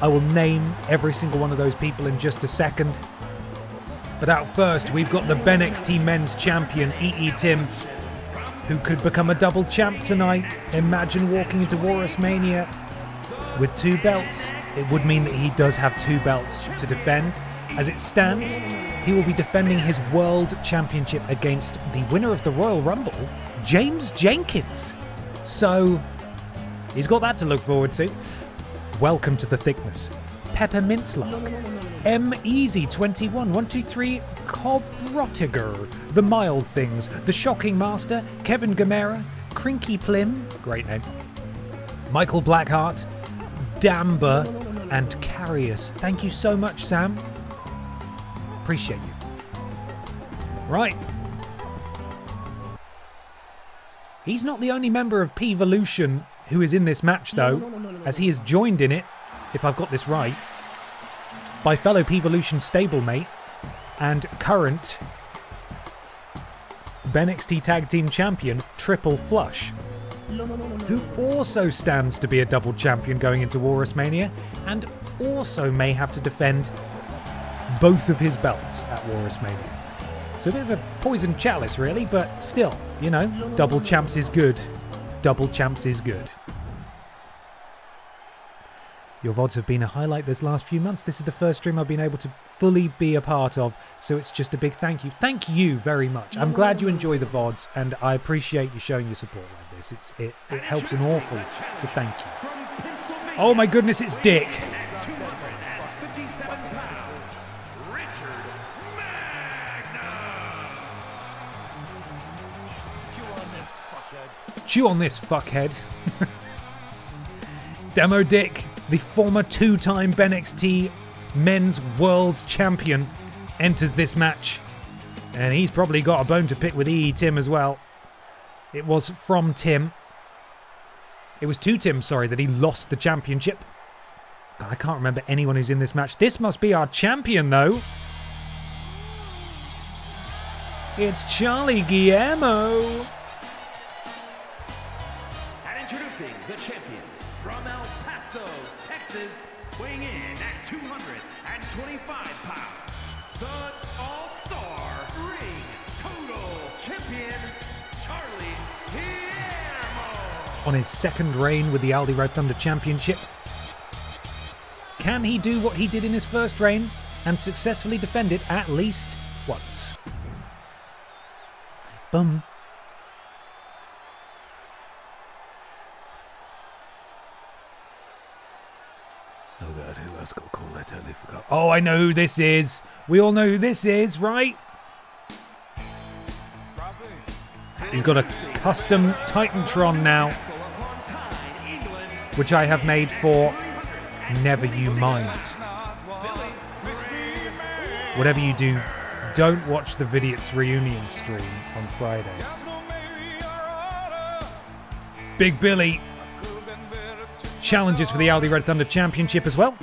I will name every single one of those people in just a second. But out first, we've got the BENXT Men's Champion, EE Tim, who could become a double champ tonight. Imagine walking into WalrusMania with 2 belts. It would mean that he does have 2 belts to defend. As it stands, he will be defending his World Championship against the winner of the Royal Rumble, James Jenkins. So, he's got that to look forward to. Welcome to the thickness. Peppermint Luck. M-Easy21, 123, Cobrotiger, The Mild Things, The Shocking Master, Kevin Gamera, Crinky Plim, great name, Michael Blackheart, Damber, and Carius. Thank you so much, Sam. Appreciate you. Right. He's not the only member of P-Volution who is in this match, though, as he is joined in it, if I've got this right, by fellow P-Volution stablemate and current BENXT Tag Team Champion, Triple Flush, who also stands to be a double champion going into WalrusMania, and also may have to defend both of his belts at WalrusMania. So a bit of a poison chalice, really, but still, you know, double champs is good. Double champs is good. Your VODs have been a highlight this last few months. This is the first stream I've been able to fully be a part of, so it's just a big thank you. Thank you very much. I'm glad you enjoy the VODs, and I appreciate you showing your support like this. It helps an awful, so thank you. Oh my goodness, it's Dick. Chew on this, fuckhead. Demo Dick, the former 2-time BENXT Men's World Champion, enters this match. And he's probably got a bone to pick with EE Tim as well. It was from Tim. It was to Tim, sorry, that he lost the championship. God, I can't remember anyone who's in this match. This must be our champion, though. It's Charlie Guillermo. The champion from El Paso, Texas, weighing in at 225 pounds, the All-Star Ring Total Champion, Charlie Guillermo. On his second reign with the Aldi Red Thunder Championship. Can he do what he did in his first reign and successfully defend it at least once? Boom. Oh god, who else got called? I totally forgot. Oh, I know who this is. We all know who this is, right? He's got a custom Titantron now, which I have made for Never You Mind. Whatever you do, don't watch the Vidiots reunion stream on Friday. Big Billy challenges for the Aldi Red Thunder Championship as well.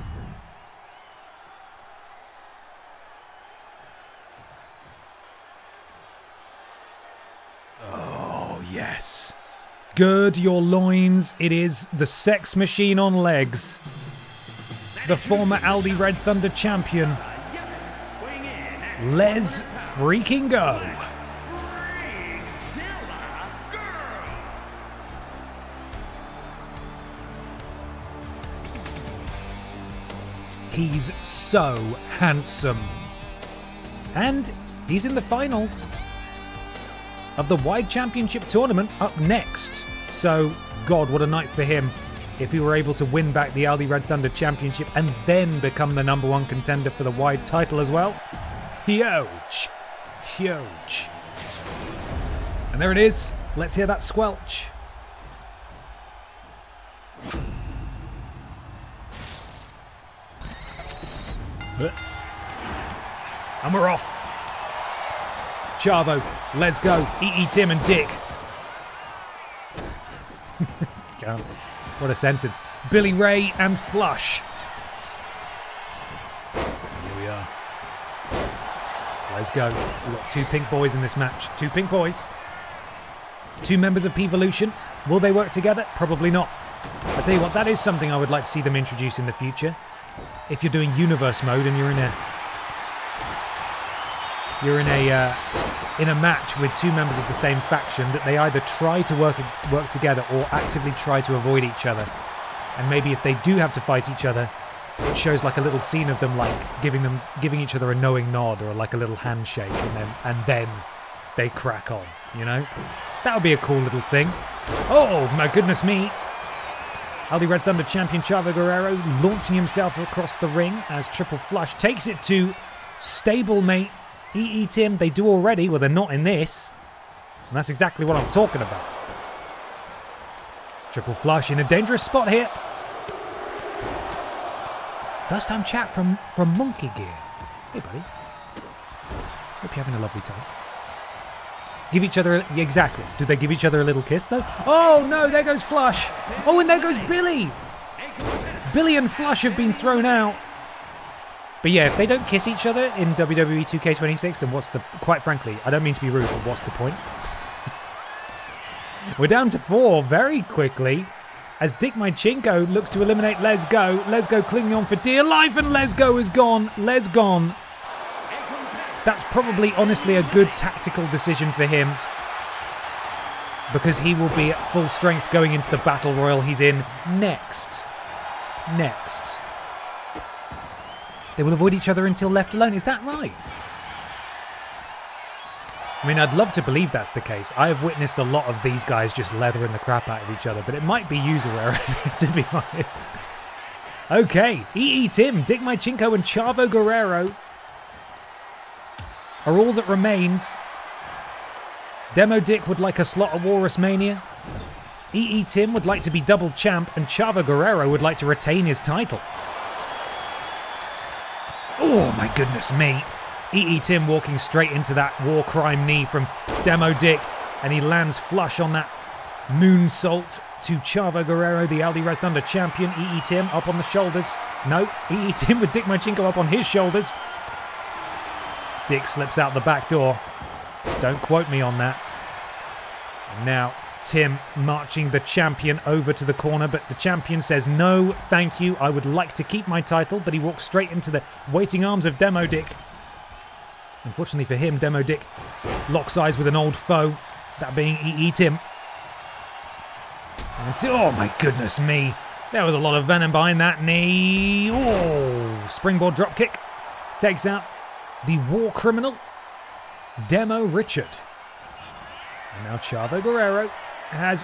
Oh, yes. Gird your loins. It is the sex machine on legs. The former Aldi Red Thunder champion. Les freaking go. He's so handsome. And he's in the finals of the Wide Championship Tournament up next. So, God, what a night for him if he were able to win back the Aldi Red Thunder Championship and then become the #1 contender for the Wide title as well. Huge. Huge. And there it is. Let's hear that squelch. And we're off. Chavo, let's go. EE Tim and Dick. God, what a sentence. Billy Ray and Flush. Here we are. Let's go. We've got 2 pink boys in this match. 2 pink boys. 2 members of P-Volution. Will they work together? Probably not. I tell you what, that is something I would like to see them introduce in the future. If you're doing universe mode and you're in a match with 2 members of the same faction, that they either try to work together or actively try to avoid each other. And maybe if they do have to fight each other, it shows like a little scene of them like giving each other a knowing nod or like a little handshake, and then they crack on, you know? That would be a cool little thing. Oh my goodness me. Aldi Red Thunder champion Chavo Guerrero launching himself across the ring as Triple Flush takes it to stablemate EE Tim. They do already, well, they're not in this. And that's exactly what I'm talking about. Triple Flush in a dangerous spot here. First time chat from Monkey Gear. Hey, buddy. Hope you're having a lovely time. Give each other... Exactly. Do they give each other a little kiss, though? Oh, no, there goes Flush. Oh, and there goes Billy. Billy and Flush have been thrown out. But yeah, if they don't kiss each other in WWE 2K25, then what's the... Quite frankly, I don't mean to be rude, but what's the point? We're down to 4 very quickly as Dick Mychinko looks to eliminate Lesgo. Lesgo clinging on for dear life, and Lesgo is gone. Les gone. That's probably, honestly, a good tactical decision for him, because he will be at full strength going into the Battle Royal he's in next. They will avoid each other until left alone. Is that right? I mean, I'd love to believe that's the case. I have witnessed a lot of these guys just leathering the crap out of each other, but it might be user error, to be honest. Okay, EE Tim, Dick Mychinko and Chavo Guerrero are all that remains. Demo Dick would like a slot at WalrusMania. EE Tim would like to be double champ, and Chavo Guerrero would like to retain his title. Oh my goodness me. EE Tim walking straight into that war crime knee from Demo Dick, and he lands flush on that moonsault to Chavo Guerrero, the Aldi Red Thunder champion. EE Tim up on the shoulders. No, EE Tim with Dick Mychinko up on his shoulders. Dick slips out the back door. Don't quote me on that. And now Tim marching the champion over to the corner, but the champion says, no, thank you. I would like to keep my title, but he walks straight into the waiting arms of Demo Dick. Unfortunately for him, Demo Dick locks eyes with an old foe, that being EE Tim. And oh my goodness me. There was a lot of venom behind that knee. Oh, springboard dropkick. Takes out the war criminal, Demo Richard. And now Chavo Guerrero has,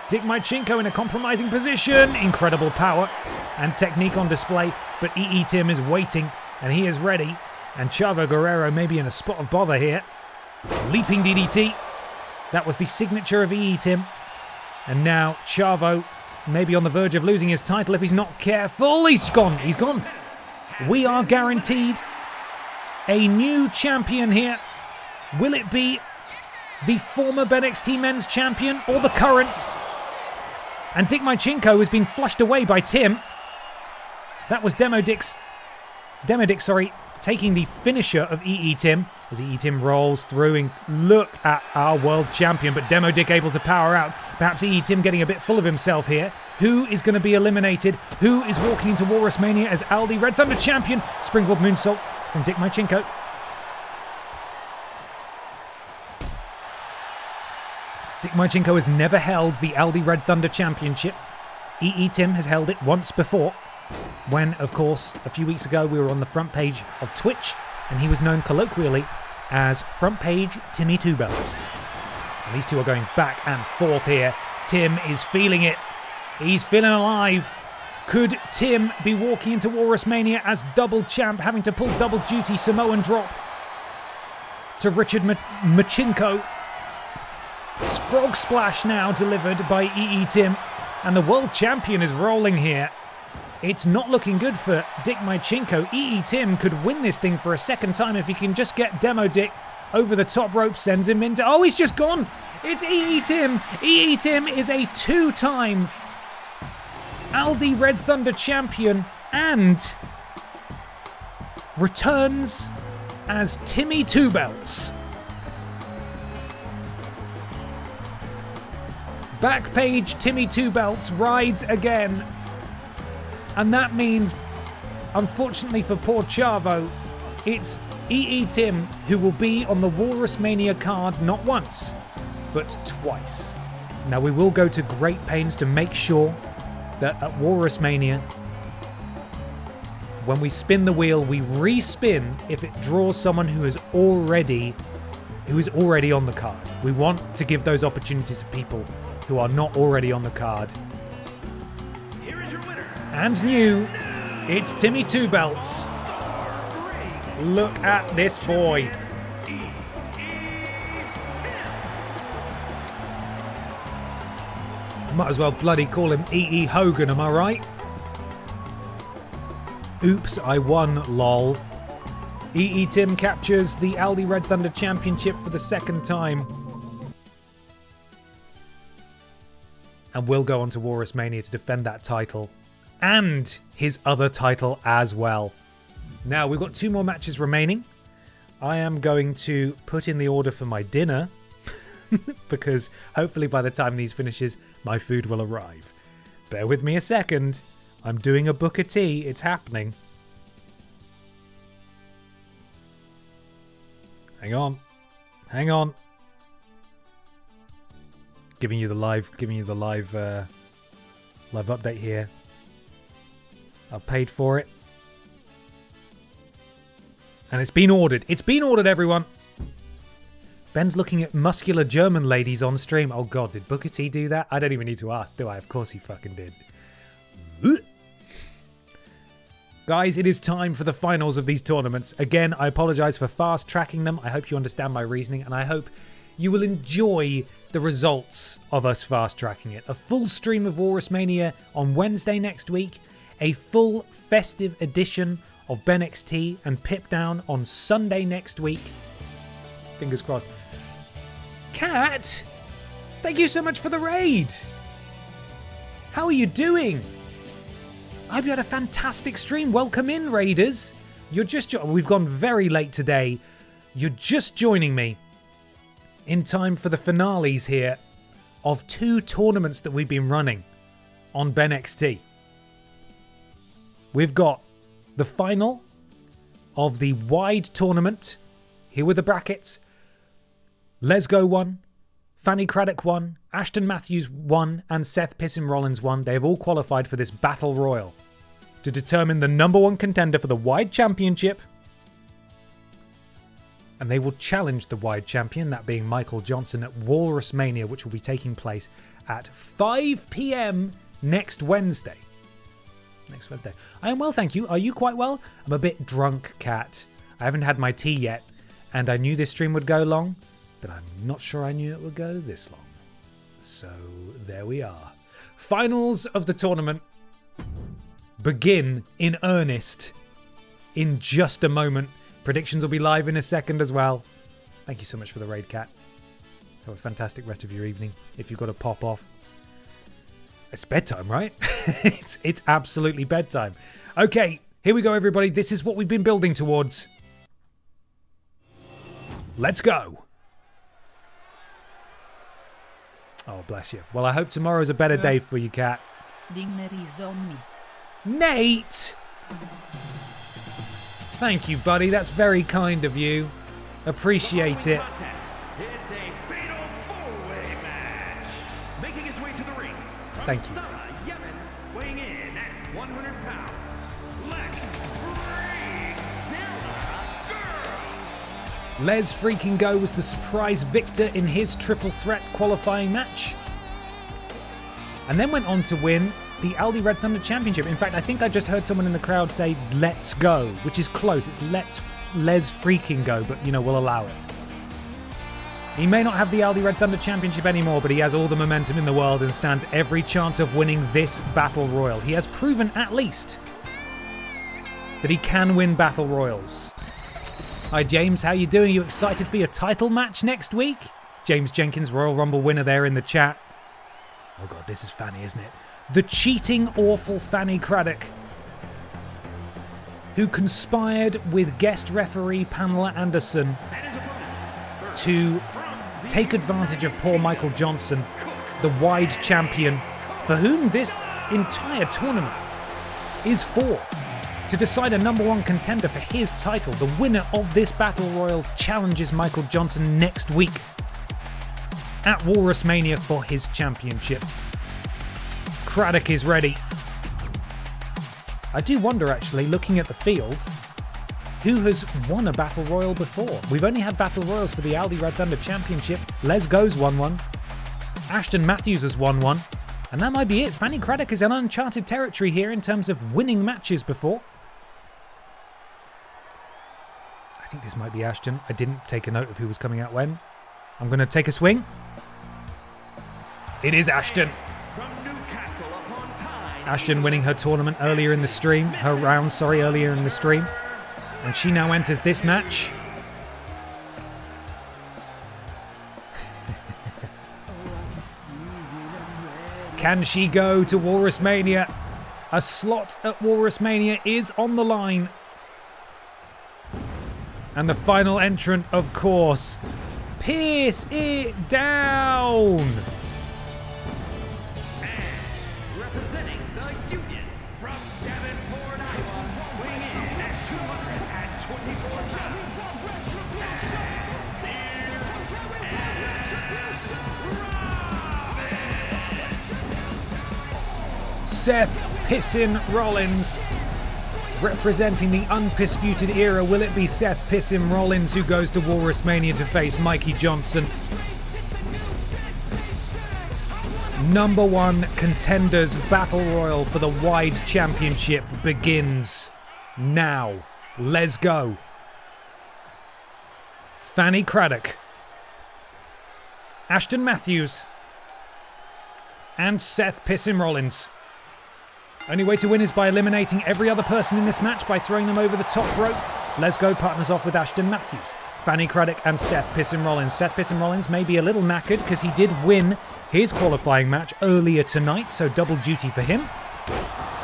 Dick Mychinko in a compromising position. Incredible power and technique on display, but EE Tim is waiting and he is ready. And Chavo Guerrero may be in a spot of bother here. Leaping DDT. That was the signature of EE Tim. And now Chavo may be on the verge of losing his title if he's not careful. He's gone. He's gone. We are guaranteed a new champion here. Will it be the former BENXT men's champion or the current? And Dick Mychinko has been flushed away by Tim. That was Demo Dick, taking the finisher of EE Tim. as Tim rolls through, and look at our world champion, but Demo Dick able to power out. Perhaps Tim getting a bit full of himself here. Who is going to be eliminated? Who is walking into WalrusMania as Aldi Red Thunder champion? Springboard moonsault from Dick Mychenko. Dick Mychenko has never held the Aldi Red Thunder Championship. Tim has held it once before, when, of course, a few weeks ago we were on the front page of Twitch, and he was known colloquially as Front Page Timmy Two Belts. And these two are going back and forth here. Tim is feeling it. He's feeling alive. Could Tim be walking into WalrusMania as double champ, having to pull double duty Samoan drop to Richard Mychenko? Frog Splash now delivered by Tim, and the world champion is rolling here. It's not looking good for Dick Mychenko. Tim could win this thing for a second time if he can just get Demo Dick over the top rope, sends him into... Oh, he's just gone! It's Tim! Tim is a two-time Aldi Red Thunder champion and returns as Timmy Two Belts. Backpage Timmy Two Belts rides again. And that means, unfortunately for poor Chavo, it's Tim who will be on the WalrusMania card not once, but twice. Now, we will go to great pains to make sure that at WalrusMania, when we spin the wheel, we respin if it draws someone who is already on the card. We want to give those opportunities to people who are not already on the card. And new, it's Timmy Two Belts. Look at this boy. Might as well bloody call him E.E. Hogan, am I right? Oops, I won, lol. Tim captures the Aldi Red Thunder Championship for the second time. And will go on to WalrusMania to defend that title. And his other title as well. Now, we've got 2 more matches remaining. I am going to put in the order for my dinner because hopefully by the time these finishes, my food will arrive. Bear with me a second. I'm doing a Booker T. It's happening. Hang on. Hang on. Giving you the live update here. I've paid for it. And it's been ordered. It's been ordered, everyone. Ben's looking at muscular German ladies on stream. Oh, God, did Booker T do that? I don't even need to ask, do I? Of course he fucking did. Guys, it is time for the finals of these tournaments. Again, I apologize for fast tracking them. I hope you understand my reasoning, and I hope you will enjoy the results of us fast tracking it. A full stream of WalrusMania on Wednesday next week. A full festive edition of BENXT and Pip Down on Sunday next week. Fingers crossed. Kat, thank you so much for the raid. How are you doing? I hope you had a fantastic stream. Welcome in, raiders. We've gone very late today. You're just joining me in time for the finales here of 2 tournaments that we've been running on BENXT. We've got the final of the wide tournament. Here with the brackets. Lesgo won, Fanny Craddock won, Ashton Matthews won, and Seth Pissin Rollins won. They have all qualified for this Battle Royal to determine the #1 contender for the wide championship. And they will challenge the wide champion, that being Michael Johnson, at WalrusMania, which will be taking place at 5 p.m. next Wednesday. I am well, thank you. Are you quite well? I'm a bit drunk, Kat. I haven't had my tea yet, and I knew this stream would go long, but I'm not sure I knew it would go this long. So there we are. Finals of the tournament begin in earnest in just a moment. Predictions will be live in a second as well. Thank you so much for the raid, Kat. Have a fantastic rest of your evening. If you've got to pop off. It's bedtime, right? it's absolutely bedtime. Okay, here we go, everybody. This is what we've been building towards. Let's go. Oh, bless you. Well, I hope tomorrow's a better day for you, Kat. Dinner is on me. Nate! Thank you, buddy. That's very kind of you. Appreciate it. It's a fatal four-way match. Making his way to the ring. From Thank you. Sana, Yemen, weighing in at 100 pounds. Let's freak Les Freaking Go was the surprise victor in his triple threat qualifying match. And then went on to win the Aldi Red Thunder Championship. In fact, I think I just heard someone in the crowd say, let's go, which is close. It's Les Freaking Go, but, you know, we'll allow it. He may not have the Aldi Red Thunder Championship anymore, but he has all the momentum in the world and stands every chance of winning this Battle Royal. He has proven, at least, that he can win Battle Royals. Hi, James. How you doing? Are you excited for your title match next week? James Jenkins, Royal Rumble winner there in the chat. Oh, God, this is Fanny, isn't it? The cheating, awful Fanny Craddock, who conspired with guest referee Pamela Anderson to take advantage of poor Michael Johnson, the wide champion, for whom this entire tournament is for, to decide a #1 contender for his title. The winner of this Battle Royal challenges Michael Johnson next week at WalrusMania for his championship. Craddock is ready. I do wonder, actually, looking at the field, who has won a Battle Royal before? We've only had Battle Royals for the Aldi Red Thunder Championship. Les Go's won one. Ashton Matthews has won one. And that might be it. Fanny Craddock is in uncharted territory here in terms of winning matches before. I think this might be Ashton. I didn't take a note of who was coming out when. I'm going to take a swing. It is Ashton. Ashton winning her tournament earlier in the stream. Her round, earlier in the stream. And she now enters this match. Can she go to WalrusMania? A slot at WalrusMania is on the line. And the final entrant, of course. Pierce it down! representing the Union from Davenport, Iowa, weighing in at 224 pounds. Seth Pissin Rollins, representing the undisputed era. Will it be Seth Pissin Rollins who goes to WalrusMania to face Mikey Johnson? #1 Contenders Battle Royal for the Wide Championship begins now. Let's go. Fanny Craddock, Ashton Matthews, and Seth Pissin Rollins. Only way to win is by eliminating every other person in this match by throwing them over the top rope. Let's Go partners off with Ashton Matthews, Fanny Craddock, and Seth Pissin Rollins. Seth Pissin Rollins may be a little knackered because he did win his qualifying match earlier tonight, so double duty for him.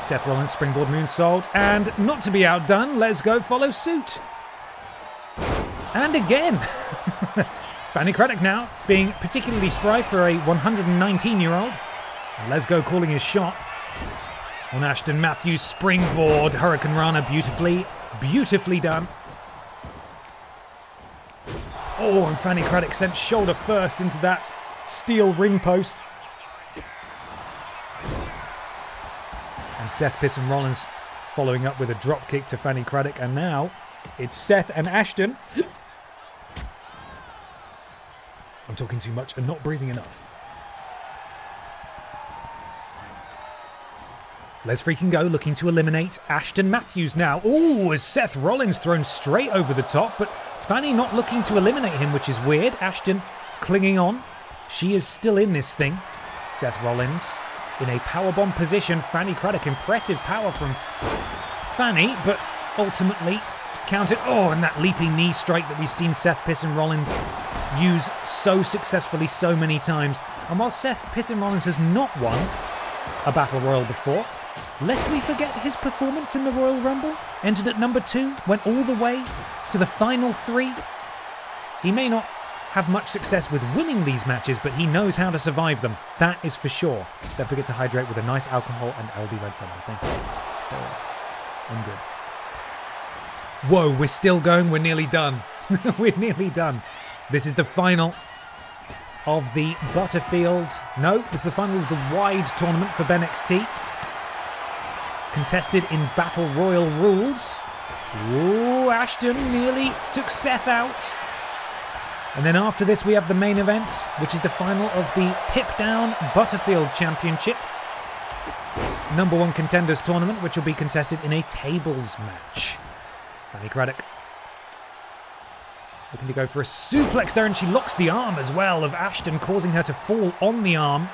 Seth Rollins springboard moonsault, and not to be outdone, Let's Go follows suit. And again, Fanny Craddock now being particularly spry for a 119-year-old. Let's Go calling his shot on Ashton Matthews' springboard Hurricane Rana, beautifully done. Oh, and Fanny Craddock sent shoulder first into that steel ring post. And Seth Pissin Rollins following up with a drop kick to Fanny Craddock, and now it's Seth and Ashton. I'm talking too much and not breathing enough. Let's Freaking Go looking to eliminate Ashton Matthews now. Ooh, as Seth Rollins thrown straight over the top, but Fanny not looking to eliminate him, which is weird. Ashton clinging on. She is still in this thing. Seth Rollins in a powerbomb position. Fanny Craddock, impressive power from Fanny, but ultimately counted. Oh, and that leaping knee strike that we've seen Seth Pissin Rollins use so successfully so many times. And while Seth Pissin Rollins has not won a Battle Royal before, lest we forget his performance in the Royal Rumble. Entered at #2, went all the way to the final 3. He may not have much success with winning these matches, but he knows how to survive them. That is for sure. Don't forget to hydrate with a nice alcohol and LD Red Thunder. Thank you, James. I'm good. Whoa, we're still going. We're nearly done. We're nearly done. This is the final of the Butterfield. No, this is the final of the wide tournament for BENXT. Contested in Battle Royal rules. Ooh, Ashton nearly took Seth out. And then after this we have the main event, which is the final of the Pip Down Butterfield Championship. Number 1 contenders tournament, which will be contested in a tables match. Fanny Craddock looking to go for a suplex there, and she locks the arm as well of Ashton, causing her to fall on the arm.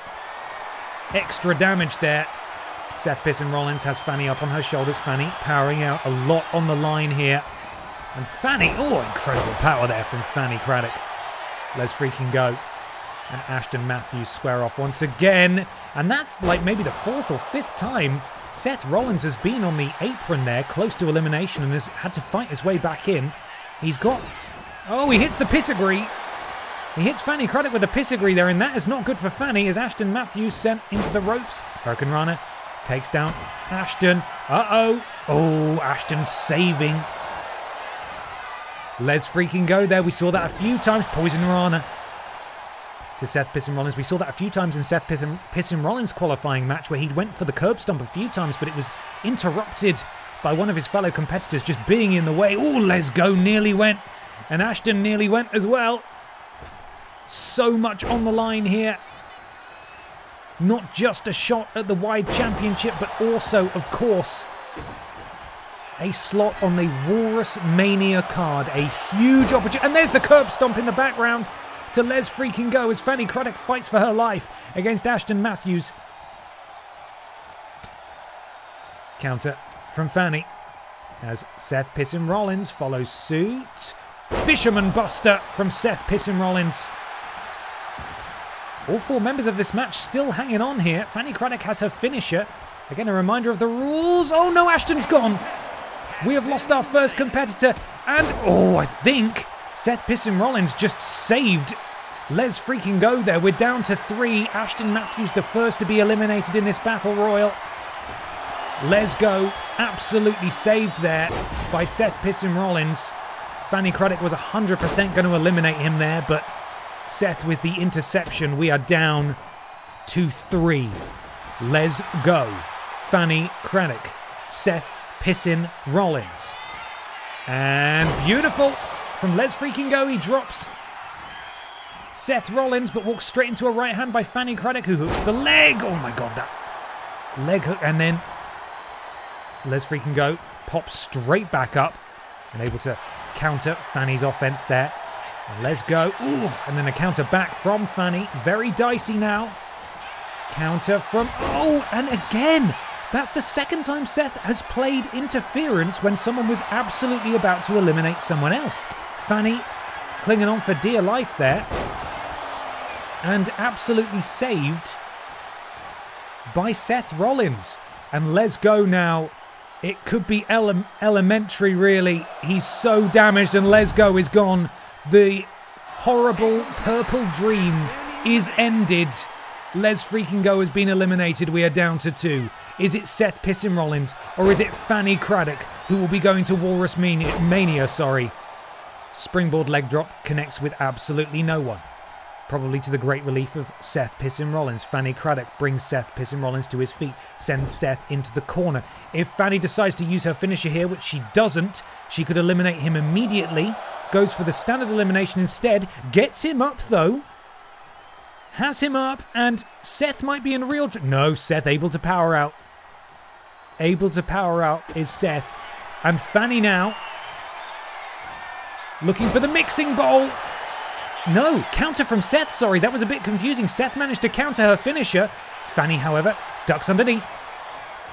Extra damage there. Seth Pisson-Rollins has Fanny up on her shoulders. Fanny powering out, a lot on the line here. And Fanny, oh, incredible power there from Fanny Craddock. Let's freaking go. And Ashton Matthews square off once again. And that's like maybe the 4th or 5th time Seth Rollins has been on the apron there, close to elimination, and has had to fight his way back in. He's got... Oh, he hits the pissagreed. He hits Fanny Craddock with the pissagreed there, and that is not good for Fanny, as Ashton Matthews sent into the ropes. Hurricane Rana takes down Ashton. Uh-oh. Oh, Ashton's saving. Let's freaking go there. We saw that a few times. Poison Rana to Seth Pisson-Rollins. We saw that a few times in Seth Pisson-Rollins' qualifying match, where he went for the curb stomp a few times, but it was interrupted by one of his fellow competitors just being in the way. Oh, let's go. Nearly went. And Ashton nearly went as well. So much on the line here. Not just a shot at the Wide Championship, but also, of course, a slot on the WalrusMania card. A huge opportunity. And there's the curb stomp in the background to Les freaking go as Fanny Craddock fights for her life against Ashton Matthews. Counter from Fanny as Seth Pisson-Rollins follows suit. Fisherman Buster from Seth Pisson-Rollins. All 4 members of this match still hanging on here. Fanny Craddock has her finisher. Again, a reminder of the rules. Oh no, Ashton's gone. We have lost our first competitor. And, oh, I think Seth Pisson-Rollins just saved Les freaking go there. We're down to 3. Ashton Matthews the first to be eliminated in this Battle Royal. Les go absolutely saved there by Seth Pisson-Rollins. Fanny Craddock was 100% going to eliminate him there, but Seth with the interception. We are down to 3. Les go. Fanny Craddock. Seth Pisson-Rollins. And beautiful from Les freaking go. He drops Seth Rollins, but walks straight into a right hand by Fanny Craddock, who hooks the leg. Oh my god, that leg hook. And then Les freaking go pops straight back up and able to counter Fanny's offense there. And let's go. Ooh, and then a counter back from Fanny. Very dicey now. Counter from... Oh, and again, that's the second time Seth has played interference when someone was absolutely about to eliminate someone else. Fanny clinging on for dear life there. And absolutely saved by Seth Rollins. And let's go now. It could be elementary, really. He's so damaged, and Les Go is gone. The horrible purple dream is ended. Les freaking Go has been eliminated. We are down to 2. Is it Seth Pisson-Rollins, or is it Fanny Craddock, who will be going to WalrusMania, sorry. Springboard leg drop connects with absolutely no one. Probably to the great relief of Seth Pisson-Rollins. Fanny Craddock brings Seth Pisson-Rollins to his feet, sends Seth into the corner. If Fanny decides to use her finisher here, which she doesn't, she could eliminate him immediately. Goes for the standard elimination instead. Gets him up, though. Has him up, and Seth might be in real... No, Seth able to power out. Able to power out is Seth. And Fanny now looking for the mixing bowl. No, counter from Seth, sorry, that was a bit confusing. Seth managed to counter her finisher. Fanny, however, ducks underneath.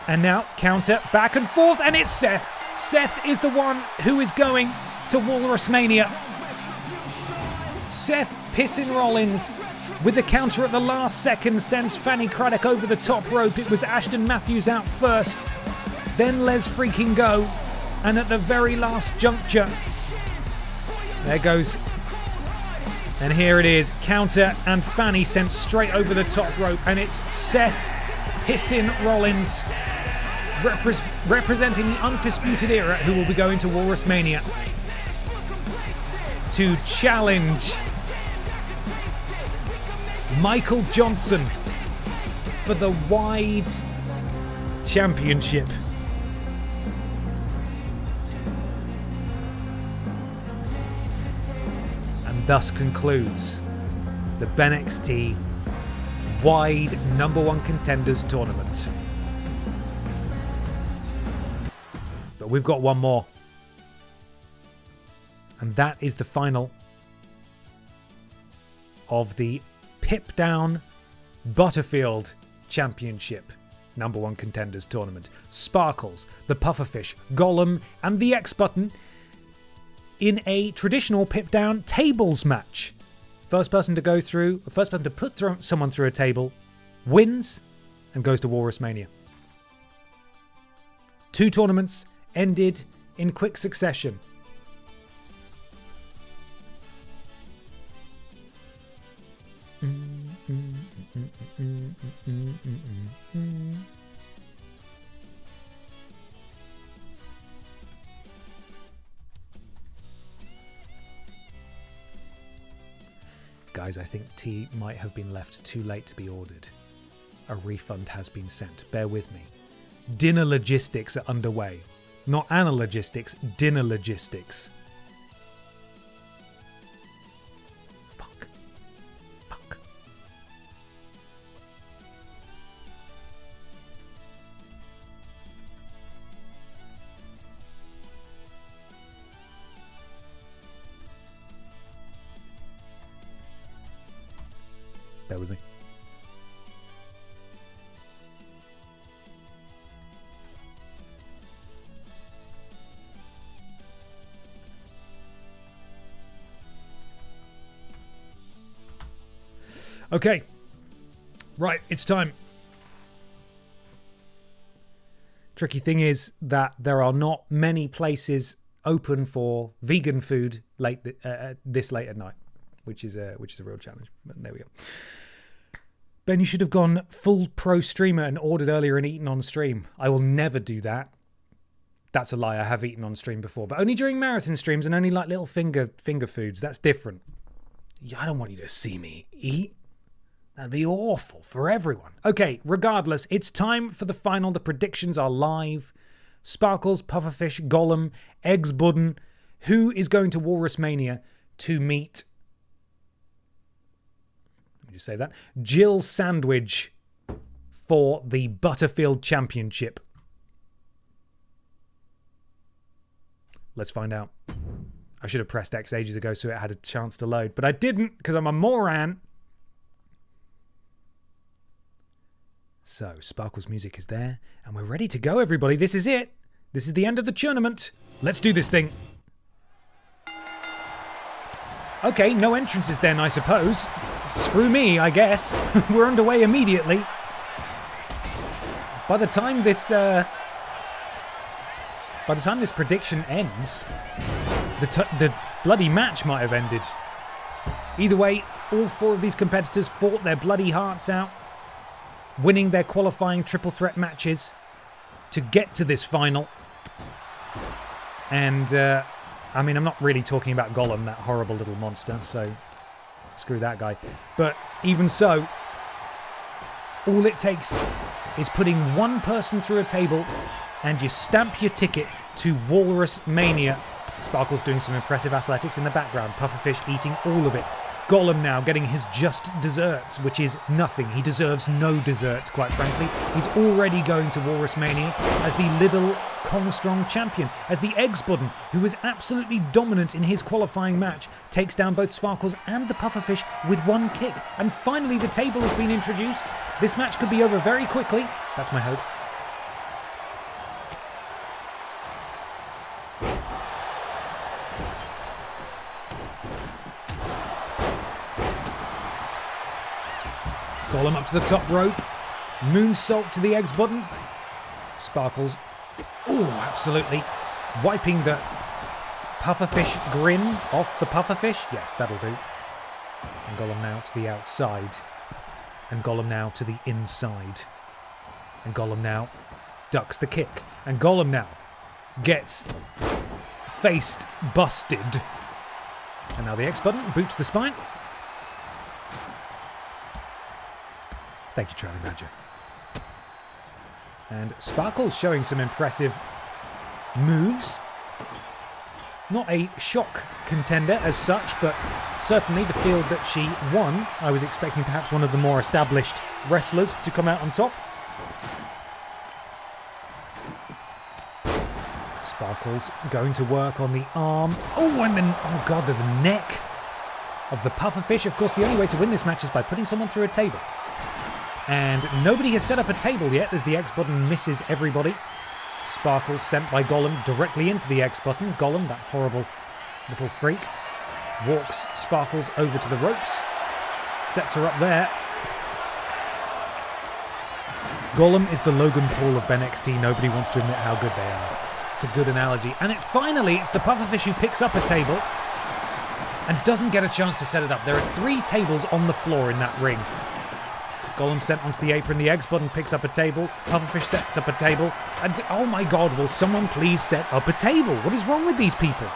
And now, counter, back and forth, and it's Seth. Seth is the one who is going to WalrusMania. Seth Pisson-Rollins, with the counter at the last second, sends Fanny Craddock over the top rope. It was Ashton Matthews out first, then Les freaking go. And at the very last juncture, there goes And here it is. Counter and Fanny sent straight over the top rope. And it's Seth Hissin Rollins representing the Undisputed Era, who will be going to WalrusMania to challenge Michael Johnson for the Wide Championship. And thus concludes the BENXT Wide #1 Contenders Tournament. But we've got one more. And that is the final of the Pip Down Butterfield Championship #1 Contenders Tournament. Sparkles, the Pufferfish, Gollum, and the X Button in a traditional Pip Down tables match. First person to go through, the first person to put someone through a table wins and goes to WalrusMania. 2 tournaments ended in quick succession. Guys, I think tea might have been left too late to be ordered. A refund has been sent. Bear with me. Dinner logistics are underway. Not Anna logistics, dinner logistics. Fuck. Bear with me. Okay. Right, it's time. Tricky thing is that there are not many places open for vegan food this late at night, which is a real challenge. But there we go. Ben, you should have gone full pro streamer and ordered earlier and eaten on stream. I will never do that. That's a lie. I have eaten on stream before, but only during marathon streams and only like little finger foods. That's different. Yeah, I don't want you to see me eat. That'd be awful for everyone. Okay, regardless, it's time for the final. The predictions are live. Sparkles, Pufferfish, Gollum, Eggs Budden. Who is going to WalrusMania to meet... Let me just say that. Jill Sandwich for the Butterfield Championship. Let's find out. I should have pressed X ages ago so it had a chance to load, but I didn't because I'm a moron. So, Sparkle's music is there, and we're ready to go, everybody. This is it. This is the end of the tournament. Let's do this thing. Okay, no entrances then, I suppose. Screw me, I guess. We're underway immediately. By the time this prediction ends, the bloody match might have ended. Either way, all 4 of these competitors fought their bloody hearts out, winning their qualifying triple threat matches to get to this final. And, I mean, I'm not really talking about Gollum, that horrible little monster, so screw that guy. But even so, all it takes is putting one person through a table and you stamp your ticket to WalrusMania. Sparkle's doing some impressive athletics in the background. Pufferfish eating all of it. Gollum now getting his just desserts, which is nothing. He deserves no desserts, quite frankly. He's already going to WalrusMania as the Little Kongstrong champion, as the Eggs Budden, who was absolutely dominant in his qualifying match, takes down both Sparkles and the Pufferfish with one kick. And finally the table has been introduced. This match could be over very quickly. That's my hope. Gollum up to the top rope. Moonsault to the Eggs Budden. Sparkles. Oh, absolutely. Wiping the Pufferfish grin off the Pufferfish. Yes, that'll do. And Gollum now to the outside. And Gollum now to the inside. And Gollum now ducks the kick. And Gollum now gets faced busted. And now the X button, boot to the spine. Thank you, Charlie Badger. And Sparkle's showing some impressive moves. Not a shock contender as such, but certainly the field that she won, I was expecting perhaps one of the more established wrestlers to come out on top. Sparkle's going to work on the arm. Oh, and then, oh god, the neck of the pufferfish. Of course, the only way to win this match is by putting someone through a table. And nobody has set up a table yet as the X button misses everybody. Sparkle sent by Gollum directly into the X button. Gollum, that horrible little freak, walks Sparkles over to the ropes. Sets her up there. Gollum is the Logan Paul of BENXT. Nobody wants to admit how good they are. It's a good analogy. And it's the pufferfish who picks up a table and doesn't get a chance to set it up. There are 3 tables on the floor in that ring. Gollum sent onto the apron. The X button picks up a table. Pufferfish sets up a table. And oh my god, will someone please set up a table? What is wrong with these people?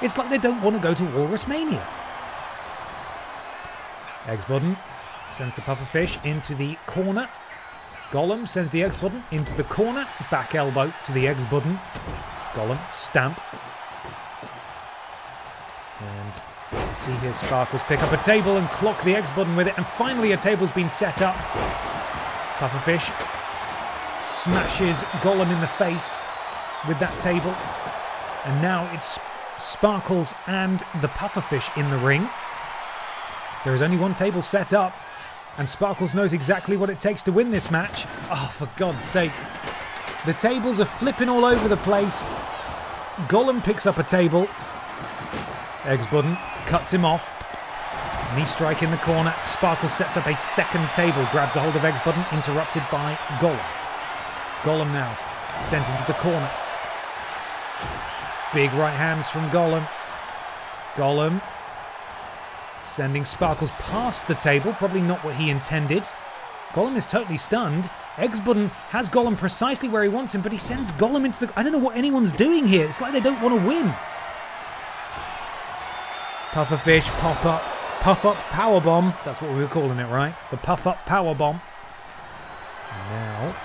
It's like they don't want to go to WalrusMania. X button sends the pufferfish into the corner. Gollum sends the X button into the corner. Back elbow to the X button. Gollum, stamp. And you see here Sparkles pick up a table and clock the X button with it. And finally a table's been set up. Pufferfish smashes Gollum in the face with that table. And now it's Sparkles and the pufferfish in the ring. There is only one table set up. And Sparkles knows exactly what it takes to win this match. Oh, for God's sake. The tables are flipping all over the place. Gollum picks up a table. X button cuts him off. Knee strike in the corner. Sparkles sets up a second table. Grabs a hold of X button. Interrupted by Gollum. Gollum now sent into the corner. Big right hands from Gollum. Gollum sending Sparkles past the table. Probably not what he intended. Gollum is totally stunned. X button has Gollum precisely where he wants him, but he sends Gollum into the... I don't know what anyone's doing here. It's like they don't want to win. Pufferfish, pop up, puff up, power bomb. That's what we were calling it, right? The puff up power bomb. And now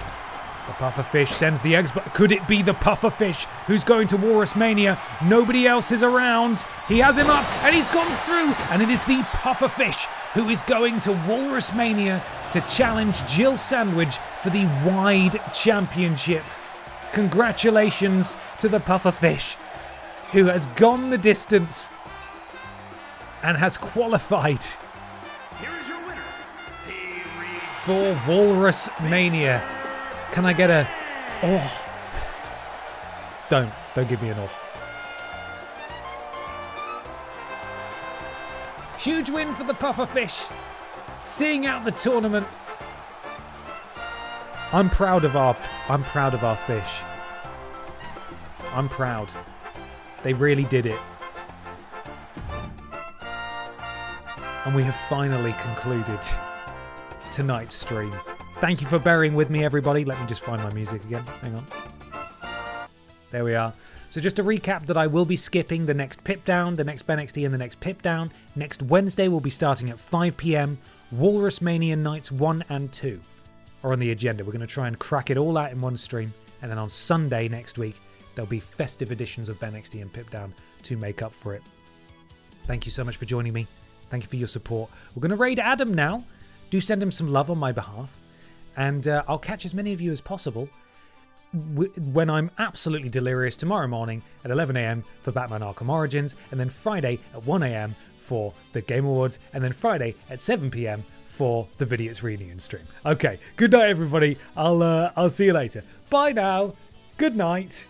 the pufferfish sends the eggs, but could it be the pufferfish who's going to WalrusMania? Nobody else is around. He has him up and he's gone through, and it is the pufferfish who is going to WalrusMania to challenge Jill Sandwich for the Wide Championship. Congratulations to the pufferfish who has gone the distance and has qualified Here is your winner, for WalrusMania. Can I get a oh? Don't give me an oh. Huge win for the pufferfish, seeing out the tournament. I'm proud of our fish. I'm proud. They really did it. And we have finally concluded tonight's stream. Thank you for bearing with me, everybody. Let me just find my music again. Hang on. There we are. So just to recap that I will be skipping the next Pip Down, the next BENXT, and the next Pip Down. Next Wednesday we'll be starting at 5 p.m. WalrusMania Nights 1 and 2 are on the agenda. We're going to try and crack it all out in one stream. And then on Sunday next week, there'll be festive editions of BENXT and Pip Down to make up for it. Thank you so much for joining me. Thank you for your support. We're going to raid Adam now. Do send him some love on my behalf. And I'll catch as many of you as possible when I'm absolutely delirious tomorrow morning at 11 a.m. for Batman Arkham Origins, and then Friday at 1 a.m. for the Game Awards, and then Friday at 7 p.m. for the Vidiots Reunion stream. Okay, good night, everybody. I'll see you later. Bye now. Good night.